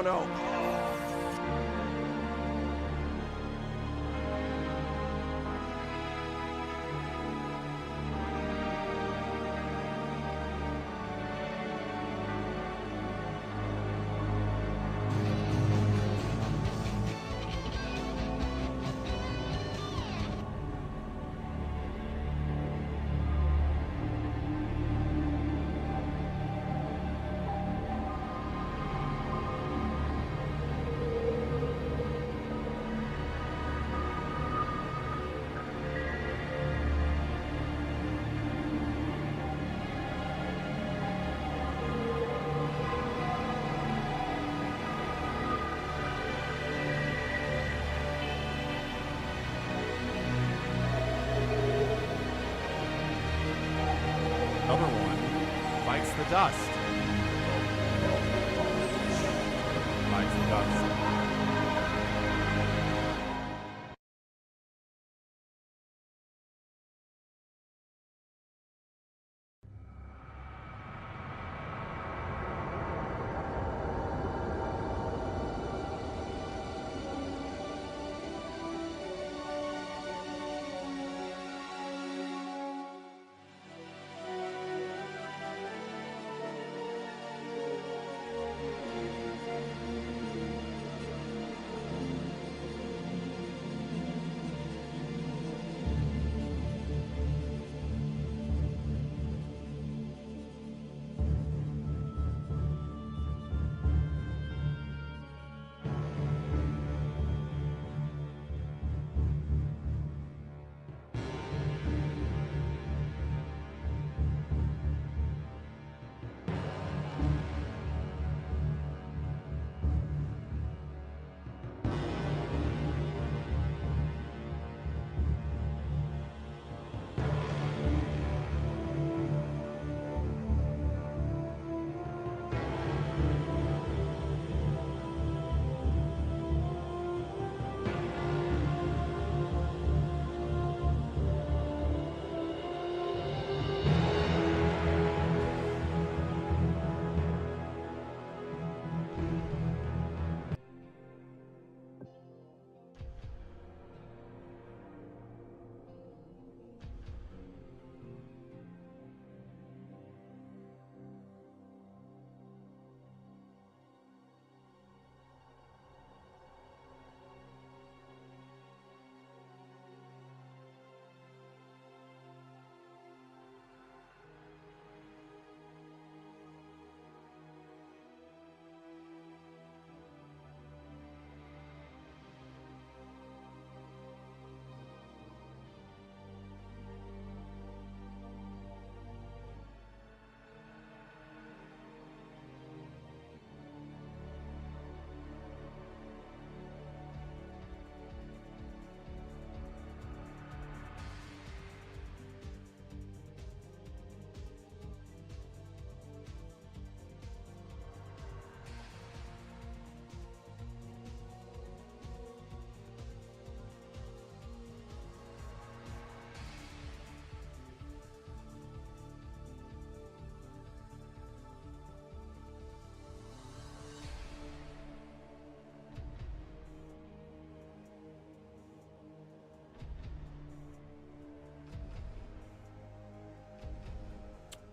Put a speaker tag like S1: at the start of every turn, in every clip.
S1: no, no.
S2: Other one bites the dust. Bites the dust.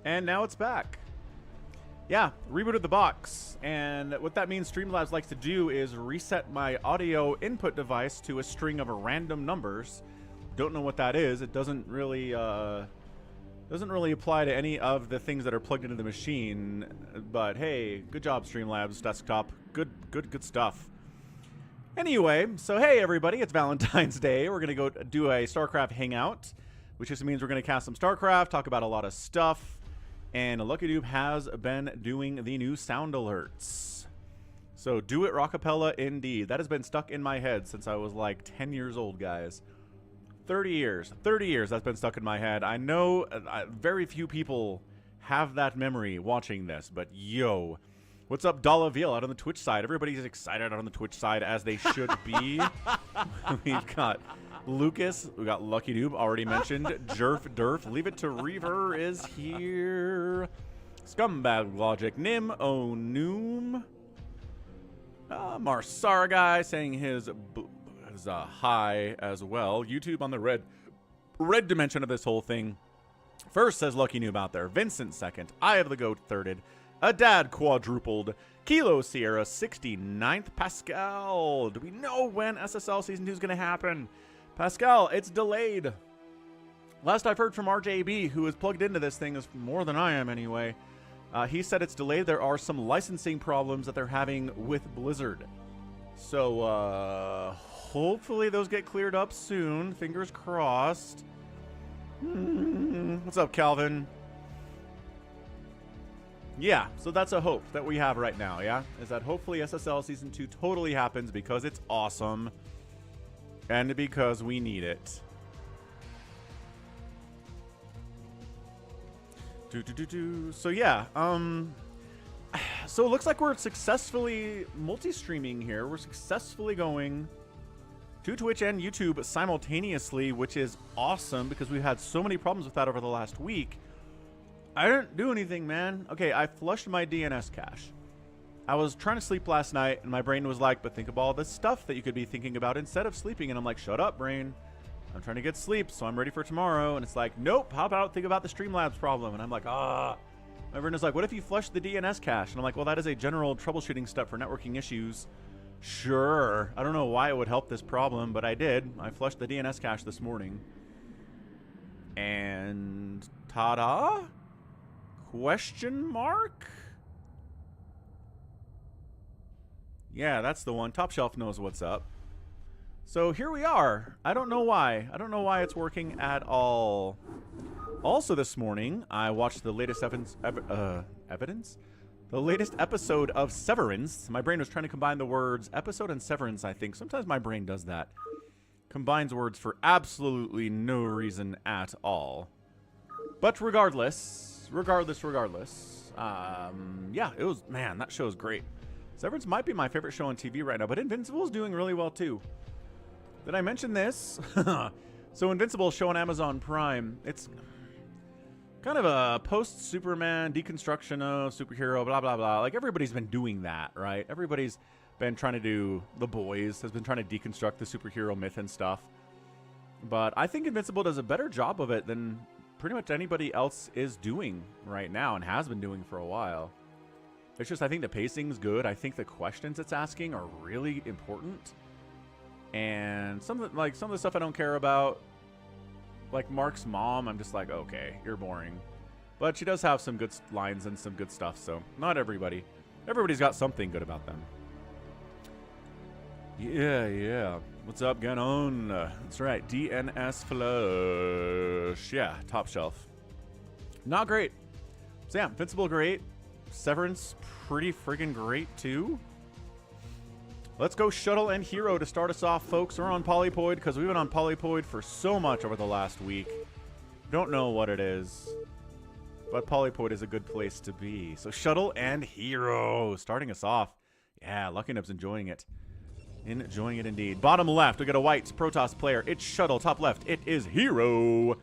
S1: And now it's back. Yeah, rebooted the box. And what that means Streamlabs likes to do is reset my audio input device to a string of random numbers. Don't know what that is. It doesn't really apply to any of the things that are plugged into the machine. But hey, good job Streamlabs desktop. Good stuff. Anyway, so hey everybody, it's Valentine's Day. We're gonna go do a StarCraft hangout, which just means we're gonna cast some StarCraft, talk about a lot of stuff. And LuckyDube has been doing the new sound alerts. So do it rockapella indeed. That has been stuck in my head since I was like 10 years old, guys. 30 years. 30 years that's been stuck in my head. I know very few people have that memory watching this, but yo. What's up, Dollaville out on the Twitch side? Everybody's excited out on the Twitch side, as they should be. We've got Lucas, we got LuckyDube, already mentioned. Jerf Durf, Leave It to Reaver is here. Scumbag Logic, Nim O'Noom. Marsara guy saying his hi as well. YouTube on the red dimension of this whole thing. First says Lucky Noob out there. Vincent second. Eye of the Goat thirded. Adad quadrupled. Kilo Sierra 69th. Pascal. Do we know when SSL Season 2 is going to happen? Pascal, it's delayed. Last I've heard from RJB, who is plugged into this thing, is more than I am anyway. He said it's delayed. There are some licensing problems that they're having with Blizzard. So, hopefully those get cleared up soon. Fingers crossed. What's up, Calvin? Yeah, so that's a hope that we have right now, yeah? Is that hopefully SSL Season 2 totally happens because it's awesome. And because we need it. So yeah, so it looks like we're successfully multi-streaming here. We're successfully going to Twitch and YouTube simultaneously, which is awesome because we've had so many problems with that over the last week. I didn't do anything, man. Okay, I flushed my DNS cache. I was trying to sleep last night, and my brain was like, but think of all this stuff that you could be thinking about instead of sleeping. And I'm like, shut up, brain. I'm trying to get sleep, so I'm ready for tomorrow. And it's like, nope, how about think about the Streamlabs problem? And I'm like, My brain is like, what if you flush the DNS cache? And I'm like, well, that is a general troubleshooting step for networking issues. Sure. I don't know why it would help this problem, but I did. I flushed the DNS cache this morning. And ta-da? Question mark? Yeah, that's the one. Top Shelf knows what's up. So here we are. I don't know why. I don't know why it's working at all. Also this morning, I watched the latest evidence? The latest episode of Severance. My brain was trying to combine the words episode and severance, I think. Sometimes my brain does that. Combines words for absolutely no reason at all. But regardless, yeah, it was, man, that show is great. Severance might be my favorite show on TV right now, but Invincible is doing really well too. Did I mention this? So Invincible show on Amazon Prime. It's kind of a post-Superman deconstruction of superhero, blah, blah, blah. Like, everybody's been doing that, right? Everybody's been trying to do, The Boys has been trying to deconstruct the superhero myth and stuff. But I think Invincible does a better job of it than pretty much anybody else is doing right now and has been doing for a while. It's just, I think the pacing's good. I think the questions it's asking are really important. And some of the stuff I don't care about, like Mark's mom, I'm just like, okay, you're boring. But she does have some good lines and some good stuff, so not everybody. Everybody's got something good about them. Yeah. What's up, Ganon? That's right, DNS Flush. Yeah, Top Shelf. Not great. So yeah, Invincible great. Severance pretty friggin' great too. Let's go Shuttle and herO to start us off, folks. We're on Polypoid because we've been on Polypoid for so much over the last week. Don't know what it is, but Polypoid is a good place to be. So Shuttle and herO starting us off. Yeah, Lucky Noob's enjoying it. Enjoying it indeed. Bottom left, we got a white Protoss player. It's Shuttle. Top left, it is herO.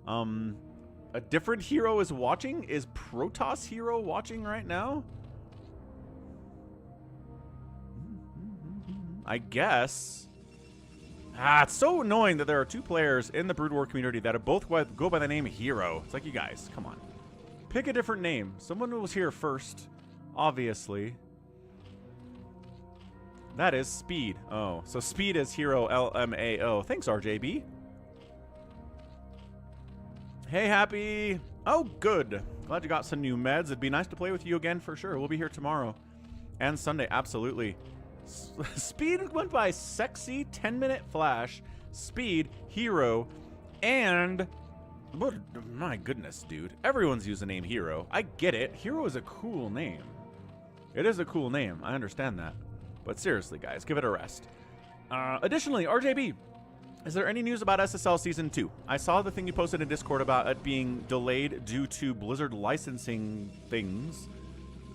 S1: A different herO is watching? Is Protoss herO watching right now? I guess. It's so annoying that there are two players in the Brood War community that are both go by the name herO. It's like, you guys, come on. Pick a different name. Someone was here first, obviously. That is Speed. Oh, so Speed is herO LMAO. Thanks, RJB. Hey, Happy. Oh, good. Glad you got some new meds. It'd be nice to play with you again for sure. We'll be here tomorrow and Sunday. Absolutely. Speed went by Sexy 10-minute Flash, Speed, herO, and what? My goodness, dude. Everyone's using the name herO. I get it. herO is a cool name. It is a cool name. I understand that. But seriously, guys, give it a rest. Additionally, RJB, is there any news about SSL Season 2? I saw the thing you posted in Discord about it being delayed due to Blizzard licensing things.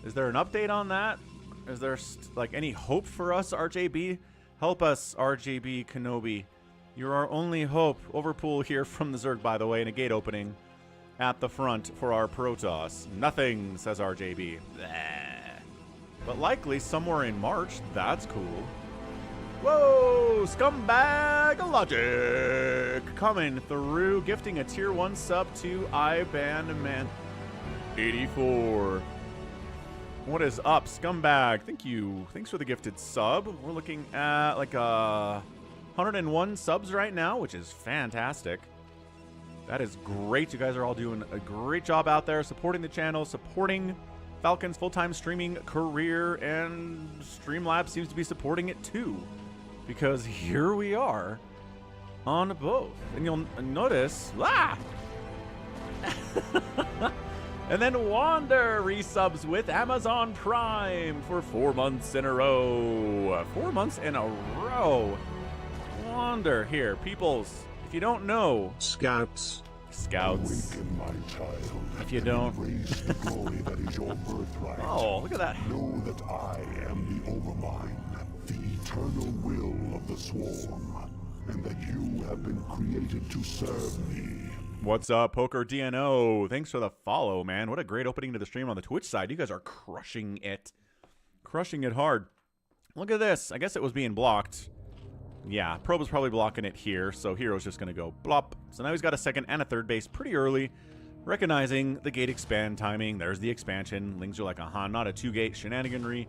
S1: Is there an update on that? Is there like any hope for us, RJB? Help us, RJB Kenobi. You're our only hope. Overpool here from the Zerg, by the way, in a gate opening at the front for our Protoss. Nothing, says RJB. Blah. but likely somewhere in March. That's cool. Whoa, Scumbag Logic coming through, gifting a tier 1 sub to iBandman 84. What is up, Scumbag? Thank you. Thanks for the gifted sub. We're looking at like 101 subs right now, which is fantastic. That is great. You guys are all doing a great job out there, supporting the channel, supporting Falcon's full-time streaming career, and Streamlabs seems to be supporting it too, because here we are on both. And you'll notice, and then Wander resubs with Amazon Prime for 4 months in a row. 4 months in a row. Wander here. Peoples, if you don't know.
S3: Scouts.
S4: Awaken, my child.
S1: If you don't.
S4: Embrace the glory that is your birthright.
S1: Oh, look at that.
S4: Know that I am the Overmind, the eternal will of the Swarm, and that you have been created to serve me.
S1: What's up, Poker DNO? Thanks for the follow, man. What a great opening to the stream on the Twitch side. You guys are crushing it. Crushing it hard. Look at this. I guess it was being blocked. Yeah, Probe was probably blocking it here, so hero's just going to go blop. So now he's got a second and a third base pretty early, recognizing the gate expand timing. There's the expansion. Lings are like, not a 2-gate shenaniganry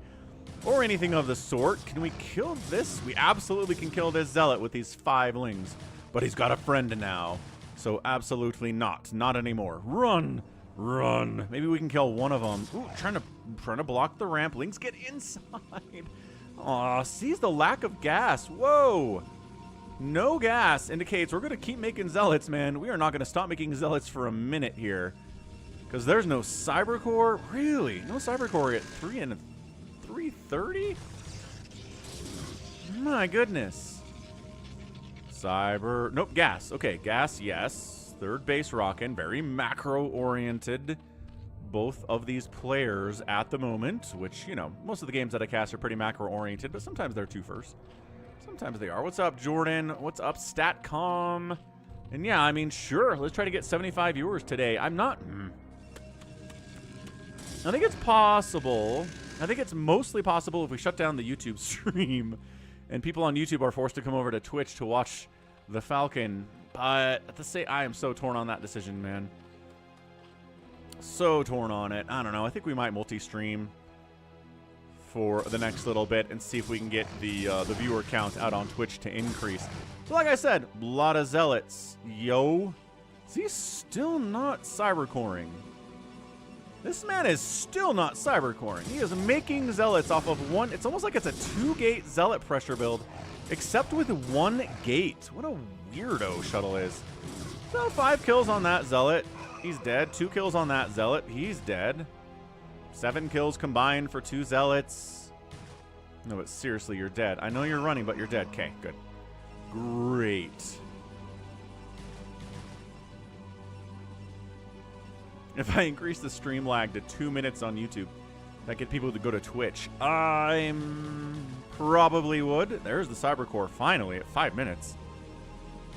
S1: or anything of the sort. Can we kill this? We absolutely can kill this Zealot with these 5 Lings, but he's got a friend now. So absolutely not. Not anymore. Run! Run! Maybe we can kill one of them. Ooh, trying to block the ramp. Lings get inside. Aw, sees the lack of gas. Whoa! No gas indicates we're going to keep making Zealots, man. We are not going to stop making Zealots for a minute here. Because there's no Cybercore. Really? No Cybercore at 3 and 330? My goodness. Nope, gas. Okay, gas, yes. Third base rockin', very macro-oriented. Both of these players at the moment, which, you know, most of the games that I cast are pretty macro-oriented, but sometimes they're 2-first. Sometimes they are. What's up, Jordan? What's up, Statcom? And yeah, I mean, sure, let's try to get 75 viewers today. I'm not... I think it's possible. I think it's mostly possible if we shut down the YouTube stream and people on YouTube are forced to come over to Twitch to watch the Falcon. But at the same, I am so torn on that decision, man. So torn on it. I don't know. I think we might multi-stream for the next little bit and see if we can get the viewer count out on Twitch to increase. So like I said, a lot of Zealots. Yo. Is he still not cybercoring? This man is still not cybercoring. He is making Zealots off of one. It's almost like it's a 2-gate Zealot pressure build, except with 1 gate. What a weirdo Shuttle is. So 5 kills on that Zealot. He's dead. 2 kills on that Zealot. He's dead. 7 kills combined for 2 Zealots. No, but seriously, you're dead. I know you're running, but you're dead. Okay, good. Great. If I increase the stream lag to 2 minutes on YouTube, that get people to go to Twitch, I probably would. There's the Cybercore finally at 5 minutes.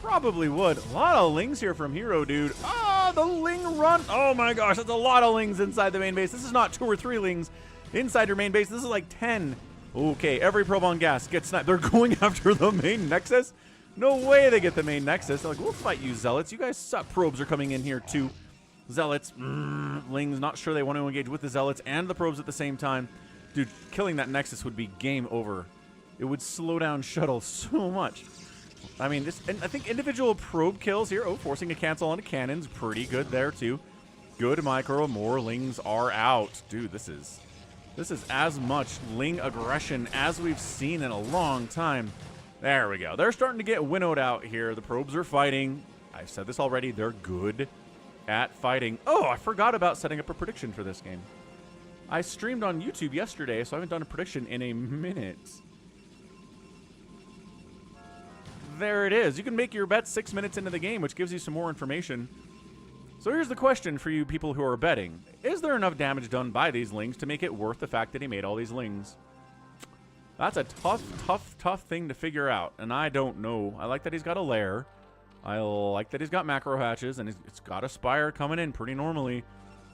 S1: Probably would. A lot of Lings here from herO, dude. Ah, the Ling run. Oh my gosh, that's a lot of Lings inside the main base. This is not 2 or 3 Lings inside your main base. This is like 10. Okay, every probe on gas gets sniped. They're going after the main Nexus? No way they get the main Nexus. They're like, we'll fight you, Zealots. You guys suck. Probes are coming in here too. Zealots, Lings, not sure they want to engage with the Zealots and the probes at the same time. Dude, killing that Nexus would be game over. It would slow down Shuttle so much. I mean, and I think individual probe kills here. Oh, forcing a cancel on a cannon's pretty good there too. Good micro. More Lings are out. Dude, this is as much Ling aggression as we've seen in a long time. There we go. They're starting to get winnowed out here. The probes are fighting. I've said this already. They're good at fighting. Oh, I forgot about setting up a prediction for this game. I streamed on YouTube yesterday, so I haven't done a prediction in a minute. There it is. You can make your bet 6 minutes into the game, which gives you some more information. So here's the question for you people who are betting. Is there enough damage done by these Lings to make it worth the fact that he made all these Lings? That's a tough thing to figure out, and I don't know. I like that he's got a lair. I like that he's got macro hatches, and it's got a Spire coming in pretty normally.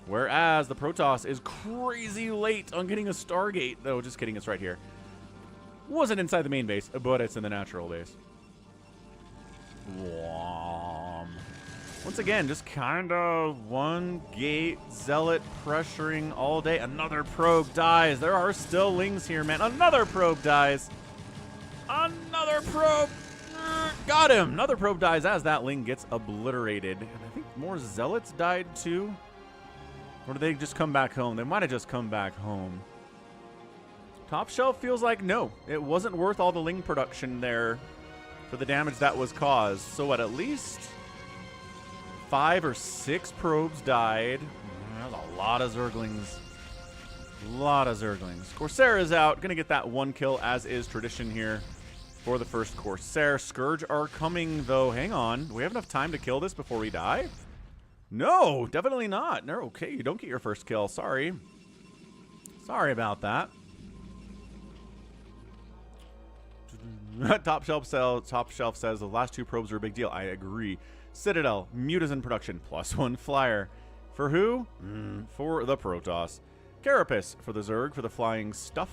S1: Whereas the Protoss is crazy late on getting a Stargate. Though, just kidding, it's right here. Wasn't inside the main base, but it's in the natural base. Whom. Once again, just kind of one gate zealot pressuring all day. Another probe dies. There are still lings here, man. Another probe dies. Another probe. Got him. Another probe dies as that ling gets obliterated. And I think more zealots died too. Or did they just come back home? They might have just come back home. Top Shelf feels like no. It wasn't worth all the ling production there for the damage that was caused. So what, at least 5 or 6 probes died. That's a lot of Zerglings. A lot of Zerglings. Corsair is out. Gonna get that 1 kill, as is tradition here for the first Corsair. Scourge are coming, though. Hang on. Do we have enough time to kill this before we die? No, definitely not. No, okay, you don't get your first kill. Sorry. Sorry about that. Top Shelf says the last 2 probes are a big deal. I agree. Citadel, Muta's in production, +1 flyer. For who? For the Protoss. Carapace for the Zerg, for the flying stuff.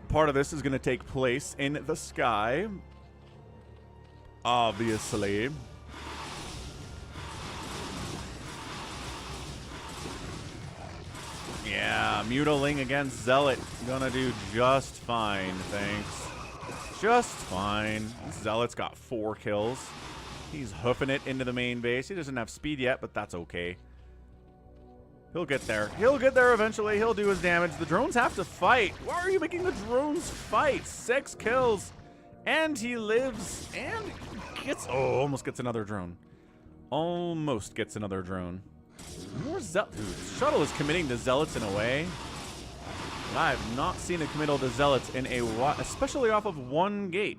S1: Part of this is going to take place in the sky. Obviously. Yeah, Mutaling against Zealot. Gonna do just fine, thanks. Just fine. Zealot's got 4 kills. He's hoofing it into the main base. He doesn't have speed yet, but that's okay. He'll get there. He'll get there eventually. He'll do his damage. The drones have to fight. Why are you making the drones fight? 6 kills. And he lives. And gets... Oh, almost gets another drone. Almost gets another drone. More Zealots. Dude, Shuttle is committing to Zealots in a way that I have not seen a committal to Zealots in a while, especially off of 1 gate.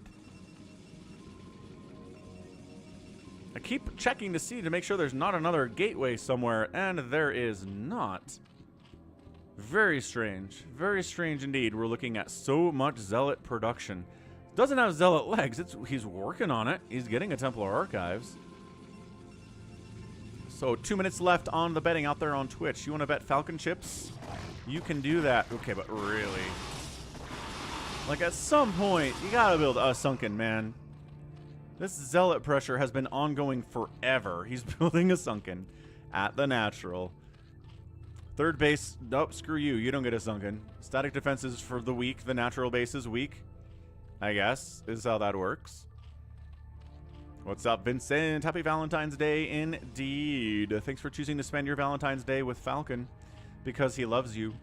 S1: I keep checking to see to make sure there's not another gateway somewhere, and there is not. Very strange. Very strange indeed. We're looking at so much Zealot production. Doesn't have Zealot legs. He's working on it. He's getting a Templar Archives. So 2 minutes left on the betting out there on Twitch. You want to bet Falcon chips? You can do that. Okay, but really? Like, at some point, you gotta build a Sunken, man. This Zealot pressure has been ongoing forever. He's building a Sunken at the natural. Third base, nope, screw you. You don't get a Sunken. Static defense is for the weak. The natural base is weak, I guess, is how that works. What's up, Vincent? Happy Valentine's Day indeed. Thanks for choosing to spend your Valentine's Day with Falcon because he loves you.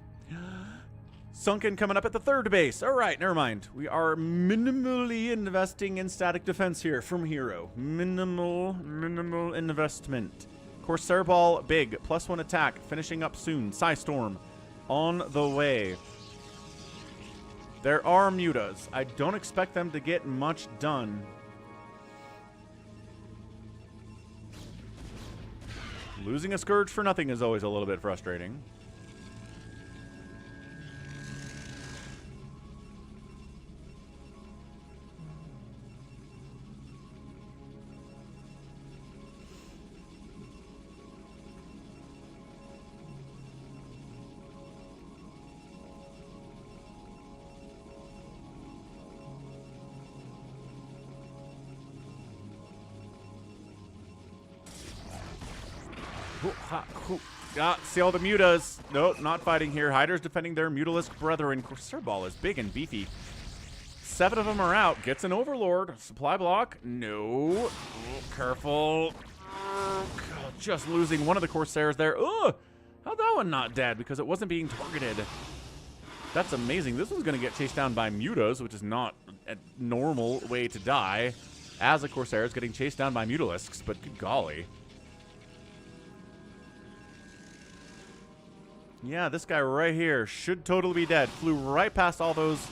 S1: Sunken coming up at the third base. All right, never mind. We are minimally investing in static defense here from herO. Minimal investment. Corsair Ball, big. +1 attack. Finishing up soon. Psystorm on the way. There are Mutas. I don't expect them to get much done. Losing a Scourge for nothing is always a little bit frustrating. See all the Mutas. Nope, not fighting here. Hyders defending their Mutalisk brethren. Corsair Ball is big and beefy. 7 of them are out. Gets an Overlord. Supply block. No. Oh, careful. Oh, God, just losing one of the Corsairs there. Ugh. How'd that one not dead? Because it wasn't being targeted. That's amazing. This one's going to get chased down by Mutas, which is not a normal way to die. As a Corsair is getting chased down by Mutalisks, but good golly. Yeah, this guy right here should totally be dead. Flew right past all those.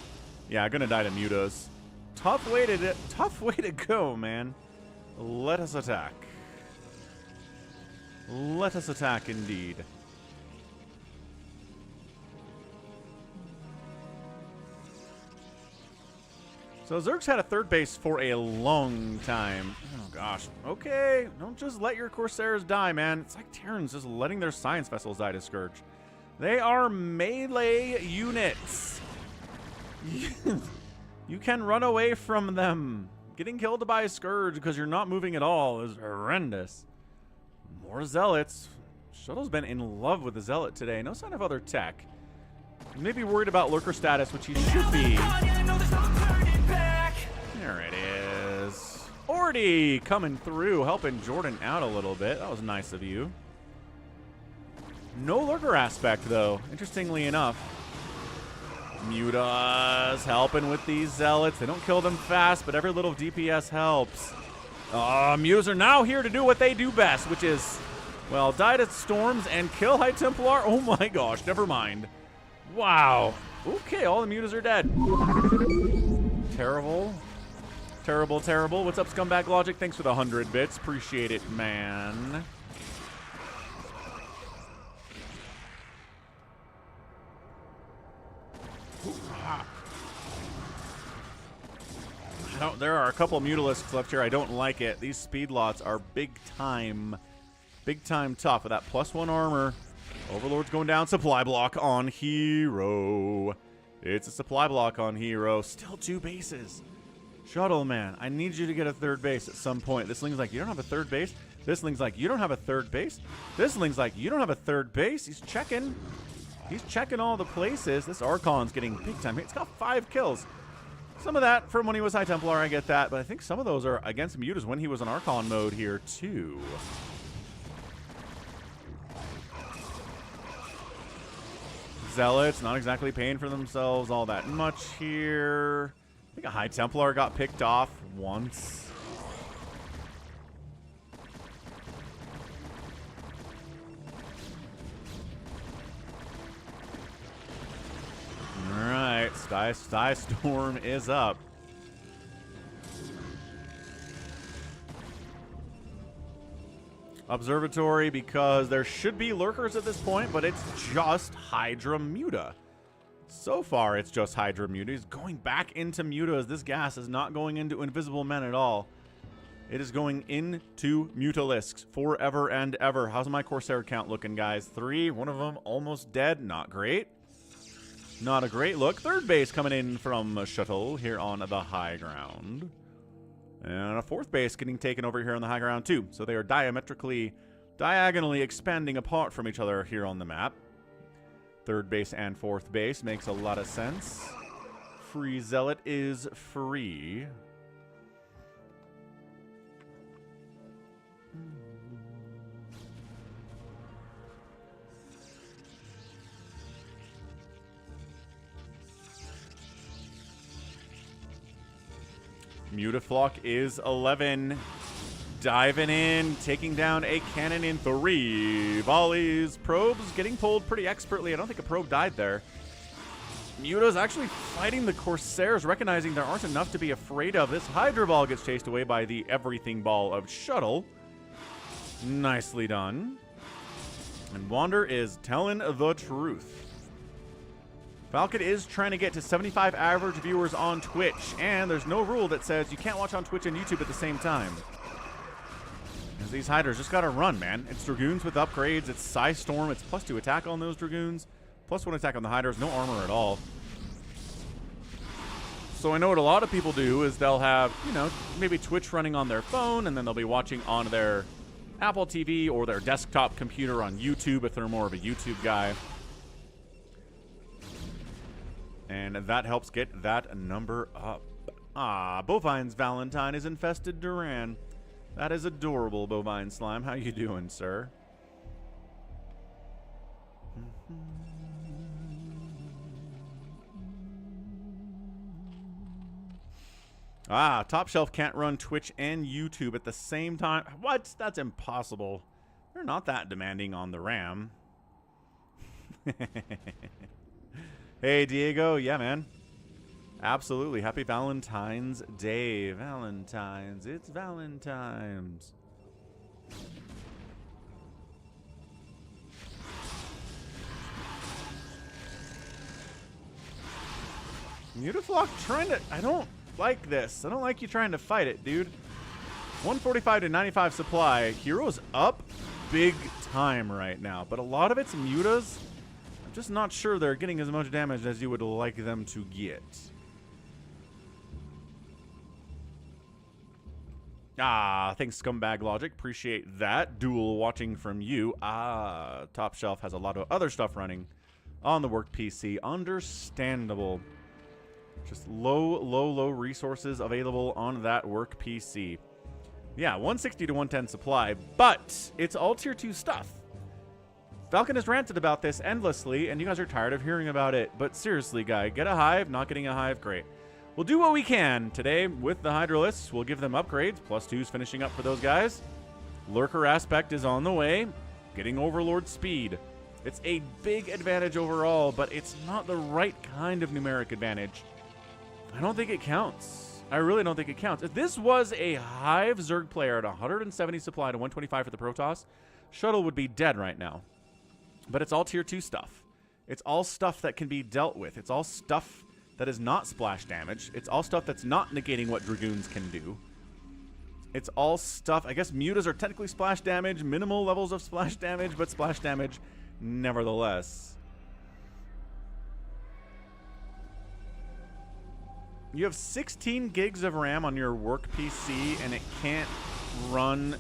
S1: Yeah, gonna die to Mutas. Tough way to go, man. Let us attack. Let us attack indeed. So Zerg's had a third base for a long time. Oh gosh. Okay, don't just let your Corsairs die, man. It's like Terrans just letting their science vessels die to Scourge. They are melee units. You can run away from them. Getting killed by a Scourge because you're not moving at all is horrendous. More Zealots. Shuttle's been in love with the Zealot today. No sign of other tech. He may be worried about lurker status, which he should be. There it is. Ordy coming through, helping Jordan out a little bit. That was nice of you. No lurker aspect, though, interestingly enough. Muta's helping with these Zealots. They don't kill them fast, but every little DPS helps. Mutas are now here to do what they do best, which is, well, die to storms and kill High Templar. Oh my gosh, never mind. Wow. Okay, all the Mutas are dead. Terrible. Terrible, terrible. What's up, Scumbag Logic? Thanks for the 100 bits. Appreciate it, man. There are a couple Mutalisks left here. I don't like it. These speed lots are big time tough. With that +1 armor, Overlord's going down. Supply block on herO. It's a supply block on herO. Still 2 bases. Shuttle, man, I need you to get a third base at some point. This Ling's like, you don't have a third base? This Ling's like, you don't have a third base? This Ling's like, you don't have a third base? He's checking. He's checking all the places. This Archon's getting big time. It's got 5 kills. Some of that from when he was High Templar, I get that. But I think some of those are against Mutas when he was in Archon mode here, too. Zealots, not exactly paying for themselves all that much here. I think a High Templar got picked off once. Alright, Sky Storm is up. Observatory, because there should be lurkers at this point, but it's just Hydra Muta. So far, it's just Hydra Muta. He's going back into Mutas. This gas is not going into Invisible Men at all. It is going into Mutalisks forever and ever. How's my Corsair count looking, guys? 3. One of them almost dead. Not great. Not a great look. Third base coming in from Shuttle here on the high ground. And a 4th base getting taken over here on the high ground, too. So they are diagonally expanding apart from each other here on the map. 3rd base and 4th base makes a lot of sense. Free Zealot is free. Mutaflock is 11. Diving in, taking down a cannon in 3 volleys. Probes getting pulled pretty expertly. I don't think a probe died there. Muta's actually fighting the Corsairs, recognizing there aren't enough to be afraid of. This Hydra Ball gets chased away by the Everything Ball of Shuttle. Nicely done. And Wander is telling the truth. Falcon is trying to get to 75 average viewers on Twitch, and there's no rule that says you can't watch on Twitch and YouTube at the same time. Because these Hydras just gotta run, man. It's Dragoons with upgrades, it's Psy Storm, it's +2 attack on those Dragoons, +1 attack on the Hydras, no armor at all. So I know what a lot of people do is they'll have, you know, maybe Twitch running on their phone, and then they'll be watching on their Apple TV or their desktop computer on YouTube if they're more of a YouTube guy. And that helps get that number up. Ah, Bovine's Valentine is infested Duran. That is adorable, Bovine Slime. How you doing, sir? Ah, Top Shelf can't run Twitch and YouTube at the same time. What? That's impossible. They're not that demanding on the RAM. Hey, Diego. Yeah, man. Absolutely. Happy Valentine's Day. Valentine's. It's Valentine's. Mutaflock trying to... I don't like this. I don't like you trying to fight it, dude. 145 to 95 supply. herO's up big time right now, but a lot of it's mutas. I'm just not sure they're getting as much damage as you would like them to get. Ah, thanks, Scumbag Logic. Appreciate that. Dual watching from you. Ah, Top Shelf has a lot of other stuff running on the work PC. Understandable. Just low resources available on that work PC. Yeah, 160 to 110 supply, but it's all tier 2 stuff. Falcon has ranted about this endlessly, and you guys are tired of hearing about it. But seriously, guy, get a hive. Not getting a hive, great. We'll do what we can today with the Hydralisks. We'll give them upgrades. +2s finishing up for those guys. Lurker aspect is on the way. Getting Overlord speed. It's a big advantage overall, but it's not the right kind of numeric advantage. I don't think it counts. I really don't think it counts. If this was a Hive Zerg player at 170 supply to 125 for the Protoss, Shuttle would be dead right now. But it's all tier 2 stuff. It's all stuff that can be dealt with. It's all stuff that is not splash damage. It's all stuff that's not negating what Dragoons can do. It's all stuff, I guess mutas are technically splash damage, minimal levels of splash damage, but splash damage nevertheless. You have 16 gigs of RAM on your work PC, and it can't run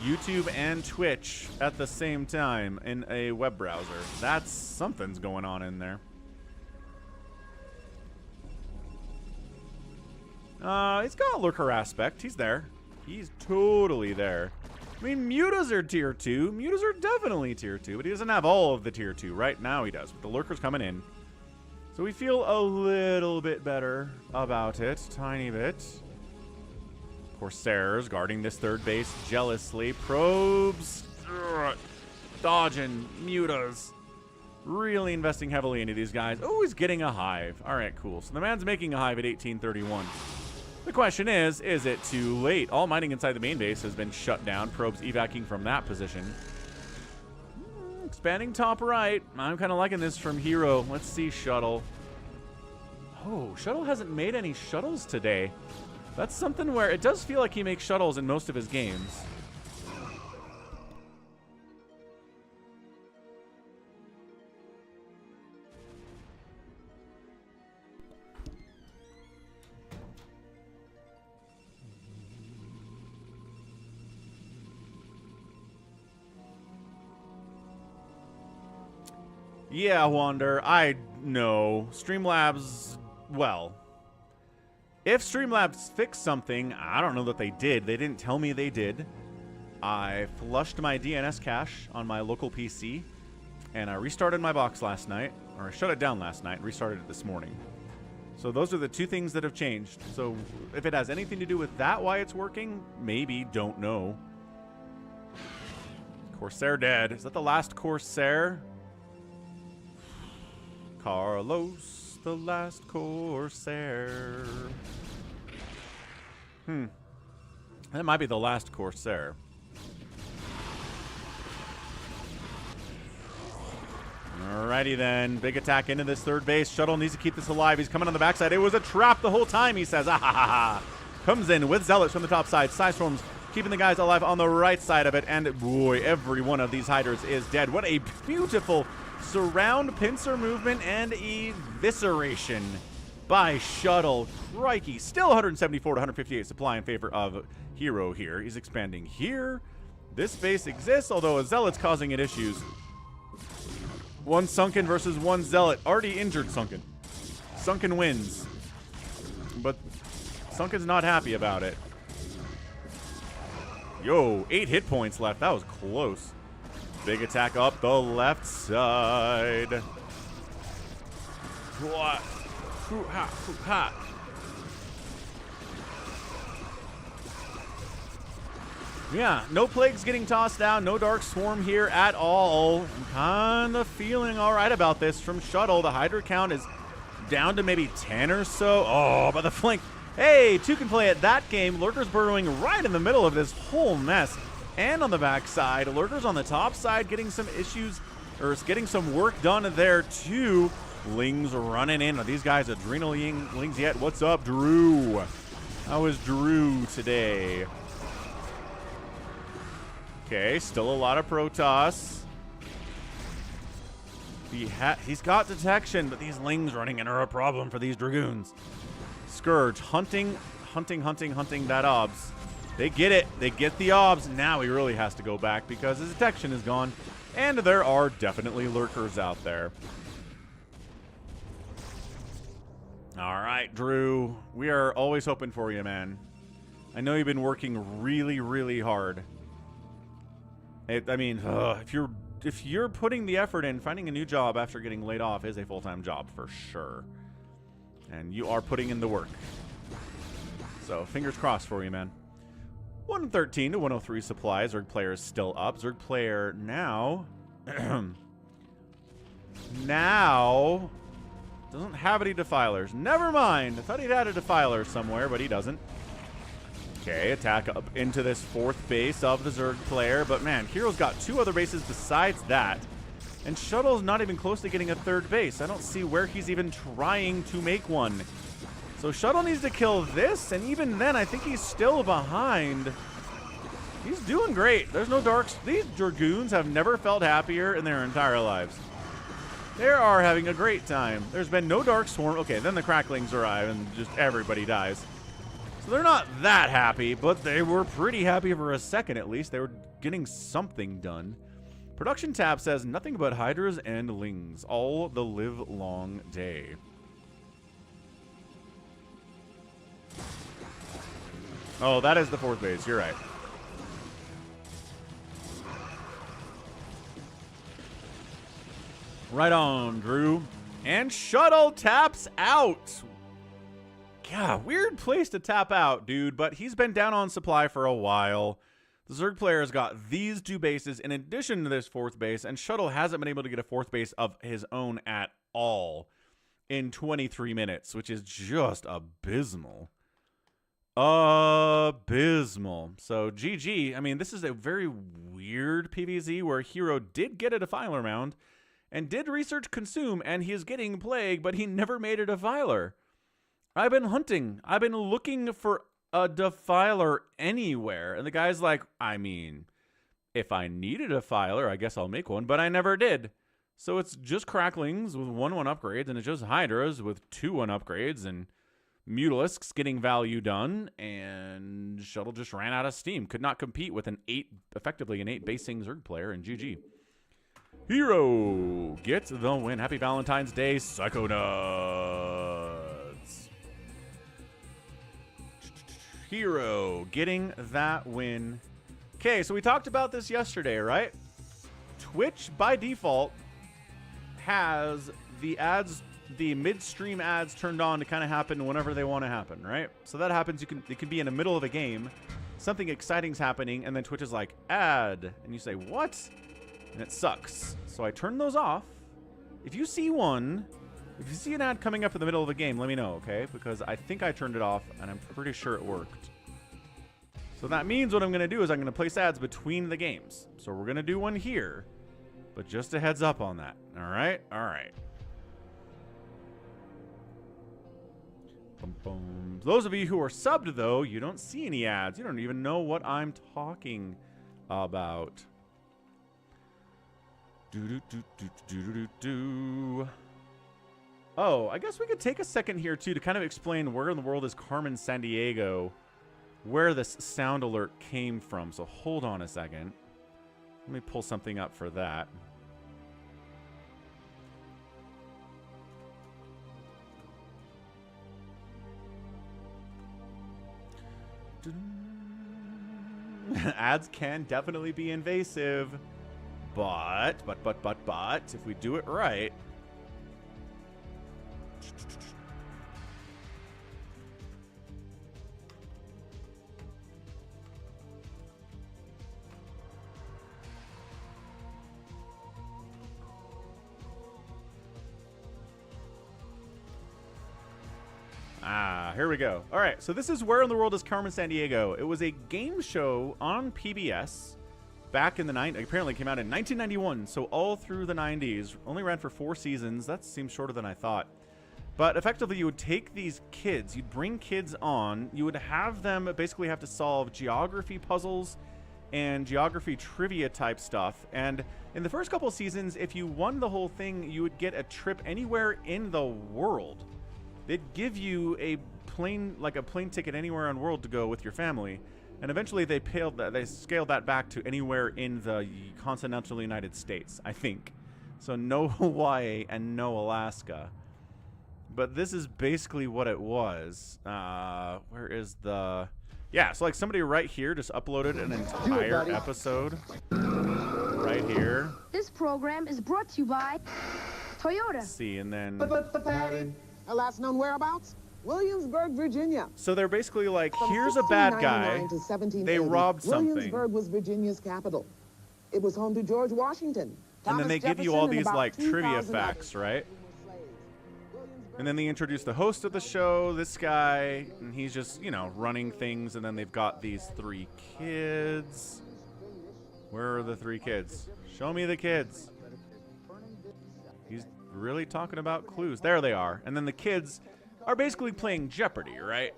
S1: YouTube and Twitch at the same time in a web browser. That's something's going on in there. He's got a lurker aspect. He's there. He's totally there. I mean, mutas are tier 2. Mutas are definitely tier 2, but he doesn't have all of the tier 2. Right now he does, with the lurkers coming in. So we feel a little bit better about it. Tiny bit. Corsairs guarding this third base jealously. Probes. Dodging. Mutas. Really investing heavily into these guys. Oh, he's getting a hive. All right, cool. So the man's making a hive at 1831. The question is it too late? All mining inside the main base has been shut down. Probes evacuating from that position. Expanding top right. I'm kind of liking this from herO. Let's see Shuttle. Oh, Shuttle hasn't made any shuttles today. That's something where it does feel like he makes shuttles in most of his games. Yeah, Wander, I know. Streamlabs, well, if Streamlabs fixed something, I don't know that they did. They didn't tell me they did. I flushed my DNS cache on my local PC, and I restarted my box last night, or I shut it down last night and restarted it this morning. So those are the two things that have changed. So if it has anything to do with that, why it's working, maybe, don't know. Corsair dead. Is that the last Corsair? Carlos, the last Corsair. That might be the last Corsair. Alrighty then. Big attack into this third base. Shuttle needs to keep this alive. He's coming on the backside. It was a trap the whole time, he says. Ah ha ha ha. Comes in with Zealots from the top side. Psystorms keeping the guys alive on the right side of it. And boy, every one of these hiders is dead. What a beautiful surround pincer movement and evisceration by Shuttle. Crikey. Still 174 to 158 supply in favor of herO here. He's expanding here. This base exists, although a Zealot's causing it issues. One Sunken versus one Zealot. Already injured Sunken. Sunken wins. But Sunken's not happy about it. Yo, 8 hit points left. That was close. Big attack up the left side. What? Yeah, no plagues getting tossed down. No dark swarm here at all. I'm kind of feeling all right about this from Shuttle. The Hydra count is down to maybe 10 or so. Oh, but the flank. Hey, 2 can play at that game. Lurkers burrowing right in the middle of this whole mess. And on the back side, Lurkers on the top side getting some issues, or getting some work done there too. Lings running in. Are these guys adrenaline Lings yet? What's up, Drew? How is Drew today? Okay, still a lot of Protoss. He's got detection, but these Lings running in are a problem for these Dragoons. Scourge hunting that obs. They get it. They get the obs. Now he really has to go back because his detection is gone. And there are definitely lurkers out there. All right, Drew. We are always hoping for you, man. I know you've been working really, really hard. I mean, if you're putting the effort in, finding a new job after getting laid off is a full-time job for sure. And you are putting in the work. So, fingers crossed for you, man. 113 to 103 supply. Zerg player is still up. Zerg player now... now... doesn't have any defilers. Never mind. I thought he'd had a defiler somewhere, but he doesn't. Okay, attack up into this fourth base of the Zerg player. But man, hero's got two other bases besides that. And Shuttle's not even close to getting a third base. I don't see where he's even trying to make one. So Shuttle needs to kill this, and even then, I think he's still behind. He's doing great. There's no darks. These Dragoons have never felt happier in their entire lives. They are having a great time. There's been no Dark Swarm. Okay, then the Cracklings arrive, and just everybody dies. So they're not that happy, but they were pretty happy for a second at least. They were getting something done. Production tab says nothing but Hydras and Lings all the live long day. Oh, that is the fourth base. You're right. Right on, Drew. And Shuttle taps out. God, weird place to tap out, dude, but he's been down on supply for a while. The Zerg player has got these two bases in addition to this fourth base, and Shuttle hasn't been able to get a fourth base of his own at all in 23 minutes, which is just abysmal. Abysmal. So, GG. I mean, this is a very weird PvZ where herO did get a defiler mound and did research consume, and he is getting plague, but he never made a defiler. I've been hunting. I've been looking for a defiler anywhere. And the guy's like, I mean, if I needed a defiler, I guess I'll make one, but I never did. So it's just Cracklings with 1/1 upgrades, and it's just Hydras with 2/1 upgrades, and Mutalisks getting value done, and Shuttle just ran out of steam. Could not compete with effectively an 8 basing Zerg player, and GG. herO gets the win. Happy Valentine's Day, Psychonauts. herO getting that win. Okay, so we talked about this yesterday, right? Twitch, by default, has the ads, the midstream ads turned on to kind of happen whenever they want to happen, right? So that happens, it could be in the middle of a game, something exciting's happening, and then Twitch is like, ad, and you say, what? And it sucks. So I turn those off. If you see one, if you see an ad coming up in the middle of a game, let me know, okay? Because I think I turned it off, and I'm pretty sure it worked. So that means what I'm going to do is I'm going to place ads between the games. So we're going to do one here, but just a heads up on that. All right? All right. Boom, boom. Those of you who are subbed, though, you don't see any ads. You don't even know what I'm talking about. Oh, I guess we could take a second here, too, to kind of explain where in the world is Carmen Sandiego, where this sound alert came from. So hold on a second. Let me pull something up for that. Ads can definitely be invasive, but if we do it right. Here we go. All right, so this is Where in the World is Carmen Sandiego. It was a game show on PBS back in the apparently came out in 1991, so all through the 90s. Only ran for 4 seasons. That seems shorter than I thought. But effectively, you would take these kids, you'd bring kids on, you would have them basically have to solve geography puzzles and geography trivia type stuff. And in the first couple seasons, if you won the whole thing, you would get a trip anywhere in the world. They'd give you a plane ticket anywhere in the world to go with your family. And eventually they scaled that back to anywhere in the continental United States, I think. So no Hawaii and no Alaska. But this is basically what it was. Where is the... Yeah, so like somebody right here just uploaded an entire episode. Right here.
S3: This program is brought to you by Toyota.
S1: Let's see, and then...
S5: Our last known whereabouts? Williamsburg, Virginia.
S1: So they're basically like,
S5: From
S1: here's a bad guy.
S5: 1699 to 1780,
S1: They robbed something.
S5: Williamsburg was Virginia's capital. It was home to George Washington.
S1: And then they
S5: Thomas
S1: give you all
S5: Jefferson, and
S1: these
S5: about
S1: like trivia
S5: 2,000
S1: facts,
S5: others.
S1: right? And then they introduce the host of the show, this guy, and he's just, you know, running things. And then they've got these 3 kids. Where are the 3 kids? Show me the kids. He's really talking about clues. There they are. And then the kids are basically playing Jeopardy, right?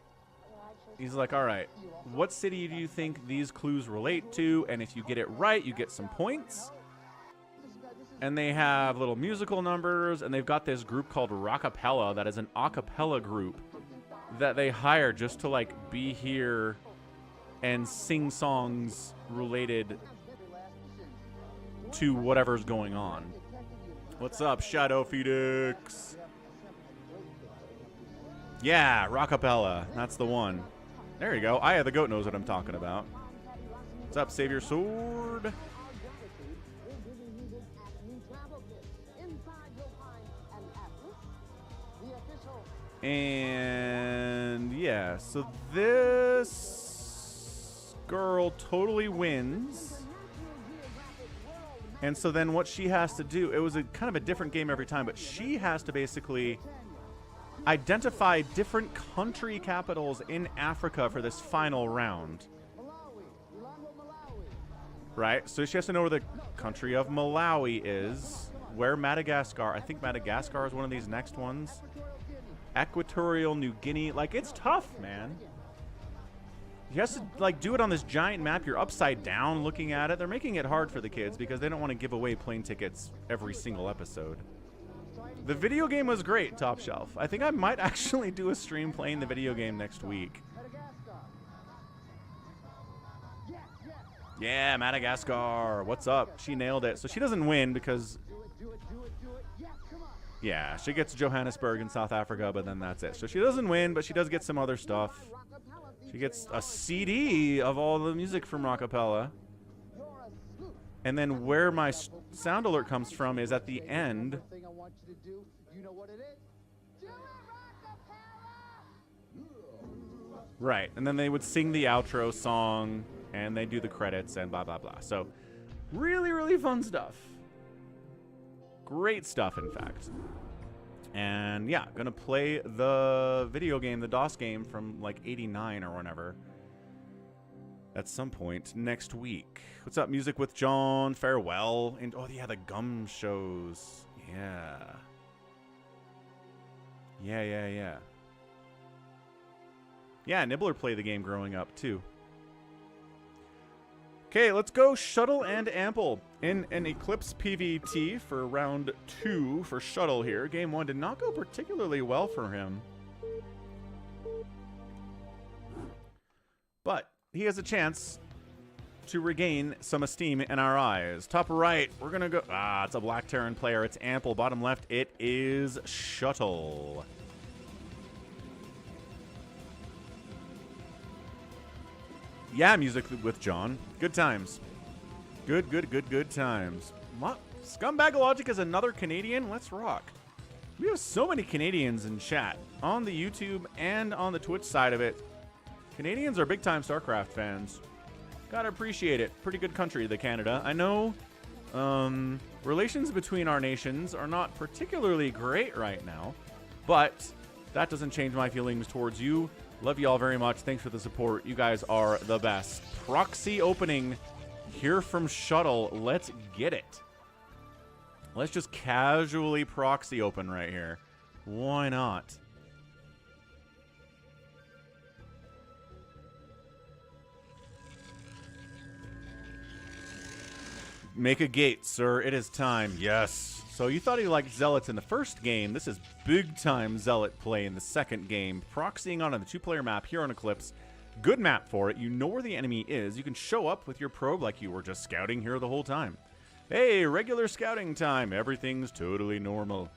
S1: He's like, all right, what city do you think these clues relate to? And if you get it right, you get some points. And they have little musical numbers, and they've got this group called Rockapella that is an a cappella group that they hire just to like be here and sing songs related to whatever's going on. What's up, Shadow Phoenix? Yeah, Rockapella. That's the one. There you go. Aya the Goat knows what I'm talking about. What's up, Savior Sword? And yeah, so this girl totally wins. And so then what she has to do, it was a kind of a different game every time, but she has to basically identify different country capitals in Africa for this final round. Right? So she has to know where the country of Malawi is, where Madagascar, I think Madagascar is one of these next ones. Equatorial New Guinea. Like, it's tough, man. You have to, like, do it on this giant map. You're upside down looking at it. They're making it hard for the kids because they don't want to give away plane tickets every single episode. The video game was great, Top Shelf. I think I might actually do a stream playing the video game next week. Yeah, Madagascar. What's up? She nailed it. So she doesn't win because... Yeah, she gets Johannesburg in South Africa, but then that's it. So she doesn't win, but she does get some other stuff. She gets a CD of all the music from Rockapella. And then where my sound alert comes from is at the end. Right, and then they would sing the outro song, and they do the credits, and blah, blah, blah. So really, really fun stuff. Great stuff, in fact. And yeah, gonna play the video game, the DOS game from like 89 or whenever at some point next week. What's up, Music with John? Farewell. And oh yeah, the Gum shows. Yeah. Yeah. Yeah, Nibbler played the game growing up too. Okay, let's go Shuttle and Ample in an Eclipse PvT for round 2 for Shuttle here. Game 1 did not go particularly well for him. But he has a chance to regain some esteem in our eyes. Top right, we're going to go... Ah, it's a Black Terran player. It's Ample. Bottom left, it is Shuttle. Yeah, Music with John. Good times. Good times. What? Scumbag Logic is another Canadian? Let's rock. We have so many Canadians in chat. On the YouTube and on the Twitch side of it. Canadians are big-time StarCraft fans. Gotta appreciate it. Pretty good country, the Canada. I know relations between our nations are not particularly great right now. But that doesn't change my feelings towards you. Love you all very much. Thanks for the support. You guys are the best. Proxy opening Hear from Shuttle. Let's get it. Let's just casually proxy open right here. Why not? Make a gate, sir. It is time. Yes. So you thought he liked Zealots in the first game. This is big-time Zealot play in the second game. Proxying on the two-player map here on Eclipse. Good map for it. You know where the enemy is. You can show up with your probe like you were just scouting here the whole time. Hey, regular scouting time. Everything's totally normal.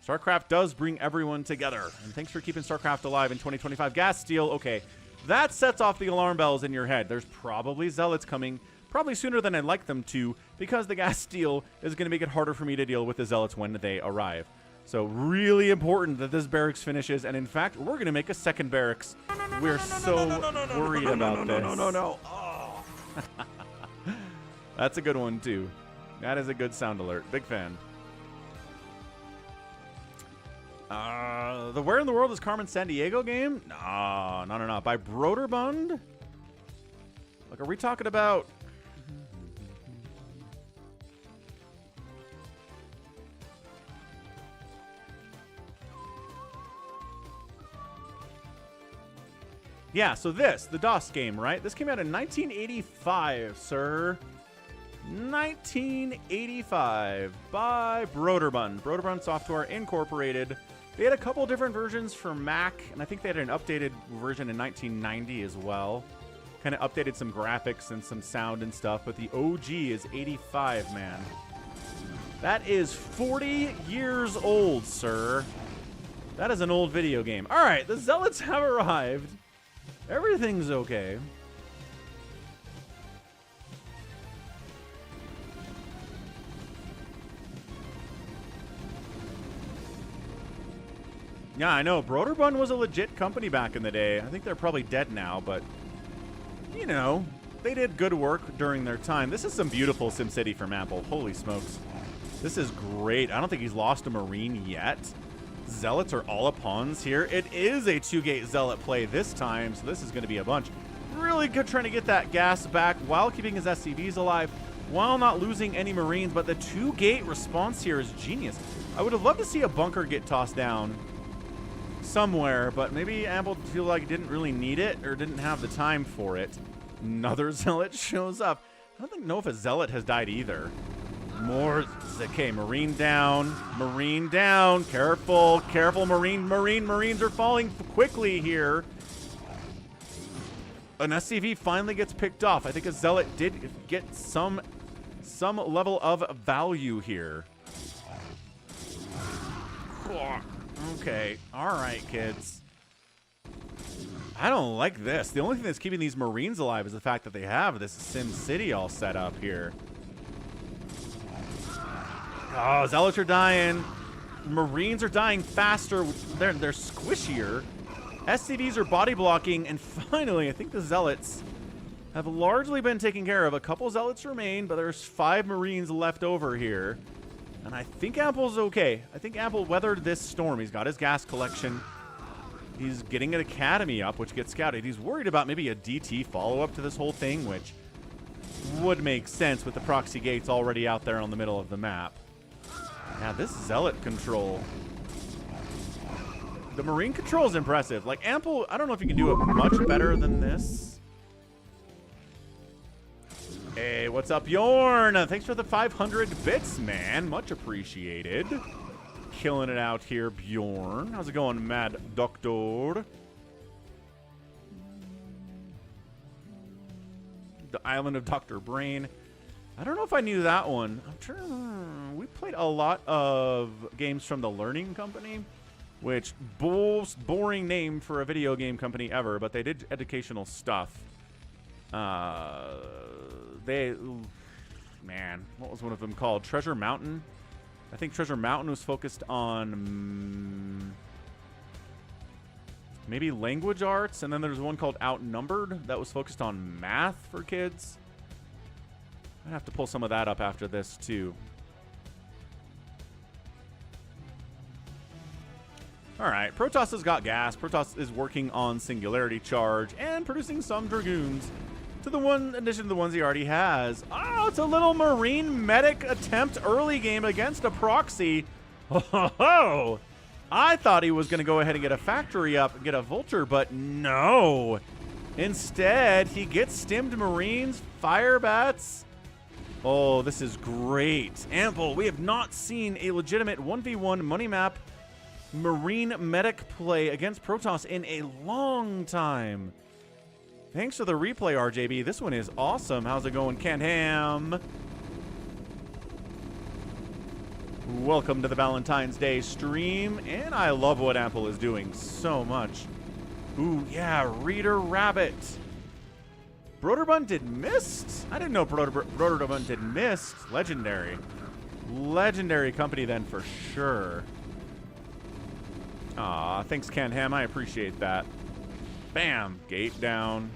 S1: StarCraft does bring everyone together. And thanks for keeping StarCraft alive in 2025. Gas steal. Okay, that sets off the alarm bells in your head. There's probably Zealots coming. Probably sooner than I'd like them to, because the gas steal is going to make it harder for me to deal with the Zealots when they arrive. So really important that this barracks finishes, and in fact, we're going to make a second barracks. We're so worried about this. No. Oh. That's a good one, too. That is a good sound alert. Big fan. The Where in the World is Carmen Sandiego game? No. By Broderbund? Like, are we talking about... Yeah, so this, the DOS game, right? This came out in 1985, sir. 1985 by Broderbund. Broderbund Software Incorporated. They had a couple different versions for Mac, and I think they had an updated version in 1990 as well. Kind of updated some graphics and some sound and stuff, but the OG is 85, man. That is 40 years old, sir. That is an old video game. All right, the Zealots have arrived. Everything's okay. Yeah, I know. Broderbund was a legit company back in the day. I think they're probably dead now, but, you know, they did good work during their time. This is some beautiful SimCity from Apple. Holy smokes. This is great. I don't think he's lost a Marine yet. Zealots are all pawns here. It is a 2-gate Zealot play this time, so this is going to be a bunch. Really good trying to get that gas back while keeping his SCVs alive, while not losing any Marines, but the 2-gate response here is genius. I would have loved to see a bunker get tossed down somewhere, but maybe Apple feel like didn't really need it or didn't have the time for it. Another Zealot shows up. I don't know if a Zealot has died either. More. Okay, Marine down. Marine down. Careful. Careful, Marines are falling quickly here. An SCV finally gets picked off. I think a Zealot did get some level of value here. Okay. All right, kids. I don't like this. The only thing that's keeping these Marines alive is the fact that they have this SimCity all set up here. Oh, Zealots are dying. Marines are dying faster. They're squishier. SCVs are body blocking. And finally, I think the Zealots have largely been taken care of. A couple Zealots remain, but there's 5 Marines left over here. And I think Apple's okay. I think Apple weathered this storm. He's got his gas collection. He's getting an academy up, which gets scouted. He's worried about maybe a DT follow-up to this whole thing, which would make sense with the proxy gates already out there on the middle of the map. Yeah, this Zealot control. The Marine control is impressive. Like, Ample, I don't know if you can do it much better than this. Hey, what's up, Yorn? Thanks for the 500 bits, man. Much appreciated. Killing it out here, Bjorn. How's it going, Mad Doctor? The Island of Dr. Brain. I don't know if I knew that one. I'm trying. We played a lot of games from the Learning Company, which most boring name for a video game company ever, but they did educational stuff. Man, what was one of them called? Treasure Mountain. I think Treasure Mountain was focused on maybe language arts, and then there's one called Outnumbered that was focused on math for kids. I have to pull some of that up after this, too. All right, Protoss has got gas. Protoss is working on Singularity Charge and producing some Dragoons. to the one addition to the ones he already has. Oh, it's a little Marine medic attempt early game against a proxy. Oh, I thought he was going to go ahead and get a factory up and get a vulture, but no. Instead, he gets stimmed Marines, fire bats. Oh, this is great. Ample, we have not seen a legitimate 1v1 money map Marine medic play against Protoss in a long time. Thanks for the replay, RJB. This one is awesome. How's it going, Canned Ham? Welcome to the Valentine's Day stream, and I love what Ample is doing so much. Ooh, yeah, Reader Rabbit. Broderbund did Mist? I didn't know Broderbund did Mist. Legendary. Legendary company then for sure. Aw, thanks, Ken Ham. I appreciate that. Bam! Gate down.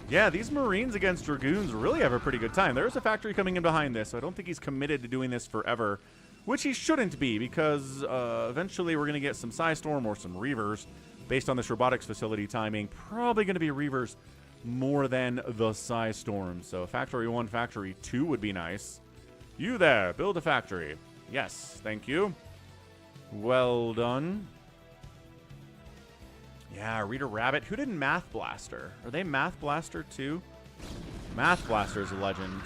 S1: Yeah, these Marines against Dragoons really have a pretty good time. There's a factory coming in behind this, so I don't think he's committed to doing this forever, which he shouldn't be, because eventually we're going to get some Psystorm or some Reavers based on this robotics facility timing. Probably going to be Reavers more than the Psystorm. So Factory 1, Factory 2 would be nice. You there, build a factory. Yes, thank you. Well done. Yeah, Reader Rabbit. Who did Math Blaster? Are they Math Blaster too? Math Blaster is a legend.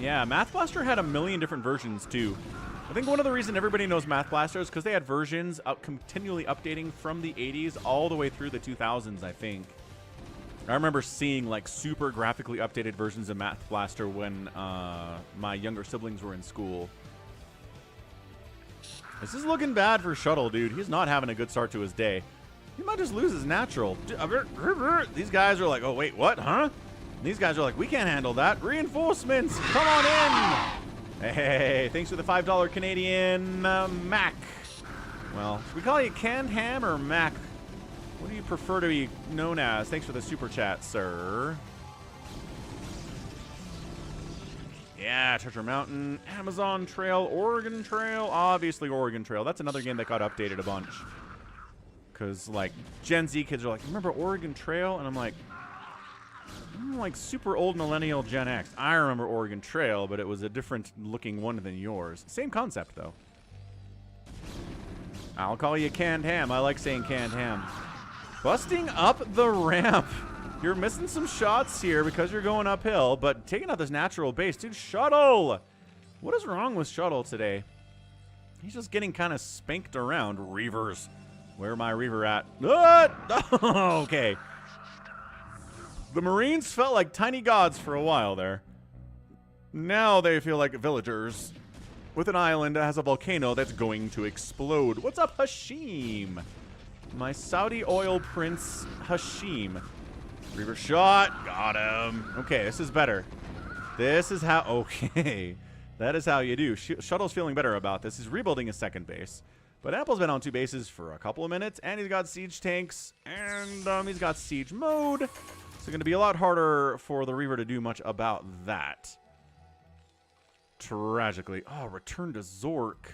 S1: Yeah, Math Blaster had a million different versions too. I think one of the reasons everybody knows Math Blaster is because they had versions continually updating from the 80s all the way through the 2000s, I think. I remember seeing like super graphically updated versions of Math Blaster when my younger siblings were in school. This is looking bad for Shuttle, dude. He's not having a good start to his day. He might just lose his natural. These guys are like, oh, wait, what, huh? And these guys are like, we can't handle that. Reinforcements, come on in. Hey, thanks for the $5 Canadian Mac. Well, should we call you Canned Ham or Mac? What do you prefer to be known as? Thanks for the super chat, sir. Yeah, Treasure Mountain, Amazon Trail, Oregon Trail. Obviously, Oregon Trail. That's another game that got updated a bunch. Because, like, Gen Z kids are like, remember Oregon Trail? And I'm like super old millennial Gen X. I remember Oregon Trail, but it was a different looking one than yours. Same concept, though. I'll call you Canned Ham. I like saying Canned Ham. Busting up the ramp. You're missing some shots here because you're going uphill, but taking out this natural base. Dude, Shuttle! What is wrong with Shuttle today? He's just getting kind of spanked around. Reavers. Where my Reaver at? Okay. The Marines felt like tiny gods for a while there. Now they feel like villagers with an island that has a volcano that's going to explode. What's up, Hashim? My Saudi oil prince, Hashim. Reaver shot. Got him. Okay, this is better. This is how... Okay. That is how you do. Shuttle's feeling better about this. He's rebuilding his second base. But Apple's been on 2 bases for a couple of minutes, and he's got siege tanks, and he's got siege mode. So going to be a lot harder for the Reaver to do much about that. Tragically. Oh, Return to Zork.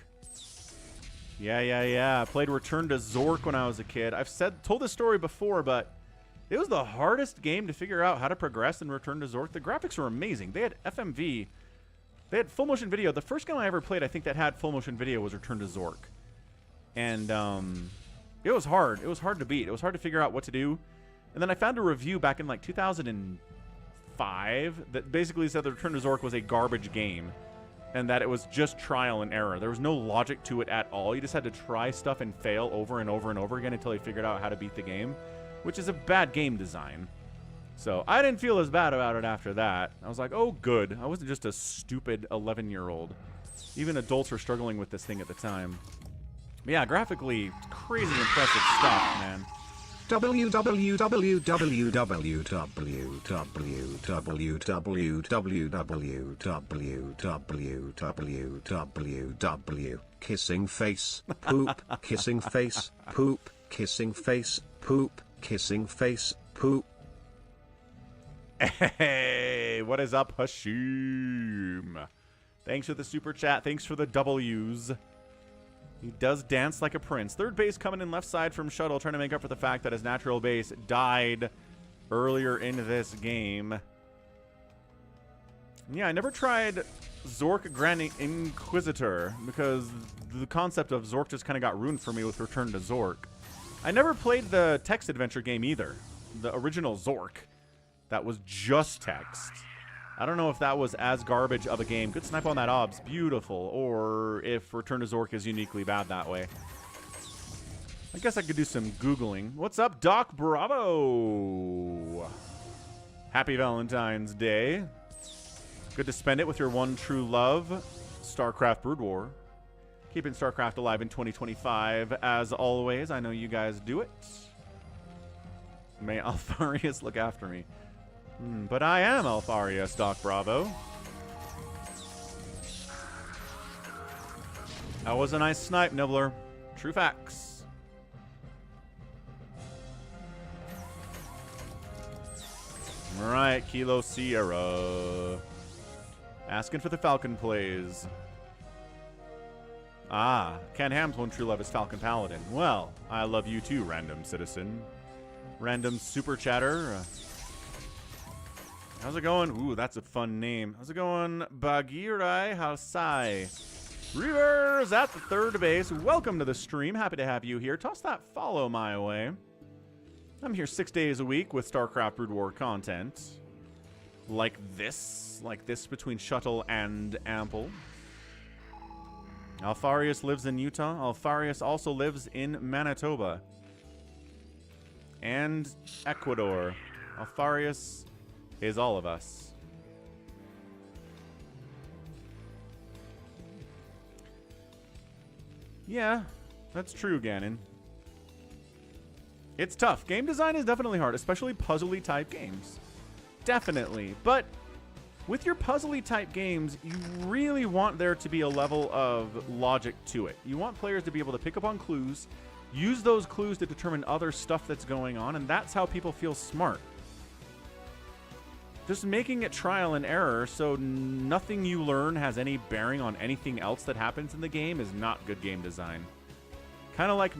S1: Yeah. I played Return to Zork when I was a kid. I've told this story before, but it was the hardest game to figure out how to progress in Return to Zork. The graphics were amazing. They had FMV. They had full motion video. The first game I ever played, I think, that had full motion video was Return to Zork. And it was hard. It was hard to beat. It was hard to figure out what to do. And then I found a review back in like 2005 that basically said that Return to Zork was a garbage game. And that it was just trial and error. There was no logic to it at all. You just had to try stuff and fail over and over and over again until you figured out how to beat the game, which is a bad game design. So I didn't feel as bad about it after that. I was like, oh, good. I wasn't just a stupid 11-year-old. Even adults were struggling with this thing at the time. But yeah, graphically, crazy impressive stuff, man.
S6: www. Kissing face, poop, kissing face, poop, kissing face, poop, kissing face, poop.
S1: Hey, what is up, Hashim? Thanks for the super chat. Thanks for the W's. He does dance like a prince. Third base coming in left side from Shuttle, trying to make up for the fact that his natural base died earlier in this game. Yeah, I never tried Zork Grand Inquisitor because the concept of Zork just kind of got ruined for me with Return to Zork. I never played the text adventure game either. The original Zork. That was just text. I don't know if that was as garbage of a game. Good snipe on that obs. Beautiful. Or if Return to Zork is uniquely bad that way. I guess I could do some Googling. What's up, Doc Bravo? Happy Valentine's Day. Good to spend it with your one true love, StarCraft Brood War. Keeping StarCraft alive in 2025. As always, I know you guys do it. May Alfarius look after me. But I am Alfarius, Doc Bravo. That was a nice snipe, Nibbler. True facts. Alright, Kilo Sierra. Asking for the Falcon plays. Ah, Ken Ham's one true love is Falcon Paladin. Well, I love you too, random citizen. Random super chatter. How's it going? Ooh, that's a fun name. How's it going? Bagirai Hausai. Reavers at the third base. Welcome to the stream. Happy to have you here. Toss that follow my way. I'm here 6 days a week with StarCraft Brood War content. Like this between Shuttle and Ample. Alfarius lives in Utah. Alfarius also lives in Manitoba. And Ecuador. Alfarius is all of us. Yeah, that's true, Ganon. It's tough. Game design is definitely hard, especially puzzly type games. Definitely. But with your puzzly type games, you really want there to be a level of logic to it. You want players to be able to pick up on clues, use those clues to determine other stuff that's going on, and that's how people feel smart. Just making it trial and error so nothing you learn has any bearing on anything else that happens in the game is not good game design. Kind of like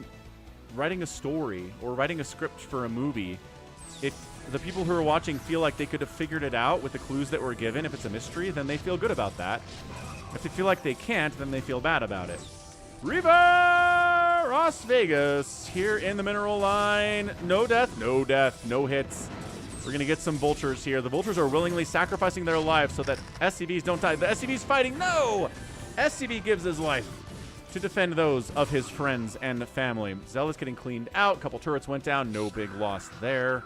S1: writing a story or writing a script for a movie. If the people who are watching feel like they could have figured it out with the clues that were given, if it's a mystery, then they feel good about that. If they feel like they can't, then they feel bad about it. Riva Las Vegas here in the mineral line. No death, no death, no hits. We're going to get some vultures here. The vultures are willingly sacrificing their lives so that SCVs don't die. The SCV's fighting. No! SCV gives his life to defend those of his friends and family. Zealot's getting cleaned out. Couple turrets went down. No big loss there.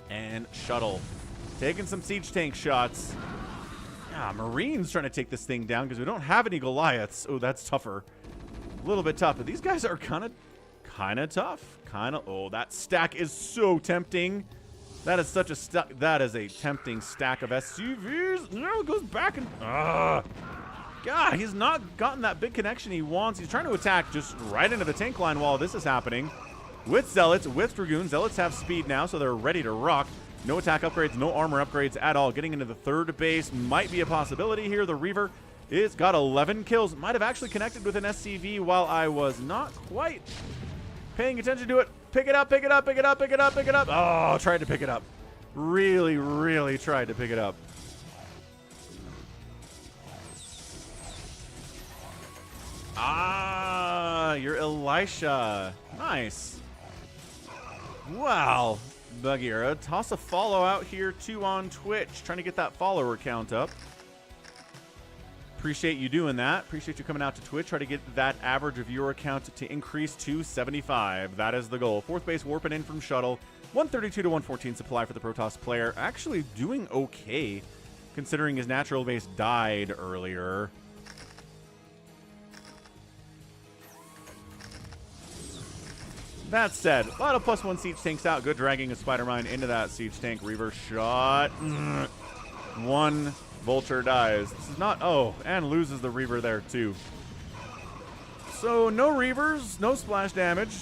S1: And Shuttle taking some siege tank shots. Ah, Marines trying to take this thing down because we don't have any Goliaths. Oh, that's tougher. A little bit tough. But these guys are kind of tough. Oh, that stack is so tempting. That is such a that is a tempting stack of SCVs. No, it goes back and God, he's not gotten that big connection he wants. He's trying to attack just right into the tank line while this is happening. With Zealots, with Dragoons. Zealots have speed now, so they're ready to rock. No attack upgrades, no armor upgrades at all. Getting into the third base might be a possibility here. The Reaver is got 11 kills. Might have actually connected with an SCV while I was not quite paying attention to it. Pick it up, pick it up, pick it up, pick it up, pick it up. Oh, tried to pick it up. Really, really tried to pick it up. Ah, you're Elisha. Nice. Wow. Bagheera. Toss a follow out here, too, on Twitch. Trying to get that follower count up. Appreciate you doing that. Appreciate you coming out to Twitch. Try to get that average viewer count to increase to 75. That is the goal. Fourth base warping in from Shuttle. 132 to 114 supply for the Protoss player. Actually doing okay, considering his natural base died earlier. That said, a lot of +1 siege tanks out. Good dragging of Spider Mine into that siege tank. Reaver shot. One vulture dies. This is not... Oh, and loses the Reaver there, too. So, no Reavers, no splash damage.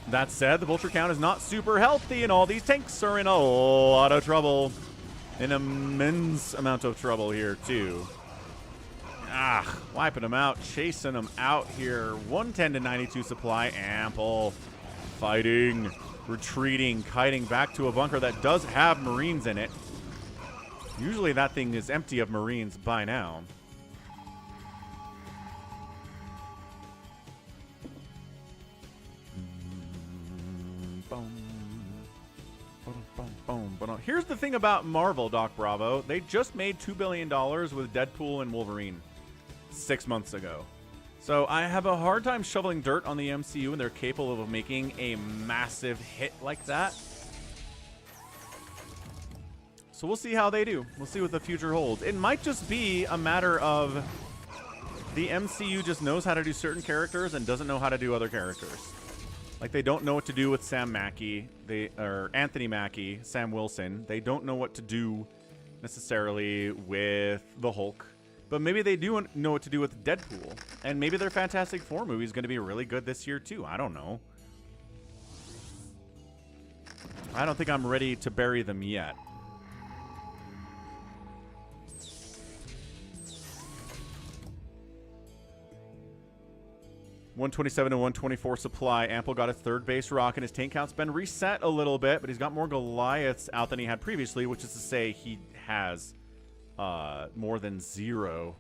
S1: That said, the vulture count is not super healthy, and all these tanks are in a lot of trouble. An immense amount of trouble here, too. Ah, wiping them out, chasing them out here. 110 to 92 supply, ample. Fighting, retreating, kiting back to a bunker that does have Marines in it. Usually that thing is empty of Marines by now. But here's the thing about Marvel, Doc Bravo. They just made $2 billion with Deadpool and Wolverine 6 months ago. So I have a hard time shoveling dirt on the MCU when they're capable of making a massive hit like that. So we'll see how they do. We'll see what the future holds. It might just be a matter of the MCU just knows how to do certain characters and doesn't know how to do other characters. Like, they don't know what to do with Sam Mackie, or Anthony Mackie, Sam Wilson. They don't know what to do necessarily with the Hulk. But maybe they do know what to do with Deadpool. And maybe their Fantastic Four movie is going to be really good this year, too. I don't know. I don't think I'm ready to bury them yet. $127 and 124 supply. Ample got a third base rock, and his tank count's been reset a little bit, but he's got more Goliaths out than he had previously, which is to say he has more than 0.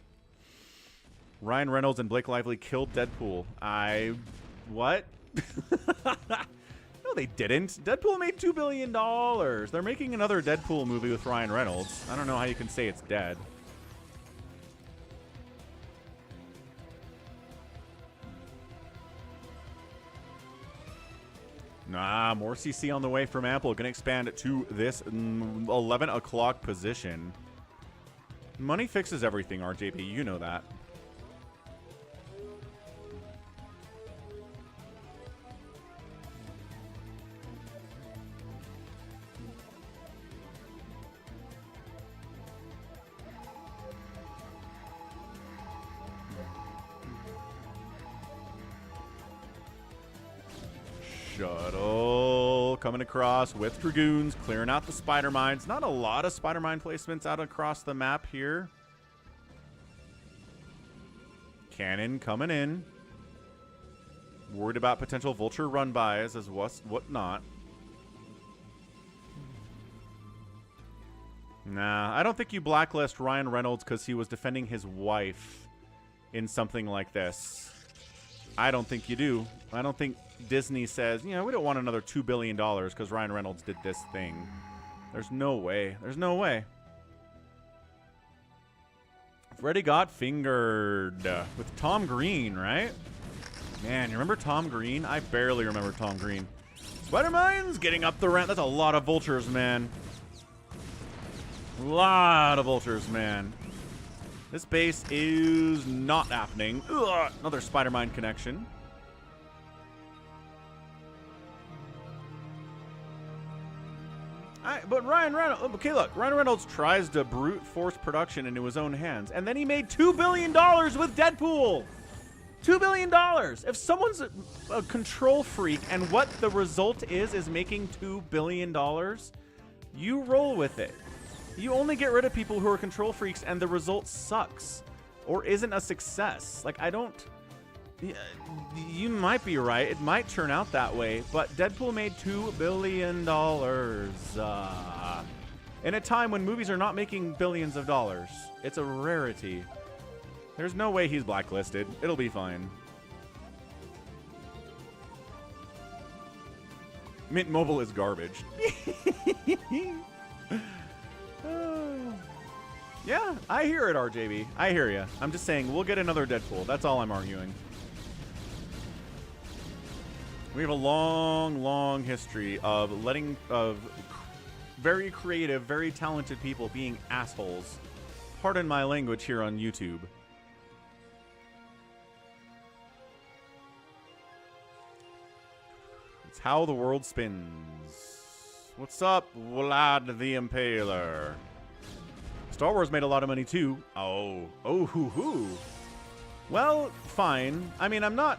S1: Ryan Reynolds and Blake Lively killed Deadpool. What? No, they didn't. Deadpool made $2 billion. They're making another Deadpool movie with Ryan Reynolds. I don't know how you can say it's dead. Nah, more CC on the way from Ample. Gonna expand to this 11 o'clock position. Money fixes everything, RJB. You know that. Shuttle coming across with Dragoons, clearing out the spider mines. Not a lot of spider mine placements out across the map here. Cannon coming in. Worried about potential vulture run-bys as whatnot. Nah, I don't think you blacklist Ryan Reynolds because he was defending his wife in something like this. I don't think you do. I don't think Disney says, you know, we don't want another $2 billion because Ryan Reynolds did this thing. There's no way. There's no way. Freddy got fingered with Tom Green, right? Man, you remember Tom Green? I barely remember Tom Green. Spider Mines getting up the ramp. That's a lot of vultures, man. A lot of vultures, man. This base is not happening. Ugh, another spider mine connection. But Ryan Reynolds, okay, look, Ryan Reynolds tries to brute force production into his own hands, and then he made $2 billion with Deadpool. $2 billion. If someone's a control freak and what the result is making $2 billion, you roll with it. You only get rid of people who are control freaks and the result sucks or isn't a success. Like, I don't... You might be right. It might turn out that way, but Deadpool made $2 billion in a time when movies are not making billions of dollars. It's a rarity. There's no way he's blacklisted. It'll be fine. Mint Mobile is garbage. Yeah, I hear it, RJB. I hear you. I'm just saying, we'll get another Deadpool. That's all I'm arguing. We have a long, long history of very creative, very talented people being assholes. Pardon my language here on YouTube. It's how the world spins. What's up, Vlad the Impaler? Star Wars made a lot of money too. Oh, hoo hoo. Well, fine. I mean, I'm not...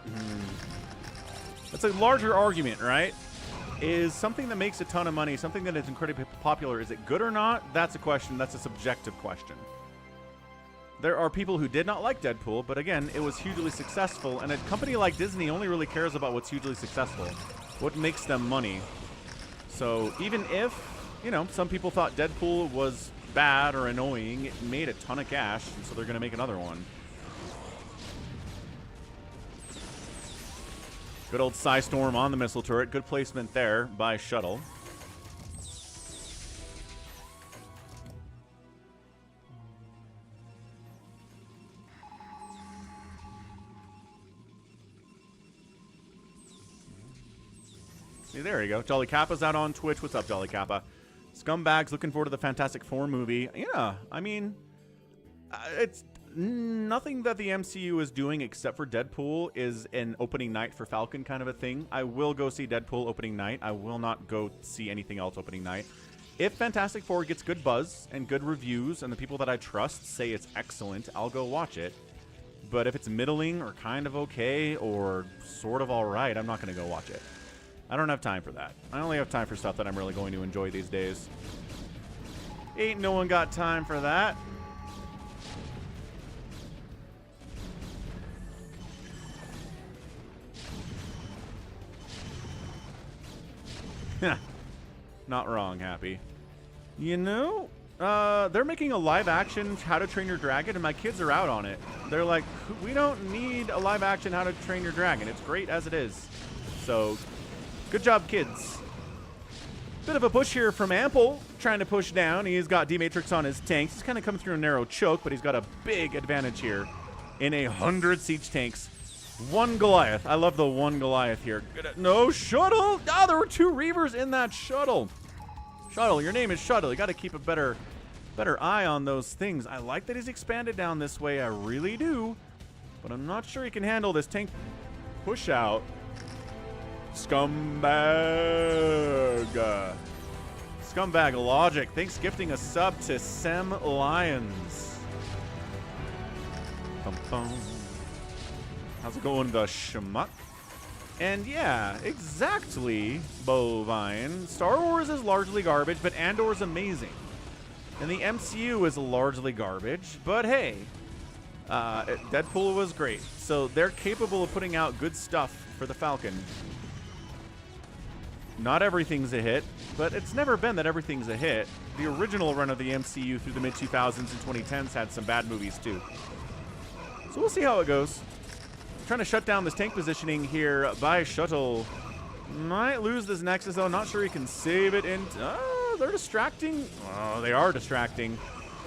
S1: That's a larger argument, right? Is something that makes a ton of money, something that is incredibly popular, is it good or not? That's a question. That's a subjective question. There are people who did not like Deadpool, but again, it was hugely successful, and a company like Disney only really cares about what's hugely successful, what makes them money. So even if, you know, some people thought Deadpool was bad or annoying, it made a ton of cash, and so they're going to make another one. Good old Psystorm on the missile turret. Good placement there by Shuttle. See, there you go. Jolly Kappa's out on Twitch. What's up, Jolly Kappa? Scumbags looking forward to the Fantastic Four movie. Yeah, I mean, it's nothing that the MCU is doing except for Deadpool is an opening night for Falcon kind of a thing. I will go see Deadpool opening night. I will not go see anything else opening night. If Fantastic Four gets good buzz and good reviews and the people that I trust say it's excellent, I'll go watch it. But if it's middling or kind of okay or sort of all right, I'm not going to go watch it. I don't have time for that. I only have time for stuff that I'm really going to enjoy these days. Ain't no one got time for that. Not wrong, Happy. You know, they're making a live-action How to Train Your Dragon, and my kids are out on it. They're like, we don't need a live-action How to Train Your Dragon. It's great as it is. So, good job, kids. Bit of a push here from Ample, trying to push down. He's got D-Matrix on his tanks. He's kind of coming through a narrow choke, but he's got a big advantage here in 100 siege tanks. One Goliath. I love the one Goliath here. No, Shuttle! Ah, there were 2 Reavers in that Shuttle. Shuttle, your name is Shuttle. You got to keep a better eye on those things. I like that he's expanded down this way. I really do. But I'm not sure he can handle this tank push out. Scumbag. Scumbag Logic. Thanks gifting a sub to Sem Lions. Bum-bum. How's it going, the schmuck? And yeah, exactly, Bovine. Star Wars is largely garbage, but Andor's amazing. And the MCU is largely garbage, but hey, Deadpool was great. So they're capable of putting out good stuff for the Falcon. Not everything's a hit, but it's never been that everything's a hit. The original run of the MCU through the mid-2000s and 2010s had some bad movies too. So we'll see how it goes. Trying to shut down this tank positioning here by Shuttle. Might lose this Nexus, though. Not sure he can save it. And they're distracting. Oh, they are distracting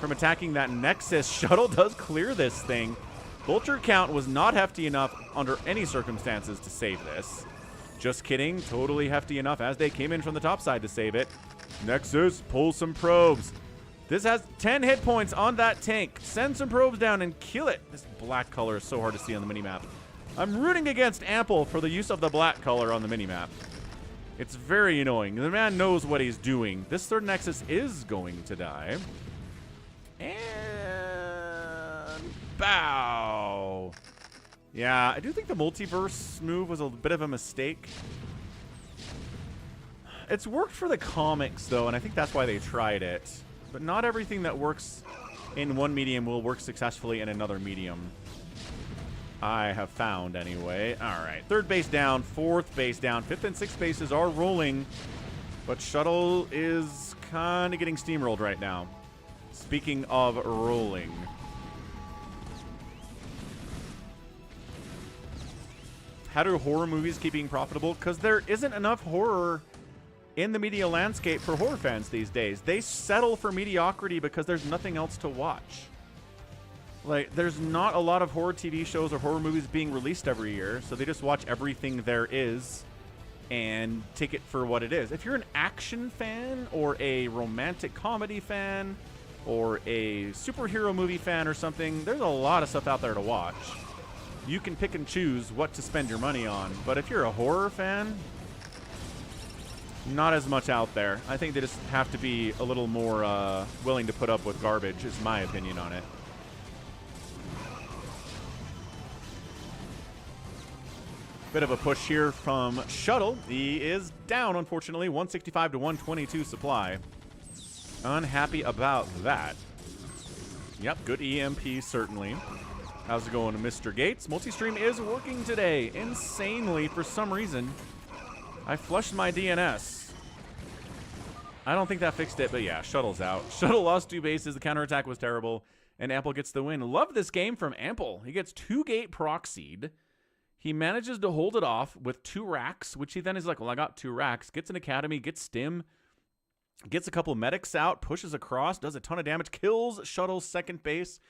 S1: from attacking that Nexus. Shuttle does clear this thing. Vulture count was not hefty enough under any circumstances to save this. Just kidding. Totally hefty enough as they came in from the top side to save it. Nexus, pull some probes. This has 10 hit points on that tank. Send some probes down and kill it. This black color is so hard to see on the minimap. I'm rooting against Ample for the use of the black color on the minimap. It's very annoying. The man knows what he's doing. This third Nexus is going to die. And bow. Yeah, I do think the multiverse move was a bit of a mistake. It's worked for the comics, though, and I think that's why they tried it. But not everything that works in one medium will work successfully in another medium. I have found, anyway. All right, 3rd base down, 4th base down. 5th and 6th bases are rolling, but Shuttle is kind of getting steamrolled right now. Speaking of rolling. How do horror movies keep being profitable? Because there isn't enough horror in the media landscape for horror fans these days. They settle for mediocrity because there's nothing else to watch. Like, there's not a lot of horror TV shows or horror movies being released every year, so they just watch everything there is and take it for what it is. If you're an action fan or a romantic comedy fan or a superhero movie fan or something, there's a lot of stuff out there to watch. You can pick and choose what to spend your money on. But if you're a horror fan, not as much out there. I think they just have to be a little more willing to put up with garbage, is my opinion on it. Bit of a push here from Shuttle. He is down, unfortunately. 165 to 122 supply. Unhappy about that. Yep, good EMP, certainly. How's it going, Mr. Gates? Multi-stream is working today. Insanely, for some reason. I flushed my DNS. I don't think that fixed it, but yeah, Shuttle's out. Shuttle lost 2 bases. The counterattack was terrible. And Ample gets the win. Love this game from Ample. He gets 2 gate proxied. He manages to hold it off with 2 racks, which he then is like, well, I got 2 racks. Gets an academy, gets stim, gets a couple medics out, pushes across, does a ton of damage, kills Shuttle's second base,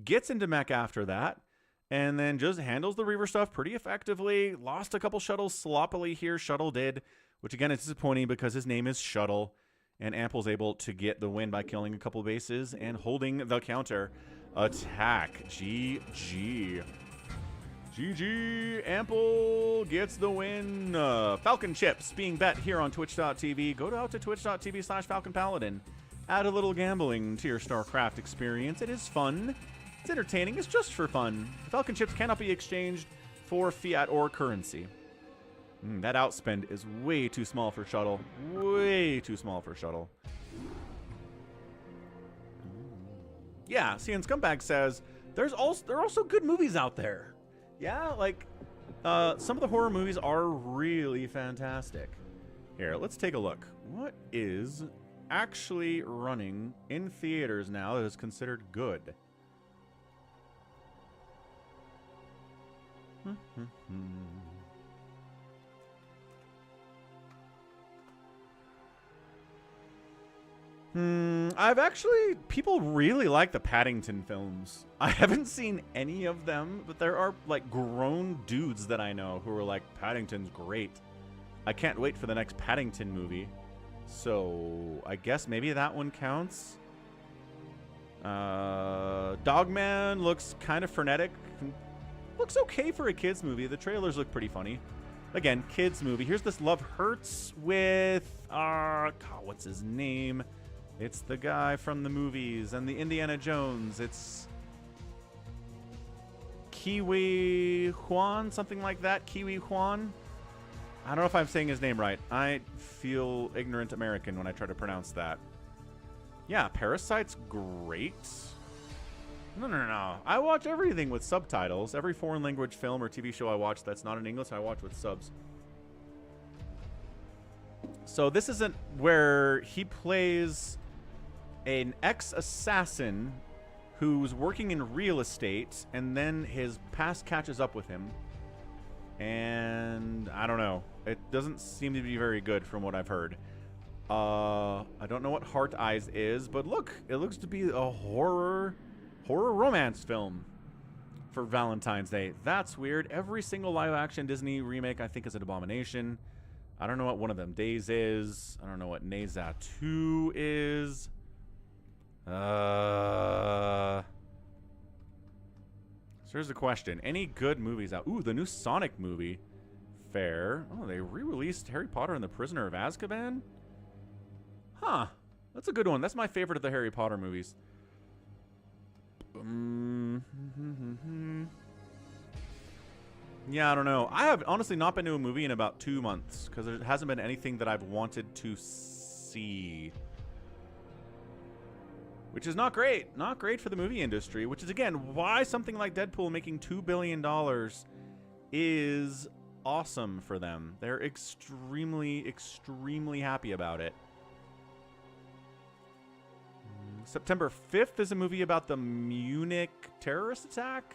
S1: gets into mech after that, and then just handles the Reaver stuff pretty effectively. Lost a couple Shuttles sloppily here, Shuttle did, which again is disappointing because his name is Shuttle, and Ample's able to get the win by killing a couple bases and holding the counter attack. GG. GG, Ample gets the win. Falcon chips being bet here on twitch.tv. Go out to twitch.tv/Falcon Paladin. Add a little gambling to your StarCraft experience. It is fun. It's entertaining. It's just for fun. Falcon chips cannot be exchanged for fiat or currency. That outspend is way too small for Shuttle. Way too small for Shuttle. Yeah, see, and Scumbag says, there are also good movies out there. Yeah, like, some of the horror movies are really fantastic. Here, let's take a look. What is actually running in theaters now that is considered good? People really like the Paddington films. I haven't seen any of them, but there are like grown dudes that I know who are like, Paddington's great. I can't wait for the next Paddington movie. So I guess maybe that one counts. Dogman looks kind of frenetic. Looks okay for a kid's movie. The trailers look pretty funny. Again, kids movie. Here's this Love Hurts with, God, what's his name? It's the guy from the movies and the Indiana Jones. It's Kiwi Juan, something like that. Kiwi Juan. I don't know if I'm saying his name right. I feel ignorant American when I try to pronounce that. Yeah, Parasite's great. No. I watch everything with subtitles. Every foreign language film or TV show I watch that's not in English, I watch with subs. So this isn't where he plays an ex-assassin who's working in real estate, and then his past catches up with him. And I don't know. It doesn't seem to be very good from what I've heard. I don't know what Heart Eyes is, but look, it looks to be a horror romance film for Valentine's Day. That's weird. Every single live-action Disney remake, I think, is an abomination. I don't know what one of them Days is. I don't know what Neza 2 is. So here's the question. Any good movies out? Ooh, the new Sonic movie. Fair. Oh, they re-released Harry Potter and the Prisoner of Azkaban? Huh. That's a good one. That's my favorite of the Harry Potter movies. Yeah, I don't know. I have honestly not been to a movie in about 2 months because there hasn't been anything that I've wanted to see. Which is not great. Not great for the movie industry, which is, again, why something like Deadpool making $2 billion is awesome for them. They're extremely, extremely happy about it. September 5th is a movie about the Munich terrorist attack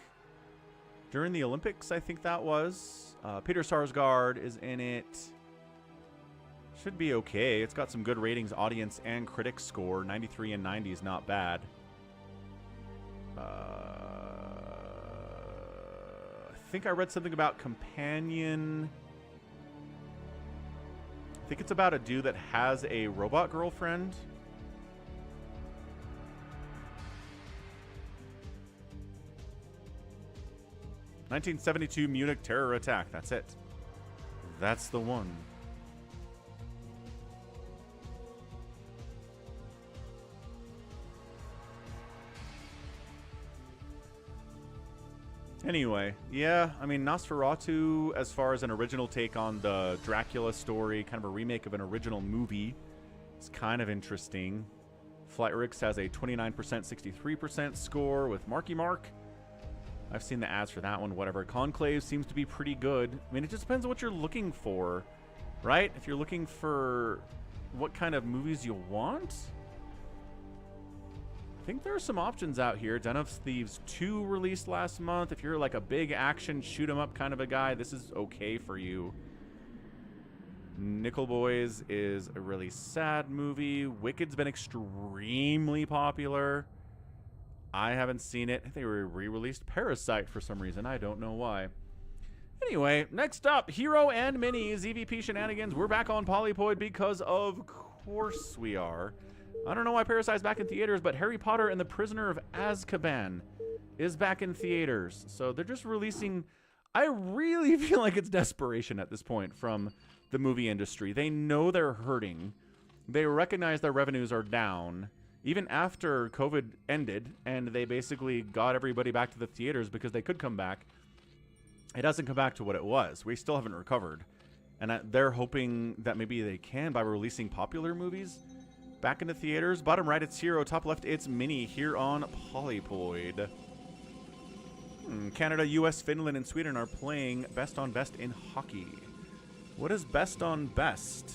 S1: during the Olympics, I think that was. Peter Sarsgaard is in it. Should be okay. It's got some good ratings, audience and critic score. 93 and 90 is not bad. I think I read something about Companion. I think it's about a dude that has a robot girlfriend. "1972 Munich terror attack." That's it. That's the one. Anyway, yeah, I mean, Nosferatu, as far as an original take on the Dracula story, kind of a remake of an original movie, is kind of interesting. Flight Rigs has a 29%, 63% score with Marky Mark. I've seen the ads for that one, whatever. Conclave seems to be pretty good. I mean, it just depends on what you're looking for, right? If you're looking for what kind of movies you want, I think there are some options out here. Den of Thieves 2 released last month. If you're like a big action shoot 'em up kind of a guy, this is okay for you. Nickel Boys is a really sad movie. Wicked's been extremely popular. I haven't seen it. I think they re-released Parasite for some reason. I don't know why. Anyway, next up, herO and Mini EVP Shenanigans. We're back on Polypoid because of course we are. I don't know why Parasite's back in theaters, but Harry Potter and the Prisoner of Azkaban is back in theaters. So they're just releasing... I really feel like it's desperation at this point from the movie industry. They know they're hurting. They recognize their revenues are down. Even after COVID ended and they basically got everybody back to the theaters because they could come back, it hasn't come back to what it was. We still haven't recovered. And they're hoping that maybe they can by releasing popular movies back into theaters. Bottom right, it's herO. Top left, it's Mini here on Polypoid. Canada, US, Finland, and Sweden are playing best on best in hockey. What is best on best?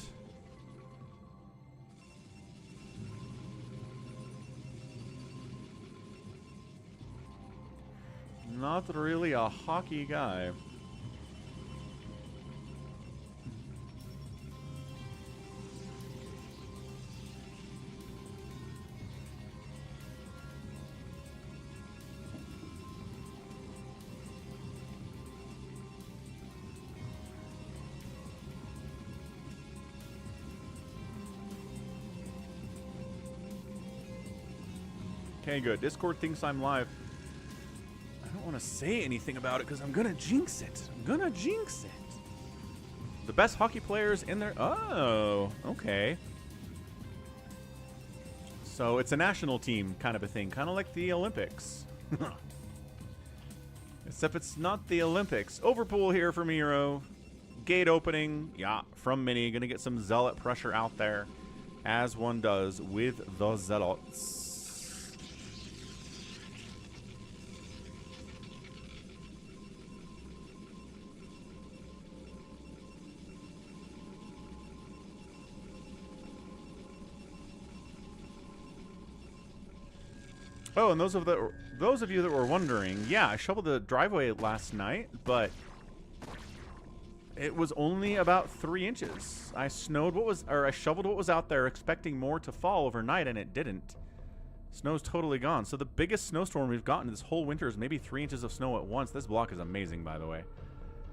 S1: Not really a hockey guy. Okay, good. Discord thinks I'm live. I don't want to say anything about it because I'm going to jinx it. I'm going to jinx it. The best hockey players in there. Oh, okay. So it's a national team kind of a thing. Kind of like the Olympics. Except it's not the Olympics. Overpool here from herO. Gate opening. Yeah, from Mini. Going to get some Zealot pressure out there. As one does with the Zealots. Oh, and those of you that were wondering, yeah, I shoveled the driveway last night, but it was only about 3 inches. I shoveled what was out there, expecting more to fall overnight, and it didn't. Snow's totally gone. So the biggest snowstorm we've gotten this whole winter is maybe 3 inches of snow at once. This block is amazing, by the way.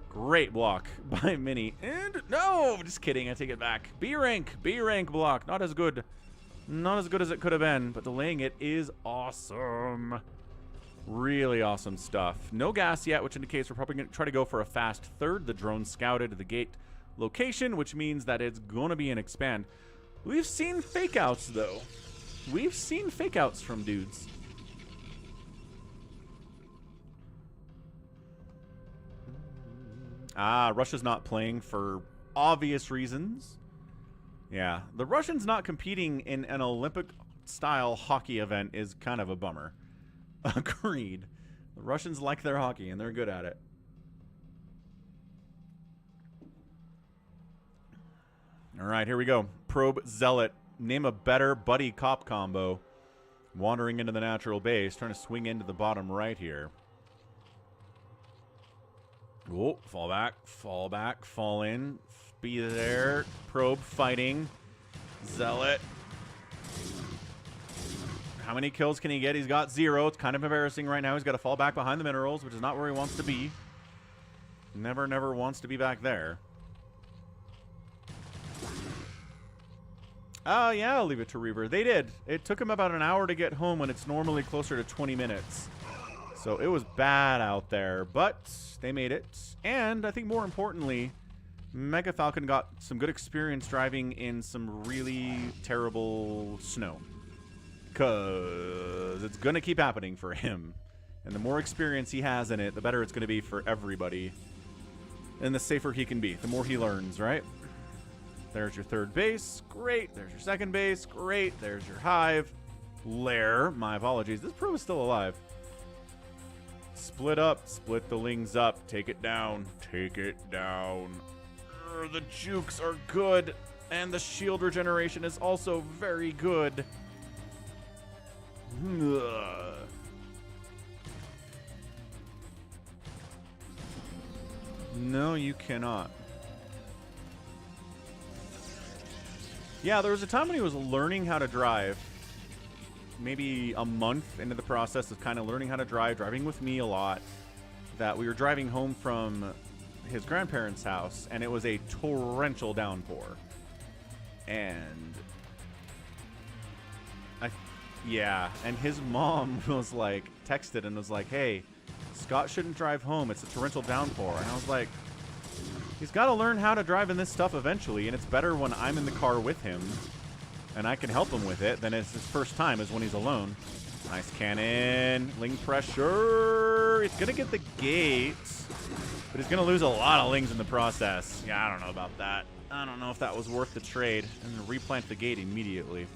S1: Great block by Mini. And no, just kidding. I take it back. B rank block. Not as good. Not as good as it could have been, but delaying it is awesome. Really awesome stuff. No gas yet, which indicates we're probably going to try to go for a fast third. The drone scouted the gate location, which means that it's going to be an expand. We've seen fake outs, though. We've seen fake outs from dudes. Russia's not playing for obvious reasons. Yeah, the Russians not competing in an Olympic-style hockey event is kind of a bummer. Agreed. The Russians like their hockey, and they're good at it. All right, here we go. Probe Zealot. Name a better buddy cop combo. Wandering into the natural base, trying to swing into the bottom right here. Oh, fall back, fall in. Be there. Probe fighting. Zealot. How many kills can he get? He's got 0. It's kind of embarrassing right now. He's got to fall back behind the minerals, which is not where he wants to be. Never wants to be back there. Oh, yeah, I'll leave it to Reaver. They did. It took him about an hour to get home when it's normally closer to 20 minutes. So it was bad out there, but they made it. And I think more importantly, Mega Falcon got some good experience driving in some really terrible snow. Because it's going to keep happening for him. And the more experience he has in it, the better it's going to be for everybody. And the safer he can be, the more he learns, right? There's your third base. Great. There's your second base. Great. There's your hive. Lair. My apologies. This probe is still alive. Split up. Split the lings up. Take it down. Take it down. The jukes are good. And the shield regeneration is also very good. Ugh. No, you cannot. Yeah, there was a time when he was learning how to drive. Maybe a month into the process of kind of learning how to drive, driving with me a lot. That we were driving home from his grandparents' house, and it was a torrential downpour. And yeah, and his mom was like, texted and was like, hey, Scott shouldn't drive home. It's a torrential downpour. And I was like, he's got to learn how to drive in this stuff eventually, and it's better when I'm in the car with him and I can help him with it than it's his first time is when he's alone. Nice cannon. Ling pressure. He's going to get the gate, but he's going to lose a lot of lings in the process. Yeah, I don't know about that. I don't know if that was worth the trade. And replant the gate immediately.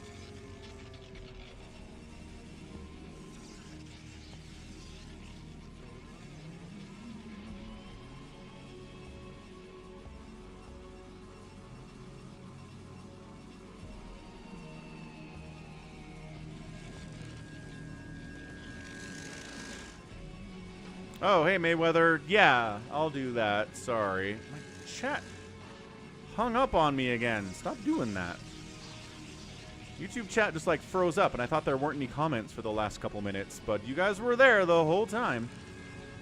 S1: Oh, hey, Mayweather. Yeah, I'll do that. Sorry. My chat hung up on me again. Stop doing that. YouTube chat just, like, froze up, and I thought there weren't any comments for the last couple minutes, but you guys were there the whole time.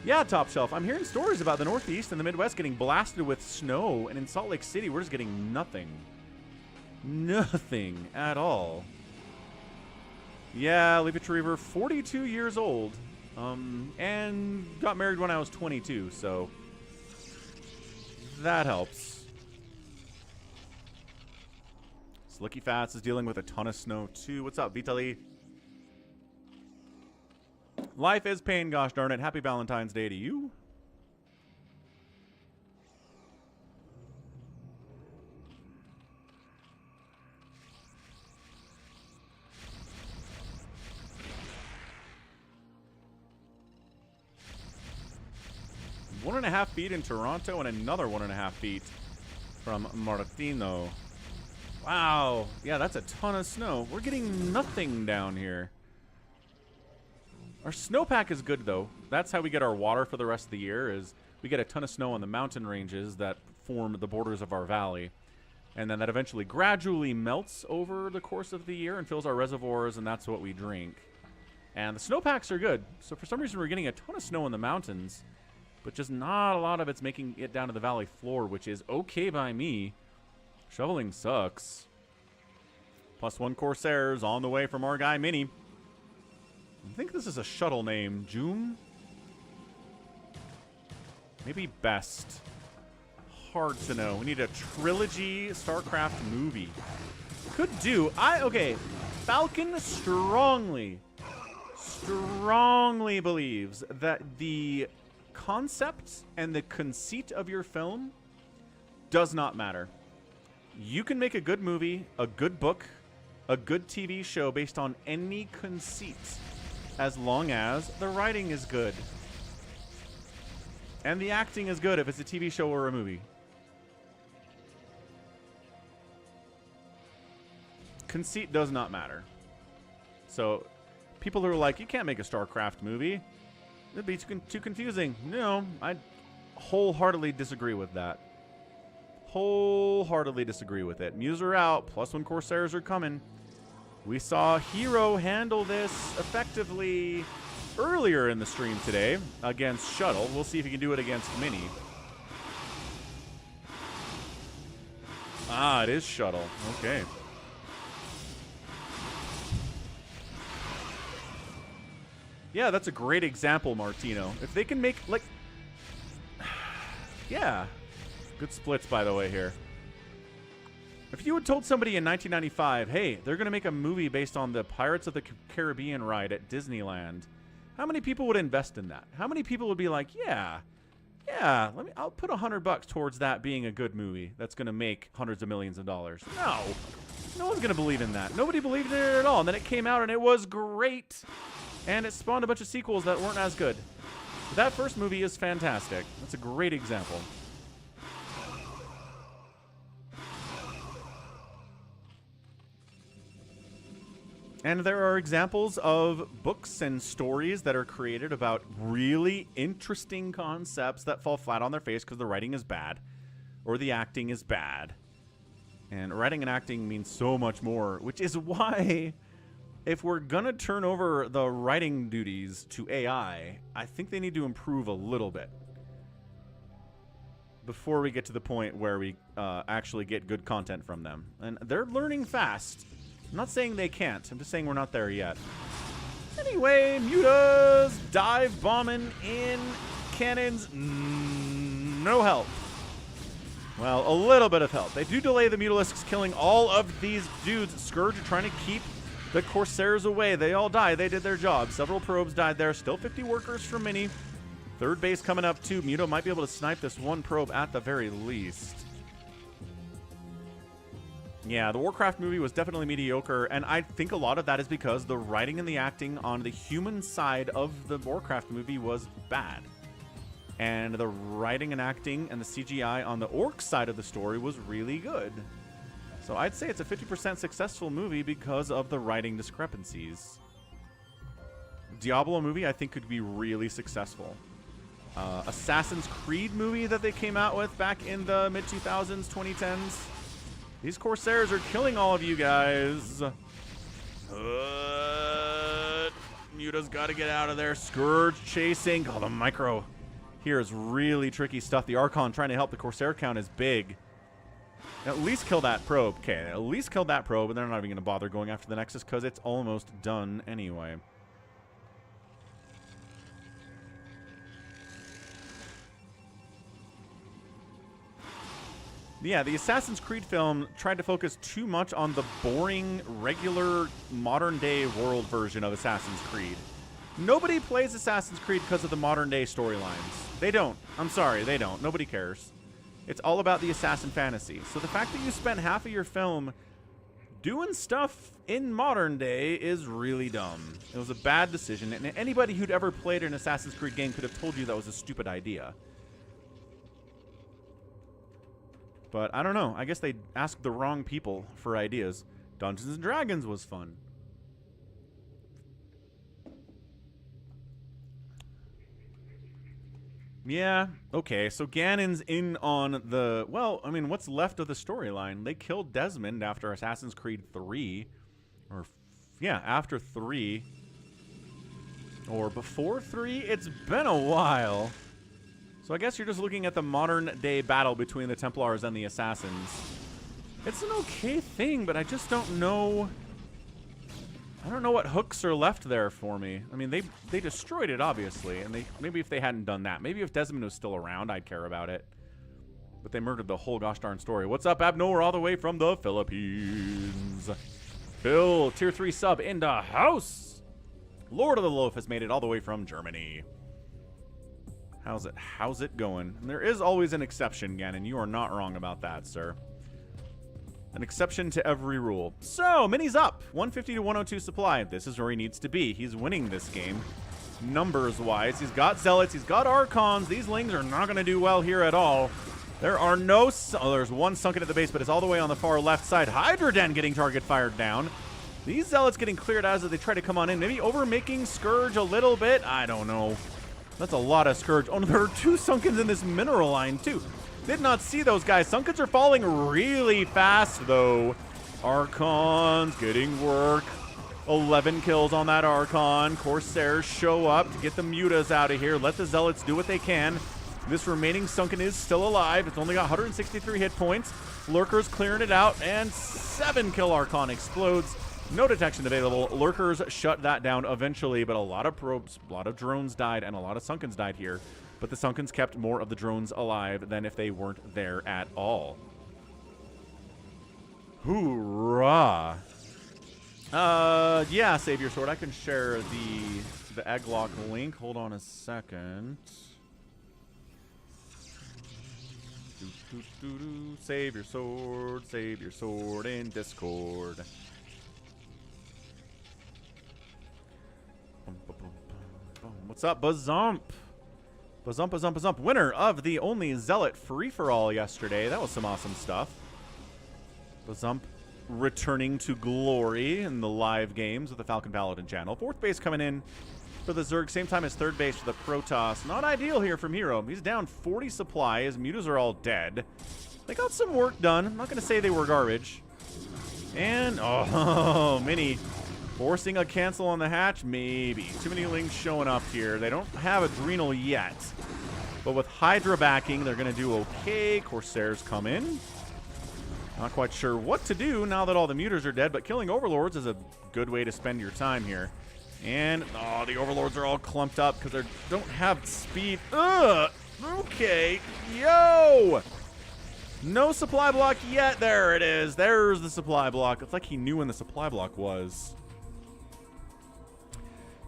S1: Yeah, Top Shelf. I'm hearing stories about the Northeast and the Midwest getting blasted with snow, and in Salt Lake City, we're just getting nothing. Nothing at all. Yeah, Leave It to Reaver, 42 years old. And got married when I was 22, so that helps. Slicky Fats is dealing with a ton of snow, too. What's up, Vitaly? Life is pain, gosh darn it. Happy Valentine's Day to you. One and a half feet in Toronto and another 1.5 feet from Martino. Wow. Yeah, that's a ton of snow. We're getting nothing down here. Our snowpack is good, though. That's how we get our water for the rest of the year, is we get a ton of snow on the mountain ranges that form the borders of our valley. And then that eventually gradually melts over the course of the year and fills our reservoirs, and that's what we drink. And the snowpacks are good. So for some reason, we're getting a ton of snow in the mountains, but just not a lot of it's making it down to the valley floor, which is okay by me. Shoveling sucks. +1 Corsairs on the way from our guy Mini. I think this is a shuttle name. Joom? Maybe Best. Hard to know. We need a trilogy StarCraft movie. Could do. Okay. Falcon strongly believes that the concept and the conceit of your film does not matter. You can make a good movie, a good book, a good TV show based on any conceit, as long as the writing is good and the acting is good if it's a TV show or a movie. Conceit does not matter. So people who are like, you can't make a StarCraft movie, it'd be too confusing. No, I wholeheartedly disagree with that. Wholeheartedly disagree with it. Muse are out. +1 Corsairs are coming. We saw herO handle this effectively earlier in the stream today against Shuttle. We'll see if he can do it against Mini. Ah, it is Shuttle. Okay. Yeah, that's a great example, Martino. If they can make, like... yeah. Good splits, by the way, here. If you had told somebody in 1995, hey, they're going to make a movie based on the Pirates of the Caribbean ride at Disneyland, How many people would invest in that? How many people would be like, yeah, I'll put $100 towards that being a good movie that's going to make hundreds of millions of dollars. No. No one's going to believe in that. Nobody believed in it at all. And then it came out and it was great. And it spawned a bunch of sequels that weren't as good. But that first movie is fantastic. That's a great example. And there are examples of books and stories that are created about really interesting concepts that fall flat on their face because the writing is bad or the acting is bad. And writing and acting means so much more, which is why if we're going to turn over the writing duties to AI, I think they need to improve a little bit before we get to the point where we actually get good content from them. And they're learning fast. I'm not saying they can't. I'm just saying we're not there yet. Anyway, Mutas dive bombing in cannons. No help. Well, a little bit of help. They do delay the Mutalisks killing all of these dudes. Scourge are trying to keep the Corsairs away. They all die. They did their job. Several probes died there. Still 50 workers from Mini. Third base coming up too. Muto might be able to snipe this one probe at the very least. Yeah, the Warcraft movie was definitely mediocre, and I think a lot of that is because the writing and the acting on the human side of the Warcraft movie was bad. And the writing and acting and the CGI on the orc side of the story was really good. So I'd say it's a 50% successful movie because of the writing discrepancies. Diablo movie I think could be really successful. Assassin's Creed movie that they came out with back in the mid-2000s, 2010s. These Corsairs are killing all of you guys. Muta's got to get out of there. Scourge chasing. Oh, the micro here is really tricky stuff. The Archon trying to help the Corsair count is big. At least kill that probe. Okay, at least kill that probe, and they're not even going to bother going after the Nexus because it's almost done anyway. Yeah, the Assassin's Creed film tried to focus too much on the boring, regular, modern-day world version of Assassin's Creed. Nobody plays Assassin's Creed because of the modern-day storylines. They don't. I'm sorry, they don't. Nobody cares. It's all about the assassin fantasy. So the fact that you spent half of your film doing stuff in modern day is really dumb. It was a bad decision, and anybody who'd ever played an Assassin's Creed game could have told you that was a stupid idea. But I don't know. I guess they asked the wrong people for ideas. Dungeons & Dragons was fun. Yeah, okay. So Ganon's in on the... Well, I mean, what's left of the storyline? They killed Desmond after Assassin's Creed 3. Or, yeah, after 3. Or before 3? It's been a while. So I guess you're just looking at the modern-day battle between the Templars and the Assassins. It's an okay thing, but I just don't know... I don't know what hooks are left there for me. I mean, they destroyed it, obviously, and maybe if they hadn't done that, maybe if Desmond was still around, I'd care about it. But they murdered the whole gosh darn story. What's up, Abno? We're all the way from the Philippines. Bill, tier 3 sub in the house. Lord of the Loaf has made it all the way from Germany. How's it going? And there is always an exception, Ganon. You are not wrong about that, sir. An exception to every rule. So, Mini's up. 150 to 102 supply. This is where he needs to be. He's winning this game. Numbers-wise. He's got Zealots. He's got Archons. These Lings are not going to do well here at all. There are no... Oh, there's one sunken at the base, but it's all the way on the far left side. Hydra Den getting target fired down. These Zealots getting cleared out as they try to come on in. Maybe over-making Scourge a little bit. I don't know. That's a lot of Scourge. Oh, no, there are two Sunkens in this mineral line, too. Did not see those guys. Sunkens are falling really fast, though. Archons getting work. 11 kills on that Archon. Corsairs show up to get the Mutas out of here. Let the Zealots do what they can. This remaining Sunken is still alive. It's only got 163 hit points. Lurkers clearing it out, and 7-kill Archon explodes. No detection available. Lurkers shut that down eventually, but a lot of probes, a lot of drones died, and a lot of Sunkens died here. But the Sunkens kept more of the drones alive than if they weren't there at all. Hoorah! Yeah, Save Your Sword. I can share the Egglock link. Hold on a second. Save your sword in Discord. What's up, Bazump? Bazump. Winner of the only Zealot free-for-all yesterday. That was some awesome stuff. Bazump returning to glory in the live games of the Falcon Paladin channel. Fourth base coming in for the Zerg, same time as third base for the Protoss. Not ideal here from herO. He's down 40 supply. His mutas are all dead. They got some work done. I'm not going to say they were garbage. And, oh, Mini forcing a cancel on the hatch? Maybe. Too many links showing up here. They don't have Adrenal yet. But with Hydra backing, they're going to do okay. Corsairs come in. Not quite sure what to do now that all the mutas are dead, but killing Overlords is a good way to spend your time here. And, oh, the Overlords are all clumped up because they don't have speed. Ugh! Okay. Yo! No supply block yet. There it is. There's the supply block. It's like he knew when the supply block was.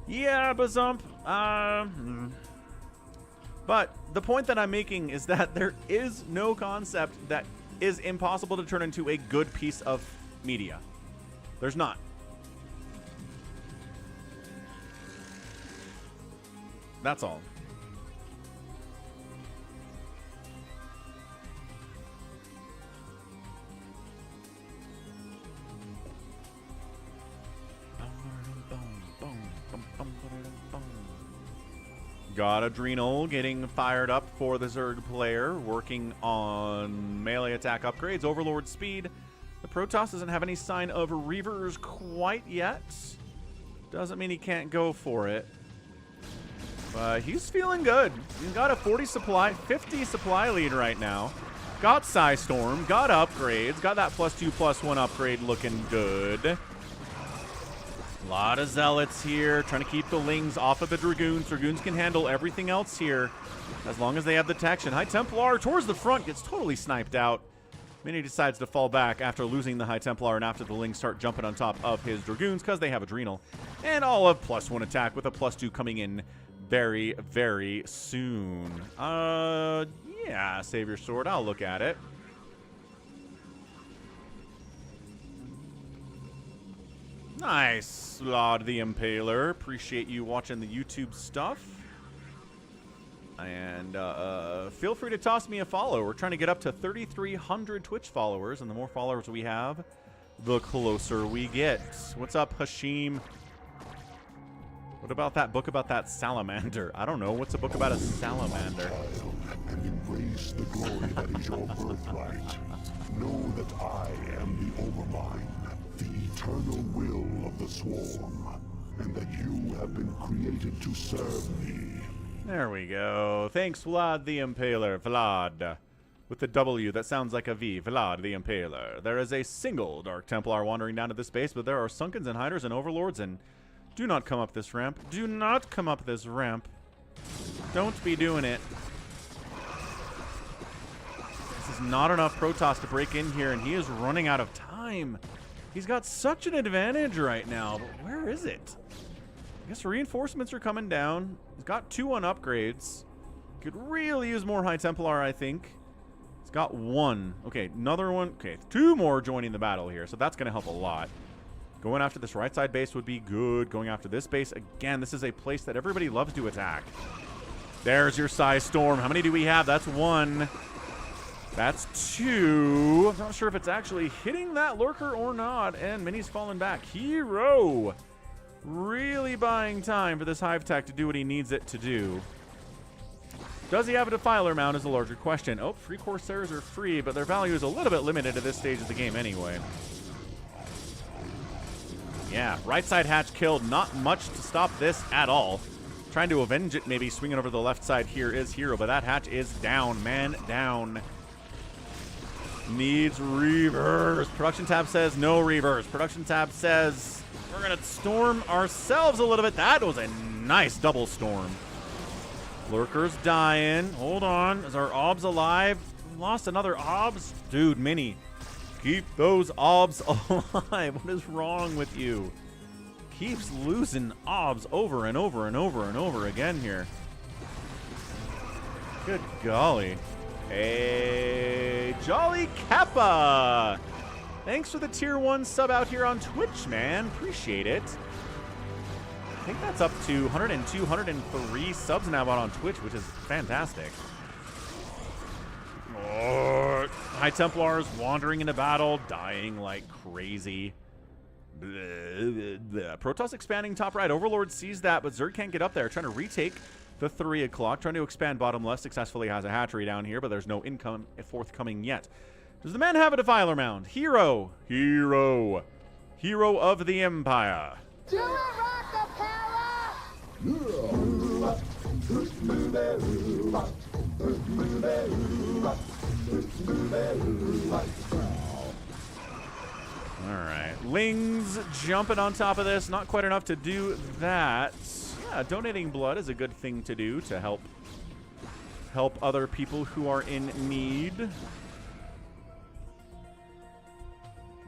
S1: Yeah, Bazump. But the point that I'm making is that there is no concept that is impossible to turn into a good piece of media. There's not. That's all. Got Adrenal getting fired up for the Zerg player, working on melee attack upgrades, Overlord speed. The Protoss doesn't have any sign of Reavers quite yet. Doesn't mean he can't go for it. But he's feeling good. He's got a 40 supply, 50 supply lead right now. Got Psystorm, got upgrades, got that +2/+1 upgrade looking good. A lot of Zealots here, trying to keep the Lings off of the Dragoons. Dragoons can handle everything else here, as long as they have the detection. High Templar towards the front, gets totally sniped out. Mini decides to fall back after losing the High Templar and after the Lings start jumping on top of his Dragoons because they have Adrenal. And all of +1 attack with a +2 coming in very, very soon. Yeah, Save Your Sword. I'll look at it. Nice, Lord the Impaler. Appreciate you watching the YouTube stuff. And feel free to toss me a follow. We're trying to get up to 3,300 Twitch followers, and the more followers we have, the closer we get. What's up, Hashim? What about that book about that salamander? I don't know. What's a book about a salamander?
S4: And embrace the glory that is your birthright. Know that I am the Overmind, the eternal will of the Swarm, and that you have been created to serve me.
S1: There we go. Thanks, Vlad the Impaler. Vlad. With the W, that sounds like a V. Vlad the Impaler. There is a single Dark Templar wandering down to this base, but there are Sunkens and Hiders and Overlords, and do not come up this ramp. Do not come up this ramp. Don't be doing it. This is not enough Protoss to break in here, and he is running out of time. He's got such an advantage right now, but where is it? I guess reinforcements are coming down. He's got 2 on upgrades. Could really use more High Templar, I think. He's got 1. Okay, another one. Okay, 2 more joining the battle here, so that's going to help a lot. Going after this right side base would be good. Going after this base, again, this is a place that everybody loves to attack. There's your Psystorm. How many do we have? That's 1. That's 2. I'm not sure if it's actually hitting that lurker or not. And Mini's falling back. herO really buying time for this Hive Tech to do what he needs it to do. Does he have a Defiler mount is a larger question. Oh, free Corsairs are free, but their value is a little bit limited at this stage of the game anyway. Yeah, right side hatch killed. Not much to stop this at all. Trying to avenge it, maybe swinging over the left side here is herO, but that hatch is down. Man down. Needs Reavers. Production tab says no Reavers. Production tab says we're going to storm ourselves a little bit. That was a nice double storm. Lurker's dying. Hold on. Is our Obs alive? We lost another Obs? Dude, Mini. Keep those obs alive. What is wrong with you? Keeps losing obs over and over and over and over again here. Good golly. Hey, Jolly Kappa! Thanks for the tier 1 sub out here on Twitch, man. Appreciate it. I think that's up to 102, 103 subs now out on Twitch, which is fantastic. Oh, High Templars wandering into battle, dying like crazy. Protoss expanding top right. Overlord sees that, but Zerg can't get up there. Trying to retake the 3 o'clock. Trying to expand bottom left. Successfully has a hatchery down here, but there's no income forthcoming yet. Does the man have a defiler mound? herO. herO. Hero of the Empire.
S5: Do it, Rockapella!
S1: Alright. Lings jumping on top of this. Not quite enough to do that. Yeah, donating blood is a good thing to do to help other people who are in need.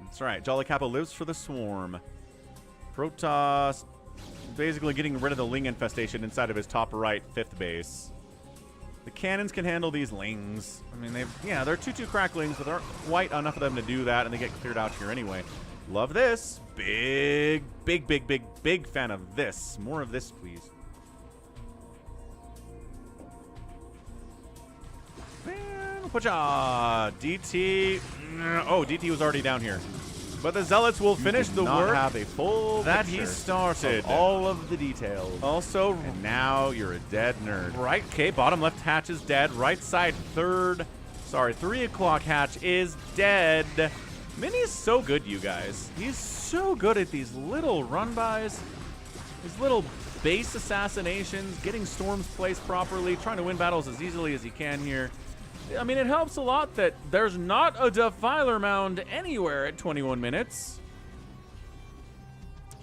S1: That's right. Jolly Kappa lives for the swarm. Protoss basically getting rid of the Ling infestation inside of his top right 5th base. The cannons can handle these Lings. I mean, they're 2-2 cracklings, but there aren't quite enough of them to do that, and they get cleared out here anyway. Love this. Big fan of this. More of this, please. DT. Oh, DT was already down here. But the Zealots will finish the work
S2: have a full
S1: that he started.
S2: All of the details.
S1: Also, and now you're a dead nerd. Right, okay, bottom left hatch is dead. Right side 3 o'clock hatch is dead. Mini is so good, you guys. He's so good at these little run-bys, these little base assassinations, getting storms placed properly, trying to win battles as easily as he can here. I mean, it helps a lot that there's not a defiler mound anywhere at 21 minutes.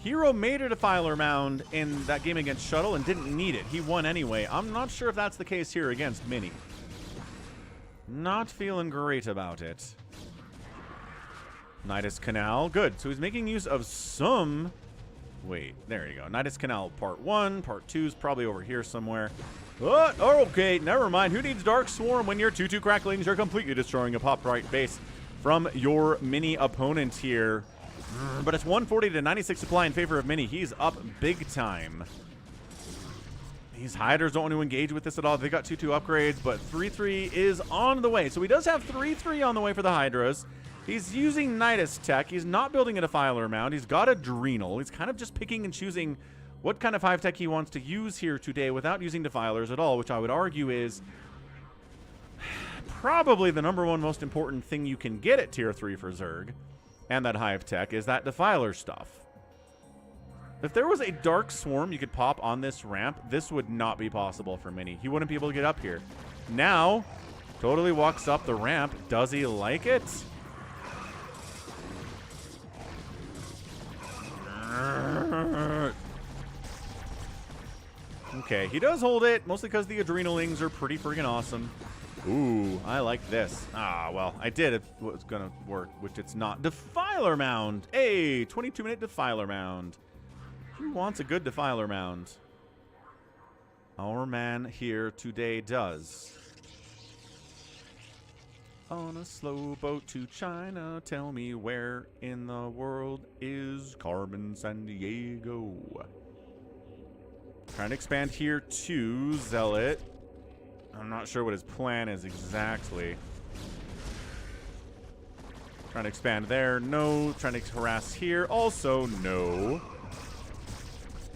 S1: herO made a defiler mound in that game against Shuttle and didn't need it. He won anyway. I'm not sure if that's the case here against Mini. Not feeling great about it. Nidus Canal. Good. So he's making use of some... Wait, there you go. Nidus Canal part 1. Part 2 is probably over here somewhere. Oh, okay, never mind. Who needs Dark Swarm when you're 2-2 cracklings? You're completely destroying a pop right base from your Mini opponent here. But it's 140 to 96 supply in favor of Mini. He's up big time. These Hydras don't want to engage with this at all. They got 2-2 upgrades, but 3-3 is on the way. So he does have 3-3 on the way for the Hydras. He's using Nidus tech. He's not building a defiler mound. He's got Adrenal. He's kind of just picking and choosing what kind of hive tech he wants to use here today without using defilers at all, which I would argue is probably the #1 most important thing you can get at tier 3 for Zerg and that hive tech is that defiler stuff. If there was a Dark Swarm you could pop on this ramp, this would not be possible for Mini. He wouldn't be able to get up here. Now, totally walks up the ramp. Does he like it? Okay, he does hold it, mostly because the Adrenalings are pretty freaking awesome. Ooh, I like this. Ah, well, I did. It was going to work, which it's not. Defiler Mound. Hey, 22-minute Defiler Mound. Who wants a good Defiler Mound? Our man here today does. On a slow boat to China, tell me where in the world is Carmen Sandiego? Trying to expand here to Zealot. I'm not sure what his plan is exactly. Trying to expand there, no. Trying to harass here, also no.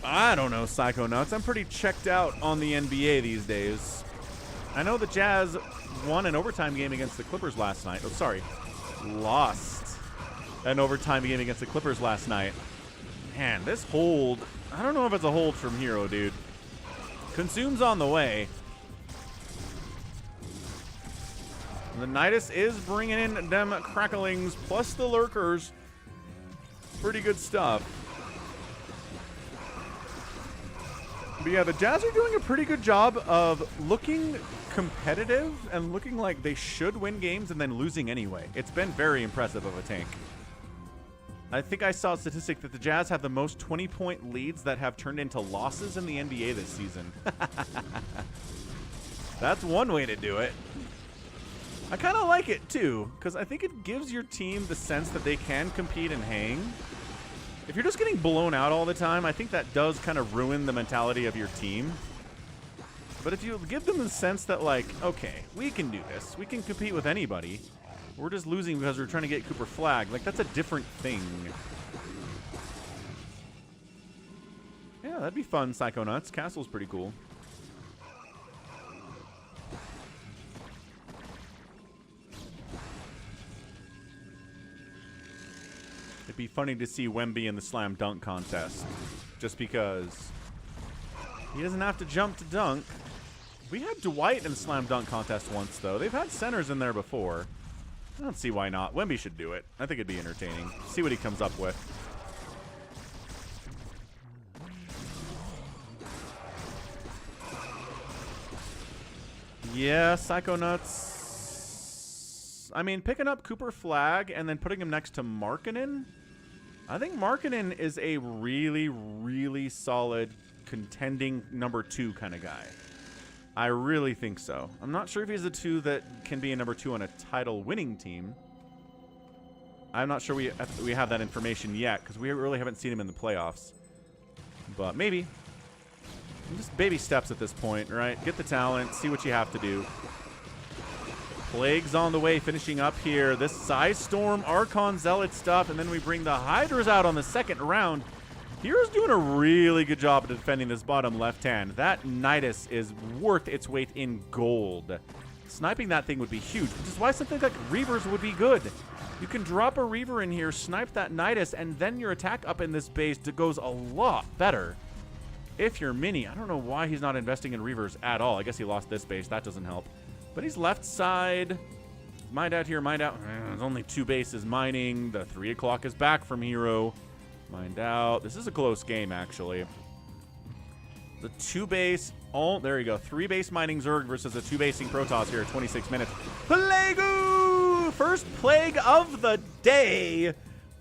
S1: I don't know, Psycho Nuts. I'm pretty checked out on the NBA these days. I know the Jazz won an overtime game against the Clippers last night. Oh, sorry. Lost an overtime game against the Clippers last night. Man, this hold... I don't know if it's a hold from herO, dude. Consume's on the way. The Nidus is bringing in them cracklings plus the lurkers. Pretty good stuff. But yeah, the Jazz are doing a pretty good job of looking competitive and looking like they should win games and then losing anyway. It's been very impressive of a tank. I think I saw a statistic that the Jazz have the most 20-point leads that have turned into losses in the NBA this season. That's one way to do it. I kind of like it too, because I think it gives your team the sense that they can compete and hang. If you're just getting blown out all the time, I think that does kind of ruin the mentality of your team. But if you give them the sense that, like, okay, we can do this. We can compete with anybody. We're just losing because we're trying to get Cooper flagged. Like, that's a different thing. Yeah, that'd be fun, Psychonauts. Castle's pretty cool. It'd be funny to see Wemby in the slam dunk contest. Just because he doesn't have to jump to dunk. We had Dwight in the slam dunk contest once, though. They've had centers in there before. I don't see why not. Wemby should do it. I think it'd be entertaining. See what he comes up with. Yeah, Psychonauts. I mean, picking up Cooper Flag and then putting him next to Markkanen. I think Markkanen is a really, really solid contending number 2 kind of guy. I really think so. I'm not sure if he's a 2 that can be a number 2 on a title-winning team. I'm not sure we have that information yet because we really haven't seen him in the playoffs. But maybe. Just baby steps at this point, right? Get the talent, see what you have to do. Plague's on the way, finishing up here. This Psy Storm, Archon, Zealot stuff, and then we bring the Hydras out on the second round. hero's doing a really good job of defending this bottom left hand. That Nidus is worth its weight in gold. Sniping that thing would be huge, which is why something like Reavers would be good. You can drop a Reaver in here, snipe that Nidus, and then your attack up in this base goes a lot better. If you're Mini, I don't know why he's not investing in Reavers at all. I guess he lost this base. That doesn't help. But he's left side. Mind out here, mind out. There's only 2 bases mining. The 3 o'clock is back from herO. Mind out. This is a close game, actually. The 2 base. Oh, there you go. 3 base mining Zerg versus a 2 basing Protoss here at 26 minutes. Plague-oo! First plague of the day.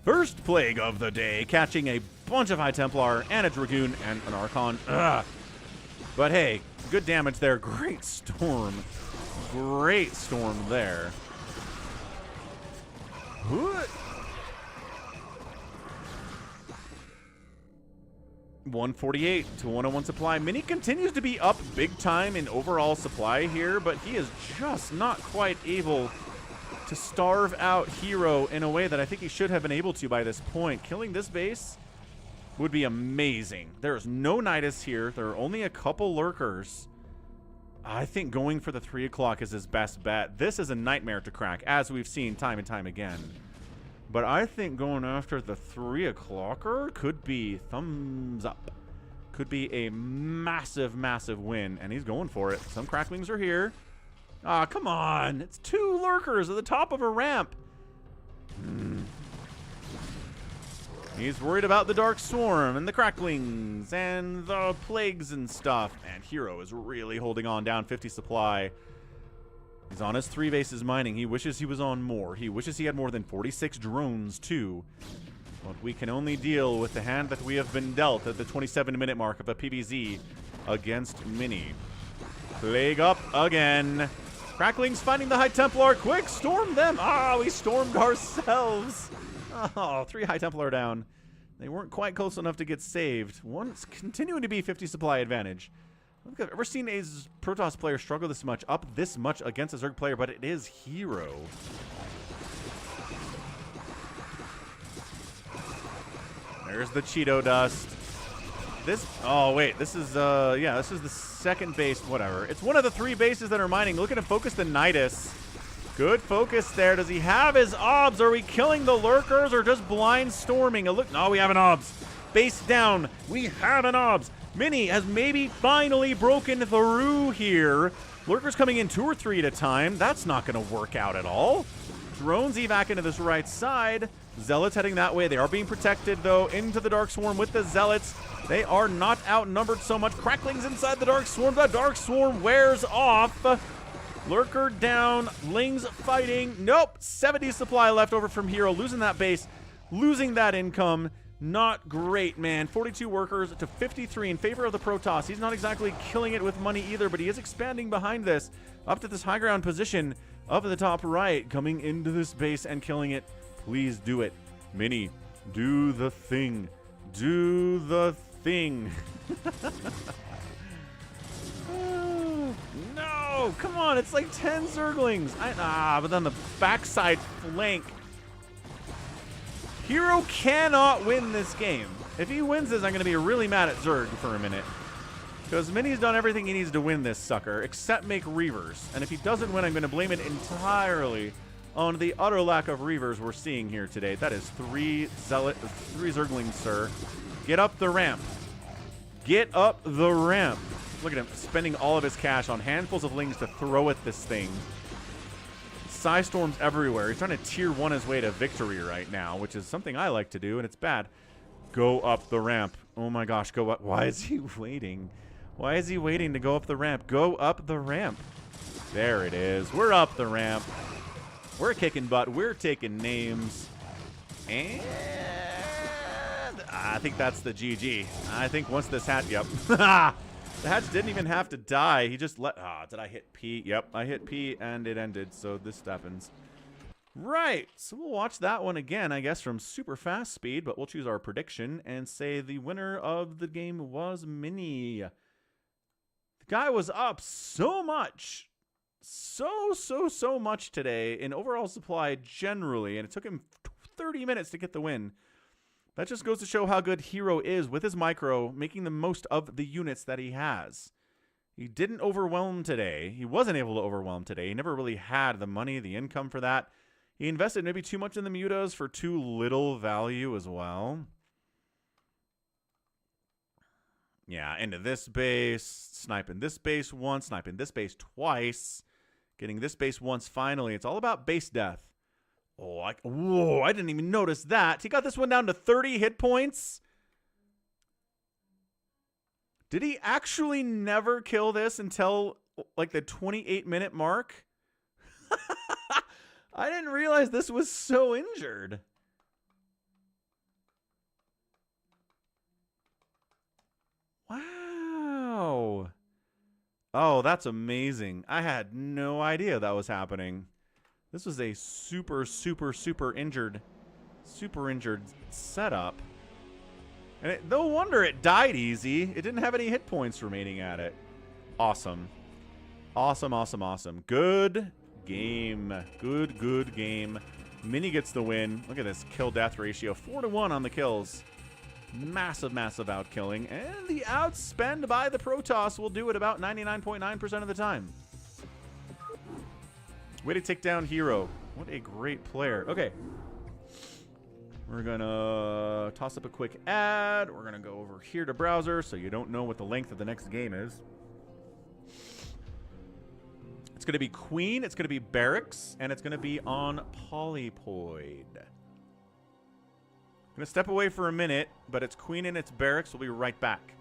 S1: First plague of the day. Catching a bunch of High Templar and a Dragoon and an Archon. Ugh. But hey, good damage there. Great storm. Great storm there. 148 to 101 supply. Mini continues to be up big time in overall supply here, but he is just not quite able to starve out herO in a way that I think he should have been able to by this point. Killing this base would be amazing. There is no Nidus here. There are only a couple lurkers. I think going for the 3 o'clock is his best bet. This is a nightmare to crack, as we've seen time and time again. But I think going after the 3 o'clocker could be thumbs up. Could be a massive, massive win. And he's going for it. Some cracklings are here. Ah, come on. It's 2 lurkers at the top of a ramp. He's worried about the Dark Swarm and the cracklings and the plagues and stuff. And herO is really holding on, down 50 supply. He's on his 3 bases mining. He wishes he was on more. He wishes he had more than 46 drones, too. But we can only deal with the hand that we have been dealt at the 27-minute mark of a PvZ against Mini. Plague up again. Cracklings finding the High Templar. Quick, storm them. Ah, we stormed ourselves. Oh, 3 High Templar down. They weren't quite close enough to get saved. One's continuing to be 50 supply advantage. I don't think I've ever seen a Protoss player struggle this much, up this much against a Zerg player, but it is herO. There's the Cheeto dust. This, oh wait, this is, yeah, this is the second base, whatever. It's one of the 3 bases that are mining. Look at him focus the Nidus. Good focus there. Does he have his obs? Are we killing the lurkers or just blind storming? A look, no, we have an obs. Base down. We have an obs. Mini has maybe finally broken through here. Lurkers coming in 2 or 3 at a time. That's not going to work out at all. Drones evac into this right side. Zealots heading that way. They are being protected, though, into the Dark Swarm with the Zealots. They are not outnumbered so much. Cracklings inside the Dark Swarm. The Dark Swarm wears off. Lurker down. Lings fighting. Nope. 70 supply left over from herO. Losing that base. Losing that income. Not great, man. 42 workers to 53 in favor of the Protoss. He's not exactly killing it with money either, but he is expanding behind this. Up to this high ground position up at the top right. Coming into this base and killing it. Please do it. Mini, do the thing. Do the thing. No, come on, it's like 10 Zerglings. But then the backside flank. herO cannot win this game. If he wins this, I'm going to be really mad at Zerg for a minute. Because Mini's done everything he needs to win this sucker, except make Reavers. And if he doesn't win, I'm going to blame it entirely on the utter lack of Reavers we're seeing here today. That is 3 Zerglings, sir. Get up the ramp. Get up the ramp. Look at him spending all of his cash on handfuls of lings to throw at this thing. Psy storms everywhere. He's trying to tier 1 his way to victory right now, which is something I like to do, and it's bad. Go up the ramp. Oh my gosh, go up. Why is he waiting? Why is he waiting to go up the ramp? Go up the ramp. There it is. We're up the ramp. We're kicking butt. We're taking names. And I think that's the GG. I think once this hat, yep. The hatch didn't even have to die. He just let, did I hit P? Yep, I hit P and it ended, so this happens. Right, so we'll watch that one again, I guess, from super fast speed, but we'll choose our prediction and say the winner of the game was Mini. The guy was up so much. So much today in overall supply generally, and it took him 30 minutes to get the win. That just goes to show how good herO is with his micro, making the most of the units that he has. He didn't overwhelm today. He wasn't able to overwhelm today. He never really had the money, the income for that. He invested maybe too much in the mutas for too little value as well. Yeah, into this base, sniping this base once, sniping this base twice, getting this base once finally. It's all about base death. Whoa, I didn't even notice that. He got this one down to 30 hit points. Did he actually never kill this until like the 28-minute mark? I didn't realize this was so injured. Wow. Oh, that's amazing. I had no idea that was happening. This was a super injured setup. And no wonder it died easy. It didn't have any hit points remaining at it. Awesome. Awesome. Good game. Good game. Mini gets the win. Look at this kill-death ratio. 4-to-1 on the kills. Massive outkilling. And the outspend by the Protoss will do it about 99.9% of the time. Way to take down herO. What a great player. Okay. We're going to toss up a quick ad. We're going to go over here to browser so you don't know what the length of the next game is. It's going to be Queen, it's going to be BarrackS, and it's going to be on Polypoid. I'm going to step away for a minute, but it's Queen and it's BarrackS. We'll be right back.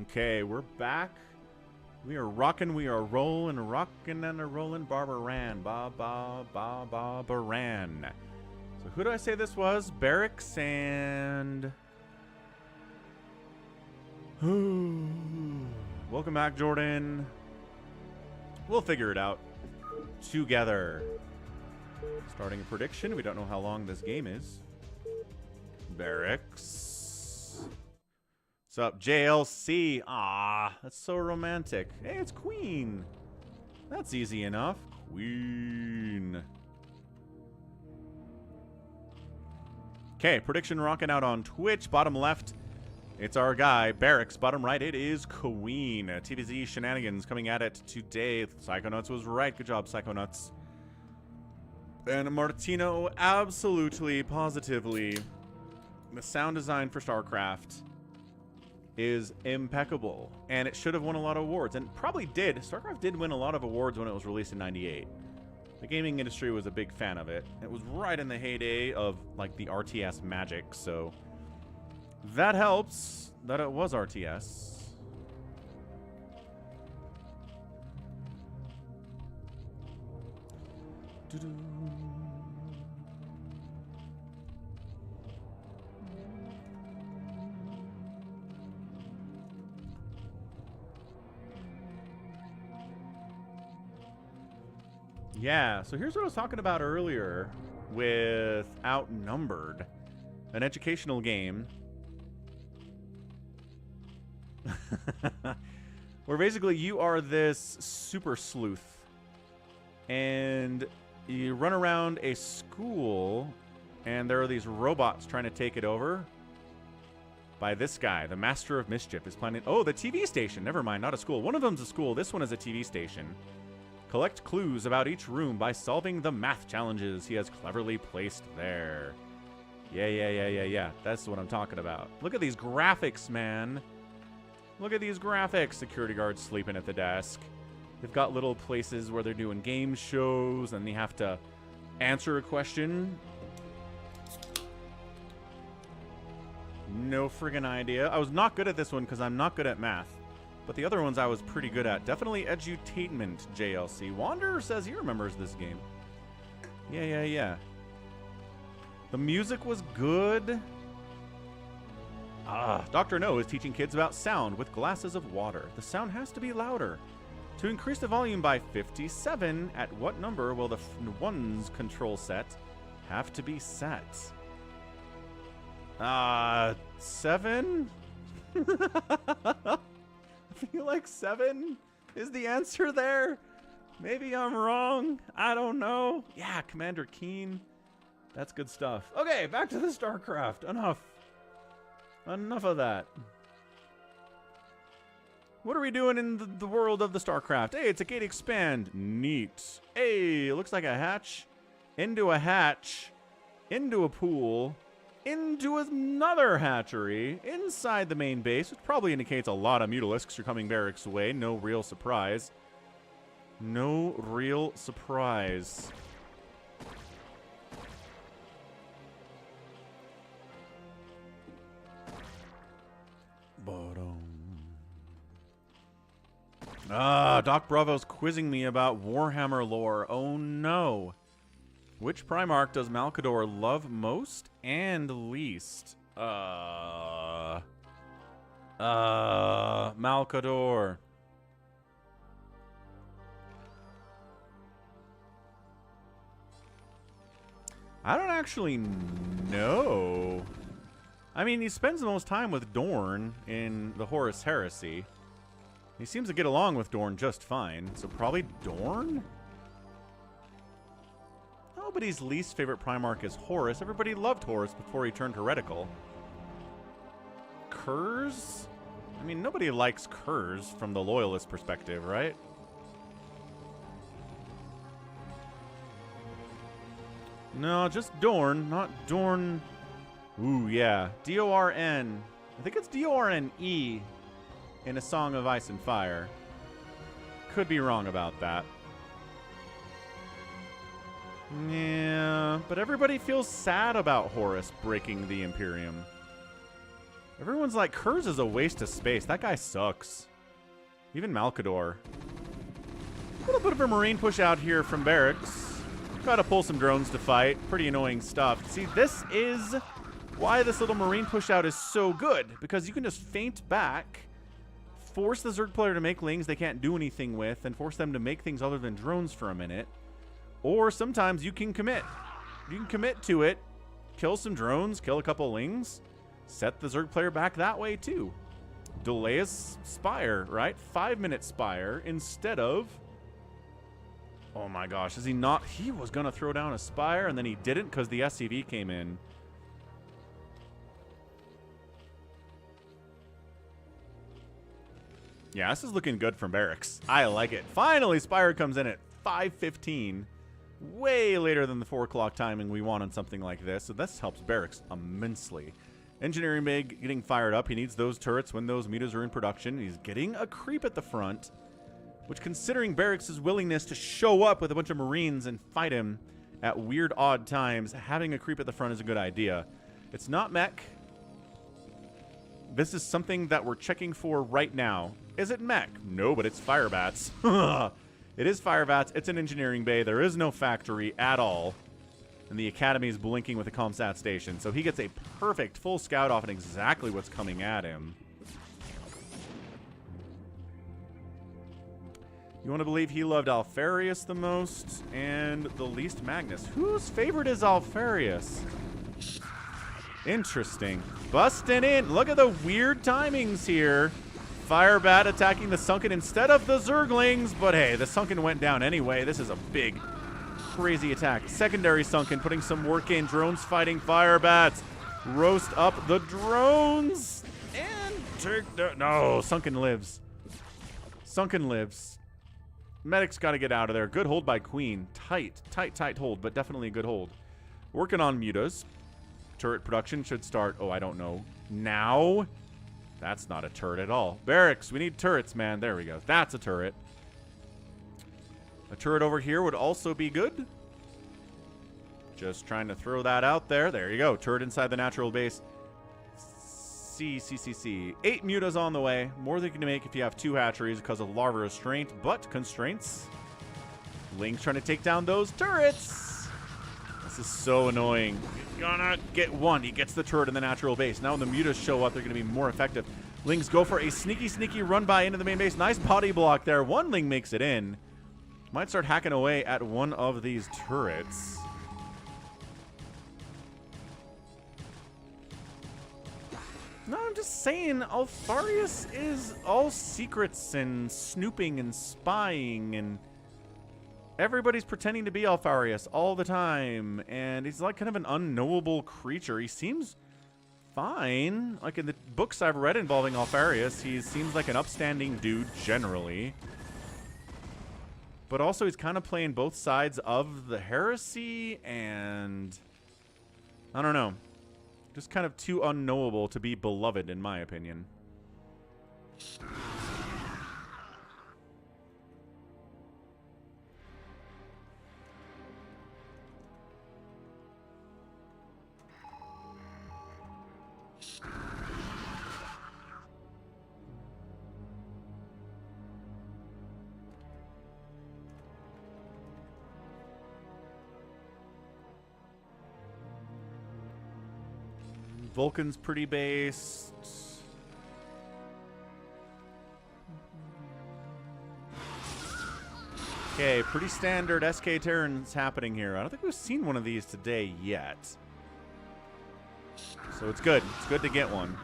S1: Okay, we're back. We are rocking, we are rolling, rocking and a rolling. Barbaran, Barbaran. So who do I say this was? BarrackS and... Welcome back, Jordan. We'll figure it out together. Starting a prediction. We don't know how long this game is. BarrackS. What's up, JLC? Ah, that's so romantic. Hey, it's Queen. That's easy enough. Queen. Okay, prediction rocking out on Twitch. Bottom left, it's our guy, BarrackS. Bottom right, it is Queen. TvZ shenanigans coming at it today. Psychonauts was right. Good job, Psychonauts. And Martino, absolutely, positively, the sound design for StarCraft is impeccable. And it should have won a lot of awards. And probably did. StarCraft did win a lot of awards when it was released in '98. The gaming industry was a big fan of it. It was right in the heyday of, like, the RTS magic, so... that helps that it was RTS. Yeah, so here's what I was talking about earlier with Outnumbered, an educational game where basically you are this super sleuth and you run around a school and there are these robots trying to take it over by this guy. The Master of Mischief is planning... oh, the TV station. Never mind, not a school. One of them's a school. This one is a TV station. Collect clues about each room by solving the math challenges he has cleverly placed there. Yeah. That's what I'm talking about. Look at these graphics, man. Look at these graphics. Security guards sleeping at the desk. They've got little places where they're doing game shows and they have to answer a question. No friggin' idea. I was not good at this one because I'm not good at math. But the other ones I was pretty good at. Definitely edutainment, JLC. Wanderer says he remembers this game. Yeah. The music was good. Dr. No is teaching kids about sound with glasses of water. The sound has to be louder. To increase the volume by 57, at what number will the ones control set have to be set? 7? I feel like 7 is the answer there. Maybe I'm wrong. I don't know. Yeah, Commander Keen. That's good stuff. Okay, back to the StarCraft. Enough of that. What are we doing in the world of the StarCraft? Hey, it's a gate expand. Neat. Hey, it looks like a hatch. Into a hatch. Into a pool. Into another hatchery. Inside the main base, which probably indicates a lot of Mutalisks are coming BarrackS' way. No real surprise. No real surprise. Doc Bravo's quizzing me about Warhammer lore. Oh no. Which Primarch does Malkador love most and least? Malkador. I don't actually know. I mean, he spends the most time with Dorn in the Horus Heresy. He seems to get along with Dorn just fine, so probably Dorn? Nobody's least favorite Primarch is Horus. Everybody loved Horus before he turned heretical. Kurz? I mean, nobody likes Kurz from the Loyalist perspective, right? No, just Dorn, not Dorn. Ooh, yeah. D-O-R-N. I think it's D-O-R-N-E in A Song of Ice and Fire. Could be wrong about that. Yeah, but everybody feels sad about Horus breaking the Imperium. Everyone's like, Kurz is a waste of space. That guy sucks. Even Malkador. A little bit of a Marine push out here from BarrackS. Gotta pull some drones to fight. Pretty annoying stuff. See, this is why this little Marine push out is so good. Because you can just feint back, force the Zerg player to make lings they can't do anything with, and force them to make things other than drones for a minute. Or sometimes you can commit. You can commit to it, kill some drones, kill a couple lings, set the Zerg player back that way too. Delay a Spire, right? 5-minute Spire instead of... Oh my gosh, is he not? He was going to throw down a Spire and then he didn't because the SCV came in. Yeah, this is looking good from BarrackS. I like it. Finally, Spire comes in at 5:15. Way later than the 4 o'clock timing we want on something like this. So this helps BarrackS immensely. Engineering Mig getting fired up. He needs those turrets when those mutas are in production. He's getting a creep at the front, which, considering BarrackS' willingness to show up with a bunch of Marines and fight him at weird, odd times, having a creep at the front is a good idea. It's not mech. This is something that we're checking for right now. Is it mech? No, but it's Firebats. It is Firebats. It's an engineering bay. There is no factory at all. And the Academy is blinking with a ComSat station. So he gets a perfect full scout off on exactly what's coming at him. You want to believe he loved Alfarius the most and the least Magnus. Whose favorite is Alfarius? Interesting. Busting in. Look at the weird timings here. Firebat attacking the Sunken instead of the Zerglings. But hey, the Sunken went down anyway. This is a big, crazy attack. Secondary Sunken putting some work in. Drones fighting Firebats. Roast up the drones. And take the... No, Sunken lives. Sunken lives. Medic's got to get out of there. Good hold by Queen. Tight, tight, tight hold, but definitely a good hold. Working on mutas. Turret production should start, oh, I don't know, now? That's not a turret at all. BarrackS, we need turrets, man. There we go. That's a turret. A turret over here would also be good. Just trying to throw that out there. There you go. Turret inside the natural base. C. 8 mutas on the way. More than you can make if you have 2 hatcheries because of larva restraint, but constraints. Link's trying to take down those turrets. This is so annoying. You're gonna get one. He gets the turret in the natural base. Now when the mutas show up, they're going to be more effective. Lings go for a sneaky, sneaky run by into the main base. Nice body block there. One Ling makes it in. Might start hacking away at one of these turrets. No, I'm just saying, Alfarius is all secrets and snooping and spying, and everybody's pretending to be Alfarius all the time, and he's like kind of an unknowable creature. He seems fine. Like in the books I've read involving Alfarius, he seems like an upstanding dude generally. But also he's kind of playing both sides of the heresy, and I don't know. Just kind of too unknowable to be beloved, in my opinion. Vulcan's pretty based. Okay, pretty standard SK turns happening here. I don't think we've seen one of these today yet. So it's good. It's good to get one.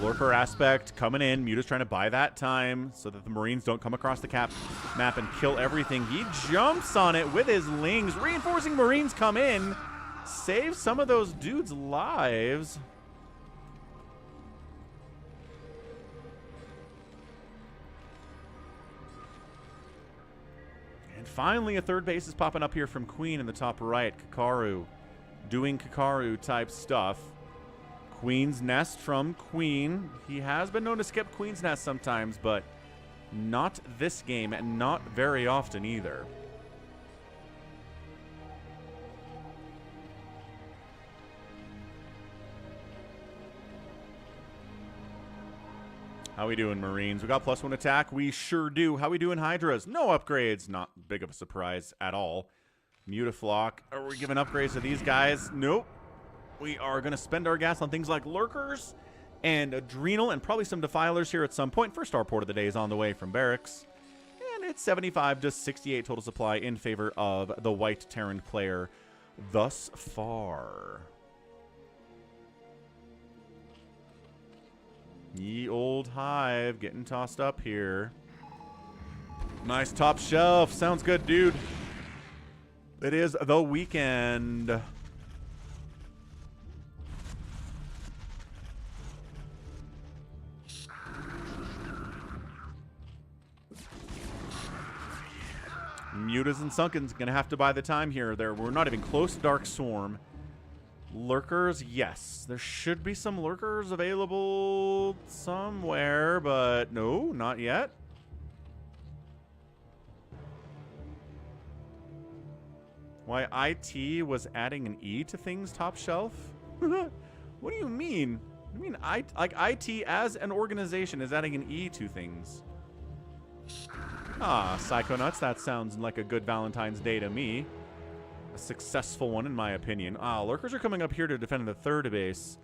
S1: Lurker aspect coming in. Muta's trying to buy that time so that the Marines don't come across the map and kill everything. He jumps on it with his Lings. Reinforcing Marines come in. Save some of those dudes' lives. And finally, a third base is popping up here from Queen in the top right. Kakaru doing Kakaru type stuff. Queen's Nest from Queen. He has been known to skip Queen's Nest sometimes, but not this game, and not very often either. How we doing, Marines? We got +1 attack. We sure do. How we doing, Hydras? No upgrades. Not big of a surprise at all. Mutaflock. Are we giving upgrades to these guys? Nope. We are going to spend our gas on things like Lurkers and Adrenal and probably some Defilers here at some point. First starport of the day is on the way from BarrackS. And it's 75 to 68 total supply in favor of the White Terran player thus far. Ye old hive getting tossed up here. Nice top shelf. Sounds good, dude. It is the weekend. Mutas and Sunkens gonna have to buy the time here. We're not even close to Dark Swarm. Lurkers, yes. There should be some Lurkers available somewhere, but no, not yet. Why IT was adding an E to things, top shelf? What do you mean? I mean, like IT as an organization is adding an E to things. Ah, Psychonauts, that sounds like a good Valentine's Day to me. A successful one, in my opinion. Ah, Lurkers are coming up here to defend the third base.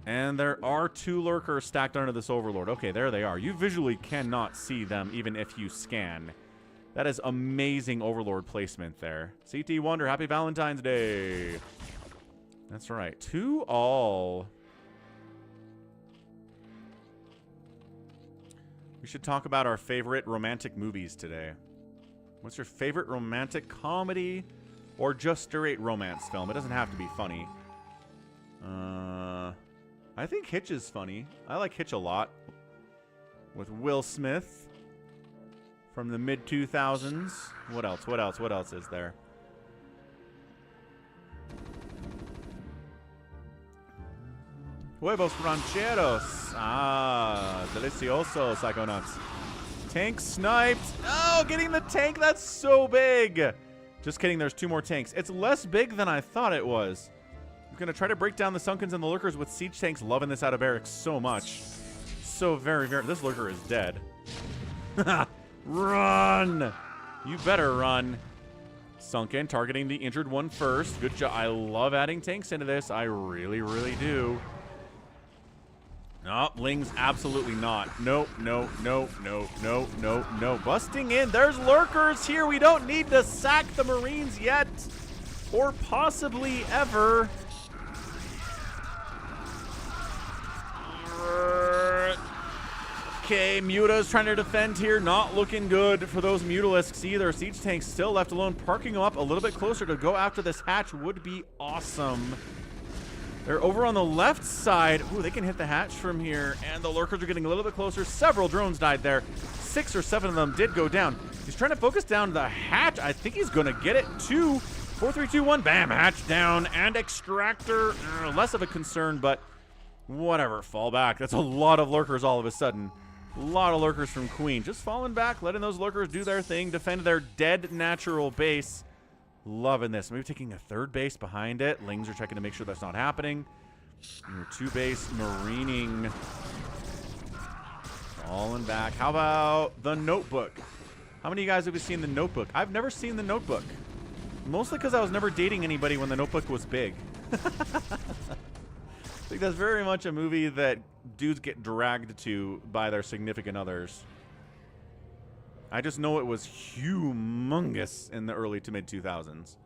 S1: And there are 2 Lurkers stacked under this Overlord. Okay, there they are. You visually cannot see them, even if you scan. That is amazing Overlord placement there. CT Wonder, happy Valentine's Day. That's right. 2 all. We should talk about our favorite romantic movies today. What's your favorite romantic comedy or just straight romance film? It doesn't have to be funny. I think Hitch is funny. I like Hitch a lot. With Will Smith from the mid-2000s. What else? What else? What else is there? Huevos rancheros. Ah, delicioso, Psychonauts. Tank sniped. Oh, getting the tank. That's so big. Just kidding. There's 2 more tanks. It's less big than I thought it was. I'm going to try to break down the Sunkens and the Lurkers with siege tanks. Loving this out of BarrackS so much. So very, very... This Lurker is dead. Run! You better run. Sunken, targeting the injured one first. Good job. I love adding tanks into this. I really, really do. No, Lings, absolutely not. Nope, no, no, no, no, no, no. Busting in. There's Lurkers here. We don't need to sack the Marines yet. Or possibly ever. Okay, Muta's trying to defend here. Not looking good for those Mutalisks either. Siege tanks still left alone. Parking them up a little bit closer to go after this hatch would be awesome. They're over on the left side. Ooh, they can hit the hatch from here. And the Lurkers are getting a little bit closer. Several drones died there. 6 or 7 of them did go down. He's trying to focus down the hatch. I think he's going to get it. 2, 4, 3, 2, 1. Bam, hatch down. And extractor, less of a concern, but whatever. Fall back. That's a lot of Lurkers all of a sudden. A lot of Lurkers from Queen. Just falling back, letting those Lurkers do their thing. Defend their dead natural base. Loving this. Maybe taking a 3rd base behind it. Lings are checking to make sure that's not happening. 2 base marining. Falling back. How about the Notebook? How many of you guys have seen the Notebook? I've never seen the Notebook. Mostly because I was never dating anybody when the Notebook was big. I think that's very much a movie that dudes get dragged to by their significant others. I just know it was humongous in the early to mid 2000s.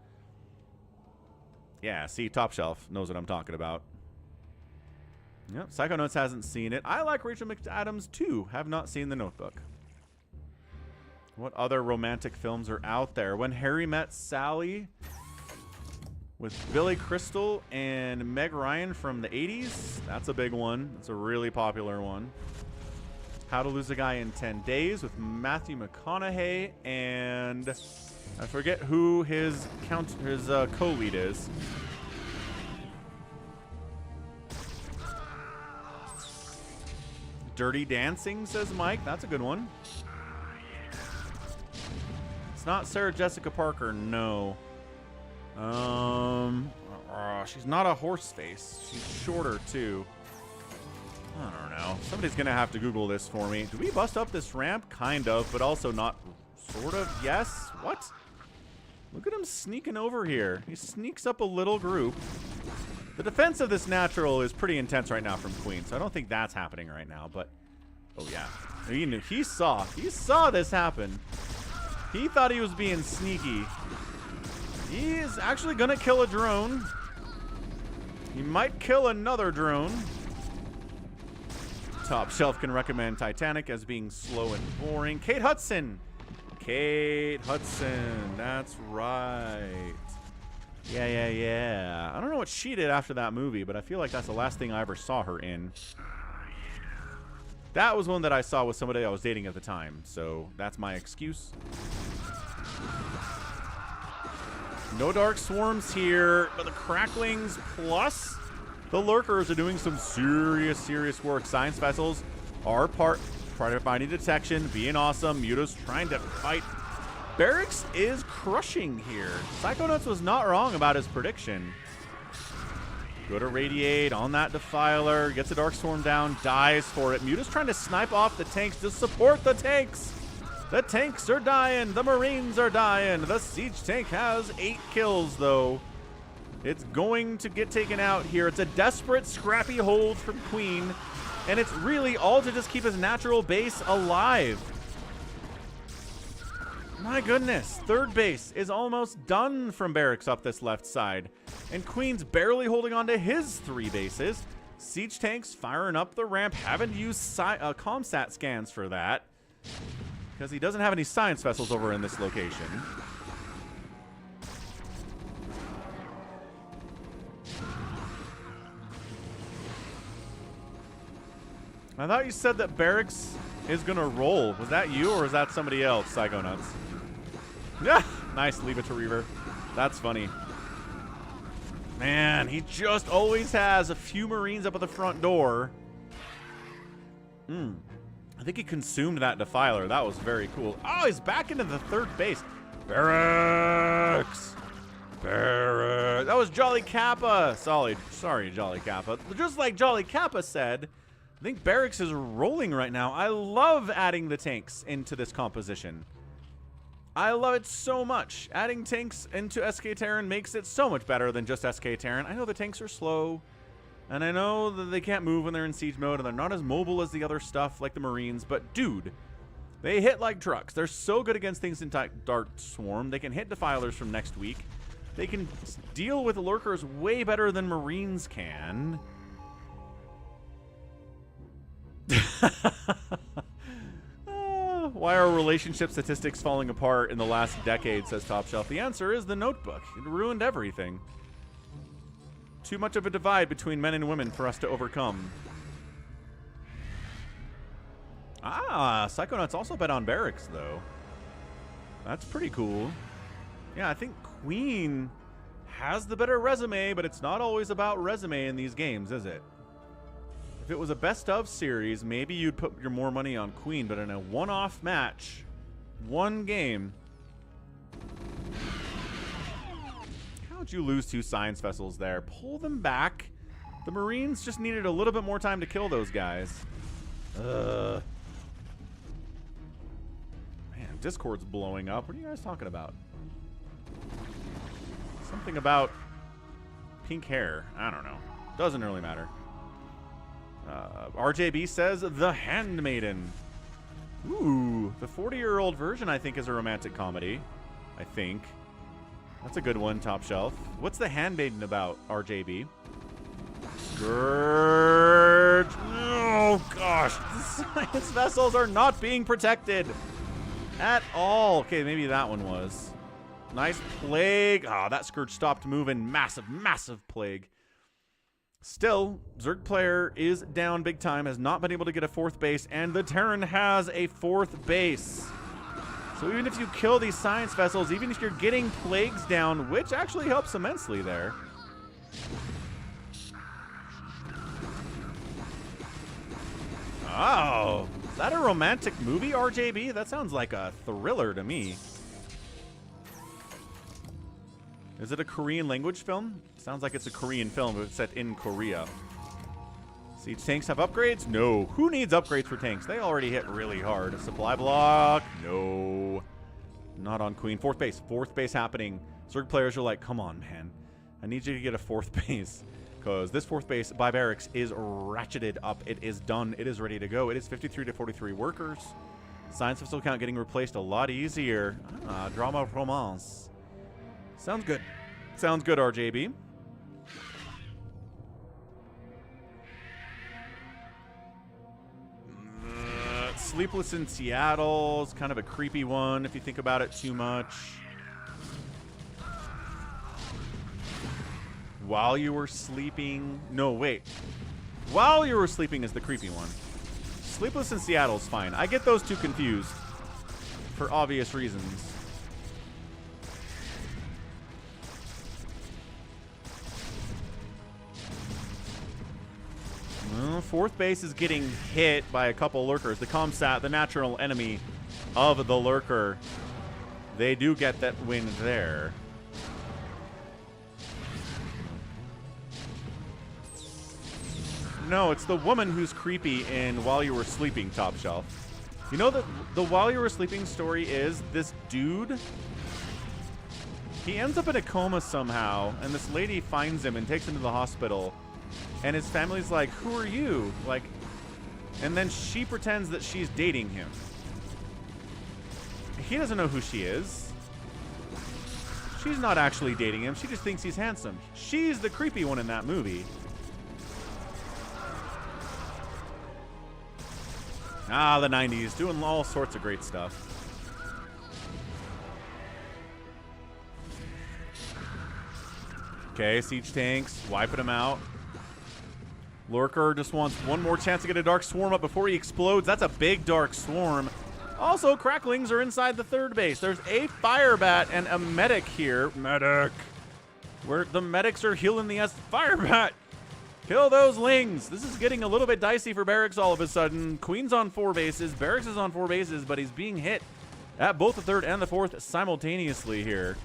S1: Yeah, see, Top Shelf knows what I'm talking about. Yep, Psychonauts hasn't seen it. I like Rachel McAdams too. Have not seen the Notebook. What other romantic films are out there? When Harry Met Sally with Billy Crystal and Meg Ryan from the 80s. That's a big one. That's a really popular one. How to Lose a Guy in 10 Days with Matthew McConaughey, and I forget who his co-lead is. Dirty Dancing, says Mike. That's a good one. It's not Sarah Jessica Parker, no. She's not a horse face. She's shorter too. I don't know. Somebody's going to have to Google this for me. Do we bust up this ramp? Kind of, but also not sort of. Yes? What? Look at him sneaking over here. He sneaks up a little group. The defense of this natural is pretty intense right now from Queen, so I don't think that's happening right now, but... Oh, yeah. He knew. He saw this happen. He thought he was being sneaky. He is actually going to kill a drone. He might kill another drone. Top Shelf can recommend Titanic as being slow and boring. Kate Hudson. Kate Hudson. That's right. Yeah. I don't know what she did after that movie, but I feel like that's the last thing I ever saw her in. That was one that I saw with somebody I was dating at the time, so that's my excuse. No Dark Swarms here, but the Cracklings plus the Lurkers are doing some serious work. Science Vessels are finding detection, being awesome. Muta's trying to fight. BarrackS is crushing here. Psychonauts was not wrong about his prediction. Good Irradiate on that Defiler. Gets a Dark Storm down. Dies for it. Muta's trying to snipe off the tanks to support the tanks. The tanks are dying. The Marines are dying. The Siege tank has 8 kills, though. It's going to get taken out here. It's a desperate, scrappy hold from Queen. And it's really all to just keep his natural base alive. My goodness, third base is almost done from BarrackS up this left side. And Queen's barely holding on to his 3 bases. Siege tanks firing up the ramp. Haven't used ComSat scans for that, because he doesn't have any science vessels over in this location. I thought you said that BarrackS is going to roll. Was that you or is that somebody else, Psychonauts? Yeah, nice. Leave it to Reaver. That's funny. Man, he just always has a few Marines up at the front door. I think he consumed that Defiler. That was very cool. Oh, he's back into the third base. BarrackS. BarrackS. That was Jolly Kappa. Sorry, Jolly Kappa. Just like Jolly Kappa said, I think BarrackS is rolling right now. I love adding the tanks into this composition. I love it so much. Adding tanks into SK Terran makes it so much better than just SK Terran. I know the tanks are slow, and I know that they can't move when they're in siege mode, and they're not as mobile as the other stuff like the Marines, but dude, they hit like trucks. They're so good against things in Dark Swarm. They can hit Defilers from next week. They can deal with Lurkers way better than Marines can. Why are relationship statistics falling apart in the last decade, says Top Shelf. The answer is the Notebook. It ruined everything. Too much of a divide between men and women for us to overcome. Ah, Psychonauts also bet on BarrackS, though. That's pretty cool. Yeah, I think Queen has the better resume, but it's not always about resume in these games, is it? If it was a best of series, maybe you'd put your more money on Queen, but in a one-off match, one game, how'd you lose 2 science vessels there? Pull them back. The Marines just needed a little bit more time to kill those guys. Man, Discord's blowing up. What are you guys talking about? Something about pink hair. I don't know. Doesn't really matter. RJB says The Handmaiden. Ooh, the 40-year-old version, I think, is a romantic comedy. I think. That's a good one, Top Shelf. What's The Handmaiden about, RJB? Scourge. Oh, gosh. The science vessels are not being protected at all. Okay, maybe that one was. Nice Plague. Ah, that Scourge stopped moving. Massive Plague. Still, Zerg player is down big time, has not been able to get a 4th base, and the Terran has a 4th base. So even if you kill these science vessels, even if you're getting plagues down, which actually helps immensely there. Oh, is that a romantic movie, RJB? That sounds like a thriller to me. Is it a Korean language film? Sounds like it's a Korean film, but it's set in Korea. Siege tanks have upgrades? No. Who needs upgrades for tanks? They already hit really hard. A supply block? No. Not on Queen. Fourth base. Fourth base happening. Zerg players are like, come on, man. I need you to get a fourth base. Because this fourth base by BarrackS is ratcheted up. It is done. It is ready to go. It is 53 to 43 workers. Science facility count getting replaced a lot easier. Drama romance. Sounds good. Sounds good, RJB. Sleepless in Seattle is kind of a creepy one if you think about it too much. While you were sleeping. No, wait. While you were sleeping is the creepy one. Sleepless in Seattle is fine. I get those two confused for obvious reasons. Well, fourth base is getting hit by a couple lurkers. The Comsat, the natural enemy of the lurker. They do get that win there. No, it's the woman who's creepy in While You Were Sleeping Top Shelf. You know that the While You Were Sleeping story is this dude, he ends up in a coma somehow, and this lady finds him and takes him to the hospital. And his family's like, who are you? Like, and then she pretends that she's dating him. He doesn't know who she is. She's not actually dating him. She just thinks he's handsome. She's the creepy one in that movie. Ah, the 90s, doing all sorts of great stuff. Okay, siege tanks, wiping them out. Lurker just wants one more chance to get a Dark Swarm up before he explodes. That's a big Dark Swarm. Also, Cracklings are inside the third base. There's a Firebat and a Medic here. Medic! Where the medics are healing the Firebat! Kill those Lings! This is getting a little bit dicey for BarrackS all of a sudden. Queen's on 4 bases. BarrackS is on 4 bases, but he's being hit at both the third and the fourth simultaneously here.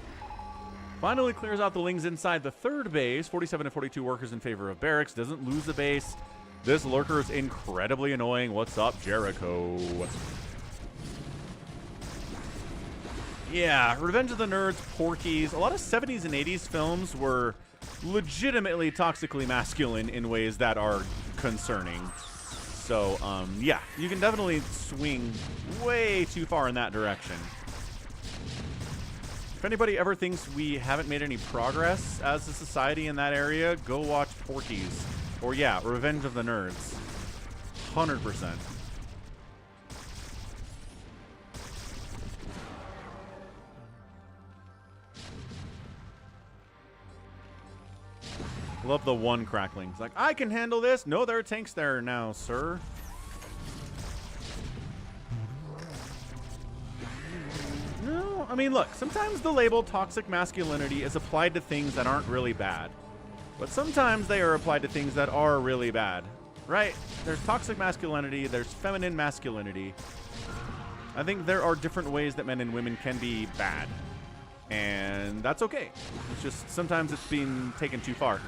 S1: Finally clears out the Lings inside the third base. 47 to 42 workers in favor of BarrackS. Doesn't lose the base. This lurker is incredibly annoying. What's up, Jericho? Yeah, Revenge of the Nerds, Porky's. A lot of 70s and 80s films were legitimately toxically masculine in ways that are concerning. So, yeah, you can definitely swing way too far in that direction. If anybody ever thinks we haven't made any progress as a society in that area, go watch Porky's. Or yeah, Revenge of the Nerds. 100%. Love the one Crackling. It's like, I can handle this. No, there are tanks there now, sir. No, I mean, look, sometimes the label toxic masculinity is applied to things that aren't really bad. But sometimes they are applied to things that are really bad, right? There's toxic masculinity, there's feminine masculinity. I think there are different ways that men and women can be bad. And that's okay. It's just sometimes it's being taken too far.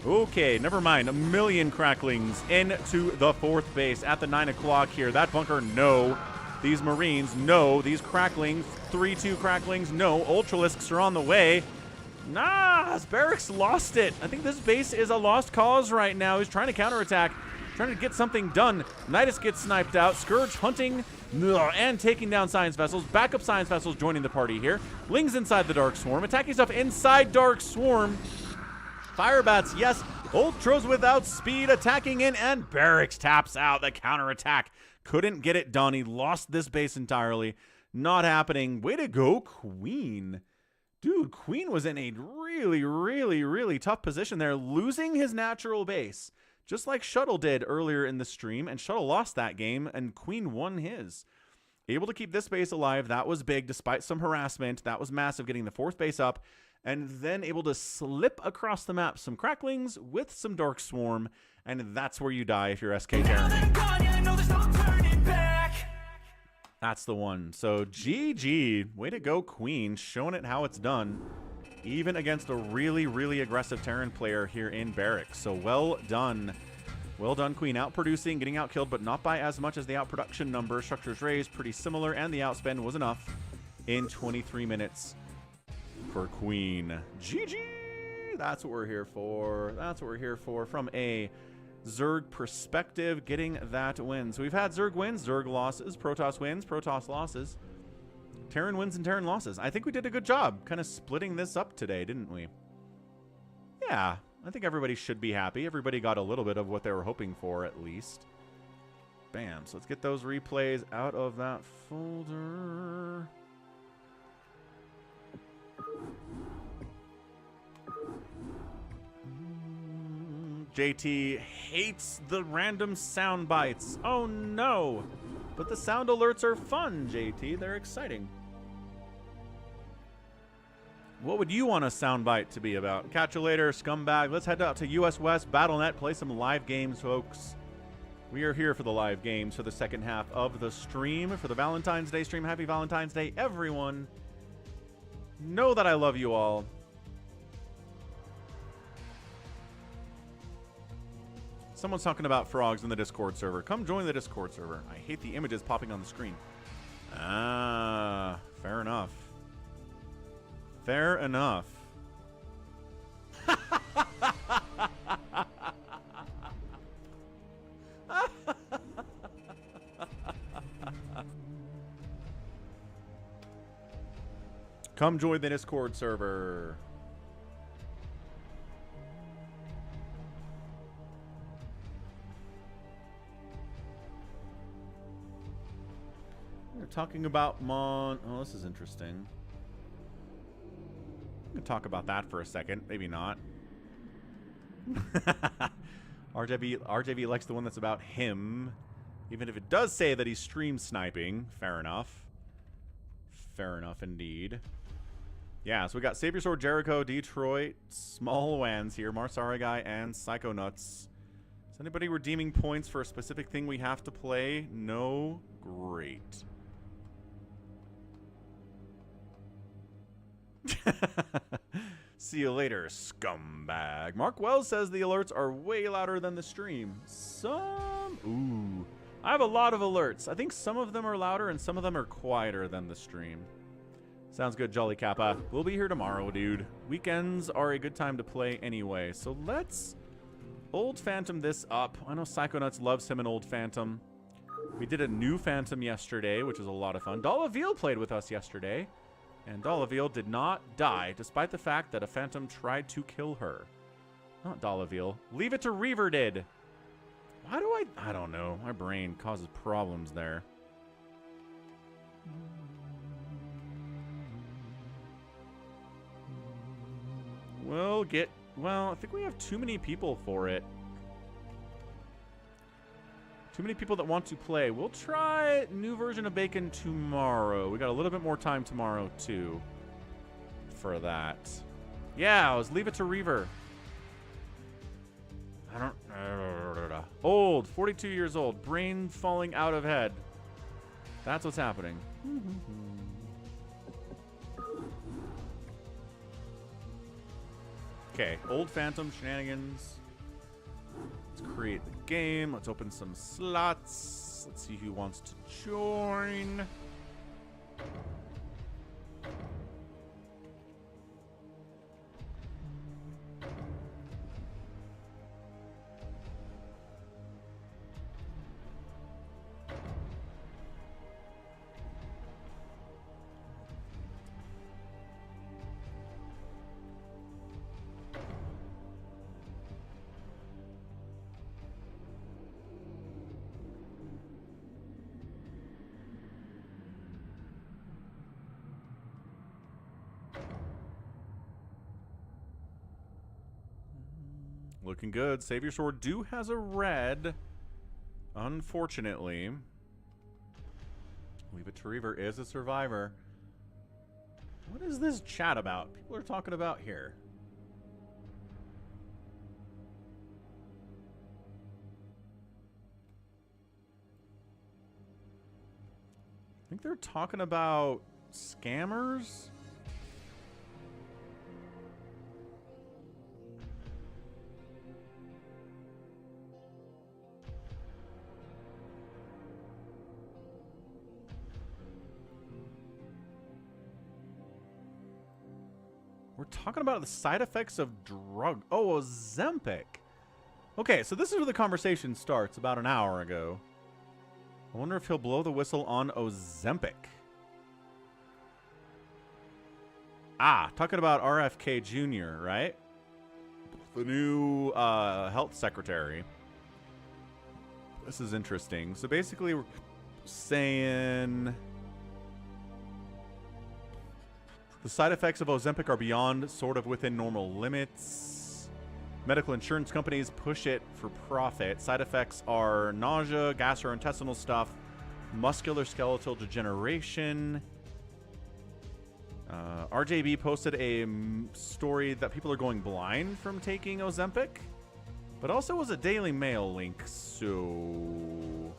S1: Okay, never mind. A million Cracklings into the fourth base at the 9 o'clock here. That bunker, no. These Marines, no. These Cracklings, 3-2 Cracklings, no. Ultralisks are on the way. Nah, BarrackS lost it. I think this base is a lost cause right now. He's trying to counterattack, trying to get something done. Nidus gets sniped out. Scourge hunting and taking down Science Vessels. Backup Science Vessels joining the party here. Lings inside the Dark Swarm. Attacking stuff inside Dark Swarm. Firebats, yes. Ultras without speed attacking in, and BarrackS taps out. The counterattack couldn't get it done. He lost this base entirely. Not happening. Way to go, Queen. Dude, Queen was in a really, really, really tough position there, losing his natural base, just like Shuttle did earlier in the stream, and Shuttle lost that game, and Queen won his. Able to keep this base alive, that was big, despite some harassment. That was massive, getting the fourth base up, and then able to slip across the map some Cracklings with some Dark Swarm, and that's where you die if you're SK Terran. That's the one. So GG. Way to go, Queen. Showing it how it's done. Even against a really, really aggressive Terran player here in BarrackS. So well done. Well done, Queen. Outproducing, getting outkilled, but not by as much as the outproduction number. Structures raised, pretty similar, and the outspend was enough in 23 minutes for Queen. GG! That's what we're here for. That's what we're here for. From a Zerg perspective, getting that win. So we've had Zerg wins, Zerg losses, Protoss wins, Protoss losses, Terran wins, and Terran losses. I think we did a good job kind of splitting this up today, didn't we? Yeah, I think everybody should be happy. Everybody got a little bit of what they were hoping for, at least. Bam. So let's get those replays out of that folder. JT hates the random sound bites. Oh no! But the sound alerts are fun, JT. They're exciting. What would you want a soundbite to be about? Catch you later, scumbag. Let's head out to US West Battle.net, play some live games, folks. We are here for the live games for the second half of the stream, for the Valentine's Day stream. Happy Valentine's Day, everyone. Know that I love you all. Someone's talking about frogs in the Discord server. Come join the Discord server. I hate the images popping on the screen. Ah, fair enough. Fair enough. Come join the Discord server. We're talking about Oh, this is interesting. I'm gonna talk about that for a second. Maybe not. RJV likes the one that's about him. Even if it does say that he's stream sniping. Fair enough. Fair enough indeed. Yeah, so we got Savior Sword, Jericho, Detroit, Small Wans here, Marsara Guy, and Psychonauts. Is anybody redeeming points for a specific thing we have to play? No? Great. See you later, scumbag. Mark Wells says the alerts are way louder than the stream. Ooh. I have a lot of alerts. I think some of them are louder and some of them are quieter than the stream. Sounds good, Jolly Kappa. We'll be here tomorrow, dude. Weekends are a good time to play anyway. So let's Old Phantom this up. I know Psychonauts loves him an Old Phantom. We did a new Phantom yesterday, which was a lot of fun. Dolaville played with us yesterday. And Dolaville did not die, despite the fact that a Phantom tried to kill her. Not Dolaville. Leave It to Reaver did. Why do I don't know. My brain causes problems there. Well, I think we have too many people for it. Too many people that want to play. We'll try new version of Bacon tomorrow. We got a little bit more time tomorrow, too, for that. Yeah, let's leave it to Reaver. I don't... Old, 42 years old. Brain falling out of head. That's what's happening. Okay, Old Phantom shenanigans. Let's create the game. Let's open some slots. Let's see who wants to join. Looking good. Savior Sword has a red. Unfortunately. Leave It to Reaver is a survivor. What is this chat about? People are talking about here. I think they're talking about scammers. talking about the side effects of drug. Oh, Ozempic. Okay, so this is where the conversation starts about an hour ago. I wonder if he'll blow the whistle on Ozempic. Ah, talking about RFK Jr., right? The new health secretary. This is interesting. So basically, we're saying the side effects of Ozempic are beyond sort of within normal limits. Medical insurance companies push it for profit. Side effects are nausea, gastrointestinal stuff, musculoskeletal degeneration. RJB posted a story that people are going blind from taking Ozempic, but also was a Daily Mail link, so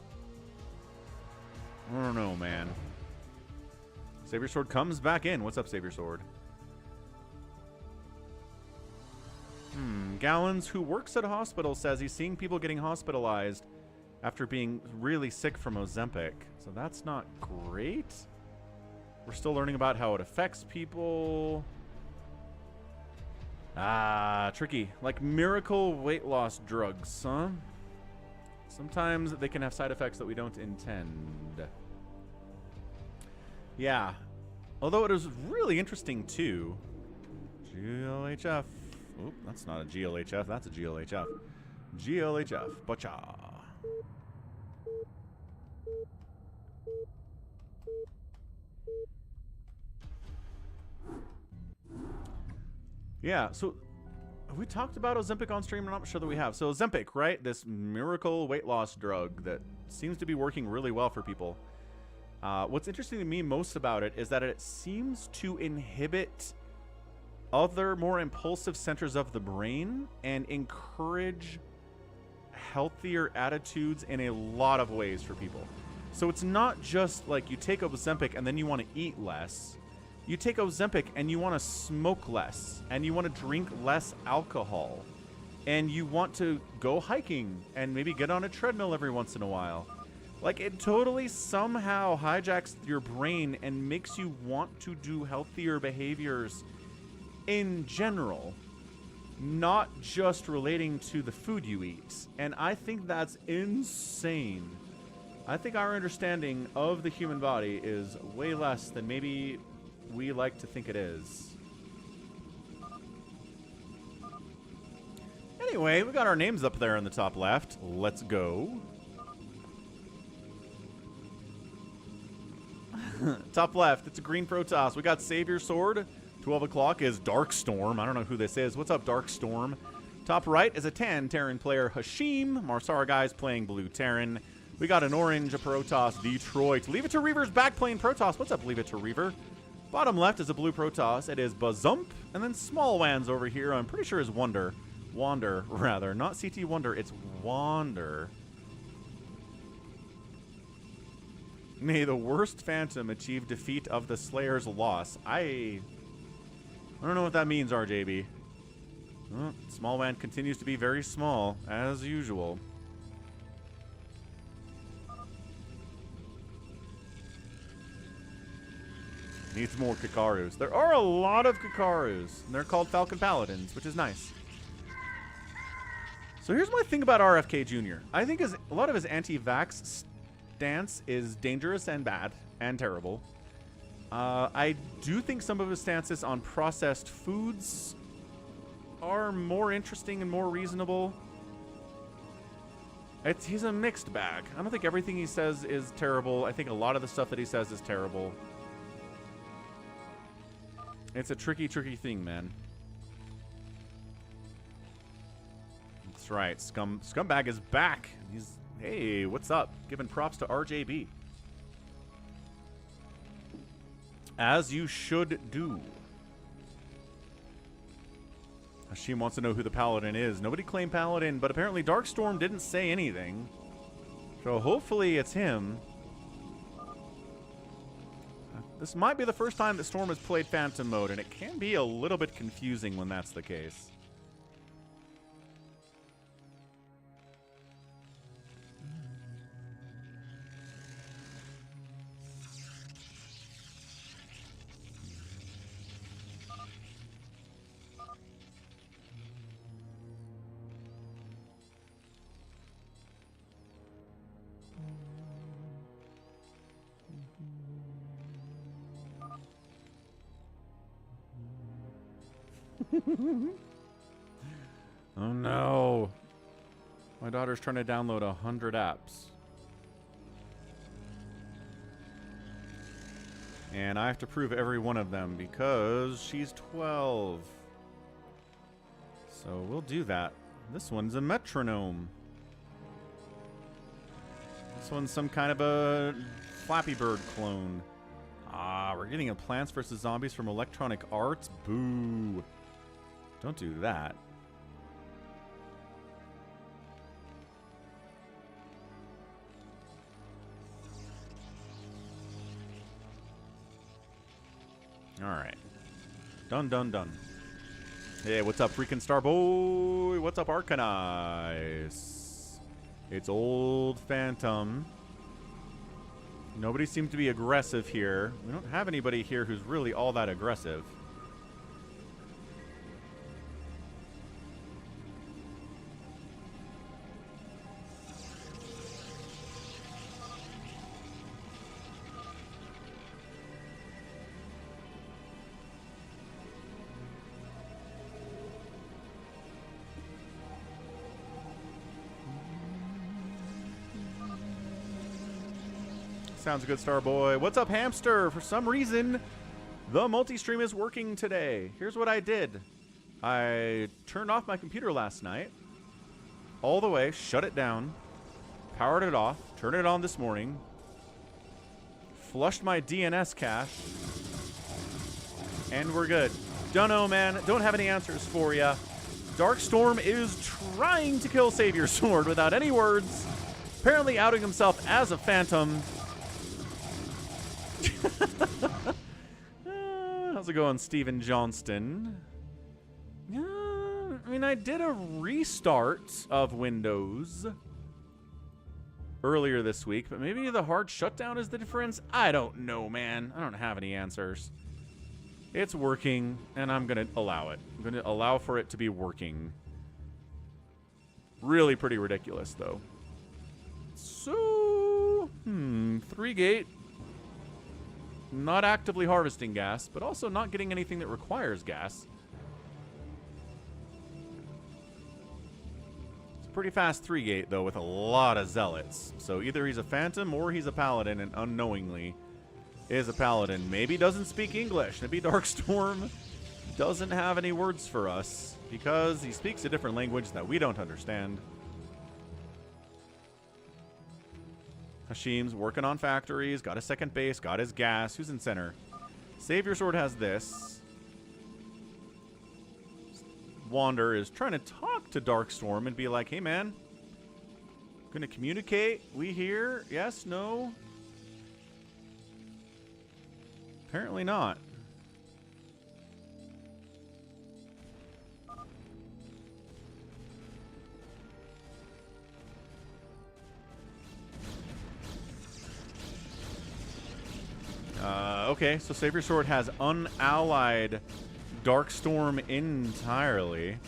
S1: I don't know, man. Savior Sword comes back in. What's up, Savior Sword? Gallons, who works at a hospital, says he's seeing people getting hospitalized after being really sick from Ozempic. So that's not great. We're still learning about how it affects people. Ah, tricky. Like miracle weight loss drugs, huh? Sometimes they can have side effects that we don't intend. Yeah. Although it was really interesting, too. GLHF. Oop, that's not a GLHF. That's a GLHF. GLHF. Bacha. Yeah, so have we talked about Ozempic on stream? I'm not sure that we have. So Ozempic, right? This miracle weight loss drug that seems to be working really well for people. What's interesting to me most about it is that it seems to inhibit other more impulsive centers of the brain and encourage healthier attitudes in a lot of ways for people. So it's not just like you take Ozempic and then you want to eat less. You take Ozempic and you want to smoke less, and you want to drink less alcohol, and you want to go hiking and maybe get on a treadmill every once in a while. Like, it totally somehow hijacks your brain and makes you want to do healthier behaviors in general, not just relating to the food you eat. And I think that's insane. I think our understanding of the human body is way less than maybe we like to think it is. Anyway, we got our names up there in the top left. Let's go. Top left, it's a green Protoss. We got Savior Sword. 12 o'clock is Darkstorm. I don't know who this is. What's up, Darkstorm? Top right is a tan Terran player, Hashim. Marsara guys playing blue Terran. We got an orange, a Protoss, Detroit. Leave It to Reaver's back playing Protoss. What's up, Leave It to Reaver? Bottom left is a blue Protoss. It is Bazump. And then Small Wands over here, I'm pretty sure is Wander, rather. Not CT Wonder, it's Wander. May the worst Phantom achieve defeat of the Slayer's loss. I don't know what that means, RJB. Well, Small Wand continues to be very small, as usual. Needs more Kakarus. There are a lot of Kakarus, and they're called Falcon Paladins, which is nice. So here's my thing about RFK Jr. I think a lot of his anti-vax stance is dangerous and bad and terrible. I do think some of his stances on processed foods are more interesting and more reasonable. He's a mixed bag. I don't think everything he says is terrible. I think a lot of the stuff that he says is terrible. It's a tricky, tricky thing, man. That's right. Scumbag is back. Hey, what's up? Giving props to RJB. As you should do. Hashim wants to know who the Paladin is. Nobody claimed Paladin, but apparently Darkstorm didn't say anything. So hopefully it's him. This might be the first time that Storm has played Phantom mode, and it can be a little bit confusing when that's the case. Oh no. My daughter's trying to download 100 apps. And I have to prove every one of them because she's 12. So we'll do that. This one's a metronome. This one's some kind of a Flappy Bird clone. Ah, we're getting a Plants vs. Zombies from Electronic Arts? Boo. Don't do that. Alright. Done, done, done. Hey, what's up, freaking Starboy? What's up, Arcanice? It's old Phantom. Nobody seems to be aggressive here. We don't have anybody here who's really all that aggressive. Sounds good, Starboy. What's up, Hamster? For some reason, the multi-stream is working today. Here's what I did. I turned off my computer last night, all the way, shut it down, powered it off, turned it on this morning, flushed my DNS cache, and we're good. Don't know, man. Don't have any answers for ya. Darkstorm is trying to kill Savior Sword without any words, apparently outing himself as a phantom. How's it going, Steven Johnston? I mean, I did a restart of Windows earlier this week, but maybe the hard shutdown is the difference? I don't know, man. I don't have any answers. It's working, and I'm going to allow it. I'm going to allow for it to be working. Really pretty ridiculous, though. So, 3-gate. Not actively harvesting gas, but also not getting anything that requires gas. It's a pretty fast 3-gate, though, with a lot of zealots. So either he's a phantom or he's a paladin, and unknowingly is a paladin. Maybe doesn't speak English. Maybe Darkstorm doesn't have any words for us because he speaks a different language that we don't understand. Hashim's working on factories, got his second base, got his gas. Who's in center? Savior Sword has this. Wander is trying to talk to Darkstorm and be like, hey, man, gonna communicate? We here? Yes? No? Apparently not. Okay, so Savior Sword has unallied Darkstorm entirely.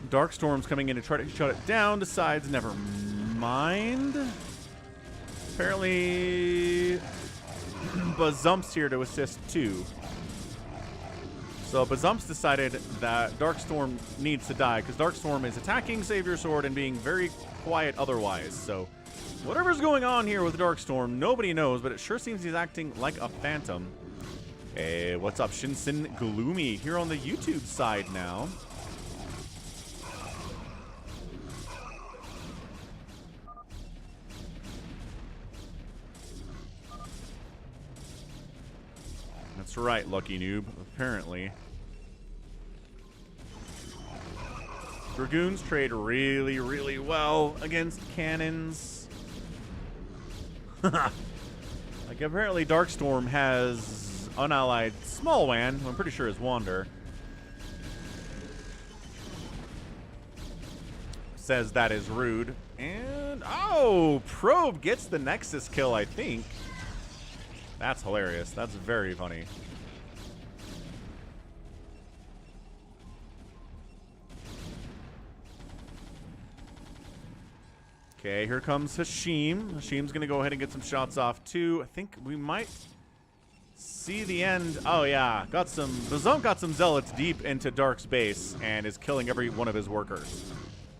S1: Darkstorm's coming in to try to shut it down, decides never mind. Apparently, Bazump's here to assist too. So Bazump's decided that Darkstorm needs to die because Darkstorm is attacking Savior Sword and being very quiet otherwise. So whatever's going on here with Darkstorm, nobody knows, but it sure seems he's acting like a phantom. Hey, what's up, Shinsen Gloomy here on the YouTube side now. That's right, Lucky Noob, apparently. Dragoons trade really, really well against cannons. Like, apparently Darkstorm has unallied Smallwan, who I'm pretty sure is Wander. Says that is rude. And, oh, Probe gets the Nexus kill, I think. That's hilarious. That's very funny. Okay, here comes Hashim. Hashim's going to go ahead and get some shots off, too. I think we might see the end. Oh, yeah. Bazump got some zealots deep into Dark's base and is killing every one of his workers.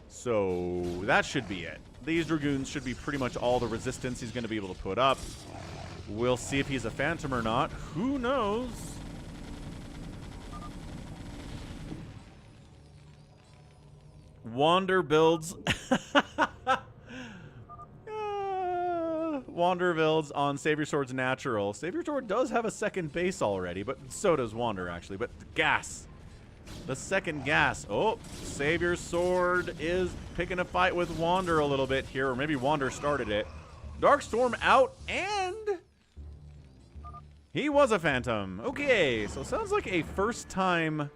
S1: So that should be it. These Dragoons should be pretty much all the resistance he's going to be able to put up. We'll see if he's a Phantom or not. Who knows? Wander builds. Wander builds on Savior Sword's natural. Savior Sword does have a second base already, but so does Wander, actually. But the gas. The second gas. Oh, Savior Sword is picking a fight with Wander a little bit here, or maybe Wander started it. Darkstorm out, and he was a Phantom. Okay, so sounds like a first-time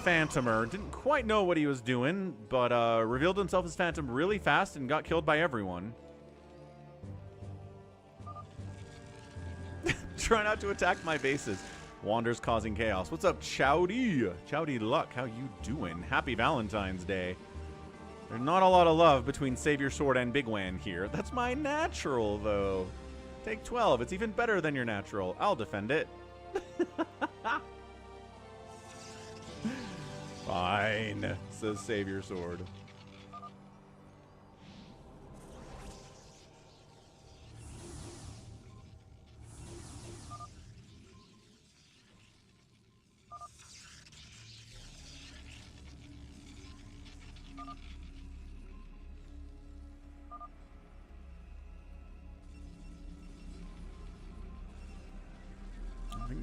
S1: Phantomer. Didn't quite know what he was doing, but revealed himself as Phantom really fast and got killed by everyone. Try not to attack my bases. Wander's causing chaos. What's up, Chowdy? Chowdy Luck, how you doing? Happy Valentine's Day. There's not a lot of love between Savior Sword and Big Wan here. That's my natural, though. Take 12. It's even better than your natural. I'll defend it. Fine, says Savior Sword.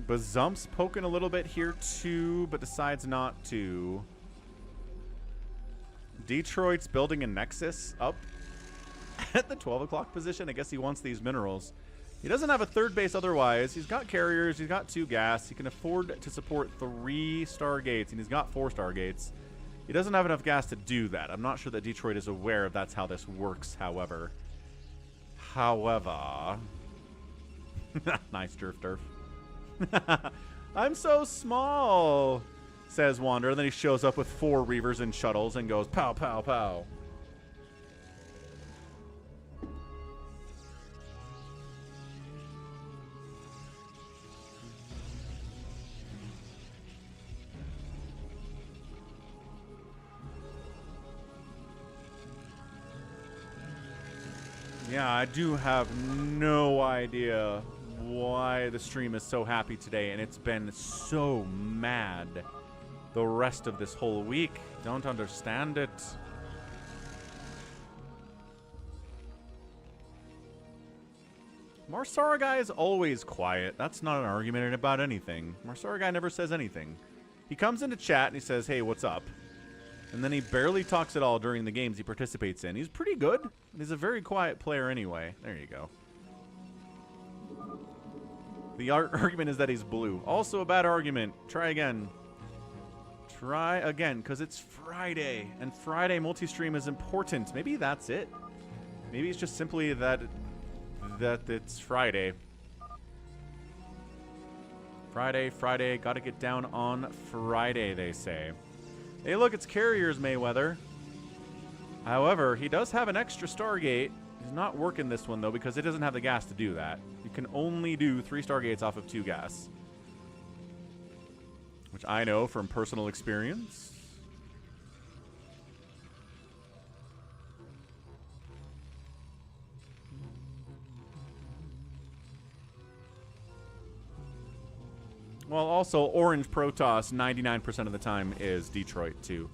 S1: Bazump's poking a little bit here too, but decides not to. Detroit's building a Nexus up at the 12 o'clock position. I guess he wants these minerals. He doesn't have a third base otherwise. He's got carriers. He's got 2 gas. He can afford to support 3 Stargates, and he's got 4 Stargates. He doesn't have enough gas to do that. I'm not sure that Detroit is aware of that's how this works, however. Nice turf. I'm so small, says Wander. And then he shows up with 4 Reavers and shuttles and goes pow, pow, pow. Yeah, I do have no idea why the stream is so happy today, and it's been so mad the rest of this whole week. Don't understand it. Marsara guy is always quiet. That's not an argument about anything. Marsara guy never says anything. He comes into chat and he says, hey, what's up? And then he barely talks at all during the games he participates in. He's pretty good. He's a very quiet player anyway. There you go. The argument is that he's blue. Also a bad argument. Try again. Try again, because it's Friday. And Friday multi-stream is important. Maybe that's it. Maybe it's just simply that it's Friday. Friday. Gotta get down on Friday, they say. Hey, look, it's Carriers Mayweather. However, he does have an extra Stargate. He's not working this one, though, because it doesn't have the gas to do that. You can only do 3 Stargates off of 2 gas. Which I know from personal experience. Well, also, Orange Protoss 99% of the time is Detroit, too.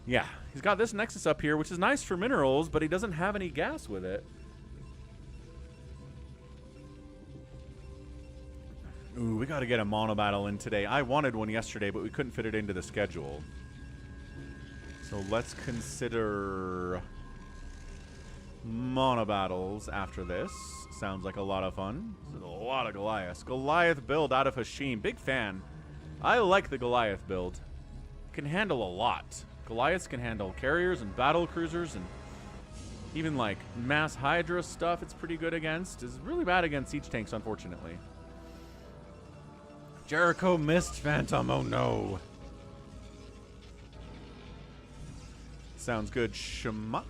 S1: Yeah, he's got this Nexus up here, which is nice for minerals, but he doesn't have any gas with it. Ooh, we got to get a Monobattle in today. I wanted one yesterday, but we couldn't fit it into the schedule. So let's consider Monobattles after this. Sounds like a lot of fun. This is a lot of Goliath. Goliath build out of Hashim. Big fan. I like the Goliath build. Can handle a lot. Goliaths can handle carriers and battle cruisers and even like mass Hydra stuff it's pretty good against. It's really bad against siege tanks, unfortunately. Jericho missed Phantom. Oh no. Sounds good, schmuck.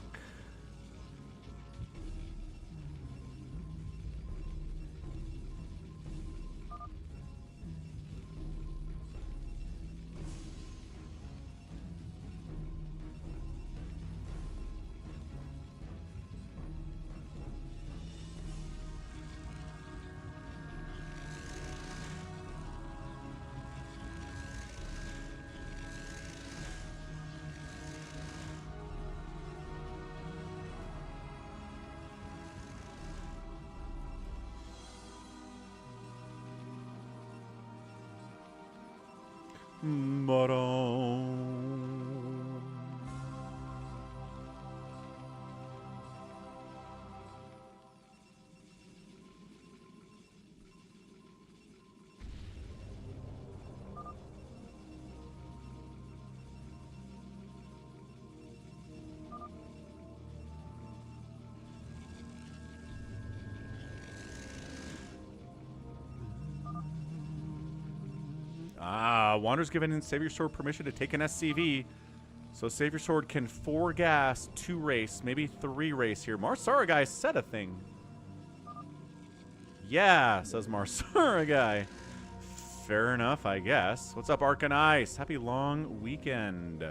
S1: Wander's given Savior Sword permission to take an SCV, so Savior Sword can 4 gas, 2 race, maybe 3 race here. Marsara guy said a thing. Yeah, says Marsara guy. Fair enough, I guess. What's up, Arc and Ice? Happy long weekend.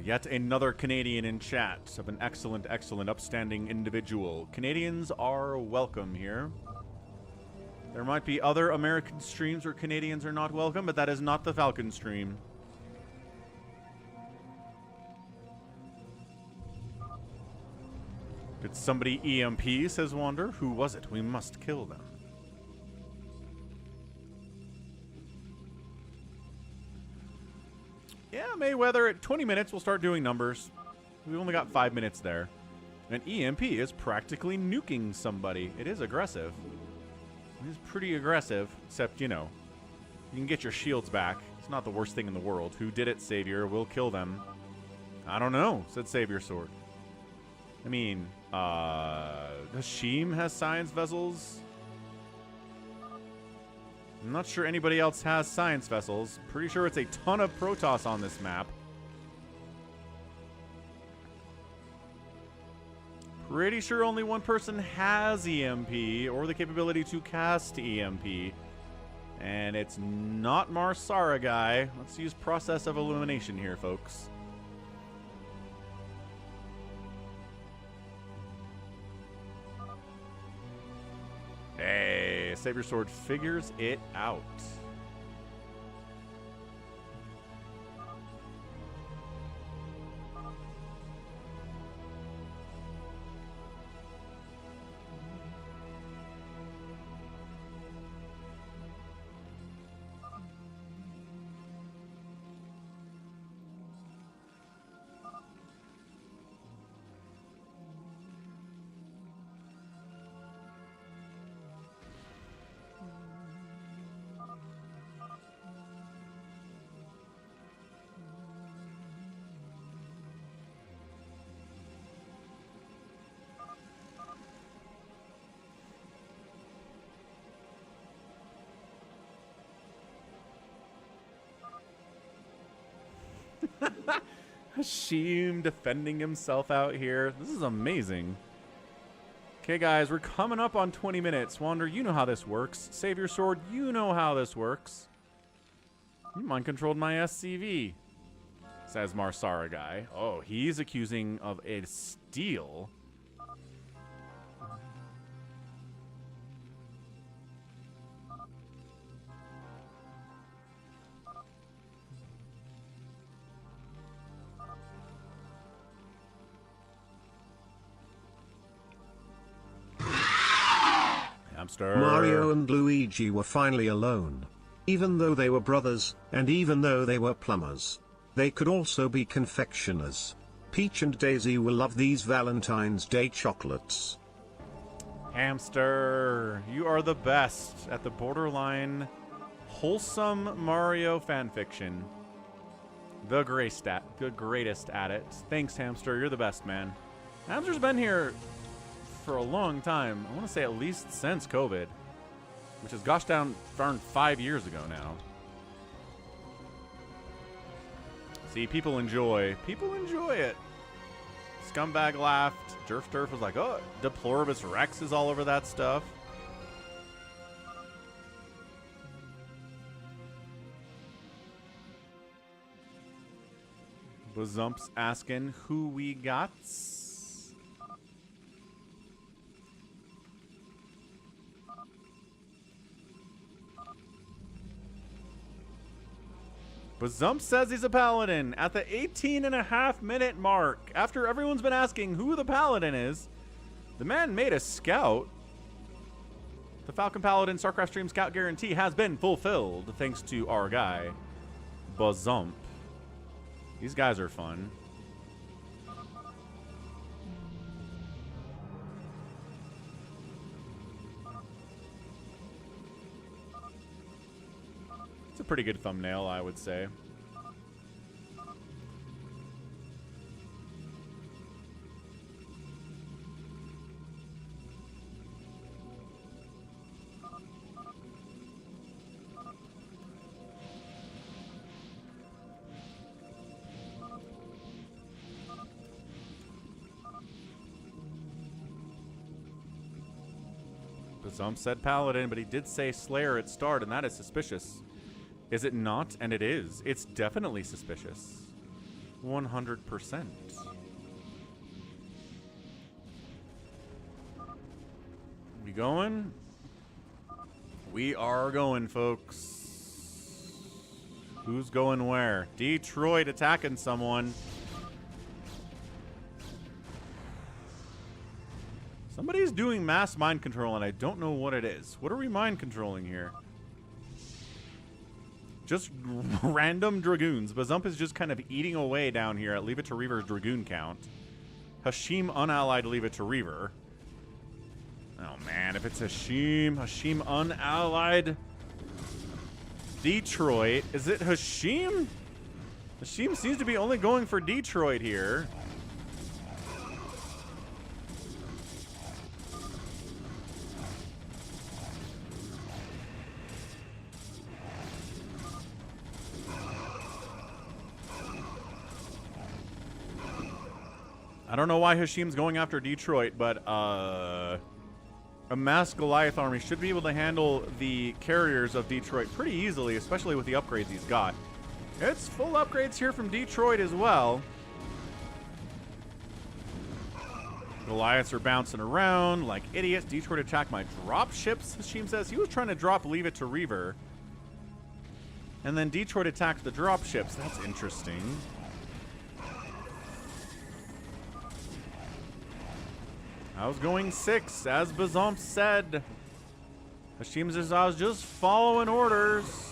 S1: Yet another Canadian in chat of an excellent, excellent, upstanding individual. Canadians are welcome here. There might be other American streams where Canadians are not welcome, but that is not the Falcon stream. Did somebody EMP, says Wander? Who was it? We must kill them. Yeah, Mayweather, at 20 minutes, we'll start doing numbers. We've only got 5 minutes there. And EMP is practically nuking somebody. It is aggressive. It is pretty aggressive, except, you know, you can get your shields back. It's not the worst thing in the world. Who did it, Savior? We'll kill them. I don't know, said Savior Sword. I mean, Hashim has science vessels. I'm not sure anybody else has science vessels. Pretty sure it's a ton of Protoss on this map. Pretty sure only one person has EMP or the capability to cast EMP. And it's not Marsara guy. Let's use process of elimination here, folks. Hey, Savior Sword figures it out. Hashim defending himself out here. This is amazing. Okay, guys, we're coming up on 20 minutes. Wander, you know how this works. Savior Sword, you know how this works. You mind-controlled my SCV, says Marsara guy. Oh, he's accusing of a steal.
S6: Mario and Luigi were finally alone. Even though they were brothers, and even though they were plumbers, they could also be confectioners. Peach and Daisy will love these Valentine's Day chocolates.
S1: Hamster, you are the best at the borderline wholesome Mario fanfiction. The greatest at it. Thanks, Hamster. You're the best, man. Hamster's been here for a long time. I want to say at least since COVID, which is gosh darn 5 years ago now. See, people enjoy it. Scumbag laughed. Durf was like, oh, Deploribus Rex is all over that stuff. Bazump's asking who we got. Bazump says he's a paladin at the 18.5-minute mark. After everyone's been asking who the paladin is, the man made a scout. The Falcon Paladin StarCraft Stream Scout guarantee has been fulfilled thanks to our guy, Bazump. These guys are fun. It's a pretty good thumbnail, I would say. Bazump said Paladin, but he did say Slayer at start, and that is suspicious. Is it not? And it is. It's definitely suspicious. 100%. We going? We are going, folks. Who's going where? Detroit attacking someone. Somebody's doing mass mind control, and I don't know what it is. What are we mind controlling here? Just random Dragoons. Bazump is just kind of eating away down here at Leave It to Reaver's Dragoon count. Hashim unallied Leave It to Reaver. Oh man, if it's Hashim unallied Detroit. Is it Hashim? Hashim seems to be only going for Detroit here. I don't know why Hashim's going after Detroit, but a masked Goliath army should be able to handle the carriers of Detroit pretty easily, especially with the upgrades he's got. It's full upgrades here from Detroit as well. Goliaths are bouncing around like idiots. Detroit attacked my drop ships, Hashim says. He was trying to drop Leave It to Reaver. And then Detroit attacked the drop ships. That's interesting. I was going 6, as Bazump said. Hashim says I was just following orders.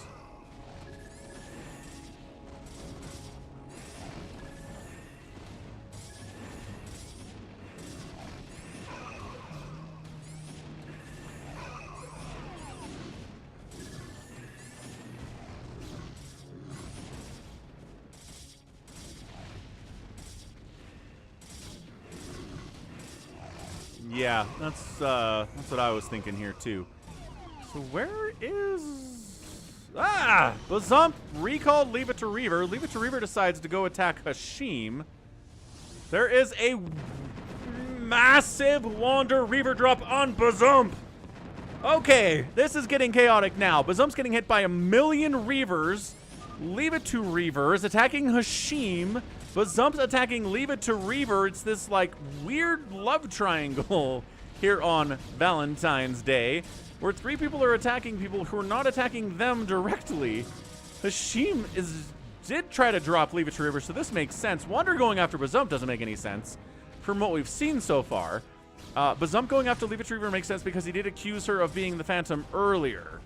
S1: Yeah, that's what I was thinking here too. So where is Bazump recalled Leave It to Reaver. Leave It to Reaver decides to go attack Hashim. There is a massive Wander Reaver drop on Bazump. Okay, this is getting chaotic now. Bazump's getting hit by 1,000,000 Reavers. Leave It to Reaver is attacking Hashim. Bazump's attacking Leave It to Reaver. It's this, like, weird love triangle here on Valentine's Day, where 3 people are attacking people who are not attacking them directly. Hashim did try to drop Leave It to Reaver, so this makes sense. Wander going after Bazump doesn't make any sense from what we've seen so far. Bazump going after Leave It to Reaver makes sense because he did accuse her of being the Phantom earlier.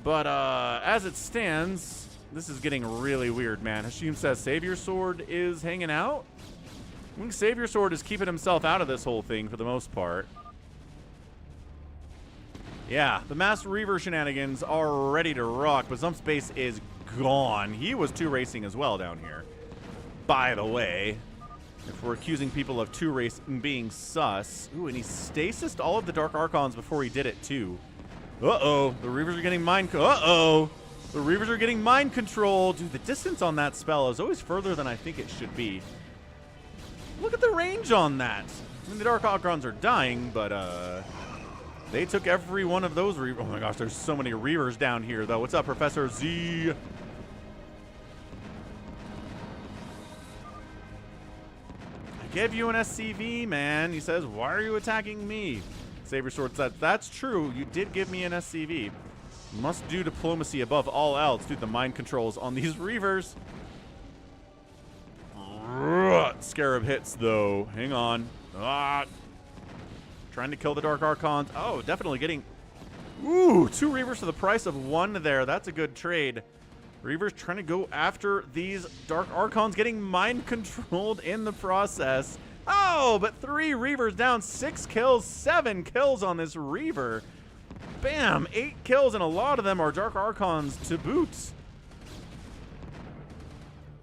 S1: But as it stands, this is getting really weird, man. Hashim says Savior Sword is hanging out. I think Savior Sword is keeping himself out of this whole thing for the most part. Yeah, the Master Reaver shenanigans are ready to rock. Bazump's base is gone. He was 2 racing as well down here, by the way. If we're accusing people of two-race being sus. Ooh, and he stasised all of the Dark Archons before he did it, too. Uh-oh. The Reavers are getting mind... Uh-oh. The Reavers are getting mind control. Dude, the distance on that spell is always further than I think it should be. Look at the range on that. I mean, the Dark Archons are dying, but, they took every one of those Reavers. Oh my gosh, there's so many Reavers down here, though. What's up, Professor Z? I gave you an SCV, man. He says, why are you attacking me? Saber Sword said, that's true. You did give me an SCV. Must do diplomacy above all else. Dude, the mind controls on these Reavers. Scarab hits, though. Hang on. Trying to kill the Dark Archons. Oh, definitely getting... Ooh, 2 Reavers for the price of 1 there. That's a good trade. Reavers trying to go after these Dark Archons, getting mind controlled in the process. Oh, but 3 Reavers down, 6 kills, 7 kills on this Reaver. Bam, 8 kills, and a lot of them are Dark Archons to boot.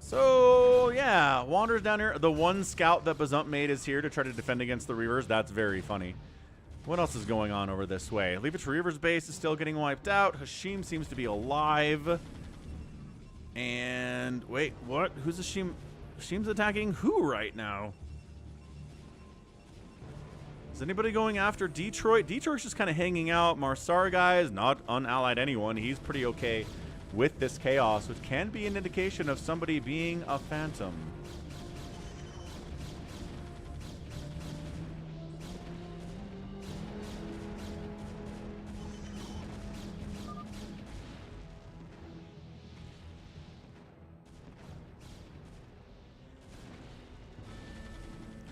S1: So, yeah, Wander's down here. The one scout that Bazump made is here to try to defend against the Reavers. That's very funny. What else is going on over this way? Leave It to Reaver's base is still getting wiped out. Hashim seems to be alive. And, wait, what? Who's Hashim? Hashim's attacking who right now? Is anybody going after Detroit? Detroit's just kind of hanging out. Marsar guy is not unallied anyone. He's pretty okay with this chaos, which can be an indication of somebody being a phantom.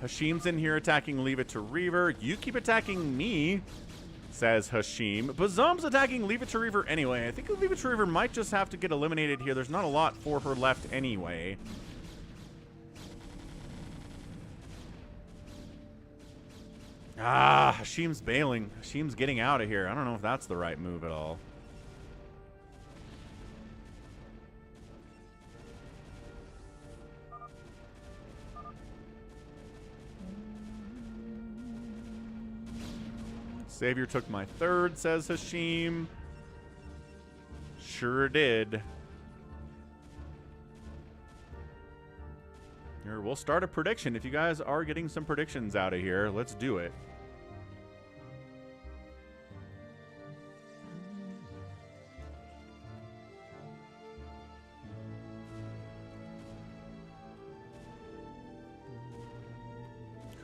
S1: Hashim's in here attacking Leave It to Reaver. You keep attacking me, says Hashim. Bazump's attacking Leave It to Reaver anyway. I think Leave It to Reaver might just have to get eliminated here. There's not a lot for her left anyway. Ah, Hashim's bailing. Hashim's getting out of here. I don't know if that's the right move at all. Savior took my 3rd, says Hashim. Sure did. Here, we'll start a prediction. If you guys are getting some predictions out of here, let's do it.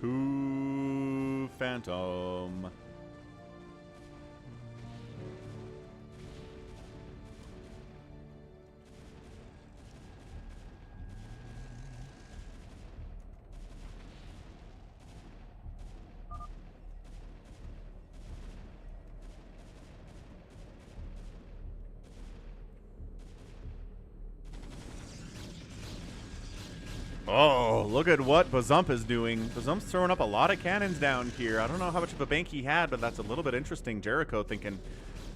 S1: Who Phantom? Oh, look at what Bazump is doing. Bazump's throwing up a lot of cannons down here. I don't know how much of a bank he had, but that's a little bit interesting. Jericho thinking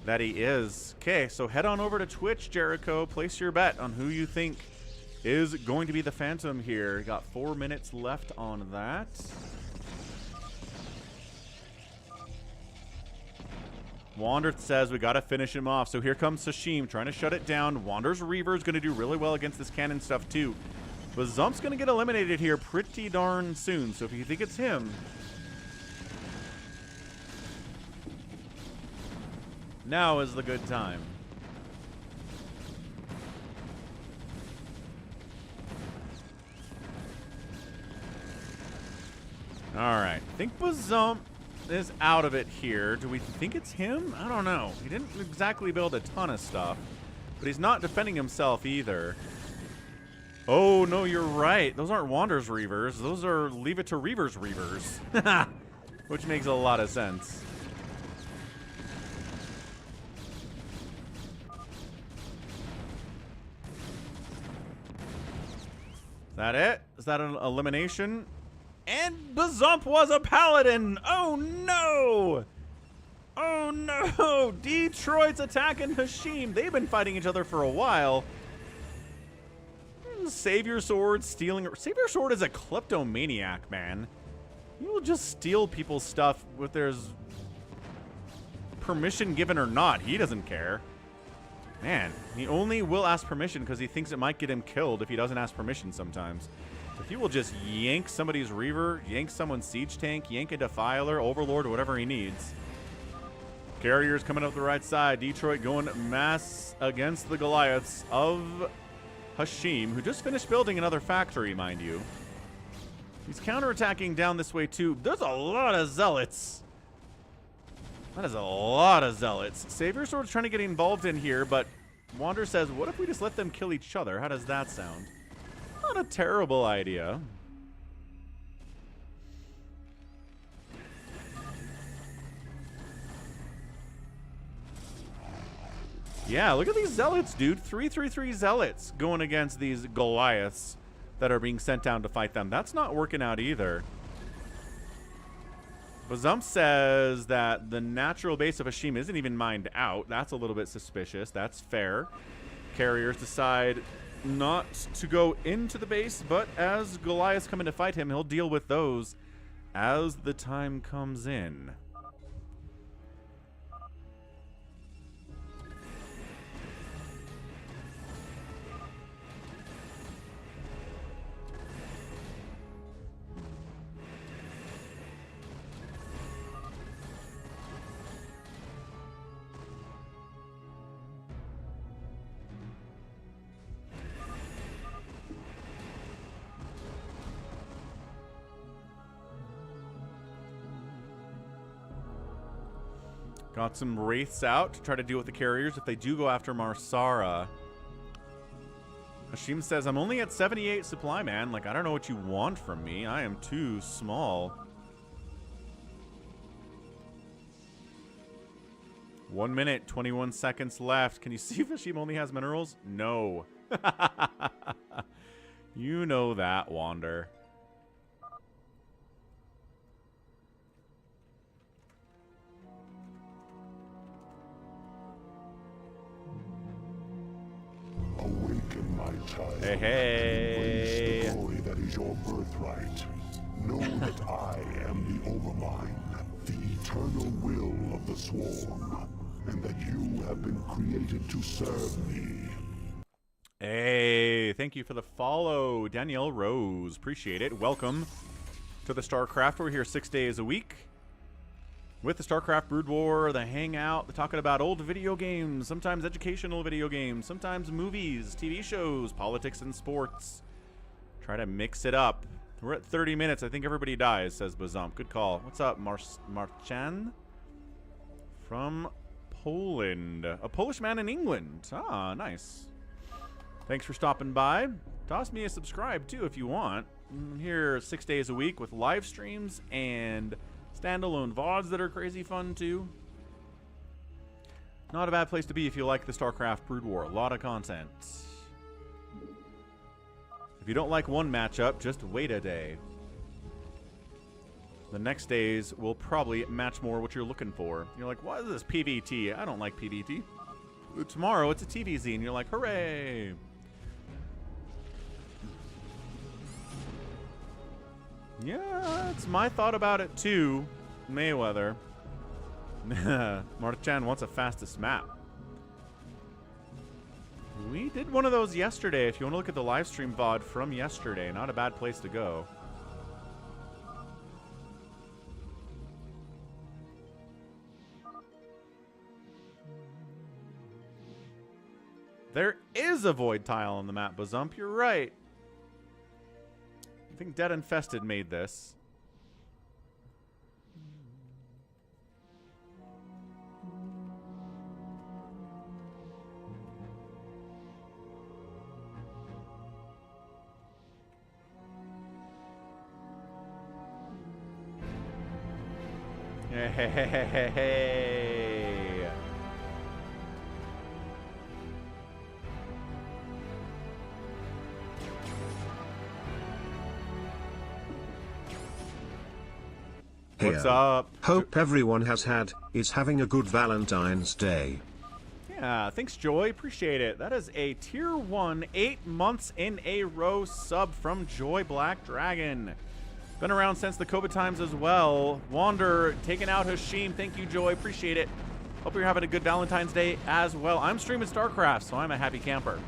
S1: that he is. Okay, so head on over to Twitch, Jericho. Place your bet on who you think is going to be the Phantom here. Got 4 minutes left on that. Wander says we got to finish him off. So here comes Hashim trying to shut it down. Wander's Reaver is going to do really well against this cannon stuff too. Bazump's going to get eliminated here pretty darn soon. So if you think it's him, now is the good time. All right. I think Bazump is out of it here. Do we think it's him? I don't know. He didn't exactly build a ton of stuff, but he's not defending himself either. Oh, no, you're right. Those aren't Wander's Reavers. Those are Leave It to Reaver's Reavers. Which makes a lot of sense. Is that it? Is that an elimination? And Bazump was a paladin! Oh, no! Oh, no! Detroit's attacking Hashim. They've been fighting each other for a while. Imagine Savior Sword stealing... Savior Sword is a kleptomaniac, man. He will just steal people's stuff with there's permission given or not. He doesn't care. Man, he only will ask permission because he thinks it might get him killed if he doesn't ask permission sometimes. If he will just yank somebody's Reaver, yank someone's Siege Tank, yank a Defiler, Overlord, whatever he needs. Carriers coming up the right side. Detroit going mass against the Goliaths of Hashim, who just finished building another factory, mind you. He's counterattacking down this way, too. There's a lot of Zealots. That is a lot of Zealots. Savior Sword's trying to get involved in here, but Wander says, what if we just let them kill each other? How does that sound? Not a terrible idea. Yeah, look at these Zealots, dude. 3-3-3 Zealots going against these Goliaths that are being sent down to fight them. That's not working out either. Bazump says that the natural base of Hashim isn't even mined out. That's a little bit suspicious. That's fair. Carriers decide not to go into the base, but as Goliaths come in to fight him, he'll deal with those as the time comes in. Got some Wraiths out to try to deal with the carriers if they do go after Marsara. Hashim says, I'm only at 78 supply, man. Like, I don't know what you want from me. I am too small. 1 minute, 21 seconds left. Can you see if Hashim only has minerals? No. You know that, Wander.
S4: Awaken, my child.
S1: Hey, hey.
S4: Embrace the glory that is your birthright. Know that I am the Overmind, the eternal will of the Swarm, and that you have been created to serve me.
S1: Hey, thank you for the follow, Danielle Rose. Appreciate it. Welcome to the StarCraft. We're here 6 days a week with the StarCraft Brood War, the Hangout, talking about old video games, sometimes educational video games, sometimes movies, TV shows, politics, and sports. Try to mix it up. We're at 30 minutes. I think everybody dies, says Bazump. Good call. What's up, Marchan? From Poland. A Polish man in England. Ah, nice. Thanks for stopping by. Toss me a subscribe, too, if you want. I'm here 6 days a week with live streams and standalone VODs that are crazy fun, too. Not a bad place to be if you like the StarCraft Brood War. A lot of content. If you don't like one matchup, just wait a day. The next days will probably match more what you're looking for. You're like, what is this PvT? I don't like PvT. Tomorrow, it's a TvZ, and you're like, hooray! Yeah, it's my thought about it too, Mayweather. Marchan wants a fastest map. We did one of those yesterday. If you want to look at the live stream VOD from yesterday, not a bad place to go. There is a void tile on the map, Bazump. You're right. I think Dead Infested made this. Hey, hey, hey, hey, hey, hey. What's up?
S6: Hope everyone is having a good Valentine's Day.
S1: Yeah, thanks, Joy. Appreciate it. That is a tier 1, 8 months in a row sub from Joy Black Dragon. Been around since the COVID times as well. Wander taking out Hashim. Thank you, Joy. Appreciate it. Hope you're having a good Valentine's Day as well. I'm streaming StarCraft, so I'm a happy camper.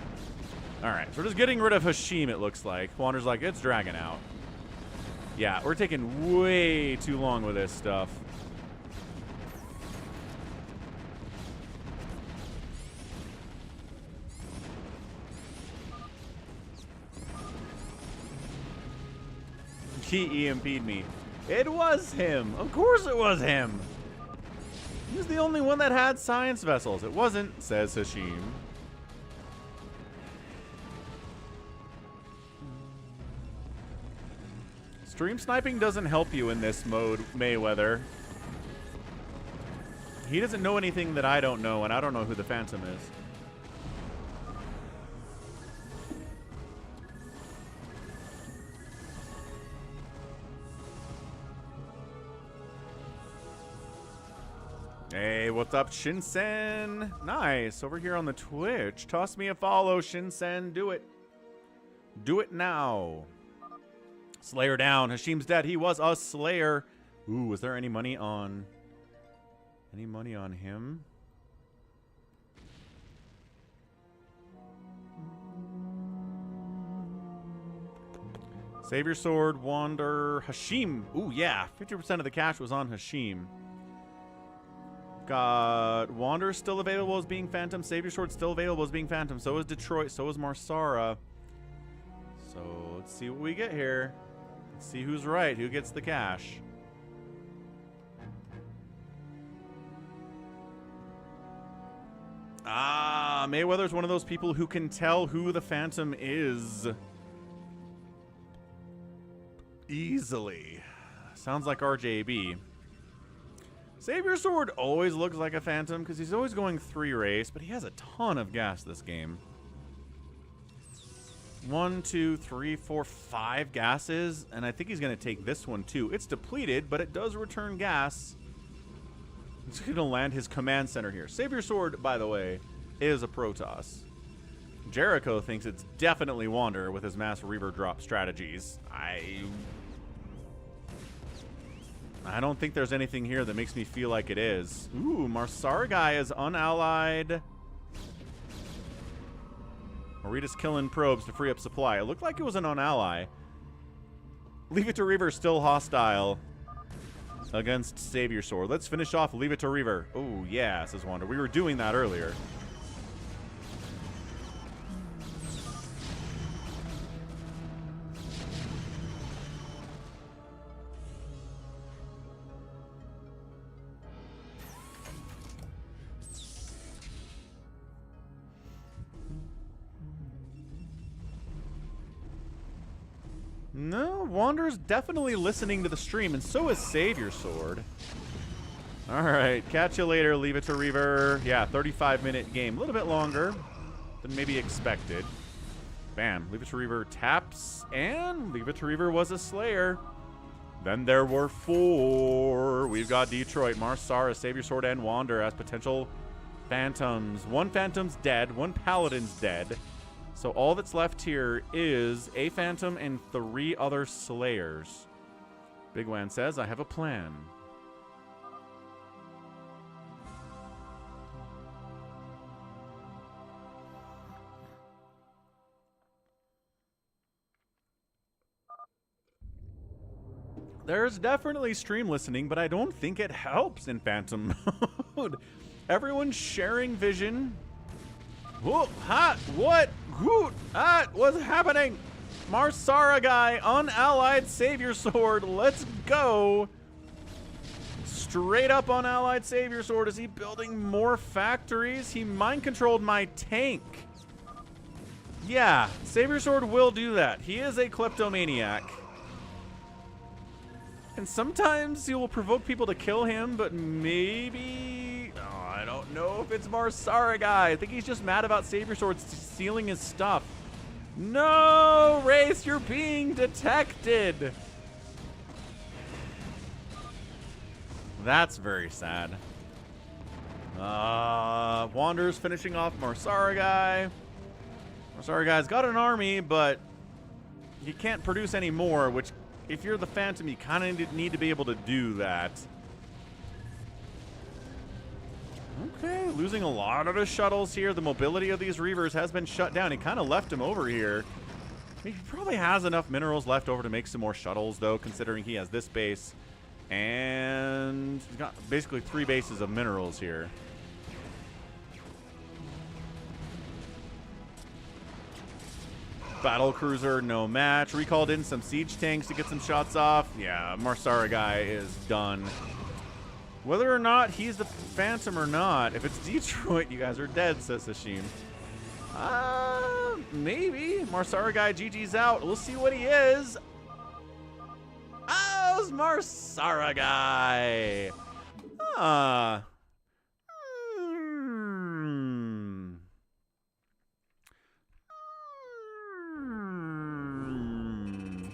S1: All right, so we're just getting rid of Hashim, it looks like. Wander's like, it's dragging out. Yeah, we're taking way too long with this stuff. He EMP'd me. It was him. Of course it was him. He was the only one that had science vessels. It wasn't, says Hashim. Stream sniping doesn't help you in this mode, Mayweather. He doesn't know anything that I don't know, and I don't know who the Phantom is. Hey, what's up, Shinsen? Nice. Over here on the Twitch. Toss me a follow, Shinsen. Do it. Do it now. Slayer down. Hashim's dead. He was a Slayer. Ooh, was there any money on... Any money on him? Savior Sword, Wander, Hashim. Ooh, yeah. 50% of the cash was on Hashim. Got Wander still available as being Phantom. Savior Sword still available as being Phantom. So is Detroit. So is Marsara. So let's see what we get here. Let's see who's right. Who gets the cash. Ah, Mayweather's one of those people who can tell who the Phantom is. Easily. Sounds like RJB. Savior Sword always looks like a Phantom because he's always going 3 race, but he has a ton of gas this game. 1, 2, 3, 4, 5 gases, and I think he's going to take this one too. It's depleted, but it does return gas. He's going to land his command center here. Savior Sword, by the way, is a Protoss. Jericho thinks it's definitely Wander with his mass Reaver drop strategies. I don't think there's anything here that makes me feel like it is. Ooh, Marsara guy is unallied. Are we just killing probes to free up supply? It looked like it was an unally. Leave it to Reaver still hostile against Savior Sword. Let's finish off Leave it to Reaver. Oh, yeah, says Wander. We were doing that earlier. No, Wander's definitely listening to the stream, and so is Savior Sword. All right, catch you later, Leave it to Reaver. Yeah, 35-minute game. A little bit longer than maybe expected. Bam, Leave it to Reaver taps, and Leave it to Reaver was a Slayer. Then there were 4. We've got Detroit, Marsara, Savior Sword, and Wander as potential Phantoms. 1 Phantom's dead, 1 Paladin's dead. So all that's left here is a Phantom and 3 other Slayers. Big Wan says, I have a plan. There's definitely stream listening, but I don't think it helps in Phantom mode. Everyone's sharing vision. Whoa, hot, what? Whoot, hot, what's happening? Marsara guy, unallied Savior Sword, let's go. Straight up unallied Savior Sword. Is he building more factories? He mind-controlled my tank. Yeah, Savior Sword will do that. He is a kleptomaniac. And sometimes he will provoke people to kill him, but maybe... Oh, I don't know if it's Marsara guy. I think he's just mad about Savior Sword stealing his stuff. No, Wraith, you're being detected. That's very sad. Wander's finishing off Marsara guy. Marsara guy's got an army, but he can't produce any more, which if you're the Phantom, you kind of need to be able to do that. Okay, losing a lot of his shuttles here. The mobility of these Reavers has been shut down. He kind of left him over here. He probably has enough minerals left over to make some more shuttles, though, considering he has this base. And he's got basically 3 bases of minerals here. Battle cruiser, no match. Recalled in some siege tanks to get some shots off. Yeah, Marsara guy is done. Whether or not he's the Phantom or not, if it's Detroit, you guys are dead, says Hashim. Maybe. Marsara guy GG's out. We'll see what he is. Oh, it's Marsara guy.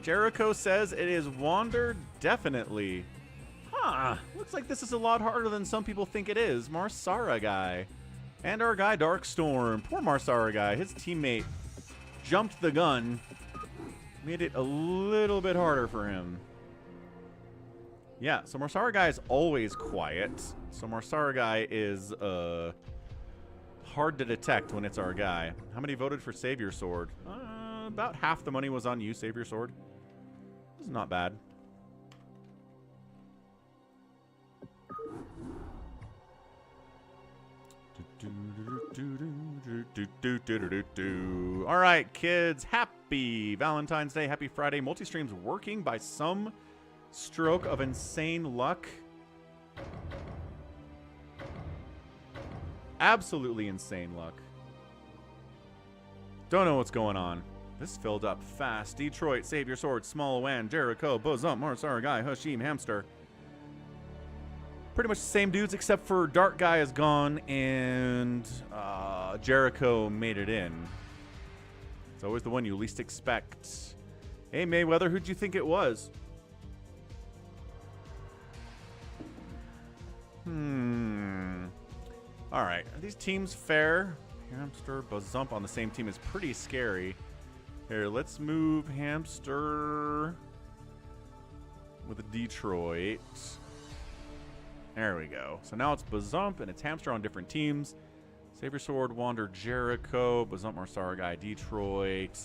S1: Jericho says it is Wander, definitely. Looks like this is a lot harder than some people think it is. Marsara guy. And our guy Darkstorm. Poor Marsara guy. His teammate jumped the gun. Made it a little bit harder for him. Yeah, so Marsara guy is always quiet. So Marsara guy is hard to detect when it's our guy. How many voted for Savior Sword? About half the money was on you, Savior Sword. This is not bad. All right, kids. Happy Valentine's Day. Happy Friday. Multi-stream's working by some stroke of insane luck. Absolutely insane luck. Don't know what's going on. This filled up fast. Detroit, Savior Sword, Small Wan, Jericho, Bozump, Marsara guy, Hashim, Hamster. Pretty much the same dudes, except for Dark Guy is gone and Jericho made it in. It's always the one you least expect. Hey, Mayweather, who'd you think it was? All right, are these teams fair? Hamster, Bozump on the same team is pretty scary. Here, let's move Hamster with Detroit. There we go. So now it's Bozump and it's Hamster on different teams. Savior Sword, Wander, Jericho, Bozump, Marsara guy, Detroit.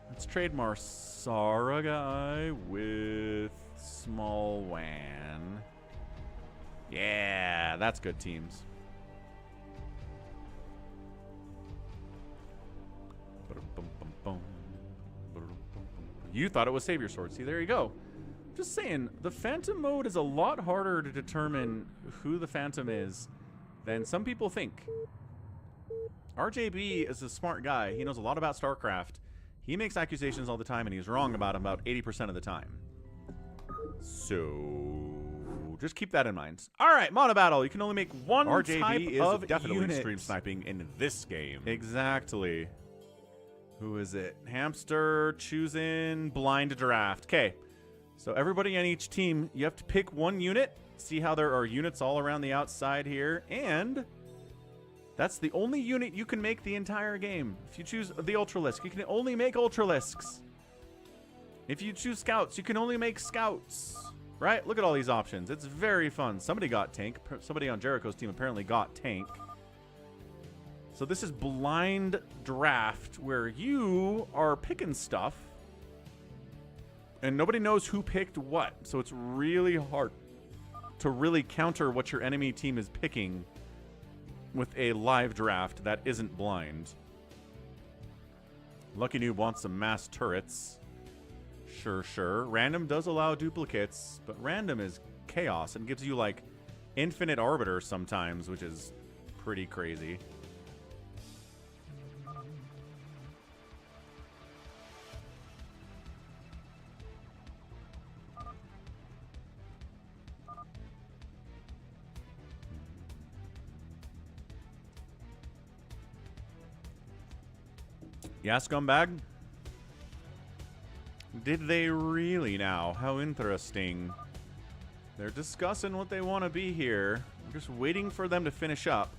S1: Let's trade Marsara guy with Small Wan. Yeah, that's good teams. You thought it was Savior Sword. See, there you go. Just saying, the Phantom mode is a lot harder to determine who the Phantom is than some people think. RJB is a smart guy. He knows a lot about StarCraft. He makes accusations all the time, and he's wrong about them about 80% of the time. So just keep that in mind. All right, Monobattle. You can only make one type of definitely unit. Stream sniping in this game. Exactly. Who is it? Hamster choosing blind draft. Okay. So everybody on each team, you have to pick one unit. See how there are units all around the outside here. And that's the only unit you can make the entire game. If you choose the Ultralisk, you can only make Ultralisks. If you choose Scouts, you can only make Scouts. Right? Look at all these options. It's very fun. Somebody got Tank. Somebody on Jericho's team apparently got Tank. So this is blind draft where you are picking stuff. And nobody knows who picked what. So it's really hard to really counter what your enemy team is picking with a live draft that isn't blind. Lucky Noob wants some mass turrets. Sure, sure. Random does allow duplicates, but random is chaos and gives you like infinite arbiter sometimes, which is pretty crazy. Yeah, scumbag? Did they really now? How interesting. They're discussing what they want to be here. I'm just waiting for them to finish up.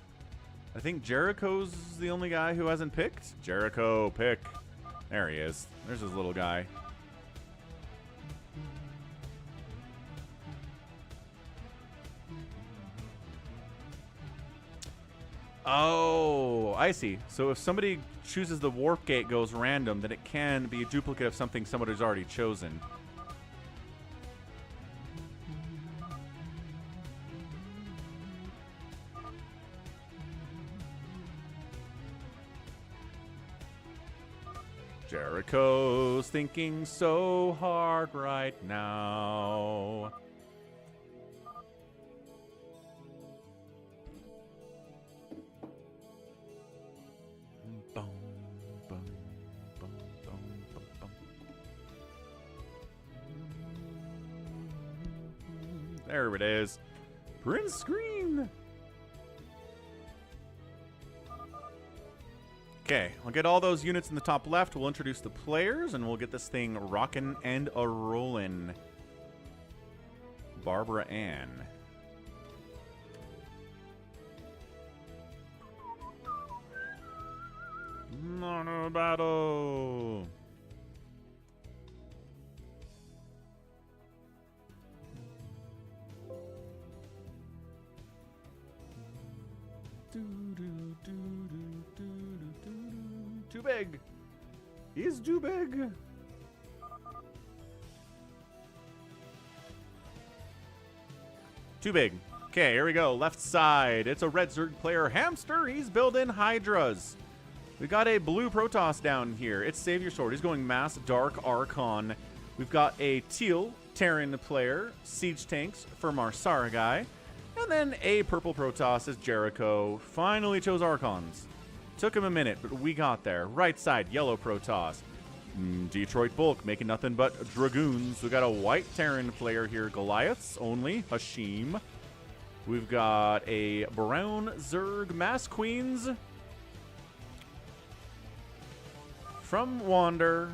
S1: I think Jericho's the only guy who hasn't picked. Jericho, pick. There he is. There's his little guy. Oh, I see. So if somebody chooses the warp gate goes random, then it can be a duplicate of something somebody's already chosen. Jericho's thinking so hard right now. Boom, boom, boom, boom, boom, boom. There it is. Print screen. Okay, I'll get all those units in the top left. We'll introduce the players, and we'll get this thing rockin' and a-rollin'. Barbara Ann. Monobattle. Too big. He's too big. Too big. Okay, here we go. Left side. It's a red Zerg player. Hamster. He's building Hydras. We got a blue Protoss down here. It's Savior Sword. He's going Mass Dark Archon. We've got a teal Terran player. Siege Tanks for Marsara guy. And then a purple Protoss as Jericho. Finally chose Archons. Took him a minute, but we got there. Right side, yellow Protoss. Detroit Bulk making nothing but Dragoons. We got a white Terran player here. Goliaths only. Hashim. We've got a brown Zerg Mass Queens from Wander.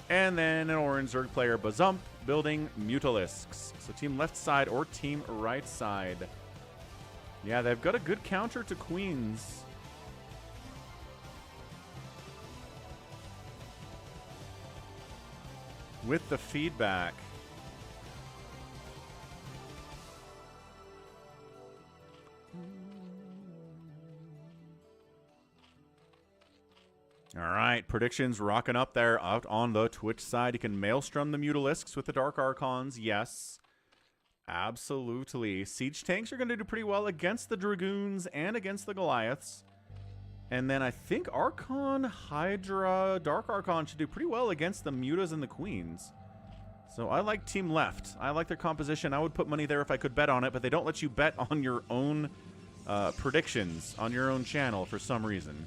S1: And then an orange Zerg player, Bazump, building Mutalisks. So team left side or team right side. Yeah, they've got a good counter to Queens. With the feedback. All right, predictions rocking up there out on the Twitch side. You can Maelstrom the Mutalisks with the Dark Archons. Yes, absolutely. Siege Tanks are going to do pretty well against the Dragoons and against the Goliaths. And then I think Archon, Hydra, Dark Archon should do pretty well against the Mutas and the Queens. So I like team left. I like their composition. I would put money there if I could bet on it, but they don't let you bet on your own predictions on your own channel for some reason.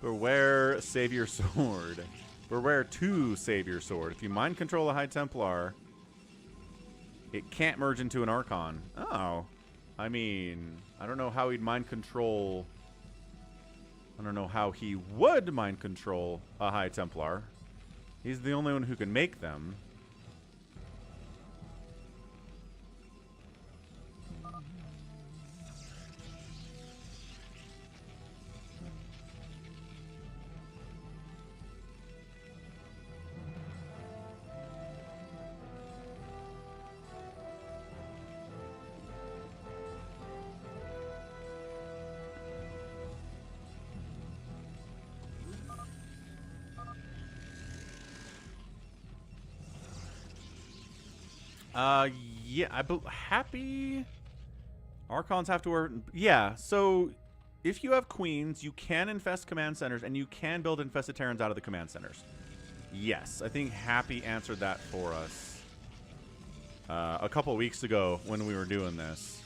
S1: Beware Savior Sword. Beware to Savior Sword. If you mind control a High Templar, it can't merge into an Archon. Oh. I mean, I don't know how he'd mind control. I don't know how he would mind control a High Templar. He's the only one who can make them. Yeah, happy Archons have to work. Yeah, so if you have Queens, you can infest command centers, and you can build infested Terrans out of the command centers. Yes, I think Happy answered that for us a couple weeks ago when we were doing this.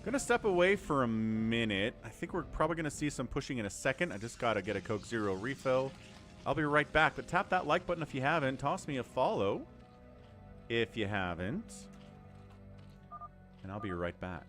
S1: Gonna step away for a minute. I think we're probably gonna see some pushing in a second. I just gotta get a Coke Zero refill. I'll be right back, but tap that like button if you haven't. Toss me a follow if you haven't. And I'll be right back.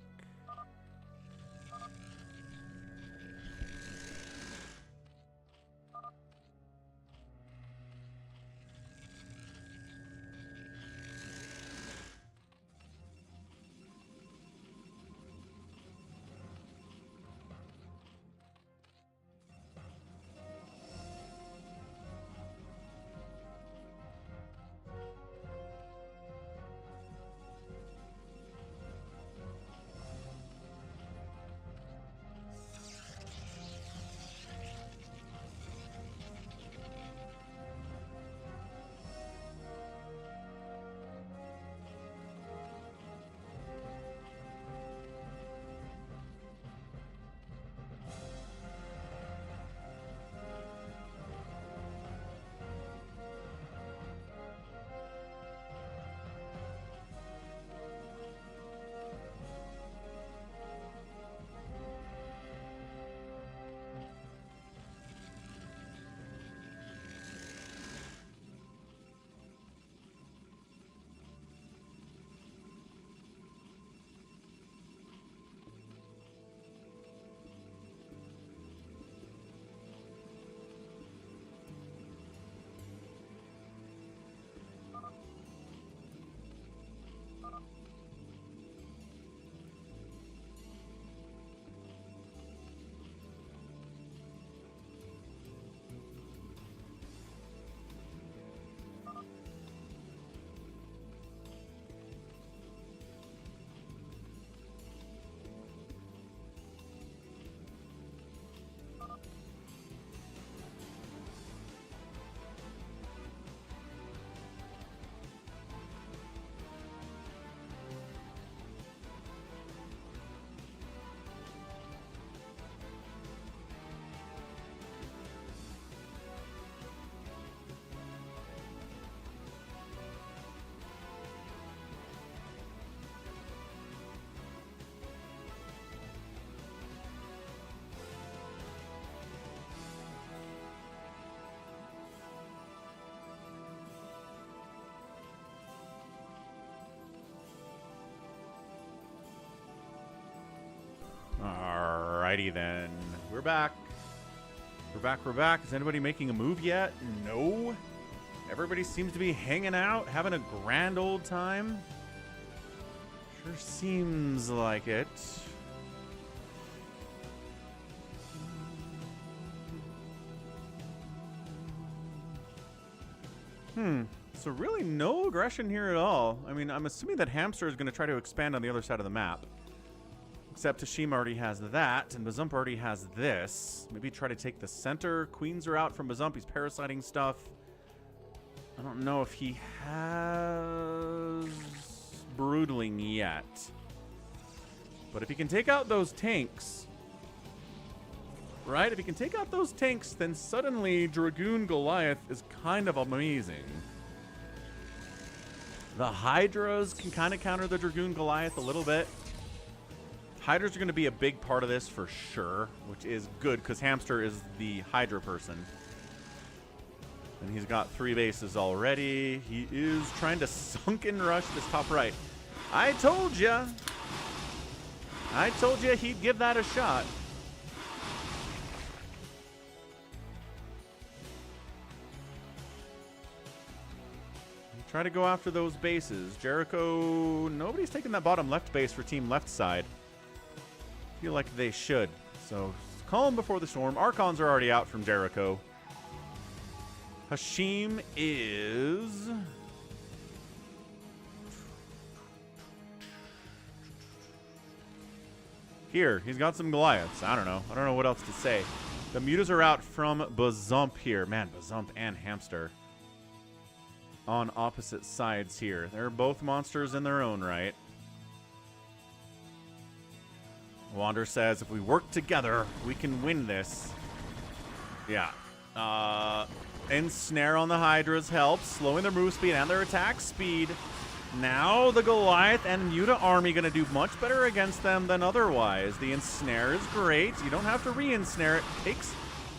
S1: Alrighty then. We're back. We're back. Is anybody making a move yet? No. Everybody seems to be hanging out, having a grand old time. Sure seems like it. So really no aggression here at all. I mean, I'm assuming that Hamster is going to try to expand on the other side of the map. Except Tashima already has that, and Bazump already has this. Maybe try to take the center. Queens are out from Bazump. He's parasiting stuff. I don't know if he has Broodling yet. But if he can take out those tanks, right? If he can take out those tanks, then suddenly Dragoon Goliath is kind of amazing. The Hydras can kind of counter the Dragoon Goliath a little bit. Hydras are going to be a big part of this for sure, which is good because Hamster is the Hydra person. And he's got 3 bases already. He is trying to sunken rush this top right. I told ya. I told you he'd give that a shot. Try to go after those bases. Jericho, nobody's taking that bottom left base for team left side. Feel like they should. So calm before the storm. Archons are already out from Jericho. Hashim is here. He's got some Goliaths. I don't know what else to say. The mutas are out from Bazump here. Man, Bazump and Hamster. on opposite sides here. They're both monsters in their own right. Wander says, if we work together, we can win this. Yeah. Ensnare on the Hydras helps, slowing their move speed and their attack speed. Now the Goliath and Muta army going to do much better against them than otherwise. The Ensnare is great. You don't have to re-ensnare it. It takes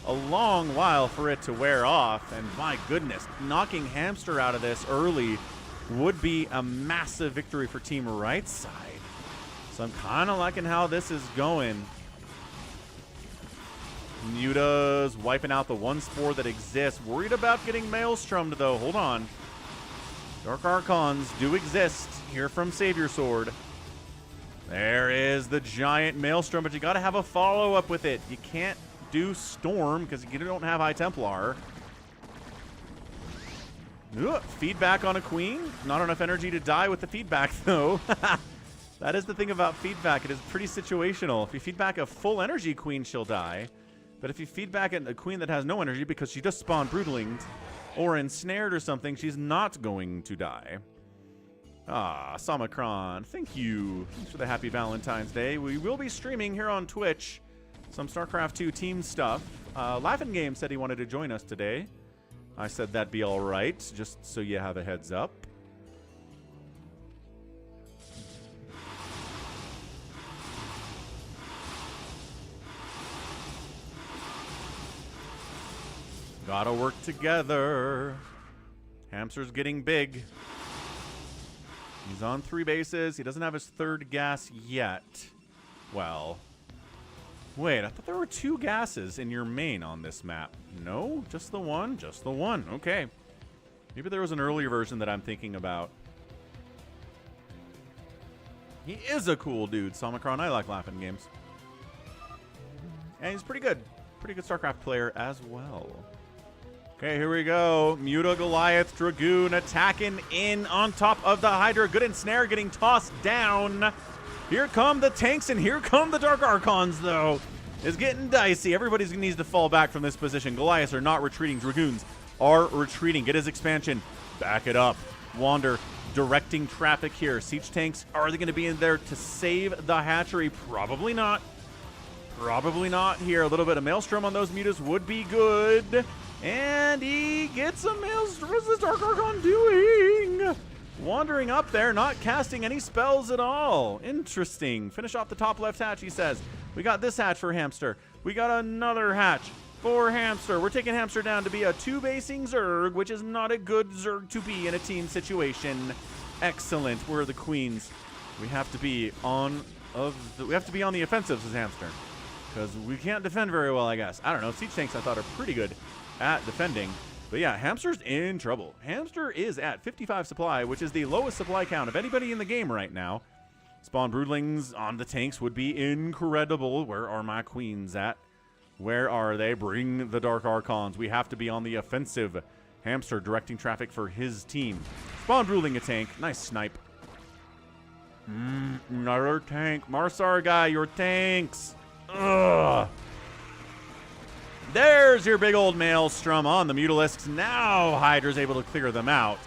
S1: a long while for it to wear off. And my goodness, knocking Hamster out of this early would be a massive victory for Team Right Side. So I'm kind of liking how this is going. Muta's wiping out the one spore that exists. Worried about getting Maelstrom'd, though. Hold on. Dark Archons do exist. Here from Savior Sword. There is the giant Maelstrom, but you got to have a follow-up with it. You can't do Storm because you don't have High Templar. Ooh, feedback on a Queen. Not enough energy to die with the feedback, though. That is the thing about feedback. It is pretty situational. If you feedback a full energy Queen, she'll die. But if you feedback a Queen that has no energy because she just spawned Broodlinged or ensnared or something, she's not going to die. Ah, Samacron, thank you. Thanks for the happy Valentine's Day. We will be streaming here on Twitch some StarCraft 2 team stuff. Laughing Game said he wanted to join us today. I said that'd be all right, just so you have a heads up. Gotta work together. Hamster's getting big. He's on 3 bases. He doesn't have his 3rd gas yet. Well, wait, I thought there were 2 gases in your main on this map. No? Just the one? Just the one. Okay. Maybe there was an earlier version that I'm thinking about. He is a cool dude, Samacron. I like Laughing Games. And he's pretty good. Pretty good StarCraft player as well. Okay, here we go. Muta, Goliath, Dragoon attacking in on top of the Hydra. Good ensnare getting tossed down. Here come the tanks, and here come the Dark Archons, though. It's getting dicey. Everybody needs to fall back from this position. Goliaths are not retreating. Dragoons are retreating. Get his expansion. Back it up. Wander directing traffic here. Siege tanks, are they going to be in there to save the hatchery? Probably not. Probably not here. A little bit of Maelstrom on those Mutas would be good. And he gets a Maelstrom. What's this Dark Archon doing? Wandering up there, not casting any spells at all. Interesting. Finish off the top left hatch, he says. We got this hatch for Hamster. We got another hatch for Hamster. We're taking Hamster down to be a 2-basing Zerg, which is not a good Zerg to be in a team situation. Excellent. We're the queens. We have to be on the offensive, says Hamster. Because we can't defend very well, I guess. I don't know. Siege tanks, I thought, are pretty good at defending. But yeah, Hamster's in trouble. Hamster is at 55 supply, which is the lowest supply count of anybody in the game right now. Spawn Broodlings on the tanks would be incredible. Where are my queens at? Where are they? Bring the Dark Archons. We have to be on the offensive. Hamster directing traffic for his team. Spawn Broodling a tank. Nice snipe. Another tank. Marsar guy, your tanks. Ugh. There's your big old Maelstrom on the Mutalisks. Now Hydra's able to clear them out.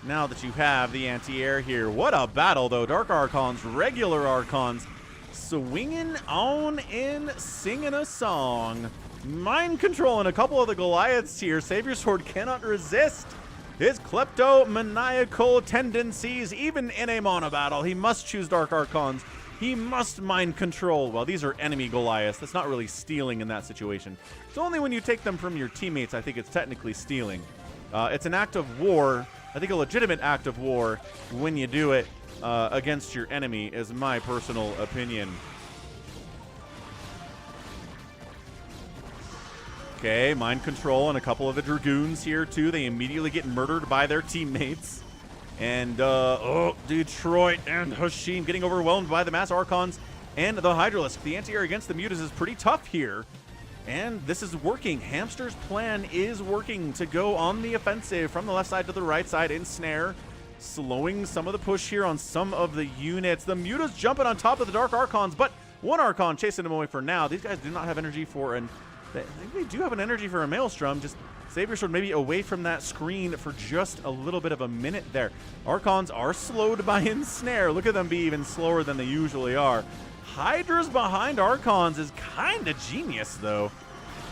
S1: Now that you have the anti-air here. What a battle, though. Dark Archons, regular Archons, swinging on in, singing a song. Mind controlling a couple of the Goliaths here. Savior Sword cannot resist his kleptomaniacal tendencies, even in a monobattle. He must choose Dark Archons. He must mind control. Well, these are enemy Goliaths. That's not really stealing in that situation. It's only when you take them from your teammates I think it's technically stealing. It's an act of war. I think a legitimate act of war when you do it against your enemy is my personal opinion. Okay, mind control on a couple of the Dragoons here too. They immediately get murdered by their teammates. And, Detroit and Hashim getting overwhelmed by the Mass Archons and the Hydralisk. The anti-air against the Mutas is pretty tough here. And this is working. Hamster's plan is working to go on the offensive from the left side to the right side. Ensnare, slowing some of the push here on some of the units. The Mutas jumping on top of the Dark Archons, but one Archon chasing them away for now. These guys do not have energy for they do have an energy for a Maelstrom, just Savior Sword maybe away from that screen for just a little bit of a minute there. Archons are slowed by Ensnare. Look at them be even slower than they usually are. Hydras behind Archons is kind of genius, though.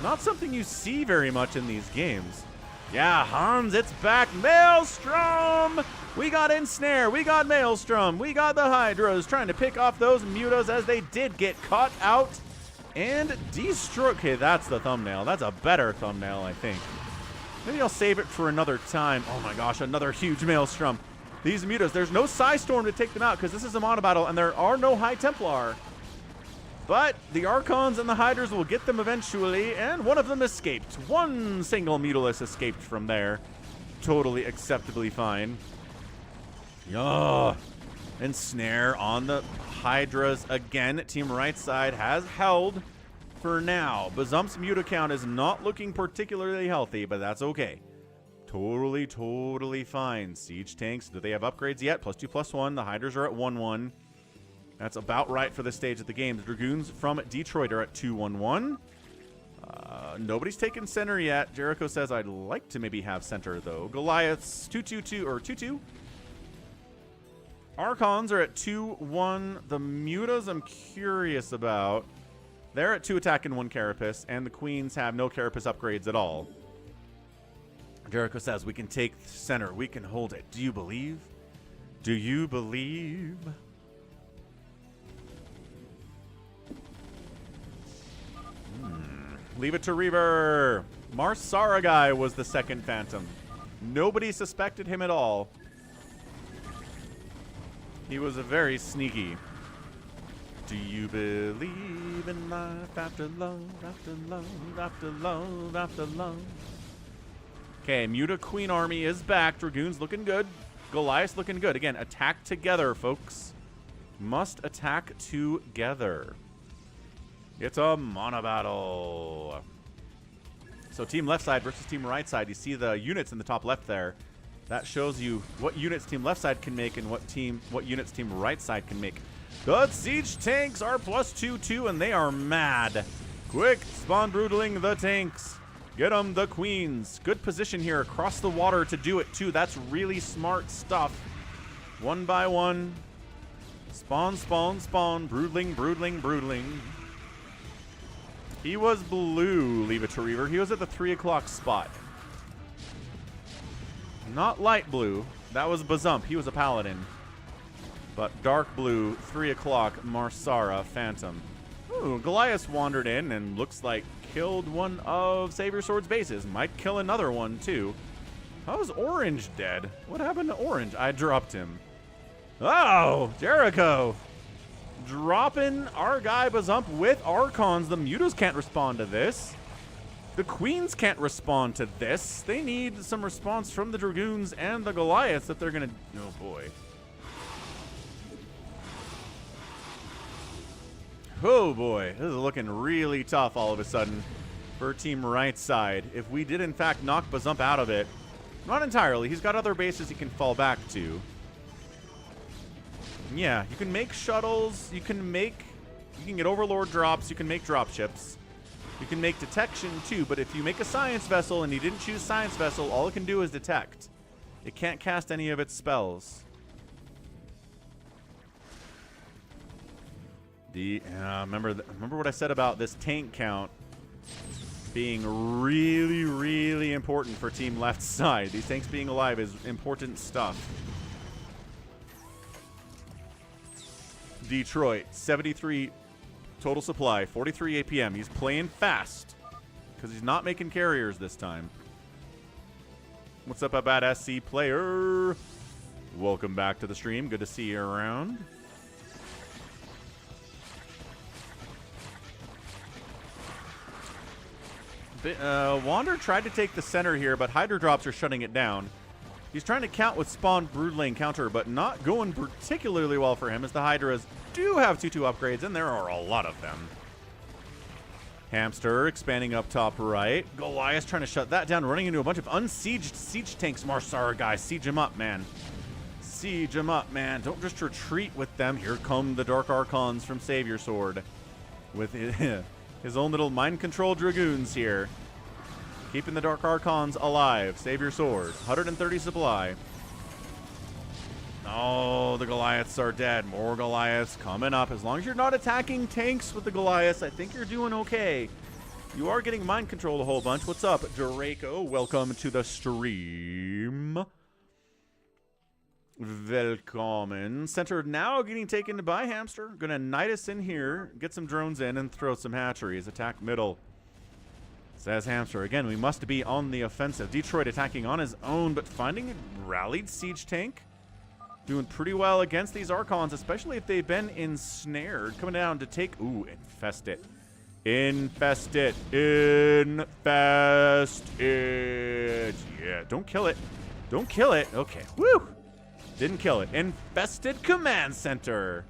S1: Not something you see very much in these games. Yeah, Hans, it's back. Maelstrom! We got Ensnare. We got Maelstrom. We got the Hydras trying to pick off those Mutas as they did get caught out and destroyed. Okay, that's the thumbnail. That's a better thumbnail, I think. Maybe I'll save it for another time. Oh my gosh, another huge Maelstrom. These Mutas, there's no Psystorm to take them out because this is a Monobattle and there are no High Templar. But the Archons and the Hydras will get them eventually, and one of them escaped. One single Mutalisk escaped from there. Totally acceptably fine. And Snare on the Hydras again. Team right side has held for now. Bazump's Muta count is not looking particularly healthy, but that's okay. Totally fine. Siege tanks, do they have upgrades yet? +2/+1. The Hydras are at 1/1. That's about right for this stage of the game. The Dragoons from Detroit are at 2/1/1. Nobody's taken center yet. Jericho says, I'd like to maybe have center, though. Goliath's 2/2/2, or 2/2. Archons are at 2/1. The Mutas I'm curious about. They're at 2 attack and 1 Carapace, and the Queens have no Carapace upgrades at all. Jericho says, we can take center. We can hold it. Do you believe? Do you believe? Leave it to Reaver. Marsara guy was the second Phantom. Nobody suspected him at all. He was a very sneaky. Do you believe in life after love, after love, after love, after love? Okay, Muta Queen Army is back. Dragoons looking good. Goliath looking good. Again, attack together, folks. Must attack together. It's a Monobattle. So team left side versus team right side. You see the units in the top left there. That shows you what units team left side can make and what units team right side can make. The siege tanks are +2/2 and they are mad. Quick, spawn brutaling the tanks. Get them, the queens. Good position here across the water to do it too. That's really smart stuff. One by one. Spawn, spawn, spawn. Broodling, broodling, broodling. He was blue, leave it to Reaver. He was at the 3 o'clock spot. Not light blue. That was Bazump. He was a paladin. But dark blue, 3 o'clock, Marsara, Phantom. Ooh, Goliath wandered in and looks like killed one of Savior Sword's bases. Might kill another one, too. How's Orange dead? What happened to Orange? I dropped him. Oh, Jericho. Dropping our guy Bazump with Archons. The Mutas can't respond to this. The Queens can't respond to this. They need some response from the Dragoons and the Goliaths that they're going to... Oh, boy. Oh, boy. This is looking really tough all of a sudden for team right side. If we did, in fact, knock Bazump out of it, not entirely. He's got other bases he can fall back to. Yeah, you can make shuttles. You can get Overlord drops. You can make drop ships. You can make detection too, but if you make a science vessel and you didn't choose science vessel, all it can do is detect. It can't cast any of its spells. Remember what I said about this tank count being really, really important for team left side. These tanks being alive is important stuff. Detroit, 73 total supply, 43 APM. He's playing fast because he's not making carriers this time. What's up, a bad SC player? Welcome back to the stream. Good to see you around. Wander tried to take the center here, but Hydra drops are shutting it down. He's trying to count with Spawn Broodlane counter, but not going particularly well for him as the Hydras do have 2/2 upgrades, and there are a lot of them. Hamster expanding up top right. Goliath trying to shut that down, running into a bunch of unsieged siege tanks. Marsara guys, siege him up, man. Siege him up, man. Don't just retreat with them. Here come the Dark Archons from Savior Sword with his own little mind control Dragoons here. Keeping the Dark Archons alive. Save your sword. 130 supply. Oh, the Goliaths are dead. More Goliaths coming up. As long as you're not attacking tanks with the Goliaths, I think you're doing okay. You are getting mind controlled a whole bunch. What's up, Draco? Welcome to the stream. Welcome. Center now getting taken by Hamster. Gonna knight us in here, get some drones in, and throw some hatcheries. Attack middle. Says Hamster. Again, we must be on the offensive. Detroit attacking on his own, but finding a rallied siege tank. Doing pretty well against these Archons, especially if they've been ensnared. Coming down to take... Ooh, infest it. Infest it. Infest it. Yeah, don't kill it. Don't kill it. Okay. Woo! Didn't kill it. Infested Command Center.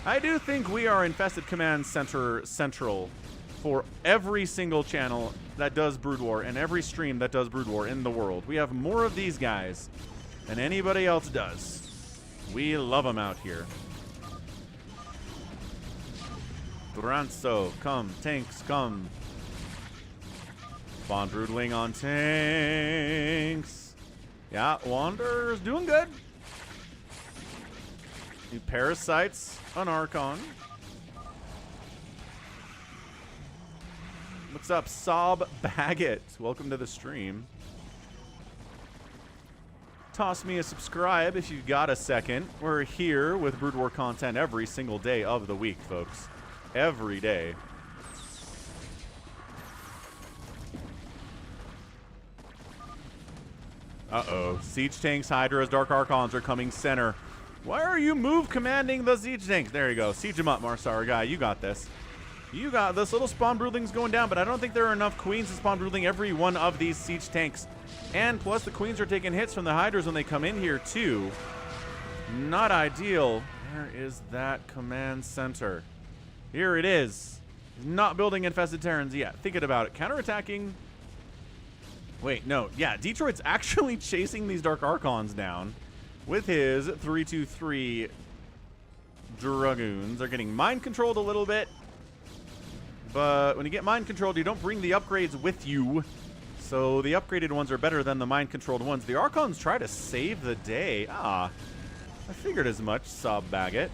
S1: I do think we are Infested Command Center Central for every single channel that does Brood War and every stream that does Brood War in the world. We have more of these guys than anybody else does. We love them out here. Duranzo, come. Tanks, come. Spawn Broodling on tanks. Yeah, Wanderer's doing good. New Parasites on Archon. What's up, Sob Baggett? Welcome to the stream. Toss me a subscribe if you got a second. We're here with Brood War content every single day of the week, folks. Every day. Uh-oh. Siege tanks, Hydras, Dark Archons are coming center. Why are you move commanding the siege tanks? There you go. Siege them up, Marsar guy. You got this. You got this. Little spawn broodlings going down, but I don't think there are enough queens to spawn broodling every one of these siege tanks. And plus, the queens are taking hits from the Hydras when they come in here, too. Not ideal. Where is that command center? Here it is. Not building infested Terrans yet. Thinking about it. Counterattacking. Wait, no. Yeah, Detroit's actually chasing these Dark Archons down with his 323 Dragoons. They're getting mind controlled a little bit. But when you get mind controlled, you don't bring the upgrades with you. So the upgraded ones are better than the mind controlled ones. The Archons try to save the day. Ah, I figured as much, Sob Baggett.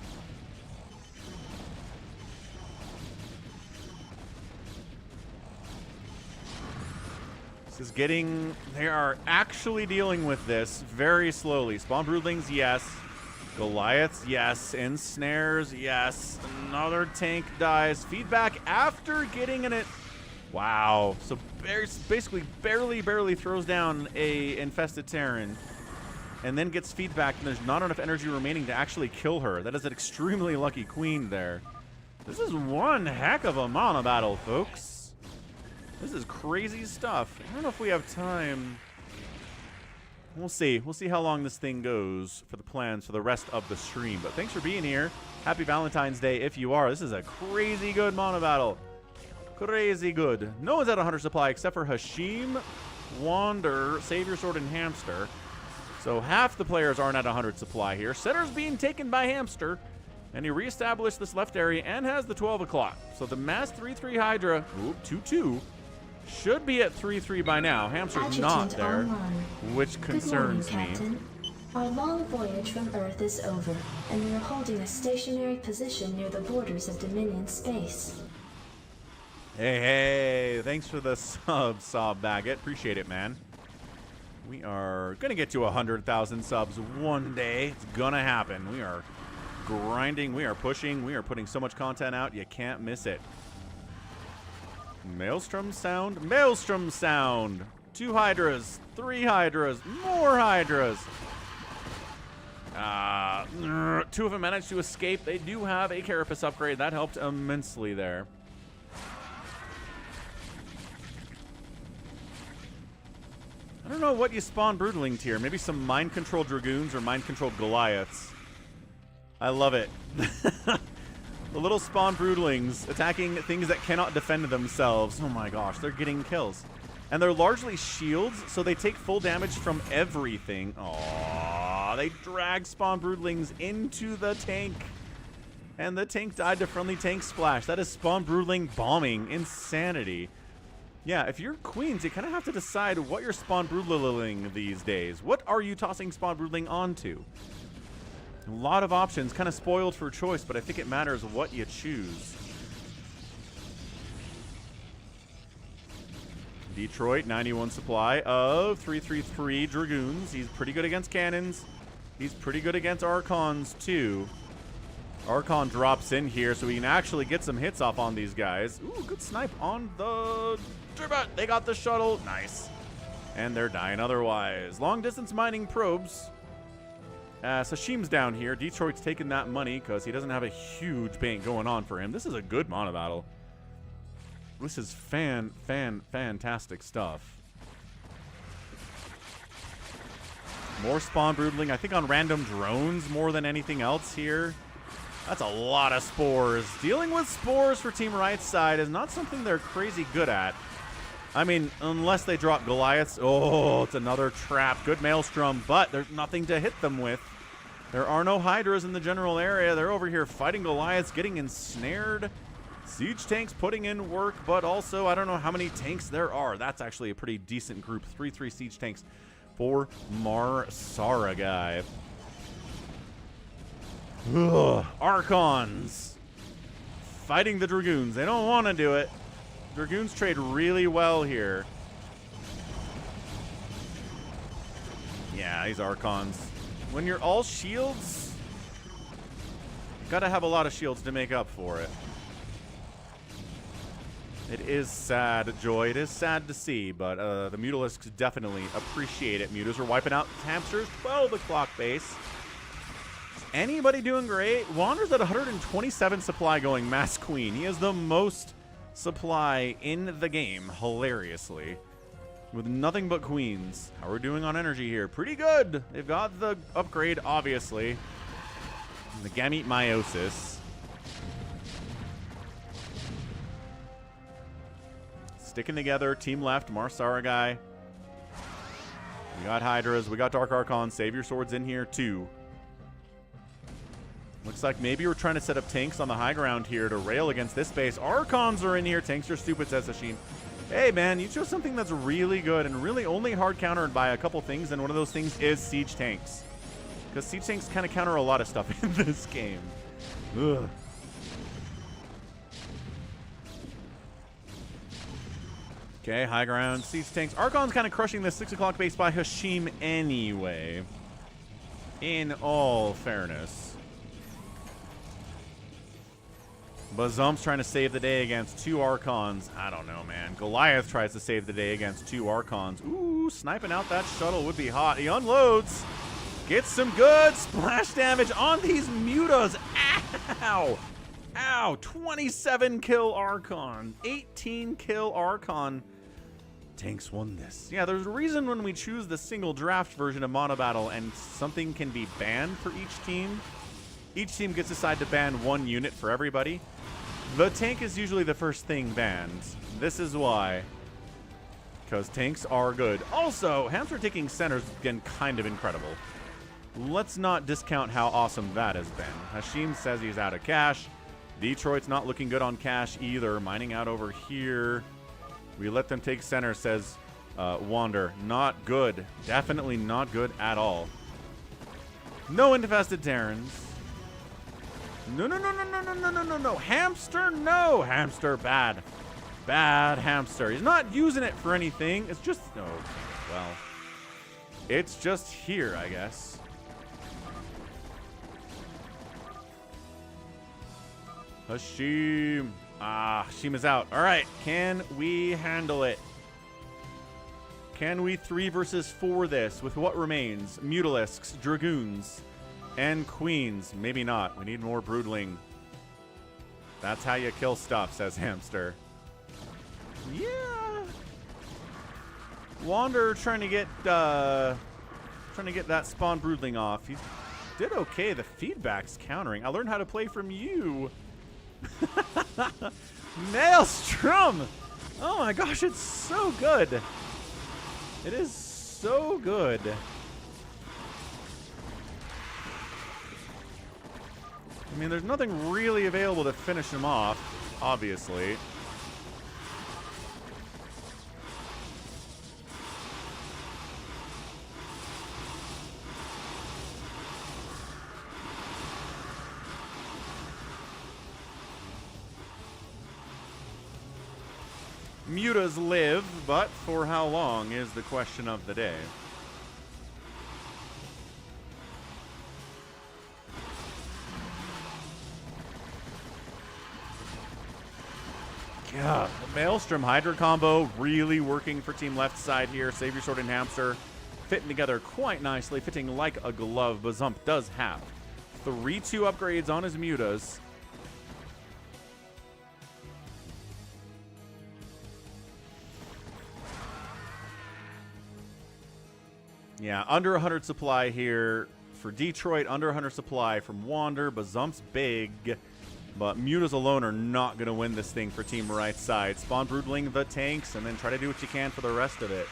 S1: This is getting... They are actually dealing with this very slowly. Spawn Broodlings, yes. Goliaths, yes. Ensnares, yes. Another tank dies. Feedback after getting in it. Wow. So basically barely throws down a infested Terran. And then gets feedback, and there's not enough energy remaining to actually kill her. That is an extremely lucky queen there. This is one heck of a Monobattle, folks. This is crazy stuff. I don't know if we have time. We'll see. We'll see how long this thing goes for the plans for the rest of the stream. But thanks for being here. Happy Valentine's Day if you are. This is a crazy good Monobattle. Crazy good. No one's at 100 supply except for Hashim, Wander, Savior Sword, and Hamster. So half the players aren't at 100 supply here. Center's being taken by Hamster. And he reestablished this left area and has the 12 o'clock. So the mass 3-3 Hydra, 2-2, should be at 3-3 by now. Hamster's
S7: Adjutant
S1: not there,
S7: online.
S1: which concerns
S7: Good morning,
S1: me.
S7: Captain. Our long voyage from Earth is over, and we are holding a stationary position near the borders of Dominion space.
S1: Hey, thanks for the sub, Sob Baggett. Appreciate it, man. We are going to get to 100,000 subs one day. It's going to happen. We are grinding. We are pushing. We are putting so much content out. You can't miss it. Maelstrom sound. Maelstrom sound. 2 Hydras. 3 Hydras. More Hydras. 2 of them managed to escape. They do have a Carapace upgrade. That helped immensely there. I don't know what you spawn Broodling tier. Maybe some mind-controlled Dragoons or mind-controlled Goliaths. I love it. The little spawn Broodlings attacking things that cannot defend themselves. Oh my gosh, they're getting kills. And they're largely shields, so they take full damage from everything. Aww, they drag spawn Broodlings into the tank. And the tank died to friendly tank splash. That is spawn Broodling bombing. Insanity. Yeah, if you're queens, you kind of have to decide what you're spawn broodling these days. What are you tossing spawn broodling onto? A lot of options, kind of spoiled for choice, but I think it matters what you choose. Detroit, 91 supply of 333 Dragoons. He's pretty good against cannons. He's pretty good against Archons, too. Archon drops in here so we can actually get some hits off on these guys. Ooh, good snipe on the turbot. They got the shuttle. Nice. And they're dying otherwise. Long distance mining probes. Sashim's down here. Detroit's taking that money because he doesn't have a huge bank going on for him. This is a good monobattle. This is fantastic stuff. More spawn broodling, I think on random drones more than anything else here. That's a lot of spores. Dealing with spores for Team Right's side is not something they're crazy good at. I mean, unless they drop Goliaths. Oh, it's another trap. Good Maelstrom, but there's nothing to hit them with. There are no Hydras in the general area. They're over here fighting Goliaths, getting ensnared. Siege tanks putting in work, but also I don't know how many tanks there are. That's actually a pretty decent group. 3 siege tanks for Marsara guy. Ugh, Archons fighting the Dragoons. They don't want to do it. Dragoons trade really well here. Yeah, these Archons. When you're all shields, you gotta have a lot of shields to make up for it. It is sad, Joy. It is sad to see, but the Mutalisks definitely appreciate it. Mutas are wiping out hamsters. 12 o'clock base. Anybody doing great? Wander's at 127 supply going Mass Queen. He has the most supply in the game, hilariously, with nothing but queens. How are we doing on energy here? Pretty good. They've got the upgrade, obviously. The Gamete Meiosis. Sticking together. Team left. Marsara guy. We got Hydras. We got Dark Archon. Savior Swords in here, too. Looks like maybe we're trying to set up tanks on the high ground here to rail against this base. Archons are in here. Tanks are stupid, says Sashim. Hey, man, you chose something that's really good and really only hard countered by a couple things, and one of those things is siege tanks. Because siege tanks kind of counter a lot of stuff in this game. Ugh. Okay, high ground, siege tanks. Archon's kind of crushing this 6 o'clock base by Hashim anyway. In all fairness. Bazump's trying to save the day against 2 Archons. I don't know, man. Goliath tries to save the day against 2 Archons. Ooh, sniping out that shuttle would be hot. He unloads. Gets some good splash damage on these mutas. Ow! Ow! 27 kill Archon. 18 kill Archon. Tanks won this. Yeah, there's a reason when we choose the single draft version of Monobattle and something can be banned for each team. Each team gets to decide to ban 1 unit for everybody. The tank is usually the first thing banned. This is why. Because tanks are good. Also, hamster taking centers has been kind of incredible. Let's not discount how awesome that has been. Hashim says he's out of cash. Detroit's not looking good on cash either. Mining out over here. We let them take center, says Wander. Not good. Definitely not good at all. No infested Terrans. No, no, no, no, no, no, no, no, no, no. Hamster, no. Hamster, bad. Bad hamster. He's not using it for anything. It's just, no. Well, it's just here, I guess. Hashim. Ah, Hashim is out. All right. Can we handle it? Can we 3 versus 4 this with what remains? Mutalisks, Dragoons, and Queens. Maybe not. We need more Broodling. That's how you kill stuff, says Hamster. Yeah. Wander trying to get that spawn Broodling off. He did okay. The feedback's countering. I learned how to play from you. Maelstrom! Oh my gosh, it's so good. It is so good. I mean, there's nothing really available to finish him off, obviously. Mutas live, but for how long is the question of the day. Yeah, the Maelstrom Hydra combo really working for Team Left side here. Savior Sword and Hamster fitting together quite nicely, fitting like a glove. Bazump does have 3-2 upgrades on his mutas. Yeah, under 100 supply here for Detroit, under 100 supply from Wander. Bazump's big. But mutas alone are not going to win this thing for Team Right side. Spawn Broodling the tanks, and then try to do what you can for the rest of it.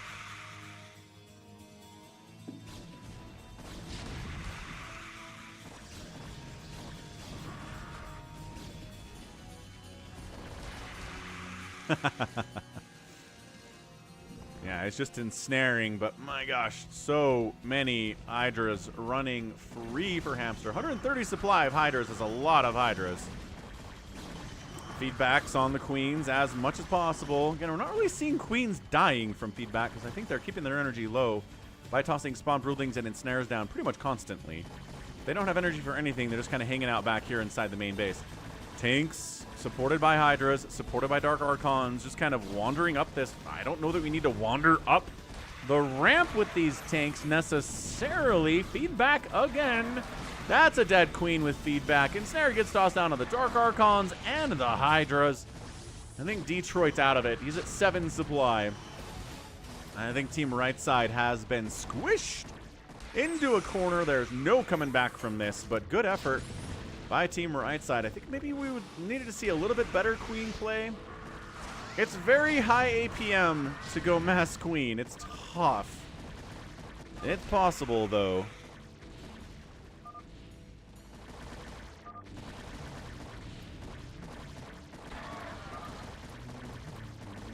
S1: Yeah, it's just ensnaring, but my gosh, so many Hydras running free for Hamster. 130 supply of Hydras is a lot of Hydras. Feedbacks on the Queens as much as possible. Again, we're not really seeing Queens dying from feedback because I think they're keeping their energy low by tossing Spawn Broodlings and ensnares down pretty much constantly. They don't have energy for anything. They're just kind of hanging out back here inside the main base. Tanks, supported by Hydras, supported by Dark Archons, just kind of wandering up this. I don't know that we need to wander up the ramp with these tanks necessarily. Feedback again. That's a dead queen with feedback. Ensnare gets tossed down to the Dark Archons and the Hydras. I think Detroit's out of it. He's at 7 supply. I think Team Right side has been squished into a corner. There's no coming back from this, but good effort by Team Right side. I think maybe we would needed to see a little bit better queen play. It's very high APM to go mass queen. It's tough. It's possible, though.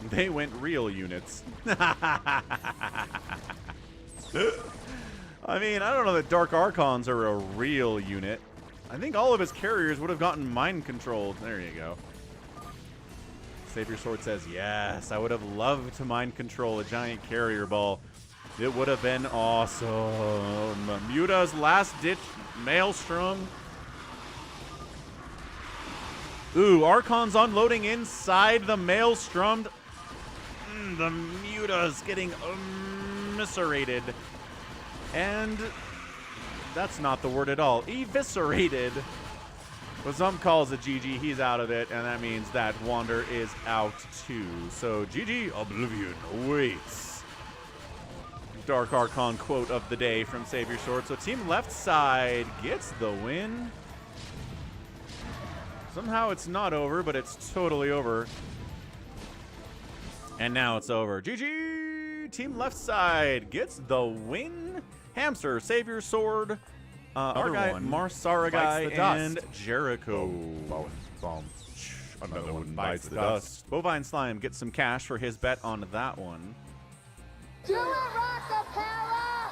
S1: They went real units. I mean, I don't know that Dark Archons are a real unit. I think all of his carriers would have gotten mind controlled. There you go. Savior Sword says, yes, I would have loved to mind control a giant carrier ball. It would have been awesome. Muta's last ditch Maelstrom. Ooh, Archon's unloading inside the Maelstrom. The Muta's getting eviscerated. And that's not the word at all. Eviscerated. Bazump calls it GG. He's out of it. And that means that Wander is out too. So GG Oblivion awaits. Dark Archon quote of the day from Savior Sword. So Team Left side gets the win. Somehow it's not over, but it's totally over. And now it's over. GG! Team Left side gets the win. Hamster, Savior Sword, our guy, Marsaragai, and Jericho. Another one bites the dust. Bovine Slime gets some cash for his bet on that one.
S5: Do it, Rockapella!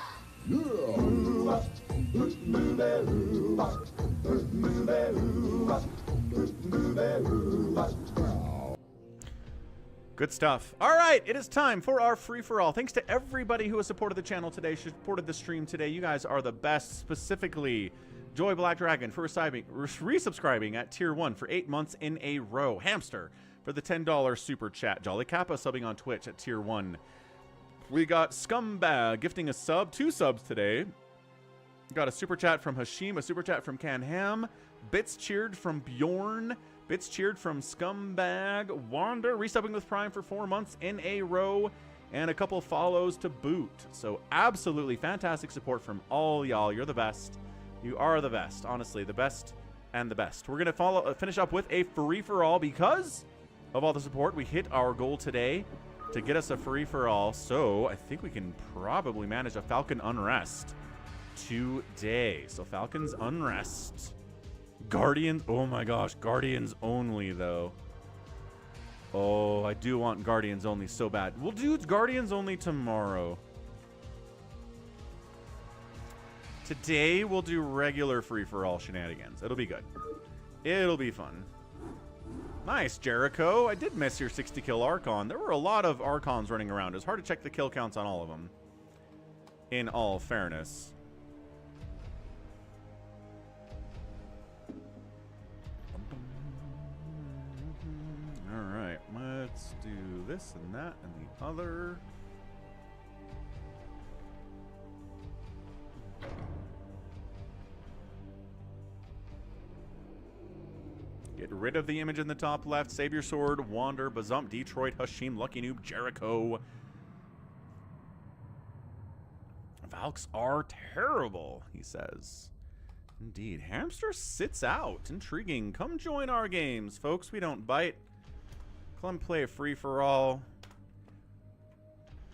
S1: Good stuff. All right, it is time for our free-for-all. Thanks to everybody who has supported the channel today, supported the stream today. You guys are the best. Specifically, Joy Black Dragon for resubscribing at Tier 1 for 8 months in a row. Hamster for the $10 super chat. Jolly Kappa subbing on Twitch at Tier 1. We got Scumbag gifting a sub, 2 subs today. Got a super chat from Hashim, a super chat from Can Ham. Bits cheered from Bjorn. Bits cheered from Scumbag. Wander resubbing with Prime for 4 months in a row. And a couple follows to boot. So absolutely fantastic support from all y'all. You're the best. You are the best. Honestly, the best and the best. We're going to finish up with a free-for-all because of all the support. We hit our goal today to get us a free-for-all. So I think we can probably manage a Falcon Unrest today. So Falcon's Unrest. Guardians, oh my gosh, Guardians only though. Oh, I do want Guardians only so bad. We'll do Guardians only tomorrow. Today we'll do regular free-for-all shenanigans. It'll be good. It'll be fun. Nice, Jericho. I did miss your 60 kill Archon. There were a lot of Archons running around. It was hard to check the kill counts on all of them. In all fairness. Alright, let's do this and that and the other. Get rid of the image in the top left. Save your sword, Wander, Bazump, Detroit, Hashim, Lucky Noob, Jericho. Valks are terrible, he says. Indeed. Hamster sits out. Intriguing. Come join our games, folks. We don't bite. Come play a free-for-all.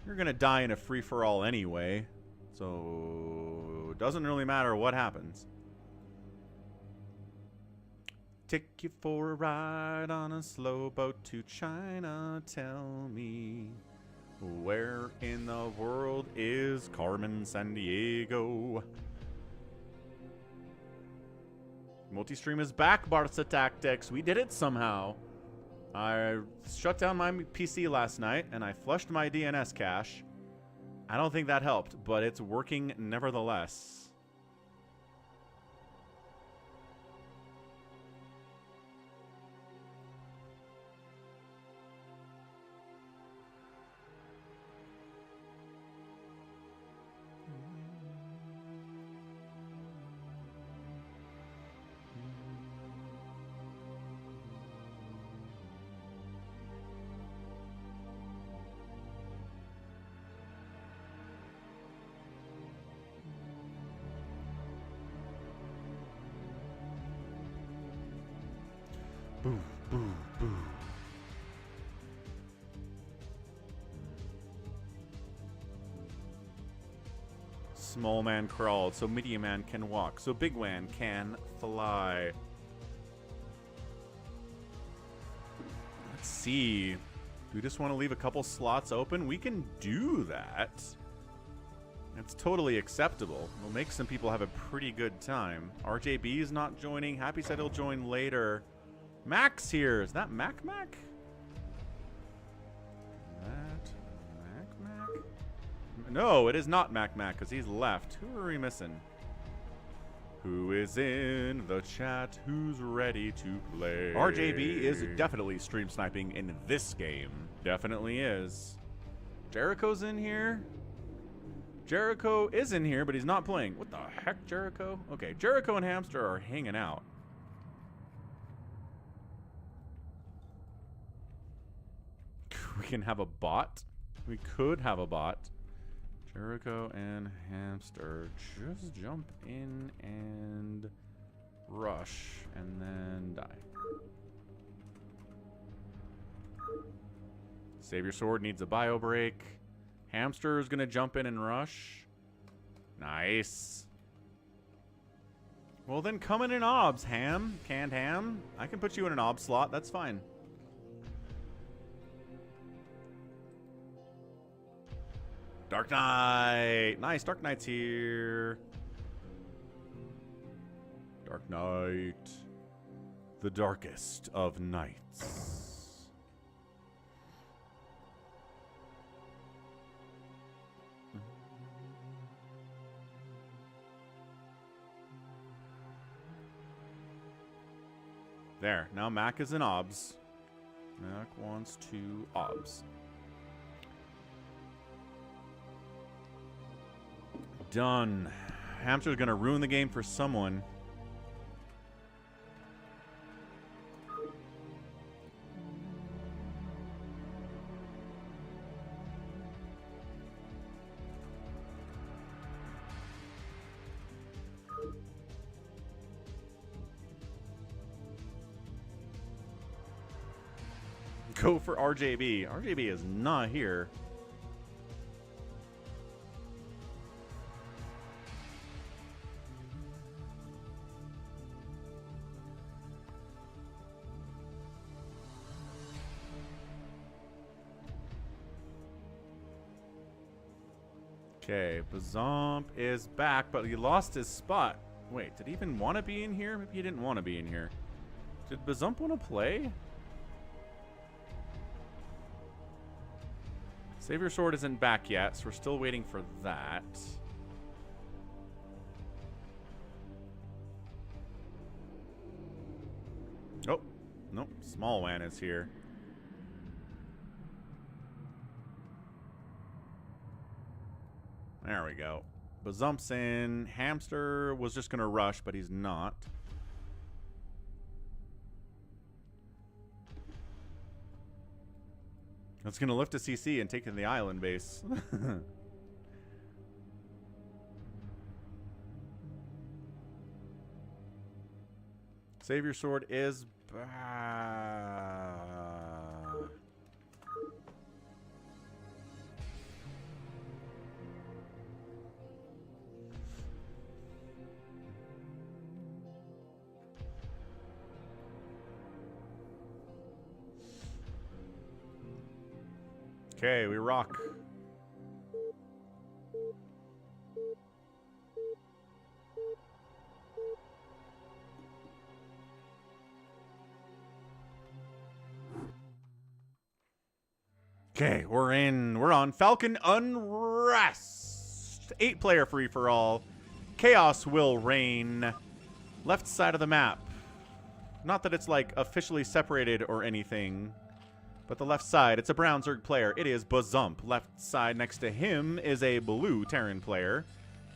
S1: You're going to die in a free-for-all anyway. So, it doesn't really matter what happens. Take you for a ride on a slow boat to China. Tell me, where in the world is Carmen Sandiego? Multi-stream is back, Barca Tactics. We did it somehow. I shut down my PC last night, and I flushed my DNS cache. I don't think that helped, but it's working nevertheless. Boo, boo, boo. Small man crawled, so medium man can walk, so big man can fly. Let's see. Do we just want to leave a couple slots open? We can do that. It's totally acceptable. We'll make some people have a pretty good time. RJB is not joining. Happy said he'll join later. Mac's here. Is that Mac? That Mac? No, it is not Mac because he's left. Who are we missing? Who is in the chat? Who's ready to play?
S2: RJB is definitely stream sniping in this game.
S1: Definitely is. Jericho's in here. Jericho is in here, but he's not playing. What the heck, Jericho? Okay, Jericho and Hamster are hanging out. We can have a bot. We could have a bot. Jericho and Hamster just jump in and rush and then die. Save your sword needs a bio break. Hamster is going to jump in and rush. Nice. Well, then come in obs, Ham. Canned Ham. I can put you in an ob slot. That's fine. Dark Knight. Nice. Dark Knight's here. Dark Knight. The darkest of nights. There. Now Mac is in obs. Mac wants to obs. Done. Hamster's gonna ruin the game for someone. Go for RJB. RJB is not here. Okay, Bazomp is back, but he lost his spot. Wait, did he even want to be in here? Maybe he didn't want to be in here. Did Bazomp want to play? Savior Sword isn't back yet, so we're still waiting for that. Oh, nope. Small Wan is here. There we go. Bazump's in. Hamster was just going to rush, but he's not. That's going to lift a CC and take in the island base. Savior Sword is back. Okay, we rock. Okay, we're in. We're on Falcon Unrest. 8-player free-for-all. Chaos will reign. Left side of the map. Not that it's, like, officially separated or anything. But the left side, it's a brown Zerg player. It is Bazump. Left side next to him is a blue Terran player.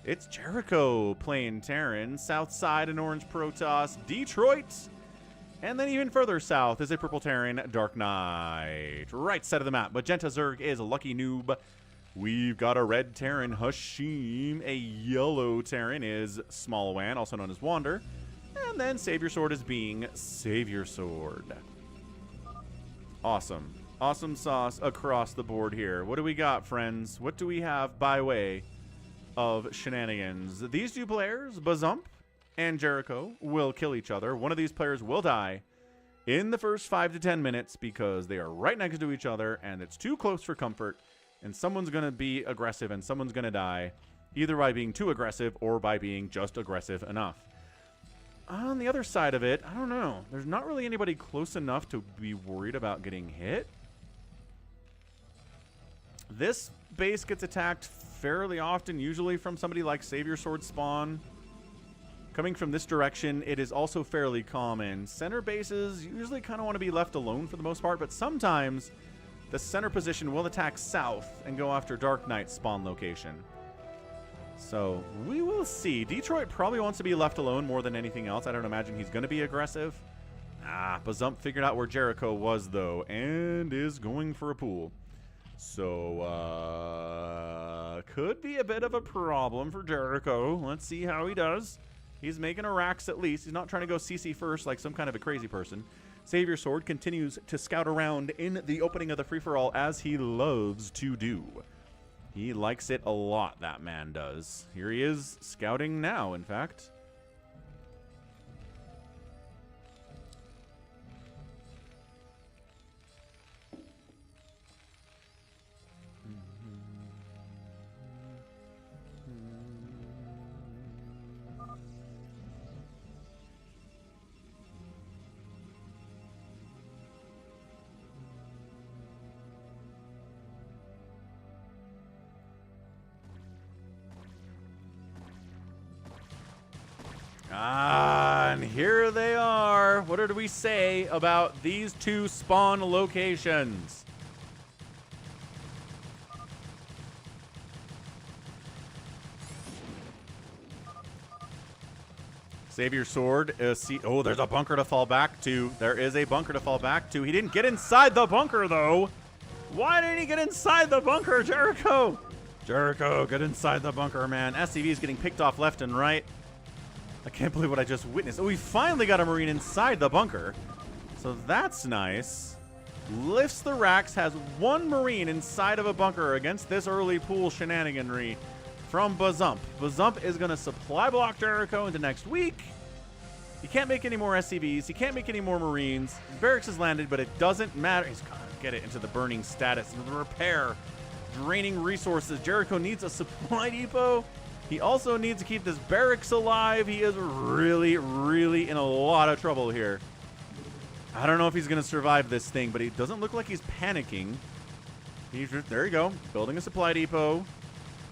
S1: It's Jericho playing Terran. South side, an orange Protoss. Detroit. And then even further south is a purple Terran, Dark Knight. Right side of the map, Magenta Zerg is Lucky Noob. We've got a red Terran, Hashim. A yellow Terran is Small Wan, also known as Wander. And then Savior Sword is being Savior Sword. Awesome. Awesome sauce across the board here. What do we got, friends? What do we have by way of shenanigans? These two players, Bazump and Jericho, will kill each other. One of these players will die in the first 5 to 10 minutes because they are right next to each other and it's too close for comfort. And someone's going to be aggressive and someone's going to die either by being too aggressive or by being just aggressive enough. On the other side of it, I don't know. There's not really anybody close enough to be worried about getting hit. This base gets attacked fairly often, usually from somebody like Savior Sword spawn. Coming from this direction, it is also fairly common. Center bases usually kind of want to be left alone for the most part, but sometimes the center position will attack south and go after Dark Knight's spawn location. So, we will see. Detroit probably wants to be left alone more than anything else. I don't imagine he's going to be aggressive. Bazump figured out where Jericho was, though, and is going for a pool. So, could be a bit of a problem for Jericho. Let's see how he does. He's making a racks at least. He's not trying to go CC first like some kind of a crazy person. Savior Sword continues to scout around in the opening of the free-for-all as he loves to do. He likes it a lot, that man does. Here he is, scouting now, in fact. And here they are. What did we say about these two spawn locations? Savior Sword. Oh, there's a bunker to fall back to. There is a bunker to fall back to. He didn't get inside the bunker, though. Why didn't he get inside the bunker, Jericho? Jericho, get inside the bunker, man. SCV is getting picked off left and right. I can't believe what I just witnessed. Oh, we finally got a Marine inside the bunker. So that's nice. Lifts the racks, has one Marine inside of a bunker against this early pool shenaniganry from Bazump. Bazump is going to supply block Jericho into next week. He can't make any more SCVs. He can't make any more Marines. BarrackS has landed, but it doesn't matter. He's got to get it into the burning status, into the repair. Draining resources. Jericho needs a supply depot. He also needs to keep this BarrackS alive. He is really, really in a lot of trouble here. I don't know if he's going to survive this thing, but he doesn't look like he's panicking. There you go. Building a supply depot.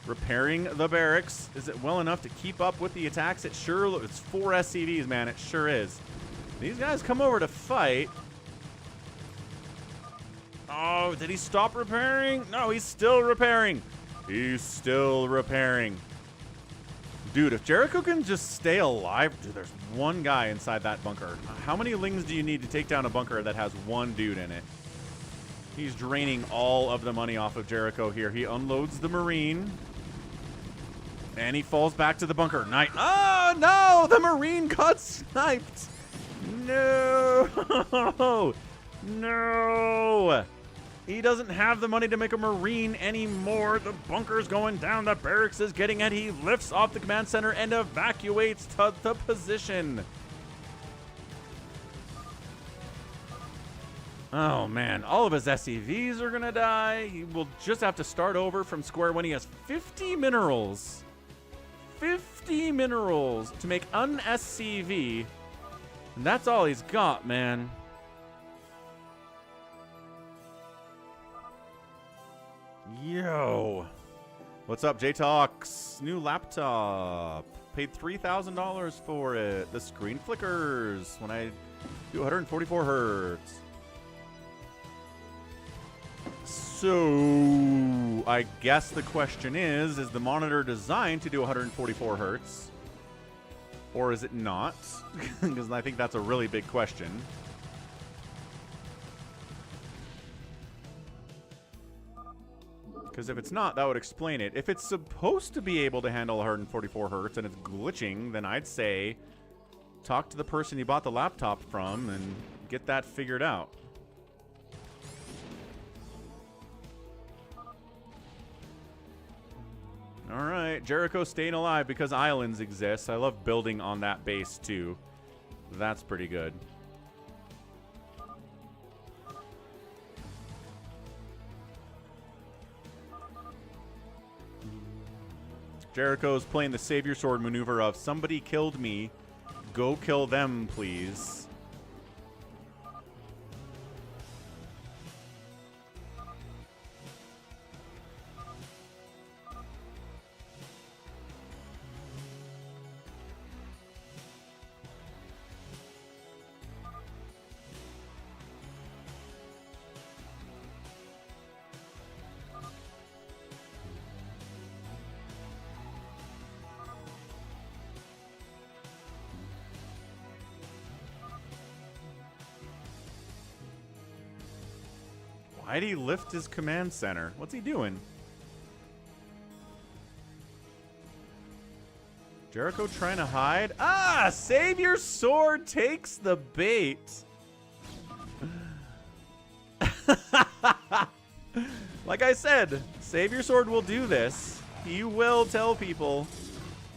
S1: Repairing the barracks. Is it well enough to keep up with the attacks? It's 4 SCVs, man. It sure is. These guys come over to fight. Oh, did he stop repairing? No, he's still repairing. He's still repairing. Dude, if Jericho can just stay alive... Dude, there's one guy inside that bunker. How many lings do you need to take down a bunker that has one dude in it? He's draining all of the money off of Jericho here. He unloads the Marine. And he falls back to the bunker. Oh, no! The Marine got sniped! No! No! He doesn't have the money to make a Marine anymore. The bunker's going down. The barracks is getting it. He lifts off the command center and evacuates to the position. Oh, man. All of his SCVs are going to die. He will just have to start over from square one. He has 50 minerals. 50 minerals to make an SCV. And that's all he's got, man. Yo. What's up, J-Talks? New laptop. Paid $3,000 for it. The screen flickers when I do 144 hertz. So, I guess the question is the monitor designed to do 144 hertz? Or is it not? Because I think that's a really big question. Because if it's not, that would explain it. If it's supposed to be able to handle 144 hertz and it's glitching, then I'd say talk to the person you bought the laptop from and get that figured out. All right, Jericho staying alive because islands exist. I love building on that base too. That's pretty good. Jericho's playing the Savior Sword maneuver of somebody killed me. Go kill them, please. Why'd he lift his command center? What's he doing? Jericho trying to hide? Ah! Savior Sword takes the bait. Like I said, Savior Sword will do this. He will tell people,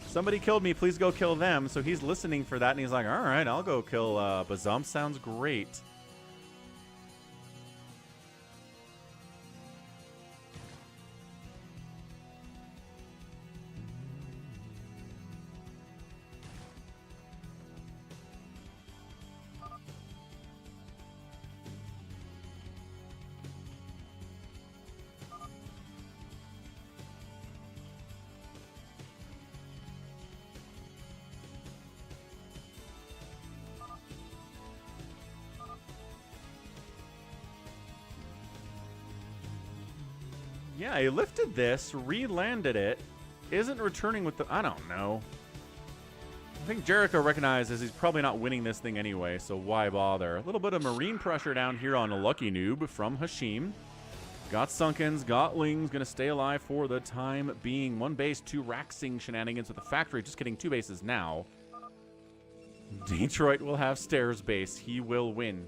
S1: somebody killed me, please go kill them. So he's listening for that, and he's like, all right, I'll go kill Bazump. Sounds great. Yeah, he lifted this, re-landed it, isn't returning with the... I don't know. I think Jericho recognizes he's probably not winning this thing anyway, so why bother? A little bit of Marine pressure down here on a Lucky Noob from Hashim. Got Sunkens, got Lings, gonna stay alive for the time being. 1 base, 2 Raxing shenanigans with the factory, just getting 2 bases now. Detroit will have Stairs base. He will win.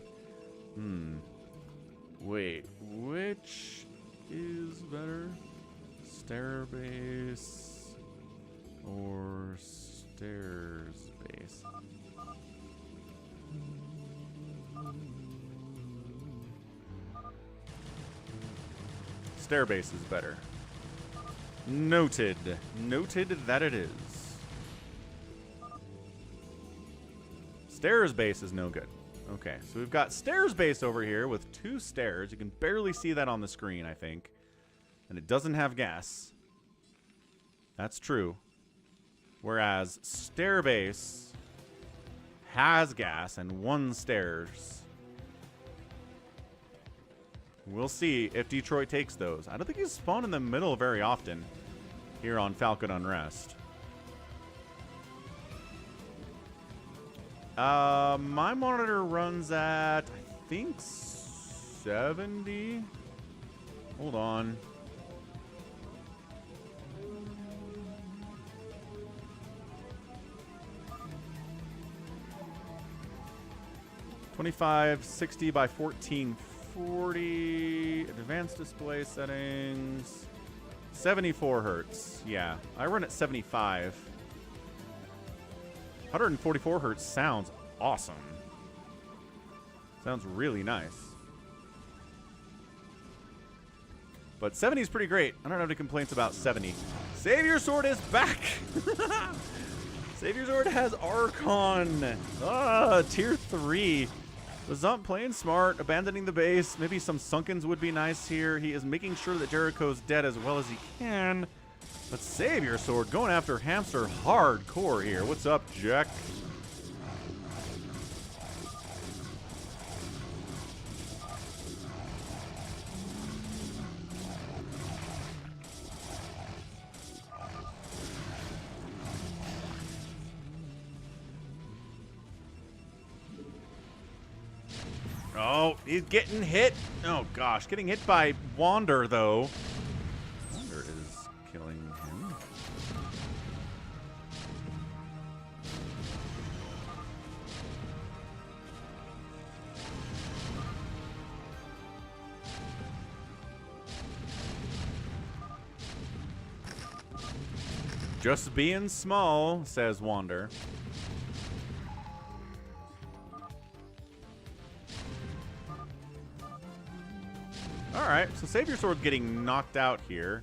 S1: Wait, which... is better? Stair base or Stairs base? Stair base is better. Noted. Noted that it is. Stairs base is no good. Okay, so we've got Stairs base over here with 2 stairs. You can barely see that on the screen, I think. and it doesn't have gas. That's true. Whereas Stairbase has gas and 1 stairs. We'll see if Detroit takes those. I don't think he's spawned in the middle very often here on Falcon Unrest. My monitor runs at, I think, 70. Hold on. $2560 by 1440. Advanced display settings. 74 hertz. Yeah, I run at 75. 144 hertz sounds awesome. Sounds really nice. But 70 is pretty great. I don't have any complaints about 70. Savior Sword is back! Savior Sword has Archon. Tier 3. Was not playing smart, abandoning the base. Maybe some Sunkens would be nice here. He is making sure that Jericho's dead as well as he can. But Savior Sword going after Hamster hardcore here. What's up, Jack? Oh, he's getting hit. Oh, gosh. Getting hit by Wander, though. Wander is killing him. Just being small, says Wander. Alright, so Savior Sword getting knocked out here.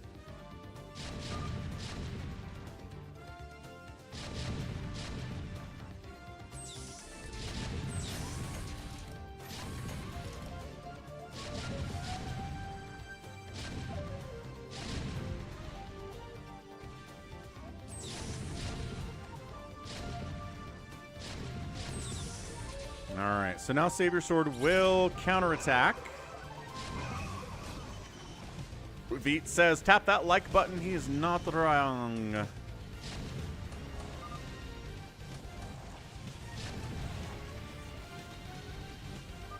S1: Alright, so now Savior Sword will counterattack. Veet says, tap that like button. He is not wrong.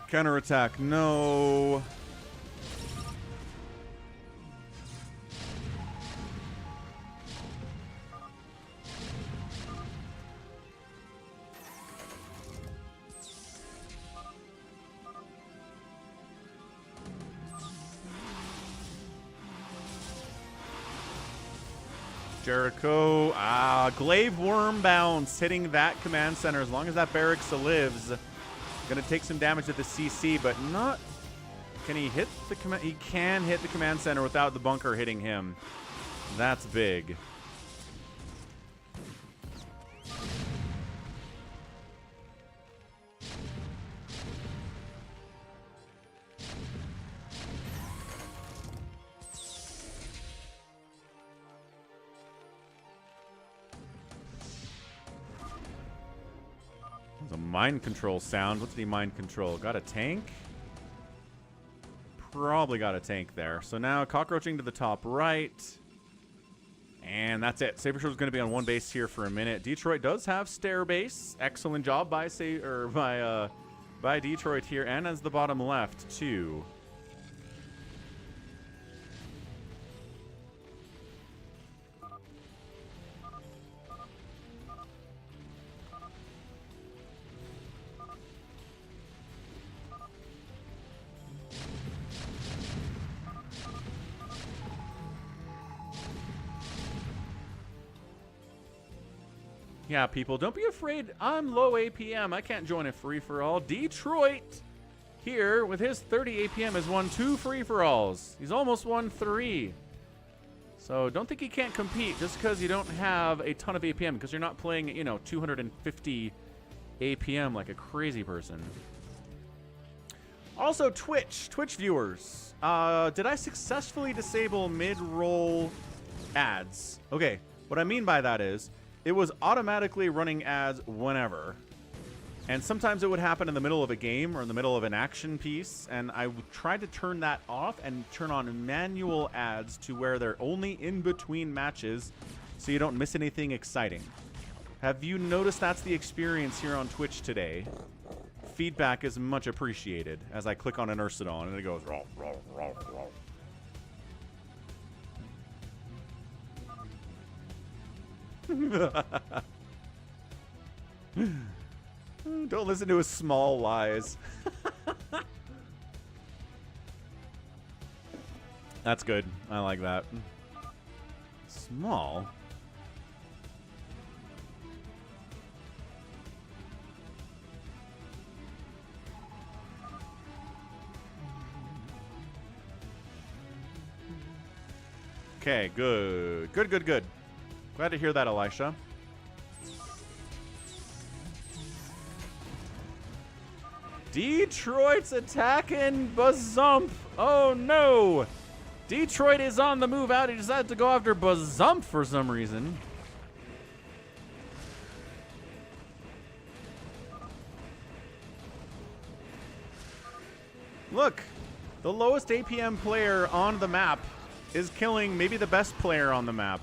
S1: Counterattack, no. Jericho, Glaive Worm Bounce hitting that command center. As long as that BarrackS lives, gonna take some damage at the CC, but not. Can he hit the command? He can hit the command center without the bunker hitting him. That's big. The mind control sound. What's the mind control? Got a tank? Probably got a tank there. So now cockroaching to the top right. And that's it. Saber Sword's going to be on one base here for a minute. Detroit does have stair base. Excellent job by Detroit here, and as the bottom left too. Yeah, people, don't be afraid. I'm low APM. I can't join a free-for-all. Detroit here with his 30 APM has won 2 free-for-alls. He's almost won 3. So don't think he can't compete just because you don't have a ton of APM, because you're not playing, you know, 250 APM like a crazy person. Also, Twitch viewers. Did I successfully disable mid-roll ads? Okay, what I mean by that is, it was automatically running ads whenever. And sometimes it would happen in the middle of a game or in the middle of an action piece, and I tried to turn that off and turn on manual ads to where they're only in between matches so you don't miss anything exciting. Have you noticed that's the experience here on Twitch today? Feedback is much appreciated as I click on an Ursidon and it goes roll, roll, roll, roll. Don't listen to his small lies. That's good. I like that. Small? Okay, good. Good, good, good. Glad to hear that, Elisha. Detroit's attacking Bazump. Oh, no. Detroit is on the move out. He decided to go after Bazump for some reason. Look, the lowest APM player on the map is killing maybe the best player on the map.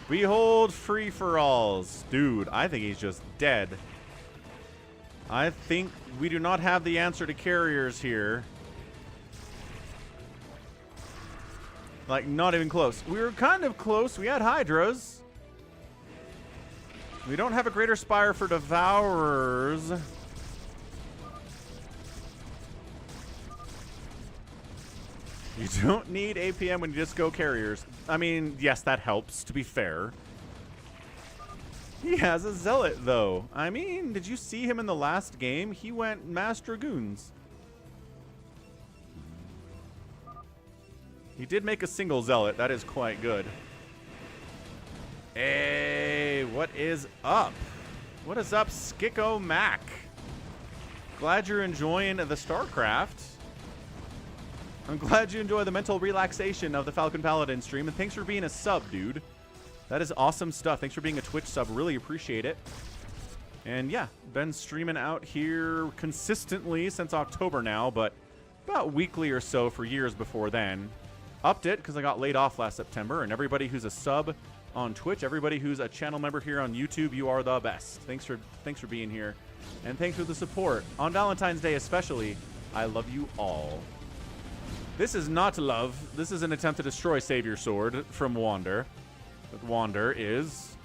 S1: Behold free-for-alls. Dude, I think he's just dead. I think we do not have the answer to carriers here. Like, not even close. We were kind of close. We had Hydras. We don't have a Greater Spire for Devourers. You don't need APM when you just go carriers. I mean, yes, that helps, to be fair. He has a Zealot, though. I mean, did you see him in the last game? He went Mass Dragoons. He did make a single Zealot. That is quite good. Hey, what is up? What is up, Skicko Mac? Glad you're enjoying the StarCraft. I'm glad you enjoy the mental relaxation of the Falcon Paladin stream, and thanks for being a sub, dude. That is awesome stuff. Thanks for being a Twitch sub. Really appreciate it. And yeah, been streaming out here consistently since October now, but about weekly or so for years before then. Upped it because I got laid off last September, and everybody who's a sub on Twitch, everybody who's a channel member here on YouTube, you are the best. Thanks for being here, and thanks for the support. On Valentine's Day especially, I love you all. This is not love. This is an attempt to destroy Savior Sword from Wander. But Wander is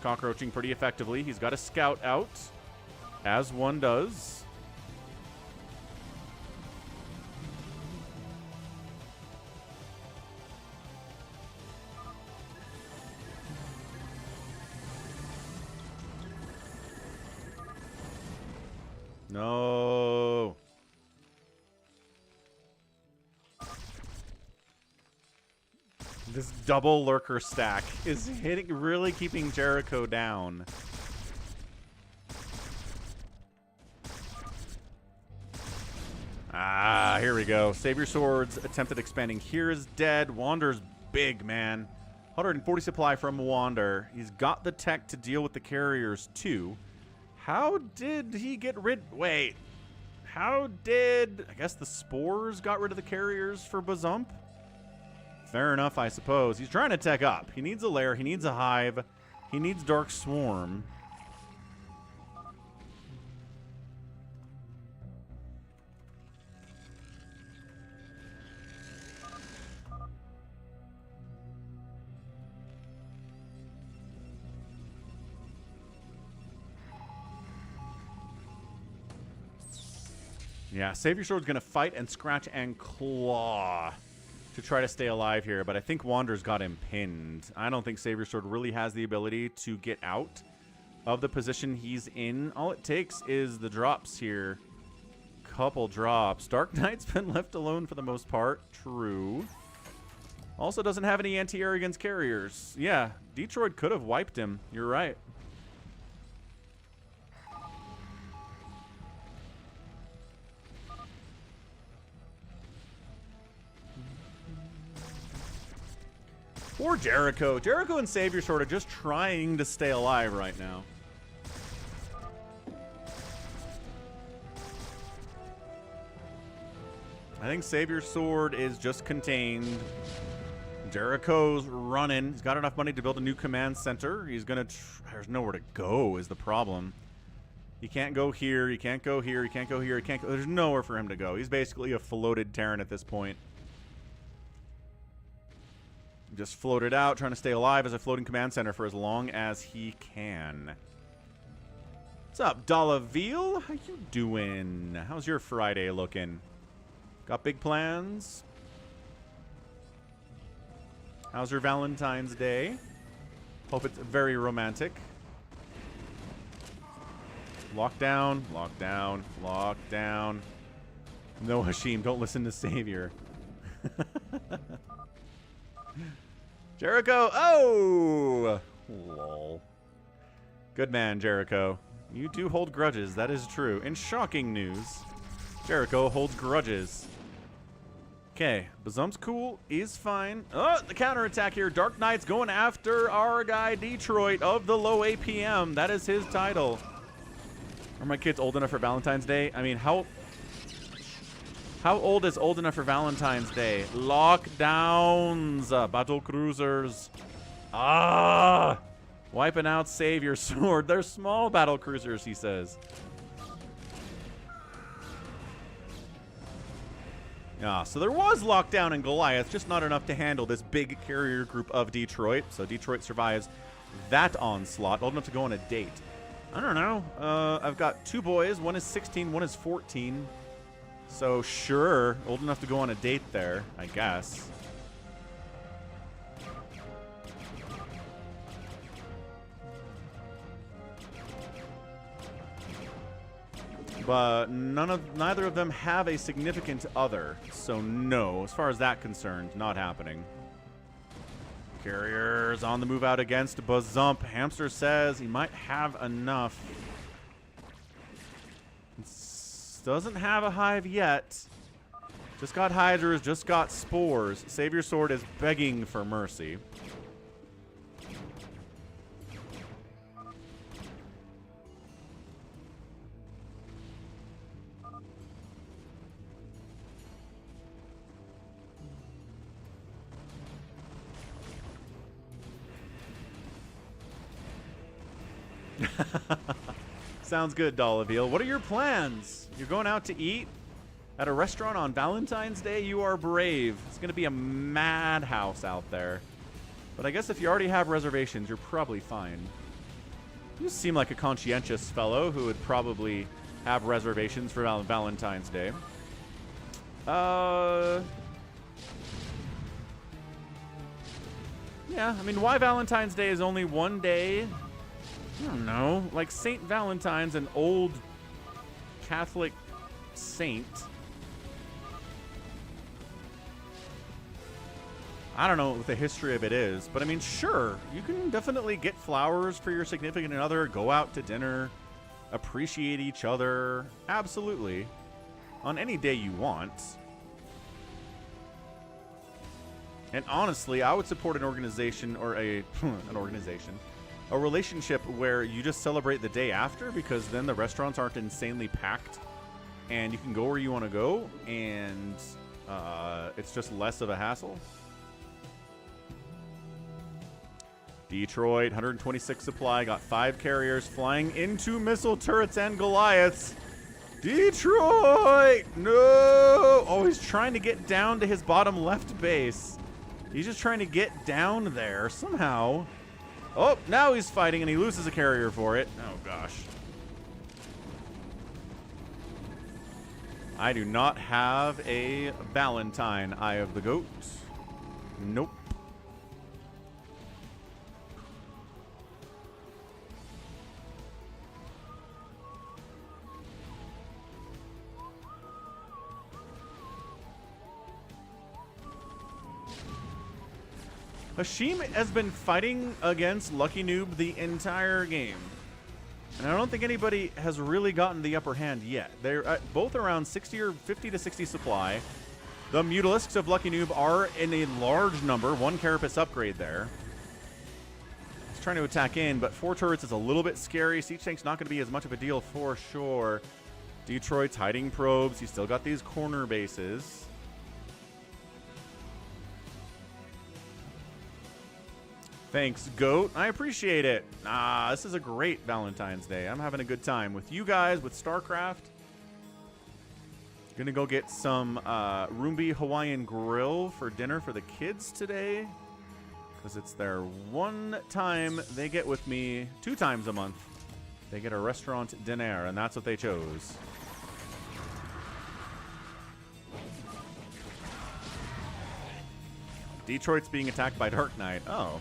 S1: cockroaching pretty effectively. He's got a scout out, as one does. No. This double lurker stack is really keeping Jericho down. Ah, here we go. Savior Sword's attempted expanding here is dead. Wander's big, man. 140 supply from Wander. He's got the tech to deal with the carriers, too. How did he get rid... Wait. How did... I guess the spores got rid of the carriers for Bazump? Fair enough, I suppose. He's trying to tech up. He needs a lair. He needs a hive. He needs Dark Swarm. Yeah, Savior Sword's going to fight and scratch and claw to try to stay alive here, but I think Wander's got him pinned. I don't think Savior Sword really has the ability to get out of the position he's in. All it takes is the drops here. Couple drops. Dark Knight's been left alone for the most part. True. Also doesn't have any anti-air against carriers. Yeah, Detroit could have wiped him. You're right. Poor Jericho. Jericho and Savior Sword are just trying to stay alive right now. I think Savior Sword is just contained. Jericho's running. He's got enough money to build a new command center. He's gonna... There's nowhere to go is the problem. He can't go here. He can't go here. He can't go here. He can't go... There's nowhere for him to go. He's basically a floated Terran at this point. Just floated out, trying to stay alive as a floating command center for as long as he can. What's up, Dollaville? How you doing? How's your Friday looking? Got big plans? How's your Valentine's Day? Hope it's very romantic. Lockdown, lockdown, lockdown. No, Hashim, don't listen to Savior. Jericho! Oh! Lol. Good man, Jericho. You do hold grudges, that is true. In shocking news, Jericho holds grudges. Okay, Bazump's cool. He's fine. Oh, the counterattack here. Dark Knight's going after our guy Detroit of the low APM. That is his title. Are my kids old enough for Valentine's Day? I mean, how old is old enough for Valentine's Day? Lockdowns. Battle cruisers. Ah! Wiping out Savior Sword. They're small battle cruisers, he says. Yeah, so there was lockdown in Goliath, just not enough to handle this big carrier group of Detroit. So Detroit survives that onslaught. Old enough to go on a date. I don't know. I've got two boys. One is 16, one is 14. So sure, old enough to go on a date there, I guess. But neither of them have a significant other. So no, as far as that concerned, not happening. Carriers on the move out against Bazump. Hamster says he might have enough. Doesn't have a hive yet. Just got hydras, just got spores. Savior Sword is begging for mercy. Sounds good, Dollaville. What are your plans? You're going out to eat at a restaurant on Valentine's Day? You are brave. It's going to be a madhouse out there. But I guess if you already have reservations, you're probably fine. You seem like a conscientious fellow who would probably have reservations for Valentine's Day. Yeah, I mean, why Valentine's Day is only one day? I don't know. Like Saint Valentine's, an old Catholic saint. I don't know what the history of it is, but I mean, sure, you can definitely get flowers for your significant other, go out to dinner, appreciate each other. Absolutely. On any day you want. And honestly, I would support an organization or a relationship where you just celebrate the day after, because then the restaurants aren't insanely packed and you can go where you want to go, and it's just less of a hassle. Detroit, 126 supply, got 5 carriers flying into missile turrets and Goliaths. Detroit! No! Oh, he's trying to get down to his bottom left base. He's just trying to get down there somehow. Oh, now he's fighting and he loses a carrier for it. Oh, gosh. I do not have a Valentine, Eye of the Goat. Nope. Hashim has been fighting against Lucky Noob the entire game. And I don't think anybody has really gotten the upper hand yet. They're both around 60 or 50 to 60 supply. The Mutalisks of Lucky Noob are in a large number. 1 Carapace upgrade there. He's trying to attack in, but 4 turrets is a little bit scary. Siege Tank's not going to be as much of a deal for sure. Detroit's hiding probes. He's still got these corner bases. Thanks, Goat. I appreciate it. This is a great Valentine's Day. I'm having a good time with you guys, with StarCraft. Gonna go get some Roomba Hawaiian Grill for dinner for the kids today. Because it's their one time they get with me 2 times a month. They get a restaurant dinner, and that's what they chose. Detroit's being attacked by Dark Knight. Oh.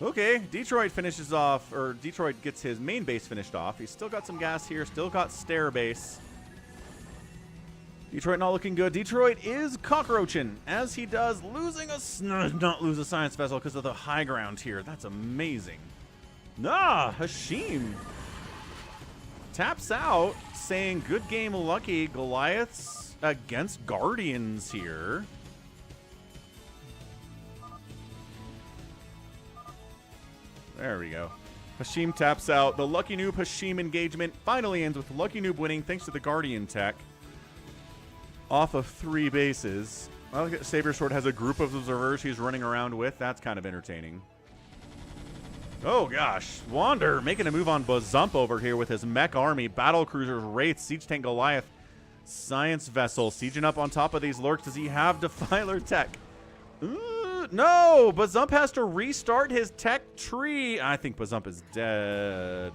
S1: Okay, Detroit finishes off, or Detroit gets his main base finished off. He's still got some gas here, still got stair base. Detroit not looking good. Detroit is cockroaching, as he does, losing not lose a science vessel because of the high ground here. That's amazing. Hashim taps out, saying good game, Lucky. Goliaths against Guardians here. There we go. Hashim taps out. The Lucky Noob Hashim engagement finally ends with Lucky Noob winning thanks to the Guardian tech. Off of 3 bases. I like that Saber Sword has a group of observers he's running around with. That's kind of entertaining. Oh gosh. Wander making a move on Bazump over here with his mech army. Battle cruisers, Wraiths, Siege Tank Goliath, Science Vessel. Sieging up on top of these lurks. Does he have Defiler tech? No! Bazump has to restart his tech tree. I think Bazump is dead.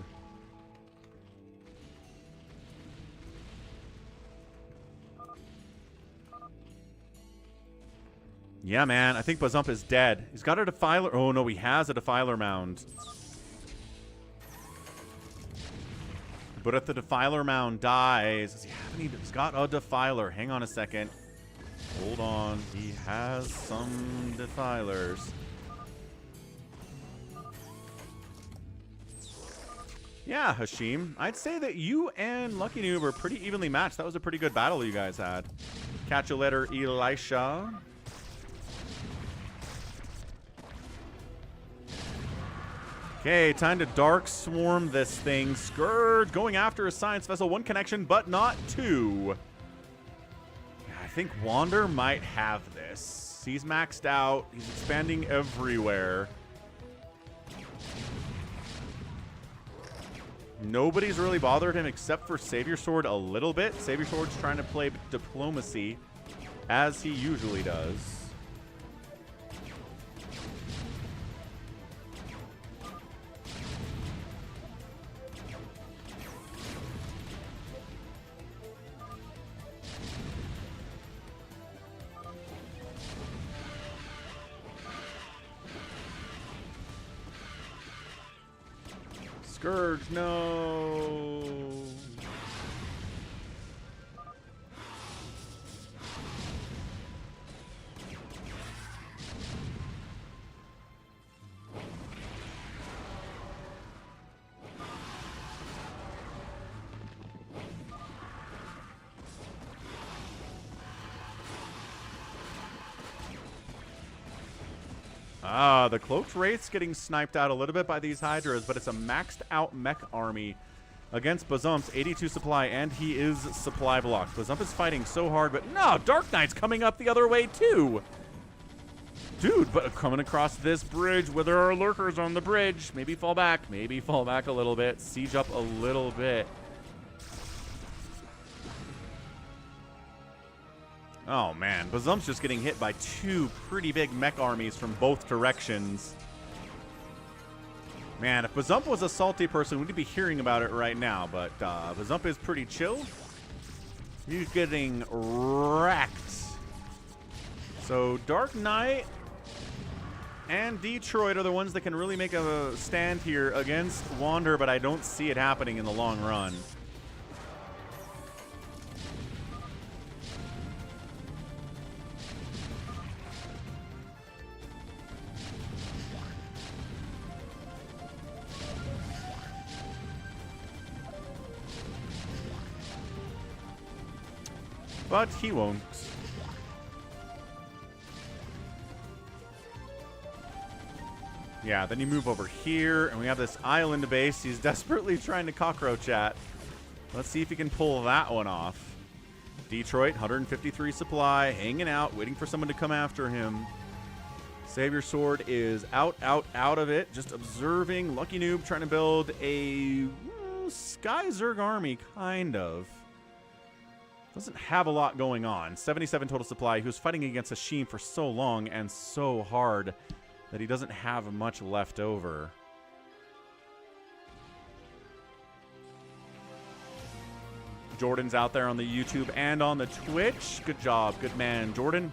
S1: Yeah, man. I think Bazump is dead. He's got a Defiler. Oh, no. He has a Defiler mound. But if the Defiler mound dies... Does he have any... He's got a Defiler. Hang on a second. Hold on. He has some Defilers. Yeah, Hashim. I'd say that you and Lucky Noob are pretty evenly matched. That was a pretty good battle you guys had. Catch you later, Elisha. Okay, time to Dark Swarm this thing. Scourge going after a Science Vessel. 1 connection, but not 2. I think Wander might have this. He's maxed out. He's expanding everywhere. Nobody's really bothered him except for Savior Sword a little bit. Savior Sword's trying to play diplomacy, as he usually does. Scourge, no. The Cloaked Wraith's getting sniped out a little bit by these Hydras, but it's a maxed out mech army against Bazump's 82 supply, and he is supply blocked. Bazump is fighting so hard, but no, Dark Knight's coming up the other way too. Dude, but coming across this bridge where there are lurkers on the bridge. Maybe fall back a little bit, siege up a little bit. Oh, man. Bazump's just getting hit by 2 pretty big mech armies from both directions. Man, if Bazump was a salty person, we'd be hearing about it right now. But Bazump is pretty chill. He's getting wrecked. So Dark Knight and Detroit are the ones that can really make a stand here against Wander, but I don't see it happening in the long run. But he won't. Yeah, then you move over here, and we have this island base. He's desperately trying to cockroach at. Let's see if he can pull that one off. Detroit, 153 supply, hanging out, waiting for someone to come after him. Savior Sword is out of it, just observing. Lucky Noob trying to build a Sky Zerg army, kind of. Doesn't have a lot going on. 77 total supply. He was fighting against Hashim for so long and so hard that he doesn't have much left over. Jordan's out there on the YouTube and on the Twitch. Good job. Good man, Jordan.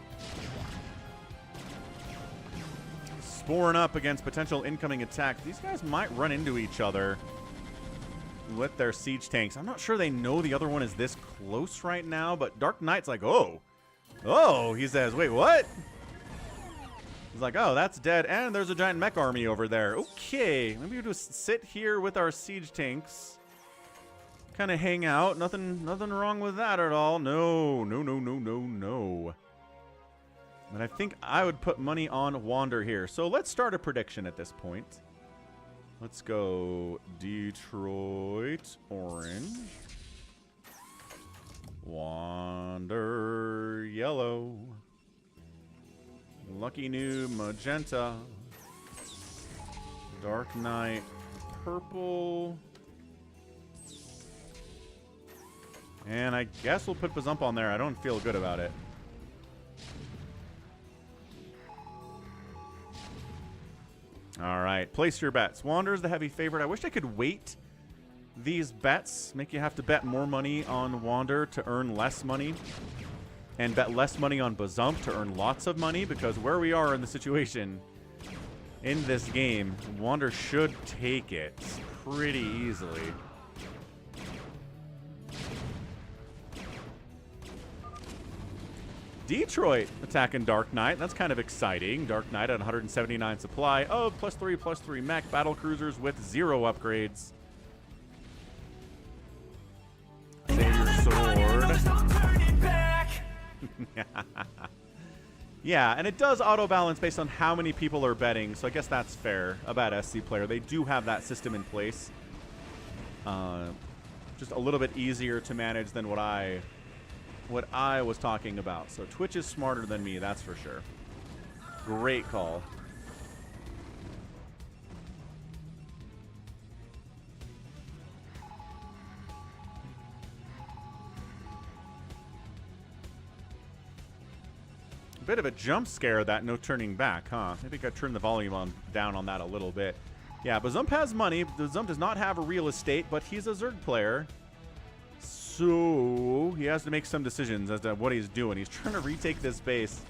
S1: Sporing up against potential incoming attack. These guys might run into each other with their siege tanks. I'm not sure they know the other one is this close right now, but Dark Knight's like, oh. Oh, he says, wait, what? He's like, oh, that's dead, and there's a giant mech army over there. Okay, maybe we'll just sit here with our siege tanks. Kind of hang out. Nothing wrong with that at all. No. But I think I would put money on Wander here. So let's start a prediction at this point. Let's go Detroit, orange. Wander, yellow. Lucky Noob, magenta. Dark Knight, purple. And I guess we'll put Bazump on there. I don't feel good about it. All right, place your bets. Wander's the heavy favorite. I wish I could weight these bets, make you have to bet more money on Wander to earn less money, and bet less money on Bazump to earn lots of money, because where we are in the situation in this game, Wander should take it pretty easily. Detroit attacking Dark Knight. That's kind of exciting. Dark Knight at 179 supply of +3/+3 mech battle cruisers with 0 upgrades. Savior Sword. Yeah, and it does auto balance based on how many people are betting, so I guess that's fair about SC Player. They do have that system in place. Just a little bit easier to manage than what I was talking about. So Twitch is smarter than me, that's for sure. Great call. A bit of a jump scare, that no turning back, huh? Maybe I could turn the volume down on that a little bit. Yeah, Bazump has money. Bazump does not have a real estate, but he's a Zerg player. So he has to make some decisions as to what he's doing. He's trying to retake this base.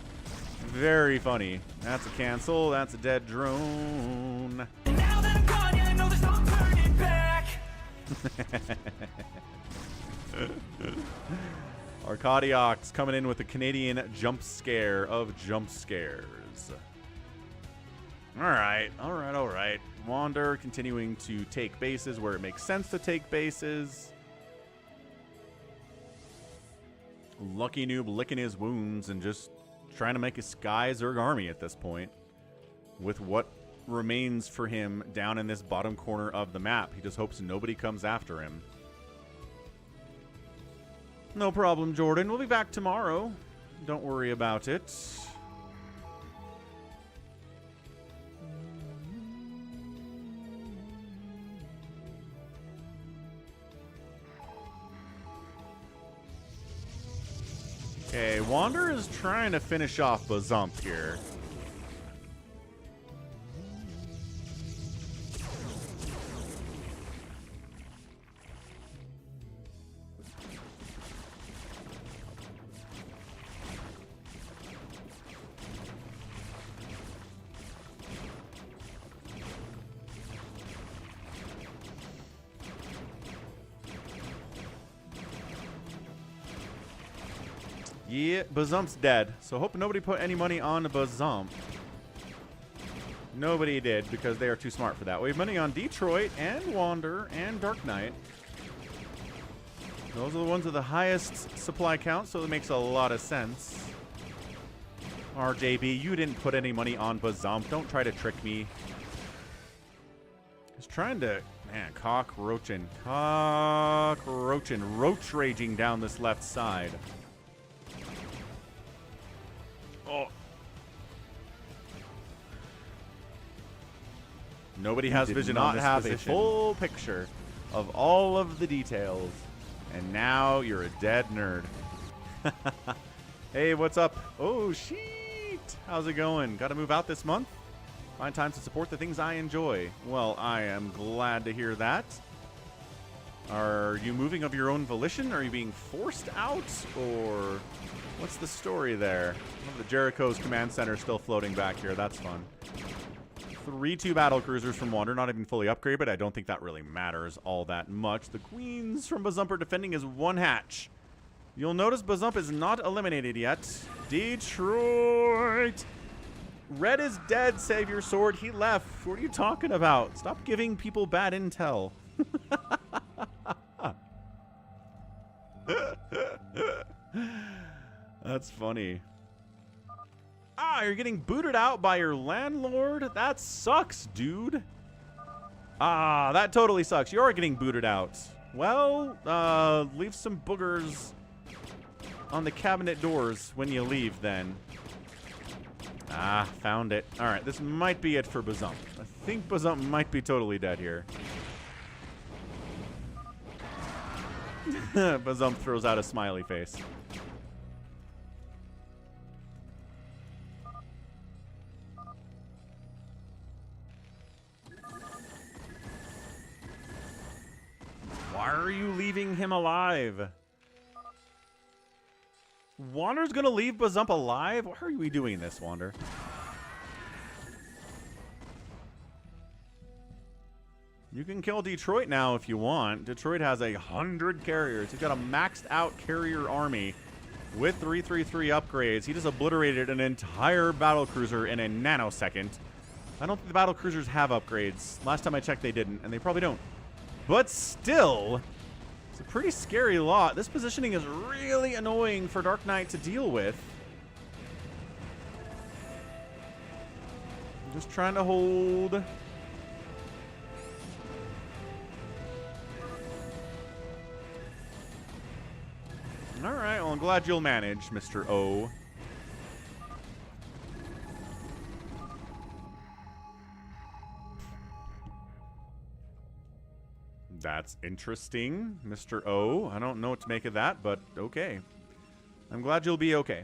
S1: Very funny. That's a cancel. That's a dead drone. And now that I'm gone, yeah, I know there's no turning back. Arcadiox coming in with a Canadian jump scare of jump scares. All right. Wander continuing to take bases where it makes sense to take bases. Lucky Noob licking his wounds and just trying to make a Sky Zerg army at this point with what remains for him down in this bottom corner of the map. He just hopes nobody comes after him. No problem, Jordan. We'll be back tomorrow. Don't worry about it. Okay, Wander is trying to finish off Bazump here. Yeah, Bazump's dead. So hope nobody put any money on Bazump. Nobody did because they are too smart for that. We have money on Detroit and Wander and Dark Knight. Those are the ones with the highest supply count, so it makes a lot of sense. RJB, you didn't put any money on Bazump. Don't try to trick me. He's trying to, man, cockroaching, roach raging down this left side. Oh. Nobody has vision on this position. Not have a full picture of all of the details. And now you're a dead nerd. Hey, what's up? Oh, sheet. How's it going? Got to move out this month? Find time to support the things I enjoy. Well, I am glad to hear that. Are you moving of your own volition? Are you being forced out? Or what's the story there? Oh, the Jericho's command center still floating back here. That's fun. 3-2 battle cruisers from Wander, not even fully upgraded, but I don't think that really matters all that much. The Queens from Bazump are defending as one hatch. You'll notice Bazump is not eliminated yet. Detroit! Red is dead, save your sword. He left. What are you talking about? Stop giving people bad intel. That's funny. Ah, you're getting booted out by your landlord? That sucks, dude. Ah, that totally sucks. You're getting booted out. Well, leave some boogers on the cabinet doors when you leave, then. Ah, found it. All right, this might be it for Bazump. I think Bazump might be totally dead here. Bazump throws out a smiley face. Why are you leaving him alive? Wander's gonna leave Bazump alive? Why are we doing this, Wander? You can kill Detroit now if you want. Detroit has 100 carriers. He's got a maxed out carrier army with 333 upgrades. He just obliterated an entire battlecruiser in a nanosecond. I don't think the battlecruisers have upgrades. Last time I checked, they didn't, and they probably don't. But still, it's a pretty scary lot. This positioning is really annoying for Dark Knight to deal with. I'm just trying to hold. All right, well, I'm glad you'll manage, Mr. O. That's interesting, Mr. O. I don't know what to make of that, but okay. I'm glad you'll be okay.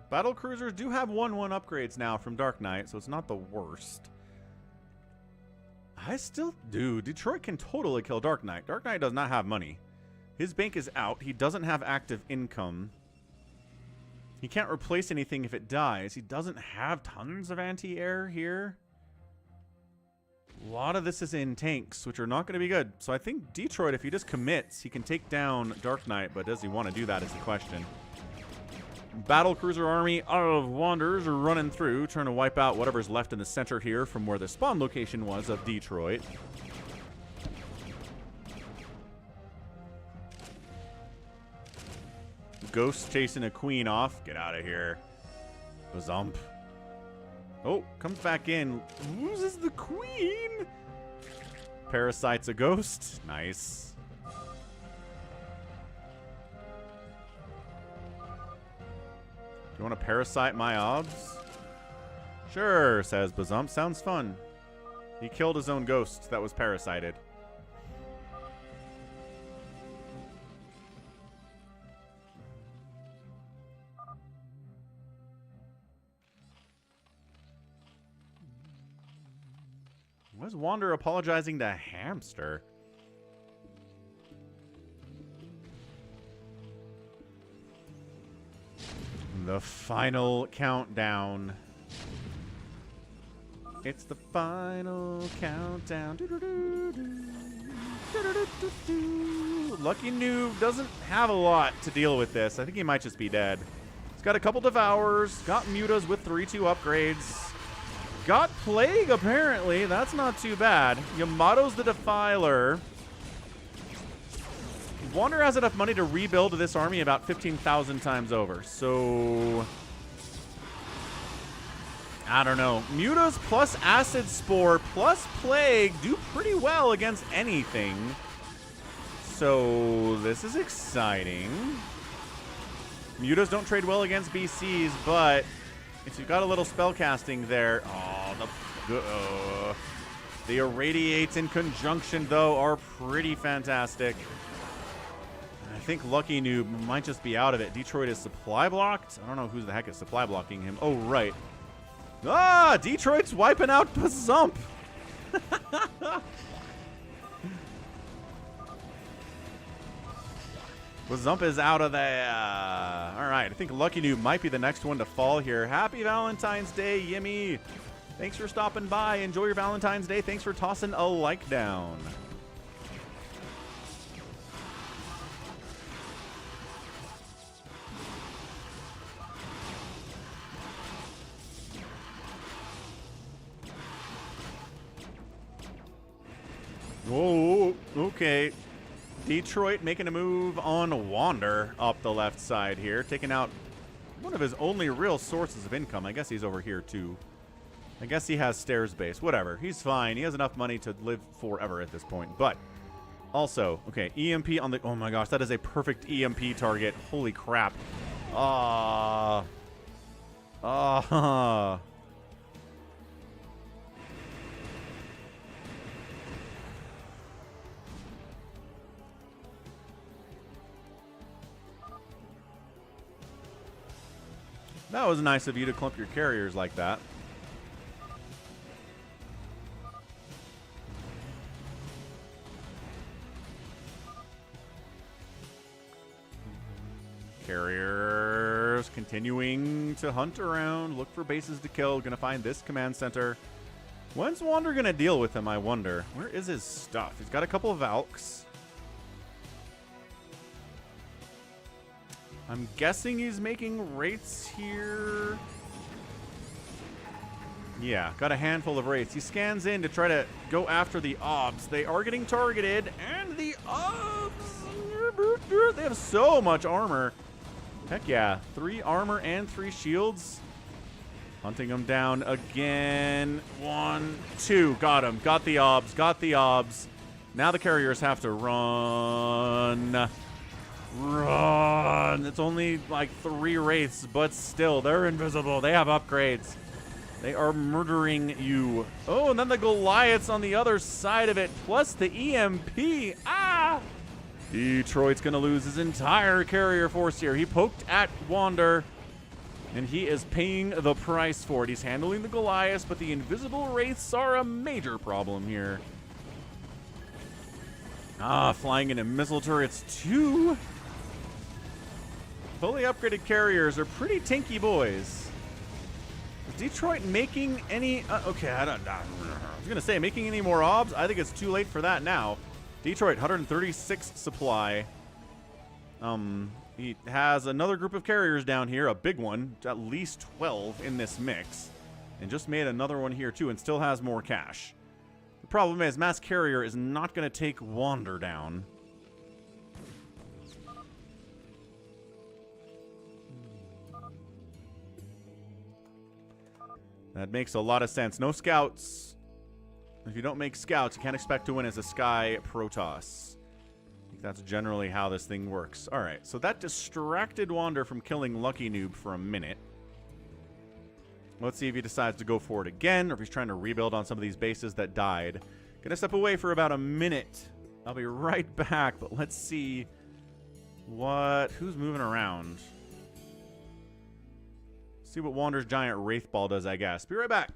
S1: Battle cruisers do have 1-1 upgrades now from Dark Knight, so it's not the worst. I still do. Detroit can totally kill Dark Knight. Dark Knight does not have money. His bank is out. He doesn't have active income. He can't replace anything if it dies. He doesn't have tons of anti-air here. A lot of this is in tanks, which are not going to be good. So I think Detroit, if he just commits, he can take down Dark Knight, but does he want to do that is the question. Battlecruiser army of Wanderers are running through, trying to wipe out whatever's left in the center here from where the spawn location was of Detroit. Ghost chasing a queen off. Get out of here. Bazump. Oh, comes back in. Loses the queen. Parasite's a ghost. Nice. You want to parasite my obs? Sure, says Bazump. Sounds fun. He killed his own ghost that was parasited. Why is Wander apologizing to Hamster? The final countdown. It's the final countdown. Lucky Noob doesn't have a lot to deal with this. I think he might just be dead. He's got a couple Devours, got Mutas with 3-2 upgrades, got Plague apparently. That's not too bad. Yamato's the Defiler. Wander has enough money to rebuild this army about 15,000 times over. So I don't know. Mutas plus Acid Spore plus Plague do pretty well against anything. So this is exciting. Mutas don't trade well against BCs, but if you've got a little spell casting there, the Irradiates in conjunction though are pretty fantastic. I think Lucky Noob might just be out of it. Detroit is supply blocked. I don't know who the heck is supply blocking him. Oh, right. Ah, Detroit's wiping out Pazump. Pazump is out of there. All right, I think Lucky Noob might be the next one to fall here. Happy Valentine's Day, Yimmy. Thanks for stopping by. Enjoy your Valentine's Day. Thanks for tossing a like down. Whoa, okay. Detroit making a move on Wander up the left side here, taking out one of his only real sources of income. I guess he's over here too. I guess he has stairs base. Whatever. He's fine. He has enough money to live forever at this point. But also, okay, EMP on the... Oh my gosh, that is a perfect EMP target. Holy crap. That was nice of you to clump your carriers like that. Carriers continuing to hunt around, look for bases to kill. Gonna find this command center. When's Wander gonna deal with him, I wonder? Where is his stuff? He's got a couple of Valks. I'm guessing he's making wraiths here. Yeah, got a handful of wraiths. He scans in to try to go after the obs. They are getting targeted, and the obs, they have so much armor. Heck yeah, 3 armor and 3 shields. Hunting them down again. 1, 2, got him. Got the obs, got the obs. Now the carriers have to run. Run! It's only like 3 wraiths, but still, they're invisible. They have upgrades. They are murdering you. Oh, and then the Goliaths on the other side of it, plus the EMP. Ah! Detroit's going to lose his entire carrier force here. He poked at Wander, and he is paying the price for it. He's handling the Goliaths, but the invisible wraiths are a major problem here. Ah, flying into missile turrets too. Fully upgraded carriers are pretty tinky boys. Is Detroit making any... okay, I was going to say, making any more obs? I think it's too late for that now. Detroit, 136 supply. He has another group of carriers down here, a big one, at least 12 in this mix. And just made another one here too, and still has more cash. The problem is, Mass Carrier is not going to take Wander down. That makes a lot of sense. No scouts. If you don't make scouts, you can't expect to win as a Sky Protoss. I think that's generally how this thing works. Alright, so that distracted Wander from killing Lucky Noob for a minute. Let's see if he decides to go for it again, or if he's trying to rebuild on some of these bases that died. Gonna step away for about a minute. I'll be right back, but let's see who's moving around. See what Wander's giant Wraith Ball does, I guess. Be right back.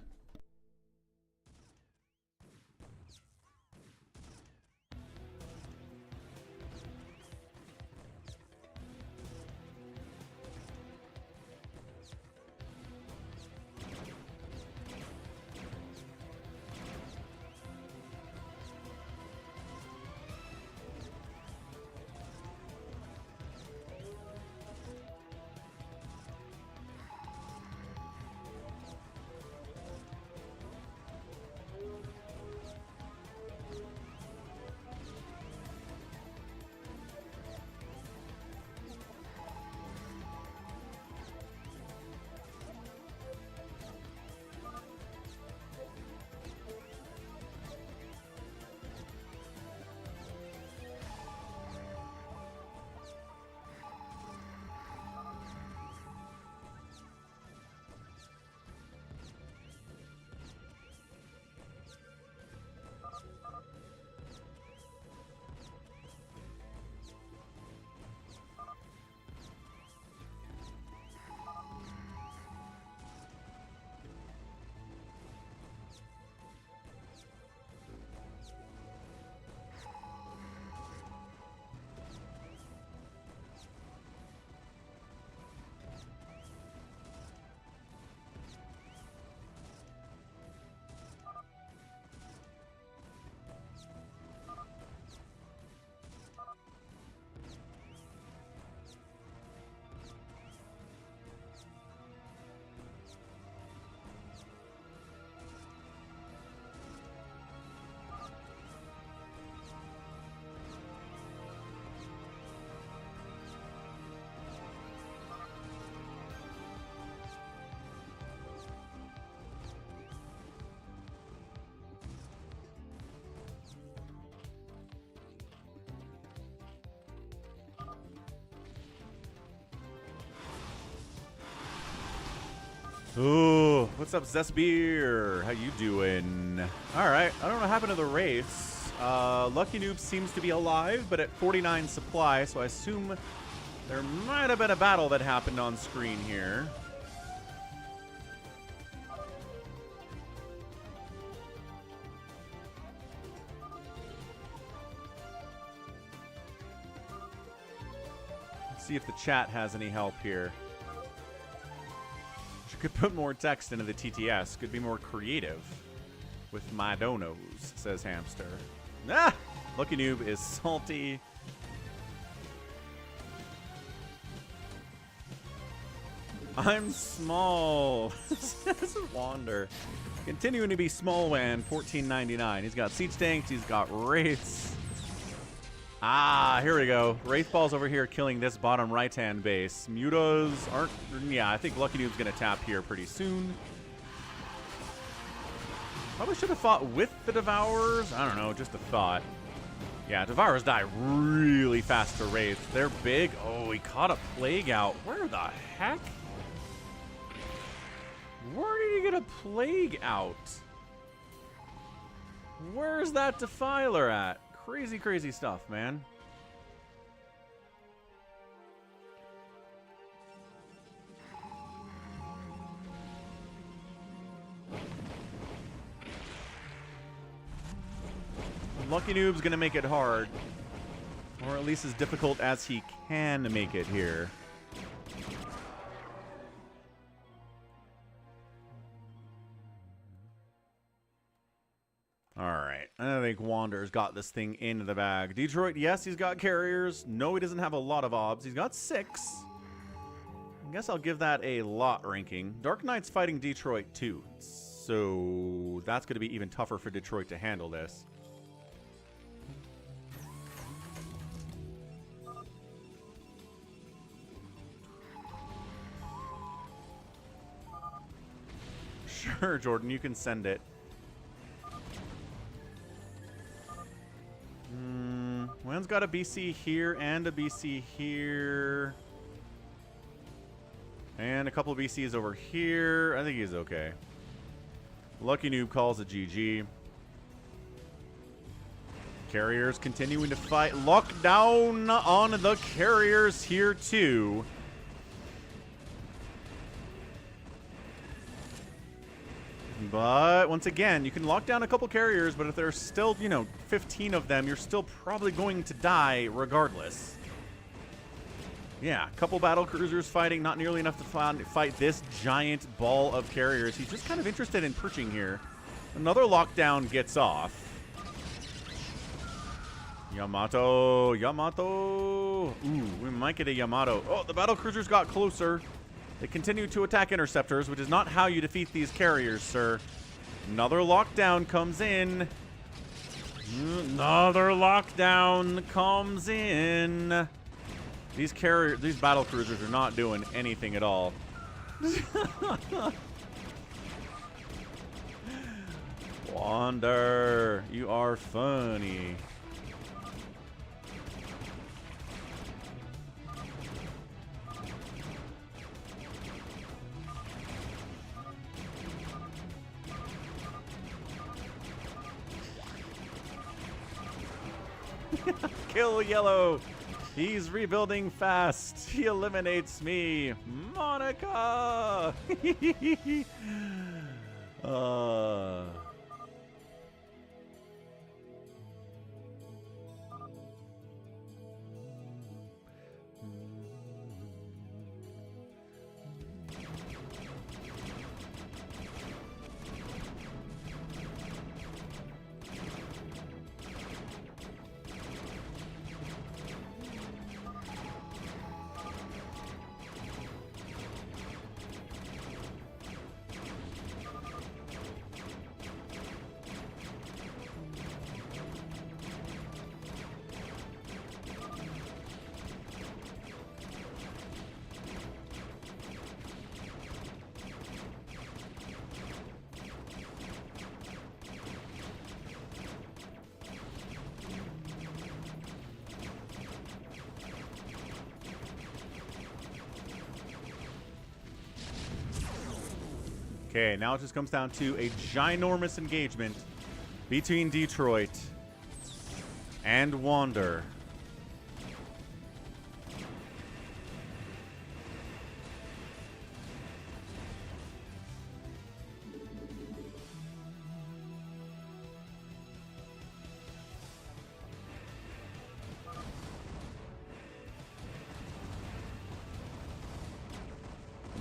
S1: Ooh, what's up, Zesbeer? How you doing? All right, I don't know what happened to the race. Lucky Noob seems to be alive, but at 49 supply, so I assume there might have been a battle that happened on screen here. Let's see if the chat has any help here. Could put more text into the TTS. Could be more creative with my donos, says Hamster. Ah! Lucky Noob is salty. I'm small, says Wander. Continuing to be small, Wan, 14.99. He's got siege tanks. He's got wraiths. Ah, here we go. Wraith Ball's over here killing this bottom right-hand base. Mutas aren't... Yeah, I think Lucky Noob's going to tap here pretty soon. Probably should have fought with the Devourers. I don't know, just a thought. Yeah, Devourers die really fast to Wraith. They're big. Oh, he caught a Plague out. Where the heck? Where did he get a Plague out? Where's that Defiler at? Crazy, crazy stuff, man. Lucky Noob's gonna make it hard. Or at least as difficult as he can make it here. Alright, I think Wander's got this thing into the bag. Detroit, yes, he's got carriers. No, he doesn't have a lot of obs. He's got 6. I guess I'll give that a lot ranking. Dark Knight's fighting Detroit too. So that's going to be even tougher for Detroit to handle this. Sure, Jordan, you can send it. Wen's got a BC here and a BC here. And a couple of BCs over here. I think he's okay. Lucky Noob calls a GG. Carriers continuing to fight. Lockdown on the carriers here too. But once again, you can lock down a couple carriers, but if there's still, 15 of them, you're still probably going to die regardless. Yeah, a couple battle cruisers fighting, not nearly enough to fight this giant ball of carriers. He's just kind of interested in perching here. Another lockdown gets off. Yamato. Ooh, we might get a Yamato. Oh, the battle cruisers got closer. They continue to attack interceptors, which is not how you defeat these carriers, sir. Another lockdown comes in. Another lockdown comes in. These battle cruisers are not doing anything at all. Wander, you are funny. Kill Yellow. He's rebuilding fast. He eliminates me. Monica. Okay, now it just comes down to a ginormous engagement between Detroit and Wander.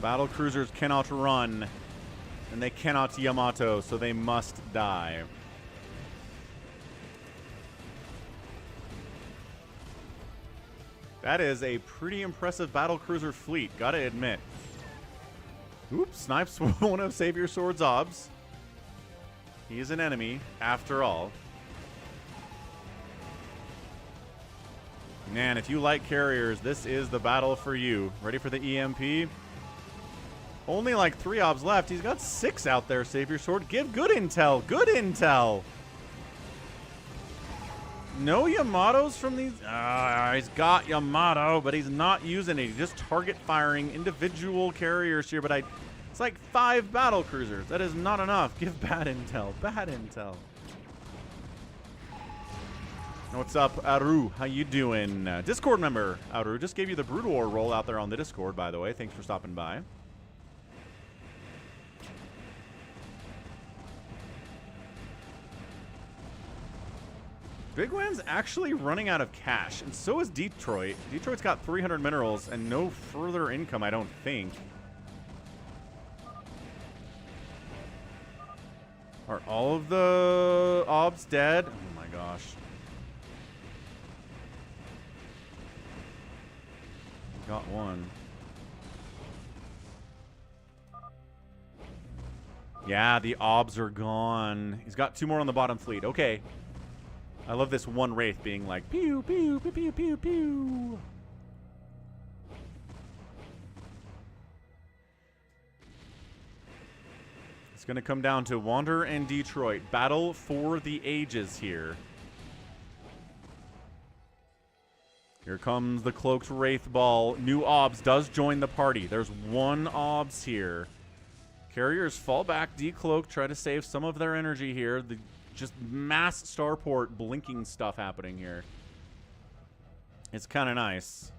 S1: Battle cruisers cannot run, and they cannot Yamato, so they must die. That is a pretty impressive battle cruiser fleet, gotta admit. Oops, snipes one of Savior Sword's obs. He is an enemy, after all. Man, if you like carriers, this is the battle for you. Ready for the EMP? Only like 3 obs left. He's got 6 out there, Savior Sword. Give good intel. Good intel. No Yamatos from these. He's got Yamato, but he's not using it. He's just target firing individual carriers here. But it's like 5 battle cruisers. That is not enough. Give bad intel. Bad intel. What's up, Aru? How you doing? Discord member, Aru. Just gave you the Brutal War roll out there on the Discord, by the way. Thanks for stopping by. Big Wind's actually running out of cash, and so is Detroit. Detroit's got 300 minerals and no further income, I don't think. Are all of the obs dead? Oh my gosh. Got one. Yeah, the obs are gone. He's got 2 more on the bottom fleet. Okay. I love this one Wraith being like, pew, pew, pew, pew, pew, pew. It's going to come down to Wander and Detroit. Battle for the ages here. Here comes the Cloaked Wraith Ball. New Obs does join the party. There's 1 Obs here. Carriers fall back, decloak, try to save some of their energy here. The just mass starport blinking stuff happening here. It's kind of nice.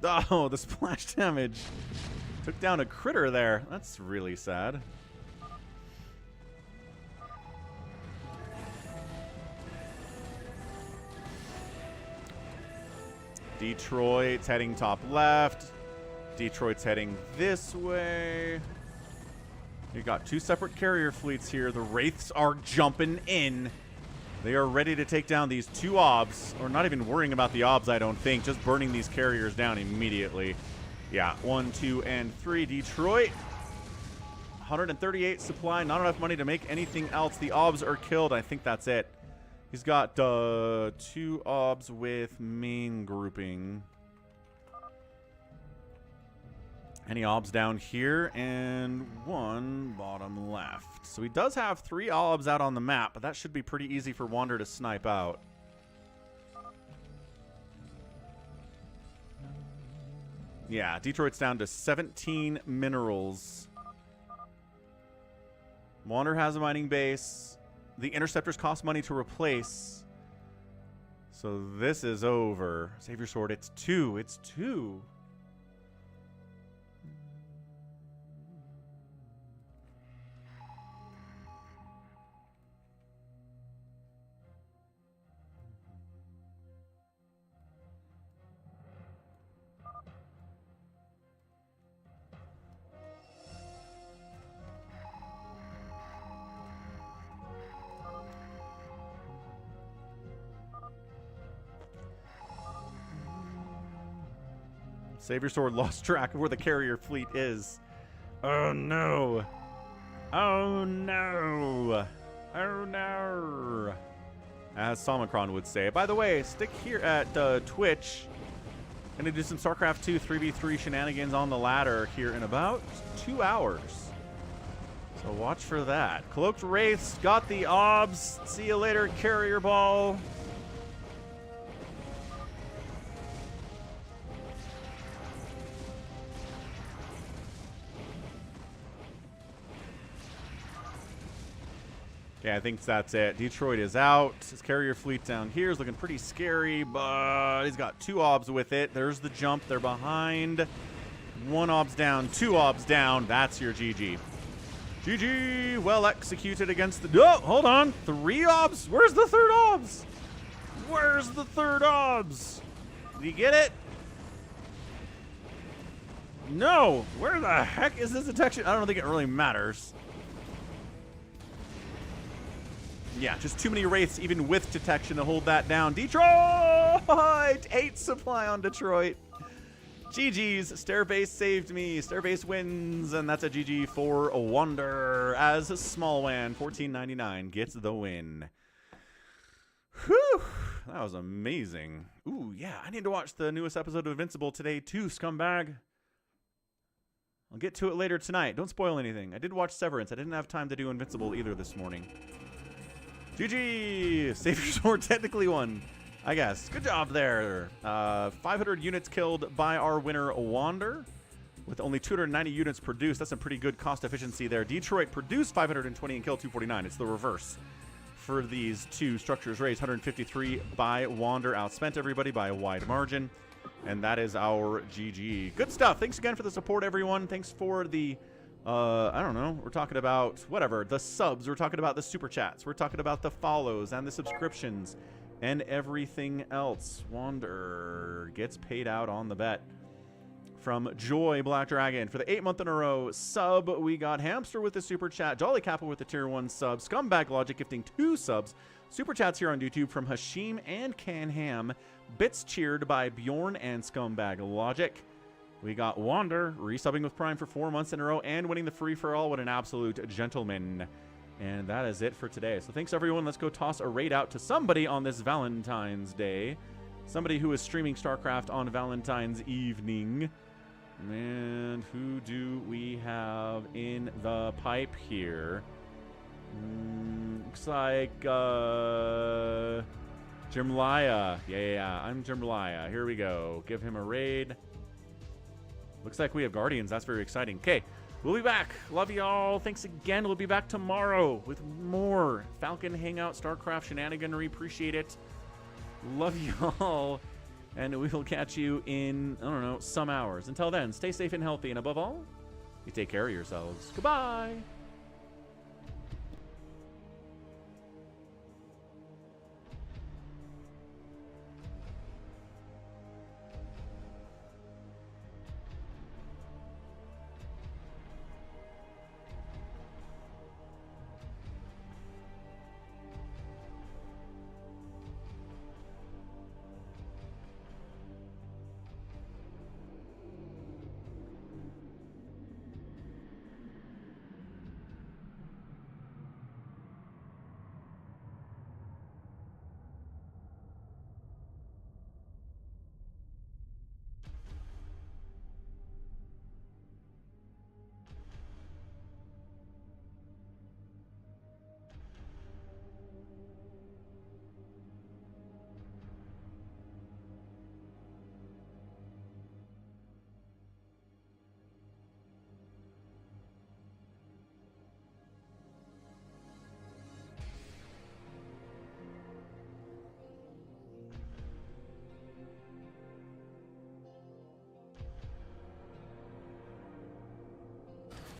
S1: Oh, the splash damage. Took down a critter there. That's really sad. Detroit's heading top left. Detroit's heading this way. You got 2 separate carrier fleets here. The Wraiths are jumping in. They are ready to take down these 2 obs, or not even worrying about the obs, I don't think. Just burning these carriers down immediately. Yeah, 1, 2, and 3. Detroit. 138 supply. Not enough money to make anything else. The obs are killed. I think that's it. He's got 2 obs with main grouping. Any obs down here, and 1 bottom left. So he does have 3 obs out on the map, but that should be pretty easy for Wander to snipe out. Yeah, Detroit's down to 17 minerals. Wander has a mining base. The interceptors cost money to replace. So this is over. Savior Sword, it's 2. It's 2. Savior Sword lost track of where the carrier fleet is. Oh no. Oh no. Oh no. As Somicron would say. By the way, stick here at Twitch. Gonna do some StarCraft 2 3v3 shenanigans on the ladder here in about 2 hours. So watch for that. Cloaked Wraiths got the obs. See you later, carrier ball. Okay, I think that's it. Detroit is out. His carrier fleet down here is looking pretty scary, but he's got 2 obs with it. There's the jump. They're behind. 1 obs down, 2 obs down. That's your GG. GG, well executed against the... Oh, hold on. 3 obs? Where's the 3rd obs? Where's the 3rd obs? Did he get it? No. Where the heck is this detection? I don't think it really matters. Yeah, just too many Wraiths, even with detection, to hold that down. Detroit! 8 supply on Detroit. GG's. Stairbase saved me. Stairbase wins, and that's a GG for Wander as Smallwan 1499 gets the win. Whew! That was amazing. Ooh, yeah, I need to watch the newest episode of Invincible today too, scumbag. I'll get to it later tonight. Don't spoil anything. I did watch Severance. I didn't have time to do Invincible either this morning. GG! Save your sword technically won, I guess. Good job there. 500 units killed by our winner, Wander, with only 290 units produced. That's a pretty good cost efficiency there. Detroit produced 520 and killed 249. It's the reverse for these 2 structures raised. 153 by Wander. Outspent everybody by a wide margin. And that is our GG. Good stuff. Thanks again for the support, everyone. Thanks for the... I don't know. We're talking about whatever. The subs. We're talking about the super chats. We're talking about the follows and the subscriptions and everything else. Wander gets paid out on the bet. From Joy Black Dragon for the 8th month in a row sub. We got Hamster with the super chat. Jolly Kappa with the tier 1 sub. Scumbag Logic gifting 2 subs. Super chats here on YouTube from Hashim and Can Ham. Bits cheered by Bjorn and Scumbag Logic. We got Wander resubbing with Prime for 4 months in a row and winning the free-for-all. What an absolute gentleman. And that is it for today. So thanks, everyone. Let's go toss a raid out to somebody on this Valentine's Day. Somebody who is streaming StarCraft on Valentine's evening. And who do we have in the pipe here? Looks like Jimlaya. Yeah, I'm Jimlaya. Here we go. Give him a raid. Looks like we have Guardians. That's very exciting. Okay, we'll be back. Love y'all. Thanks again. We'll be back tomorrow with more Falcon Hangout StarCraft shenaniganry. Appreciate it. Love y'all. And we will catch you in, I don't know, some hours. Until then, stay safe and healthy. And above all, you take care of yourselves. Goodbye.